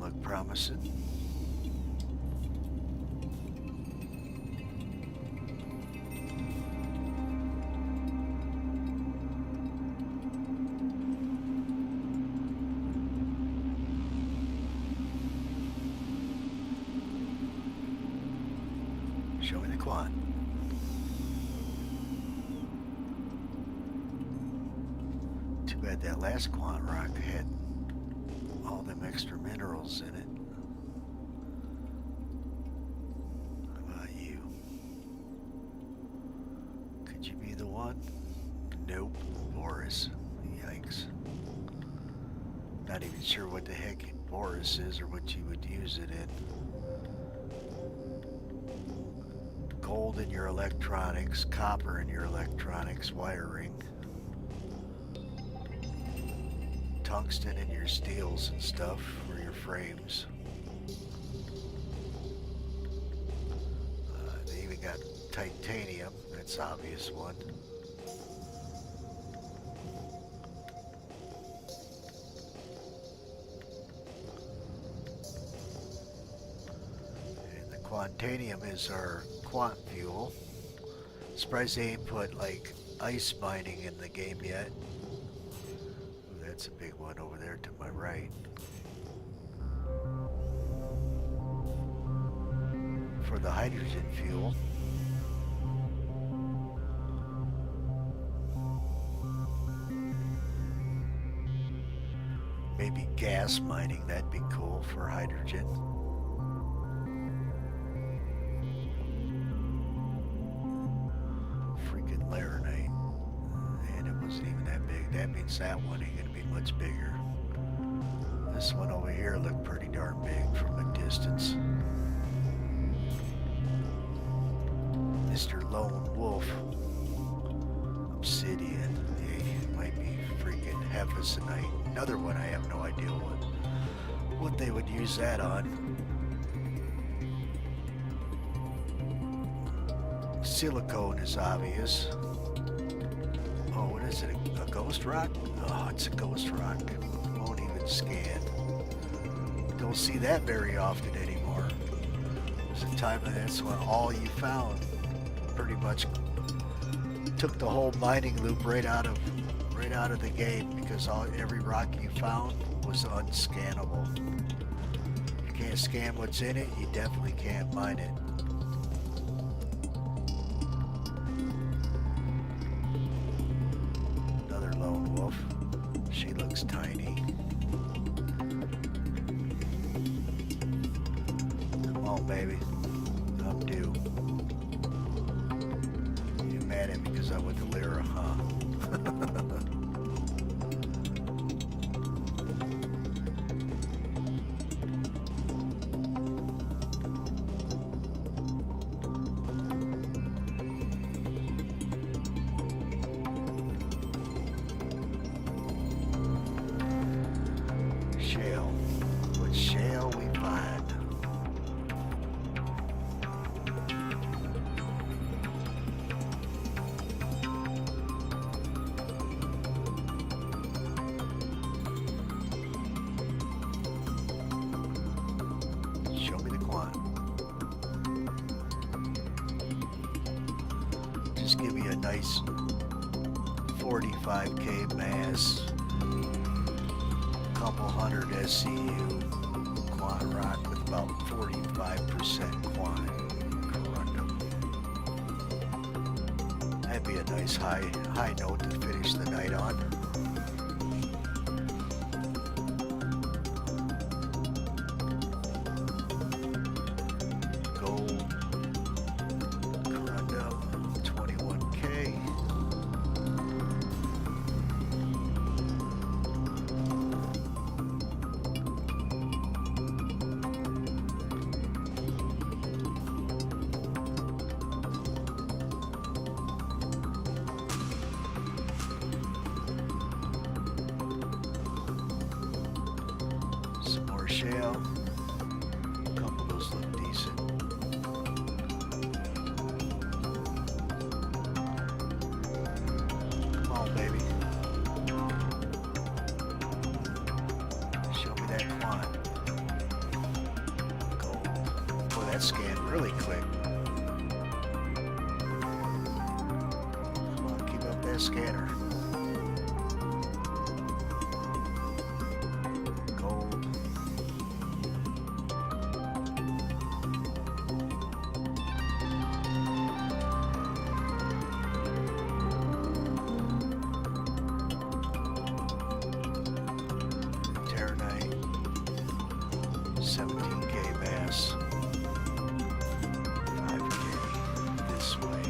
Look promising. Show me the quant. Too bad that last quant rock had all them extra minerals in it. How about you? Could you be the one? Nope. Boris. Yikes. Not even sure what the heck Boris is or what you would use it in. Gold in your electronics, copper in your electronics wiring. Tungsten in your steels and stuff for your frames. They even got titanium, that's the obvious one. And the quantanium is our quant fuel. Surprised they ain't put like ice mining in the game yet. That's a big one over there to my right. For the hydrogen fuel. Maybe gas mining, that'd be cool for hydrogen. Freaking laranite. And it wasn't even that big. That means that one ain't gonna be much bigger. This one over here looked pretty darn big from a distance. Mr. Lone Wolf. Obsidian. It might be freaking Hephaesonite. Another one I have no idea what they would use that on. Silicone is obvious. Oh, what is it? A ghost rock? Oh, it's a ghost rock. Won't even scan. don't see that very often anymore. There's a time when that's when all you found pretty much took the whole mining loop right out of the game, because every rock you found was unscannable. You can't scan what's in it, you definitely can't mine it. Another lone wolf. She looks tiny. Come on, baby. I'm due. You're mad at me because I went to Lyra, huh? Shale. What shall we find? Show me the quant. Just give me a nice 45K mass, couple hundred SCU quant rock with about 45% quant corundum. That'd be a nice high note to finish the night on. Gold corundum 21K. Some more shale. A couple of those look decent. Come on, baby. Show me that quant. Gold. Boy, that scanned really quick. Come on, keep up that scanner. Gold. Terranite. 17K mass. 5K this way.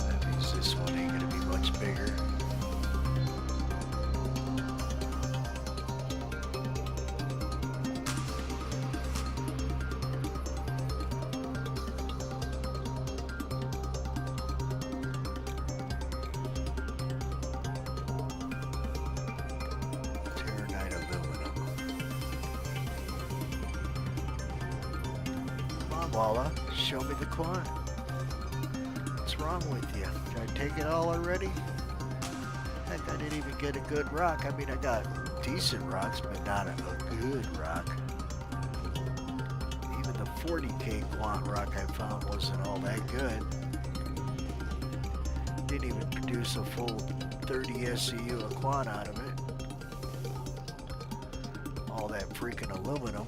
That means this one ain't gonna be much bigger. Terranite aluminum. Come on, Walla. Show me the quant. What's wrong with you? Did I take it all already? Heck, I didn't even get a good rock. I mean, I got decent rocks, but not a good rock. Even the 40K quant rock I found wasn't all that good. Didn't even produce a full 30 SCU of quant out of it. All that freaking aluminum.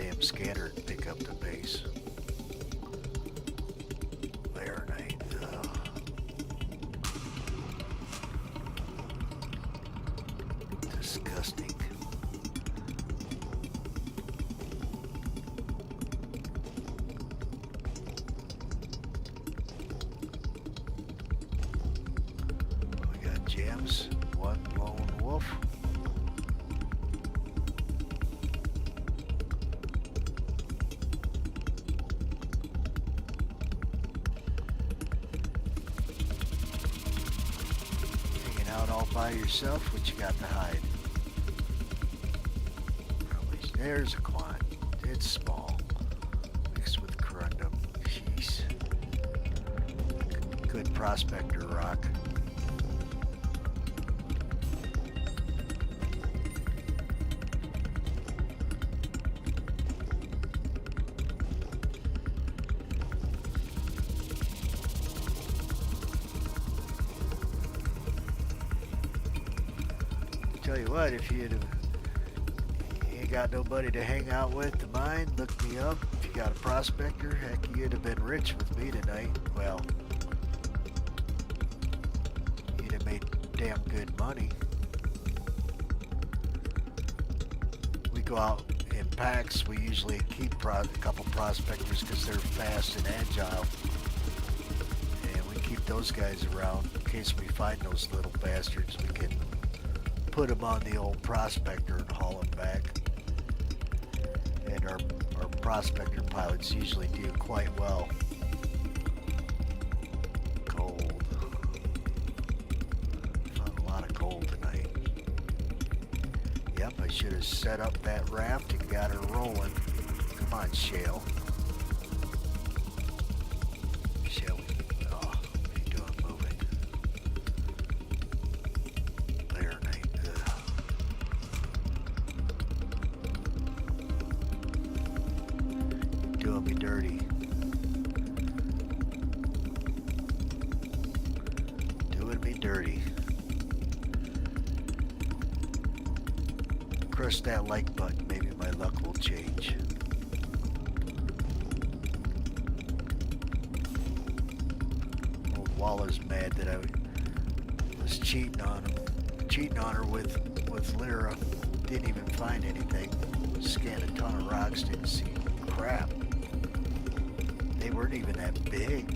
damn scanner to pick up the base. Layer night. Disgusting. We got jams. One lone wolf. Hanging out all by yourself, what you got to hide? Probably, there's a quant. It's small. Mixed with corundum. Jeez. Good prospector rock. Tell you what, if you ain't got nobody to hang out with to mine, look me up. If you got a prospector, heck, you'd have been rich with me tonight. Well, you'd have made damn good money. We go out in packs. We usually keep a couple prospectors because they're fast and agile. And we keep those guys around in case we find those little bastards. We can put them on the old prospector and haul them back. And our prospector pilots usually do quite well. Gold. Found a lot of gold tonight. Yep, I should have set up that raft and got her rolling. Come on, Shale. Shall we? Oh, what are you doing moving? Layer night. Doing me dirty. Doing me dirty. Press that like button, maybe my luck will change. Old Waller's mad that I was cheating on her with Lyra. Didn't even find anything. Scanned a ton of rocks, didn't see crap. They weren't even that big.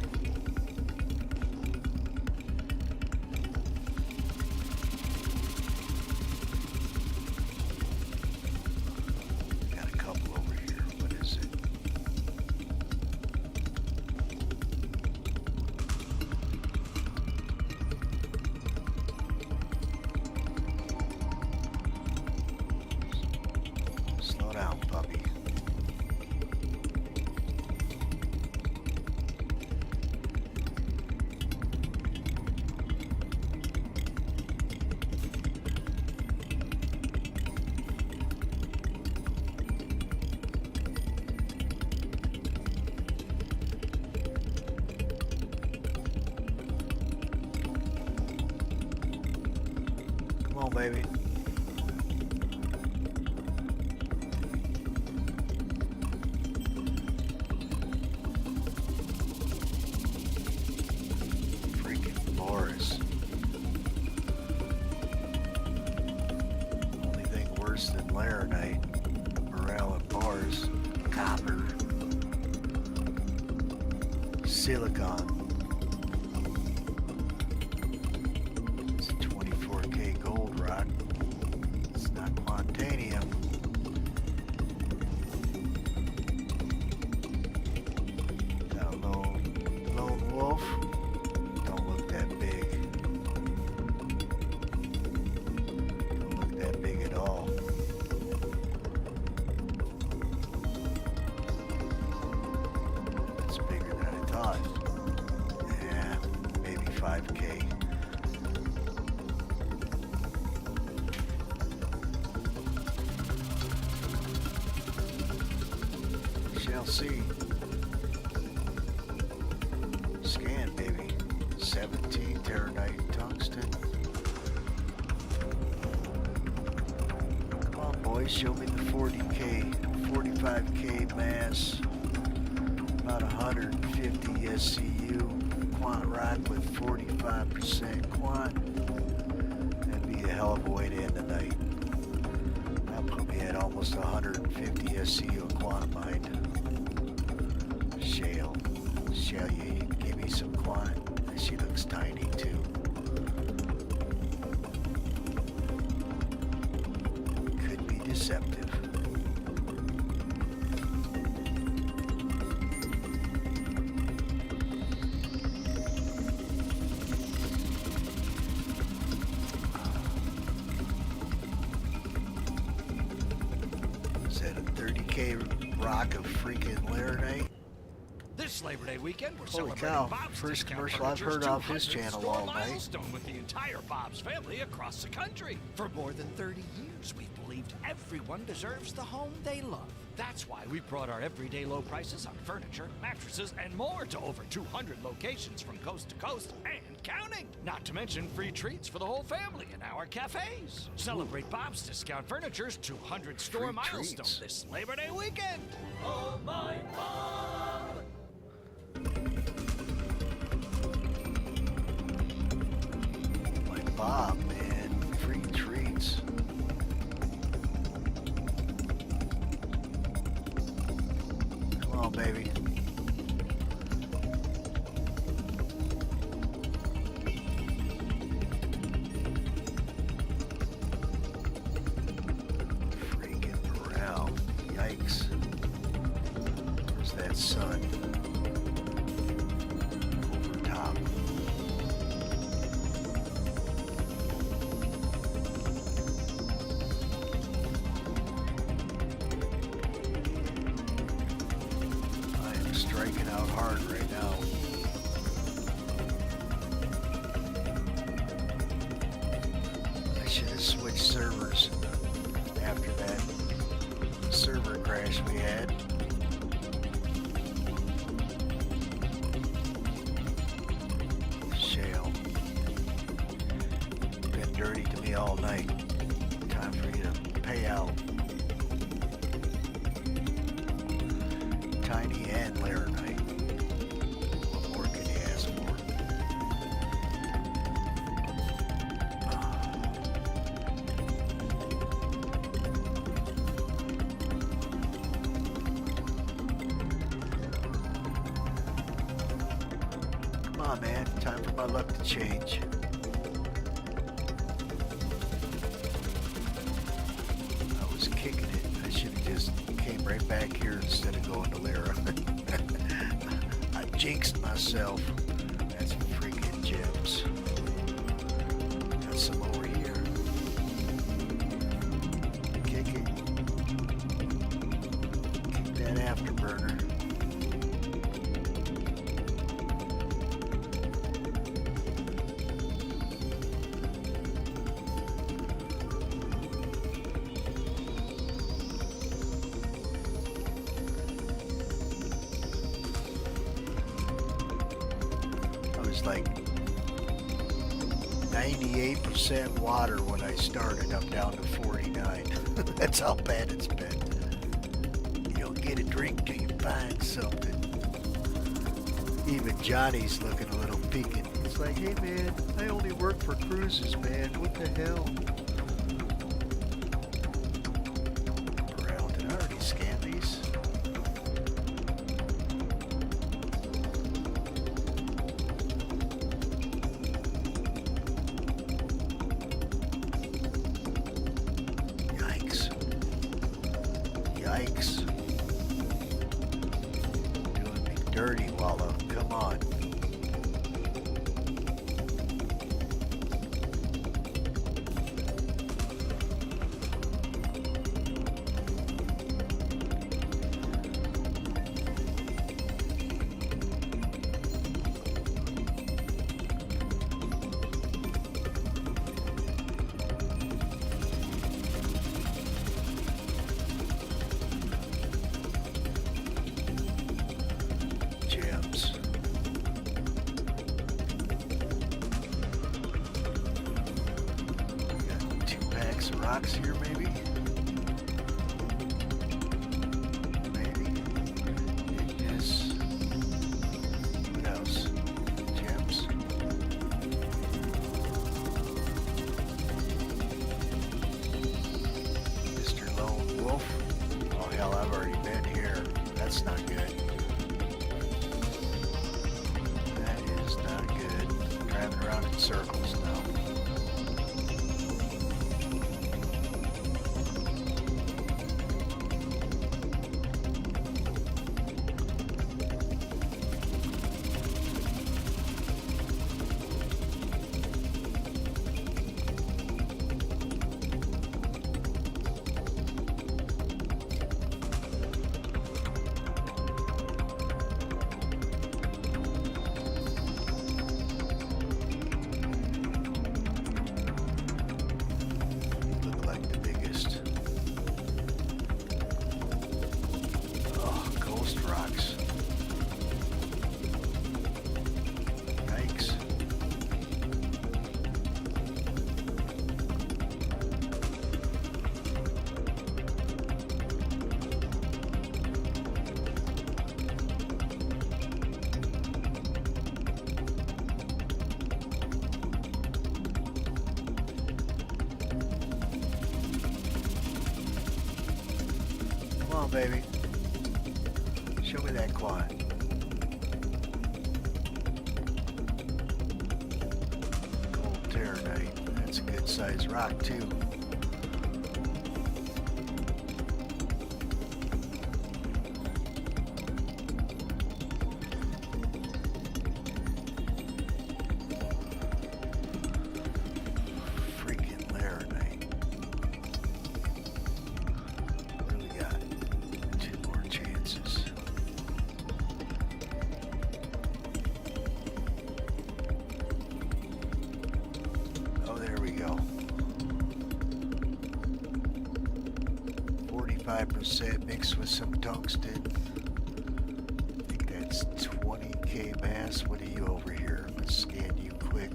Got a couple over here. What is it? Slow down, puppy. Come on, baby. Freaking Boris. Only thing worse than Laranite, morale and bars, copper, silicon. It's a 24K gold rock. It's not quantanium. Got a lone wolf. Don't look that big. Don't look that big at all. It's bigger than I thought. Yeah, maybe 5K. Shall see. Scan, baby. 17 terabyte tungsten. Come on, boys. Show me the 40K 45K mass, about 150 SCU, quant rock with 45% quant. That'd be a hell of a way to end the night. That put me at almost 150 SCU of quant mind. Shale, you give me some quant. She looks tiny too. Could be deceptive. Is that a 30K rock of freaking Laranite? This Labor Day weekend, we're Holy celebrating cow, Bob's first Discount commercial I've Furniture's heard off his 200th channel store all night. milestone with the entire Bob's family across the country. For more than 30 years, we've believed everyone deserves the home they love. That's why we brought our everyday low prices on furniture, mattresses, and more to over 200 locations from coast to coast and counting. Not to mention free treats for the whole family in our cafes. Celebrate Bob's Discount Furniture's 200 store Free milestone treats. this Labor Day weekend. Oh, my Bob! My Bob, man. Free treats. Come on, baby. Freaking morale. Yikes. Where's that sun? Over top. I am striking out hard right now. I should have switched servers after that server crash we had. Shale. Been dirty to me all night. Time for you to pay out. Tiny and Laranite. What more can you ask for? Come on, man. Time for my luck to change. I was kicking it. I should have just came right back here instead of going to Lyra. I jinxed myself. That's freaking gems. Got some over here. Kick it. Kick that afterburner. I was like 98% water when I started. I'm down to 49. That's how bad it's been. You don't get a drink till you find something. Even Johnny's looking a little peaked. It's like, hey man, I only work for cruises, man. What the hell? Morale, did I already scan these? Yikes. Yikes. Doing me dirty, Wallow. Come on. Gems. Got 2 packs of rocks here, maybe? Come on, baby. Show me that quad. Gold Terranite. That's a good sized rock, too. Freaking Laranite. What do we got? 2 more chances. Oh, there we go. 45% mixed with some tungsten. I think that's 20k mass. What are you over here? Let's scan you quick.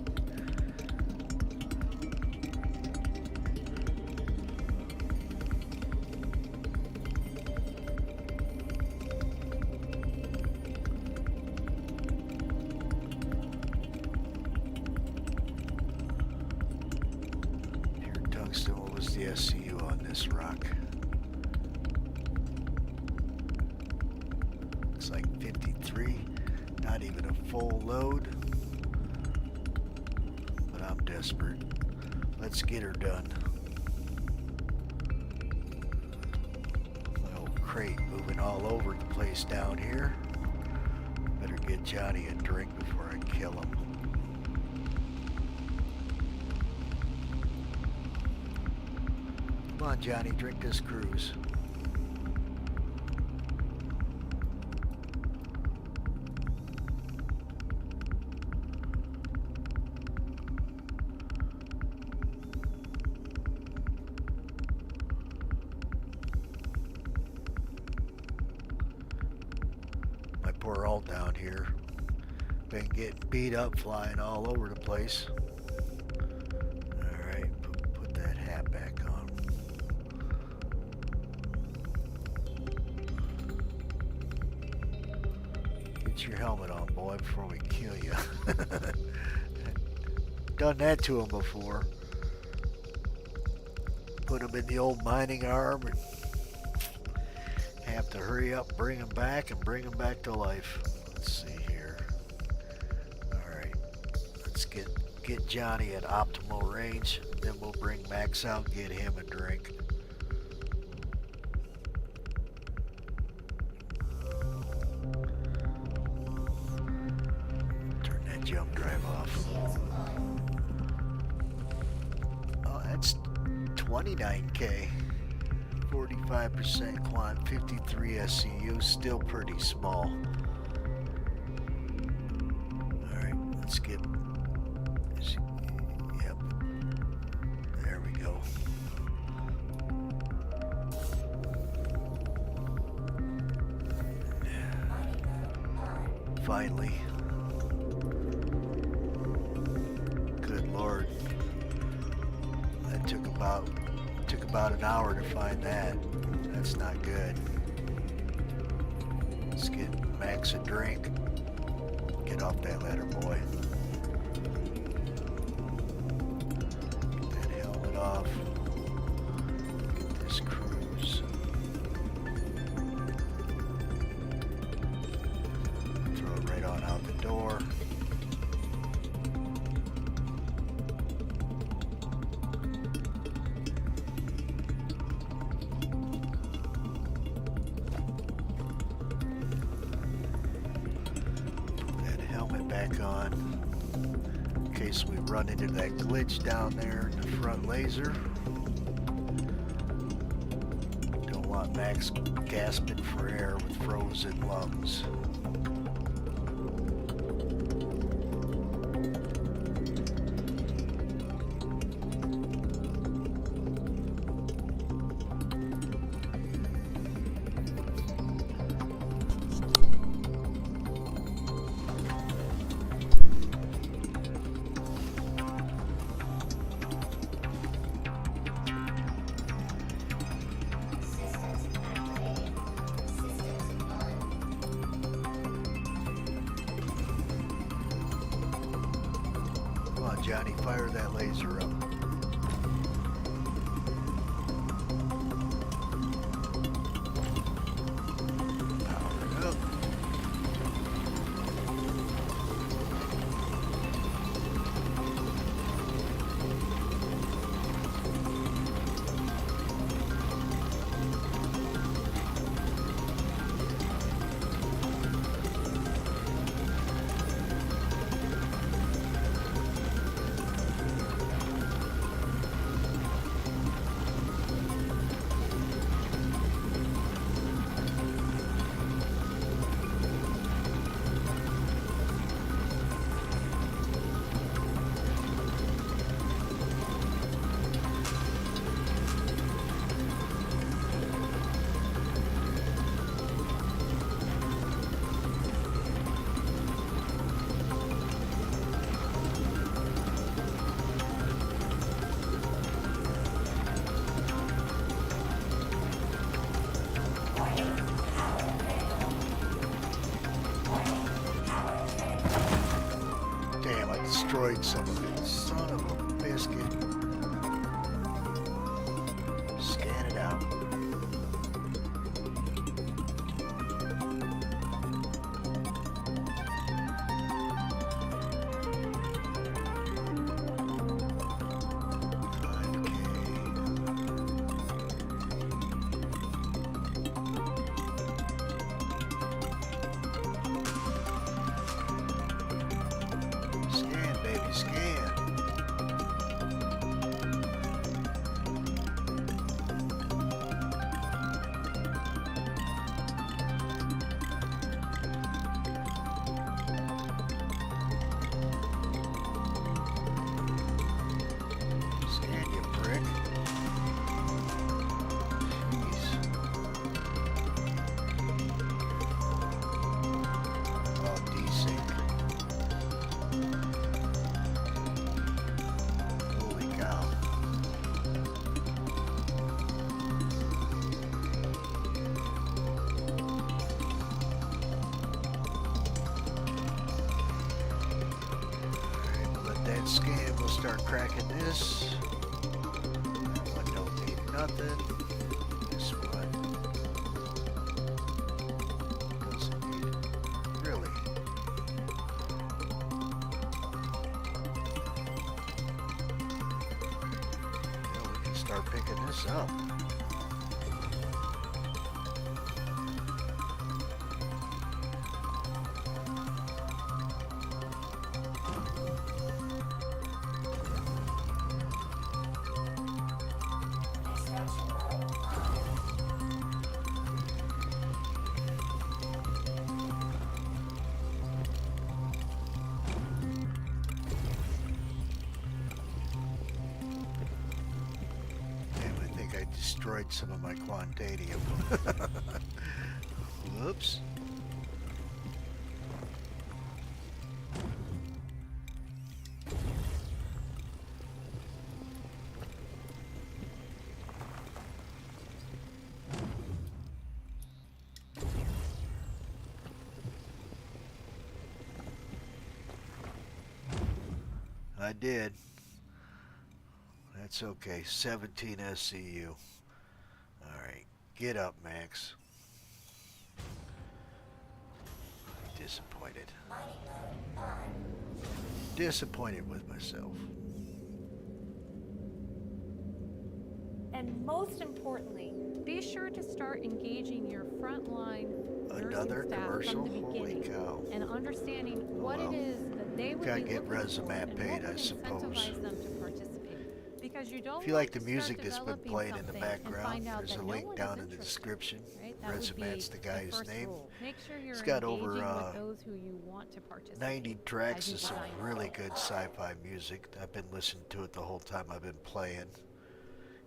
Pure tungsten. What was the SCU on this rock? Looks like 53. Not even a full load. But I'm desperate. Let's get her done. My old crate moving all over the place down here. Better get Johnny a drink before I kill him. Come on, Johnny, drink this cruise. My poor alt down here. Been getting beat up flying all over the place. Alright, put that hat back on. Get your helmet on, boy, before we kill you. Done that to him before. Put him in the old mining arm and have to hurry up, bring him back, and bring him back to life. Let's see here. Alright, let's get Johnny at optimal range. Then we'll bring Max out and get him a drink. Turn that jump drive off. Oh, that's 29k. 45% quant, 53 SCU, still pretty small. Alright, let's get... Yep. There we go. Finally. Good Lord. That took about an hour to find that. That's not good. Let's get Max a drink. Get off that ladder, boy. Get that helmet off. Get this cruise. Throw it right on out the door. Back on in case we run into that glitch down there in the front laser. Don't want Max gasping for air with frozen lungs. Johnny, fire that laser up. destroyed some of it. Son of a biscuit. Scan it out. Scan, baby, scan. Scan, you prick. Jeez. Oh, desync. Holy cow. Alright, we'll let that scan. We'll start cracking this. That one don't need nothing. This one doesn't need really. Well, we can start picking this up. Damn, I think I destroyed some of my quantadium. Whoops. I did. That's okay. 17 SCU. Alright. Get up, Max. Disappointed. Disappointed with myself. And most importantly, be sure to start engaging your frontline Another nursing staff commercial? from the Holy beginning cow. and understanding what well, it is that they would gotta be get looking resume for and paid, what I would suppose. incentivize them to participate. Because you don't If you like want the to music start that's been developing playing in the something and background, find out there's that a no link one down is in the interested, description. right? That would Resume's be the guy's first name. rule. Make sure you're It's got engaging over with those who you want to participate. 90 tracks as you of some design really it. good sci-fi music. I've been listening to it the whole time I've been playing.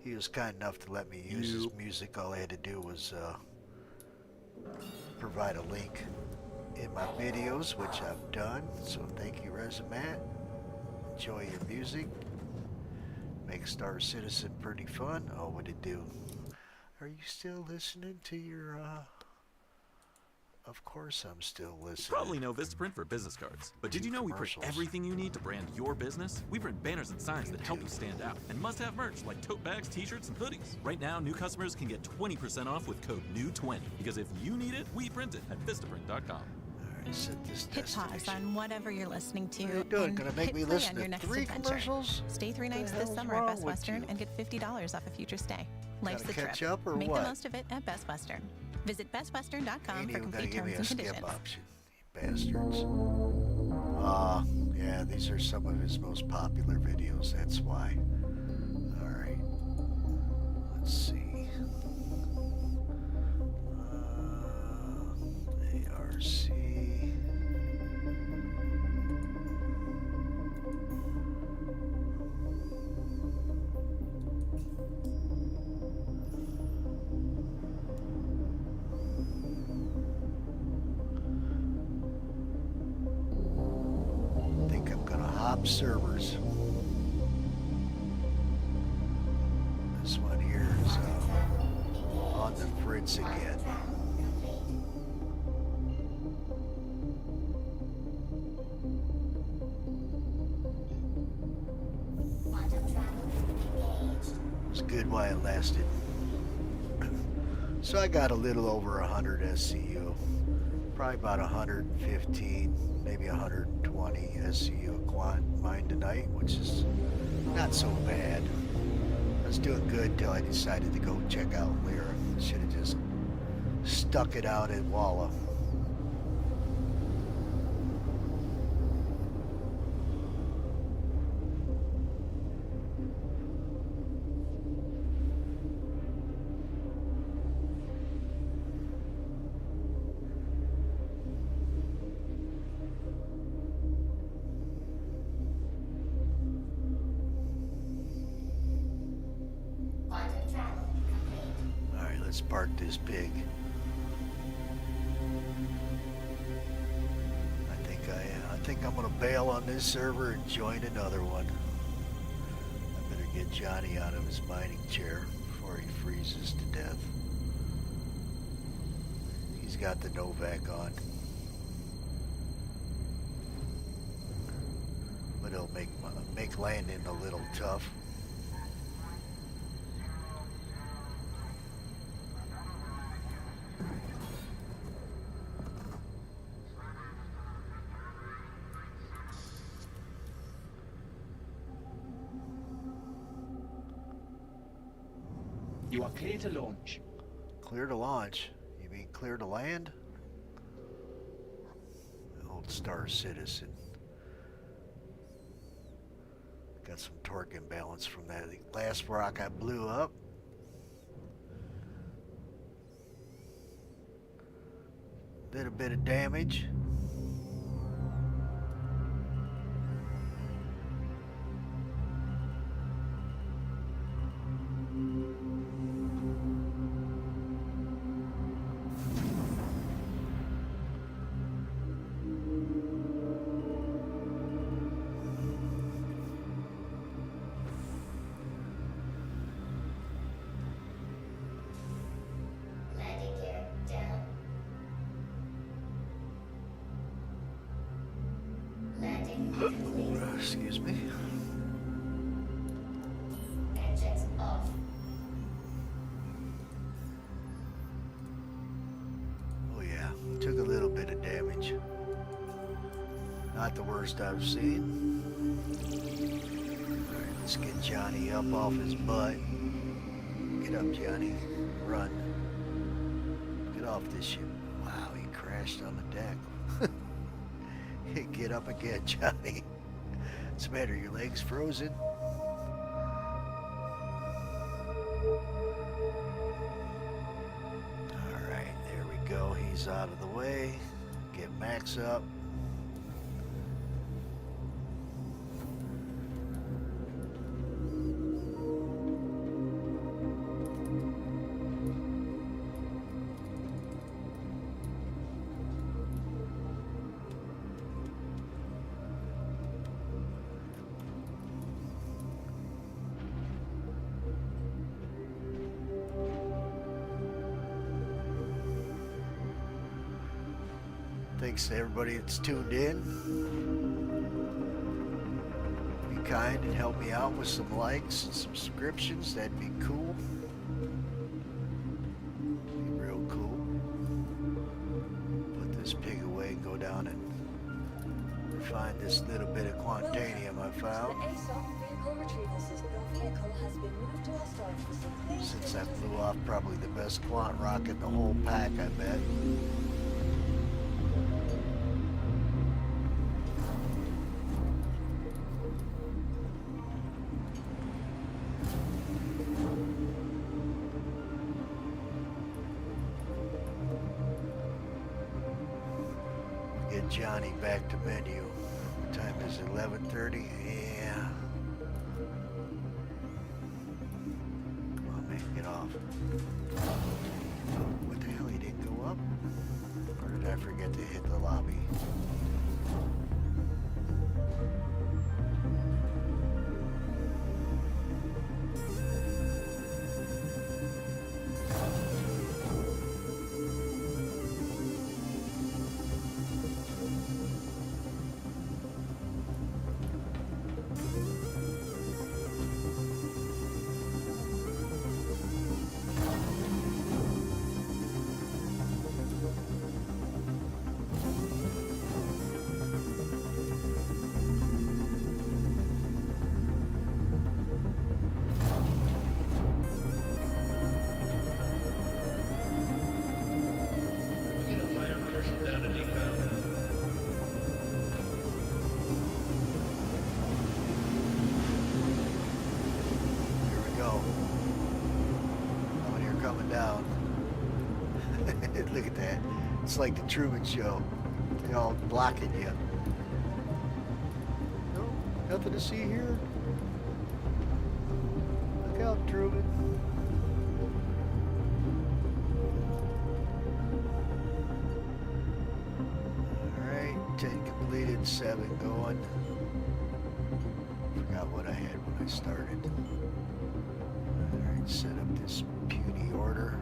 He was kind enough to let me use his music. All I had to do was provide a link in my videos, which I've done. So thank you, Resumat. Enjoy your music. Make Star Citizen pretty fun. Oh, what'd it do? Are you still listening to your, Of course I'm still listening. You probably know Vistaprint for business cards, but did you know we print Commercials. everything you need to brand your business? We print banners and signs that help you stand out, and must-have merch like tote bags, t-shirts, and hoodies. Right now, new customers can get 20% off with code NEW20, because if you need it, we print it at Vistaprint.com. Alright, set this Hit pause destination. on whatever you're listening to. What are you doing? and Gonna make hit me play listen on to your next 3 adventure. commercials? Stay 3 nights The this hell's summer wrong at Best with Western you? and get $50 off a future stay. Life's Gotta the catch trip. up or Make what? the most of it at Best Western. Visit bestwestern.com Ain't for even gonna complete give me terms a and skip conditions. option, you bastards. Yeah, these are some of his most popular videos, that's why. Alright. Let's see. ARC. Think I'm gonna hop servers. This one here is on the fritz again. was good while it lasted. So I got a little over 100 SCU. Probably about 115, maybe 120 SCU quant mined tonight, which is not so bad. I was doing good till I decided to go check out Lyra. Should have just stuck it out at Walla. Quantum travel complete. All right, let's park this pig. I think I'm gonna bail on this server and join another one. I better get Johnny out of his mining chair before he freezes to death. He's got the Novak on, but it'll make landing a little tough. You are clear to launch. Clear to launch? You mean clear to land? Old Star Citizen. Got some torque imbalance from that last rock I blew up. Did a bit of damage. Landing gear down. Landing complete. Excuse me. Engines off. Oh yeah, took a little bit of damage. Not the worst I've seen. Alright, let's get Johnny up off his butt. Get up, Johnny. Run. Get off this ship. Wow, he crashed on the deck. Get up again, Johnny. What's the matter? Your legs frozen? Alright, there we go. He's out of the way. Get Max up. Thanks to everybody that's tuned in. Be kind and help me out with some likes and subscriptions. That'd be cool. Be real cool. Put this pig away and go down and find this little bit of quantanium I found. The ASOP vehicle retrieval system. Your vehicle has been moved to our storage facility. Since I blew off probably the best quant rocket in the whole pack, I bet. Get Johnny back to menu. What time is it? 11:30? Yeah. Come on, man, get off. What the hell? He didn't go up? Or did I forget to hit the lobby? Oh, and you're coming down. Look at that. It's like the Truman Show. They're all blocking you. No, nothing to see here. Look out, Truman. Alright, 10 completed, 7 going. Forgot what I had when I started. Alright, set up this puny order.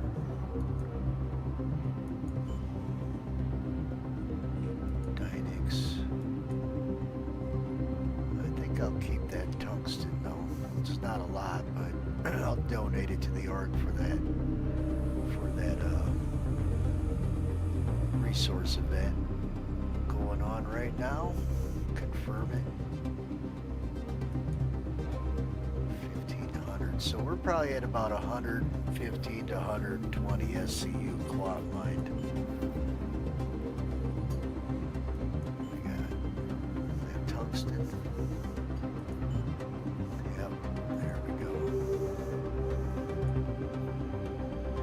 Dynex. I think I'll keep that tungsten though. It's not a lot, but I'll donate it to the org for that resource event going on right now. Confirm it. 1,500. So we're probably at about 115 to 120 SCU cloth mined. We got that tungsten. Yep, there we go.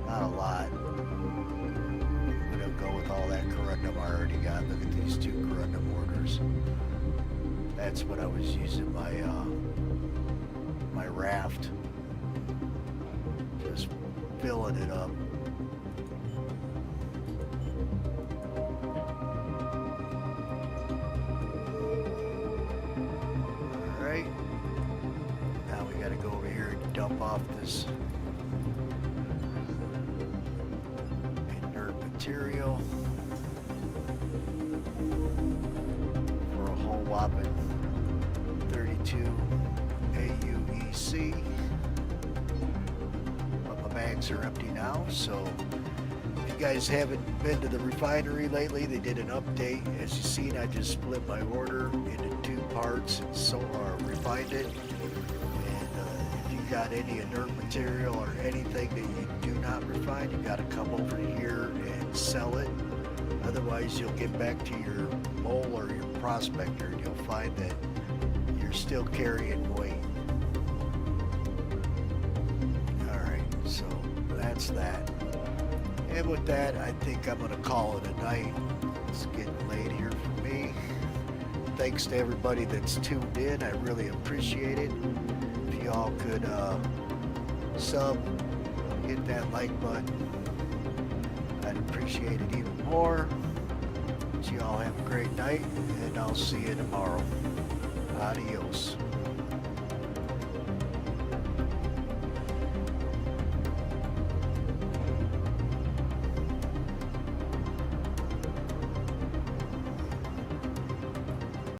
Not a lot. I'm gonna go with all that corundum I already got. Look at these 2 corundum orders. That's what I was using my my raft. Just filling it up. Alright. Now we gotta go over here and dump off this inert material for a whole whopping 32 AUEC. But my bags are empty now, so if you guys haven't been to the refinery lately, they did an update. As you've seen, I just split my order into 2 parts and so refined it. And if you got any inert material or anything that you do not refine, you got to come over here and sell it. Otherwise, you'll get back to your mole or your prospector and you'll find that you're still carrying weight. Alright, so that's that. And with that, I think I'm going to call it a night. It's getting late here for me. Thanks to everybody that's tuned in. I really appreciate it. If y'all could sub, hit that like button, I'd appreciate it even more. So y'all have a great night, and I'll see you tomorrow. Adios.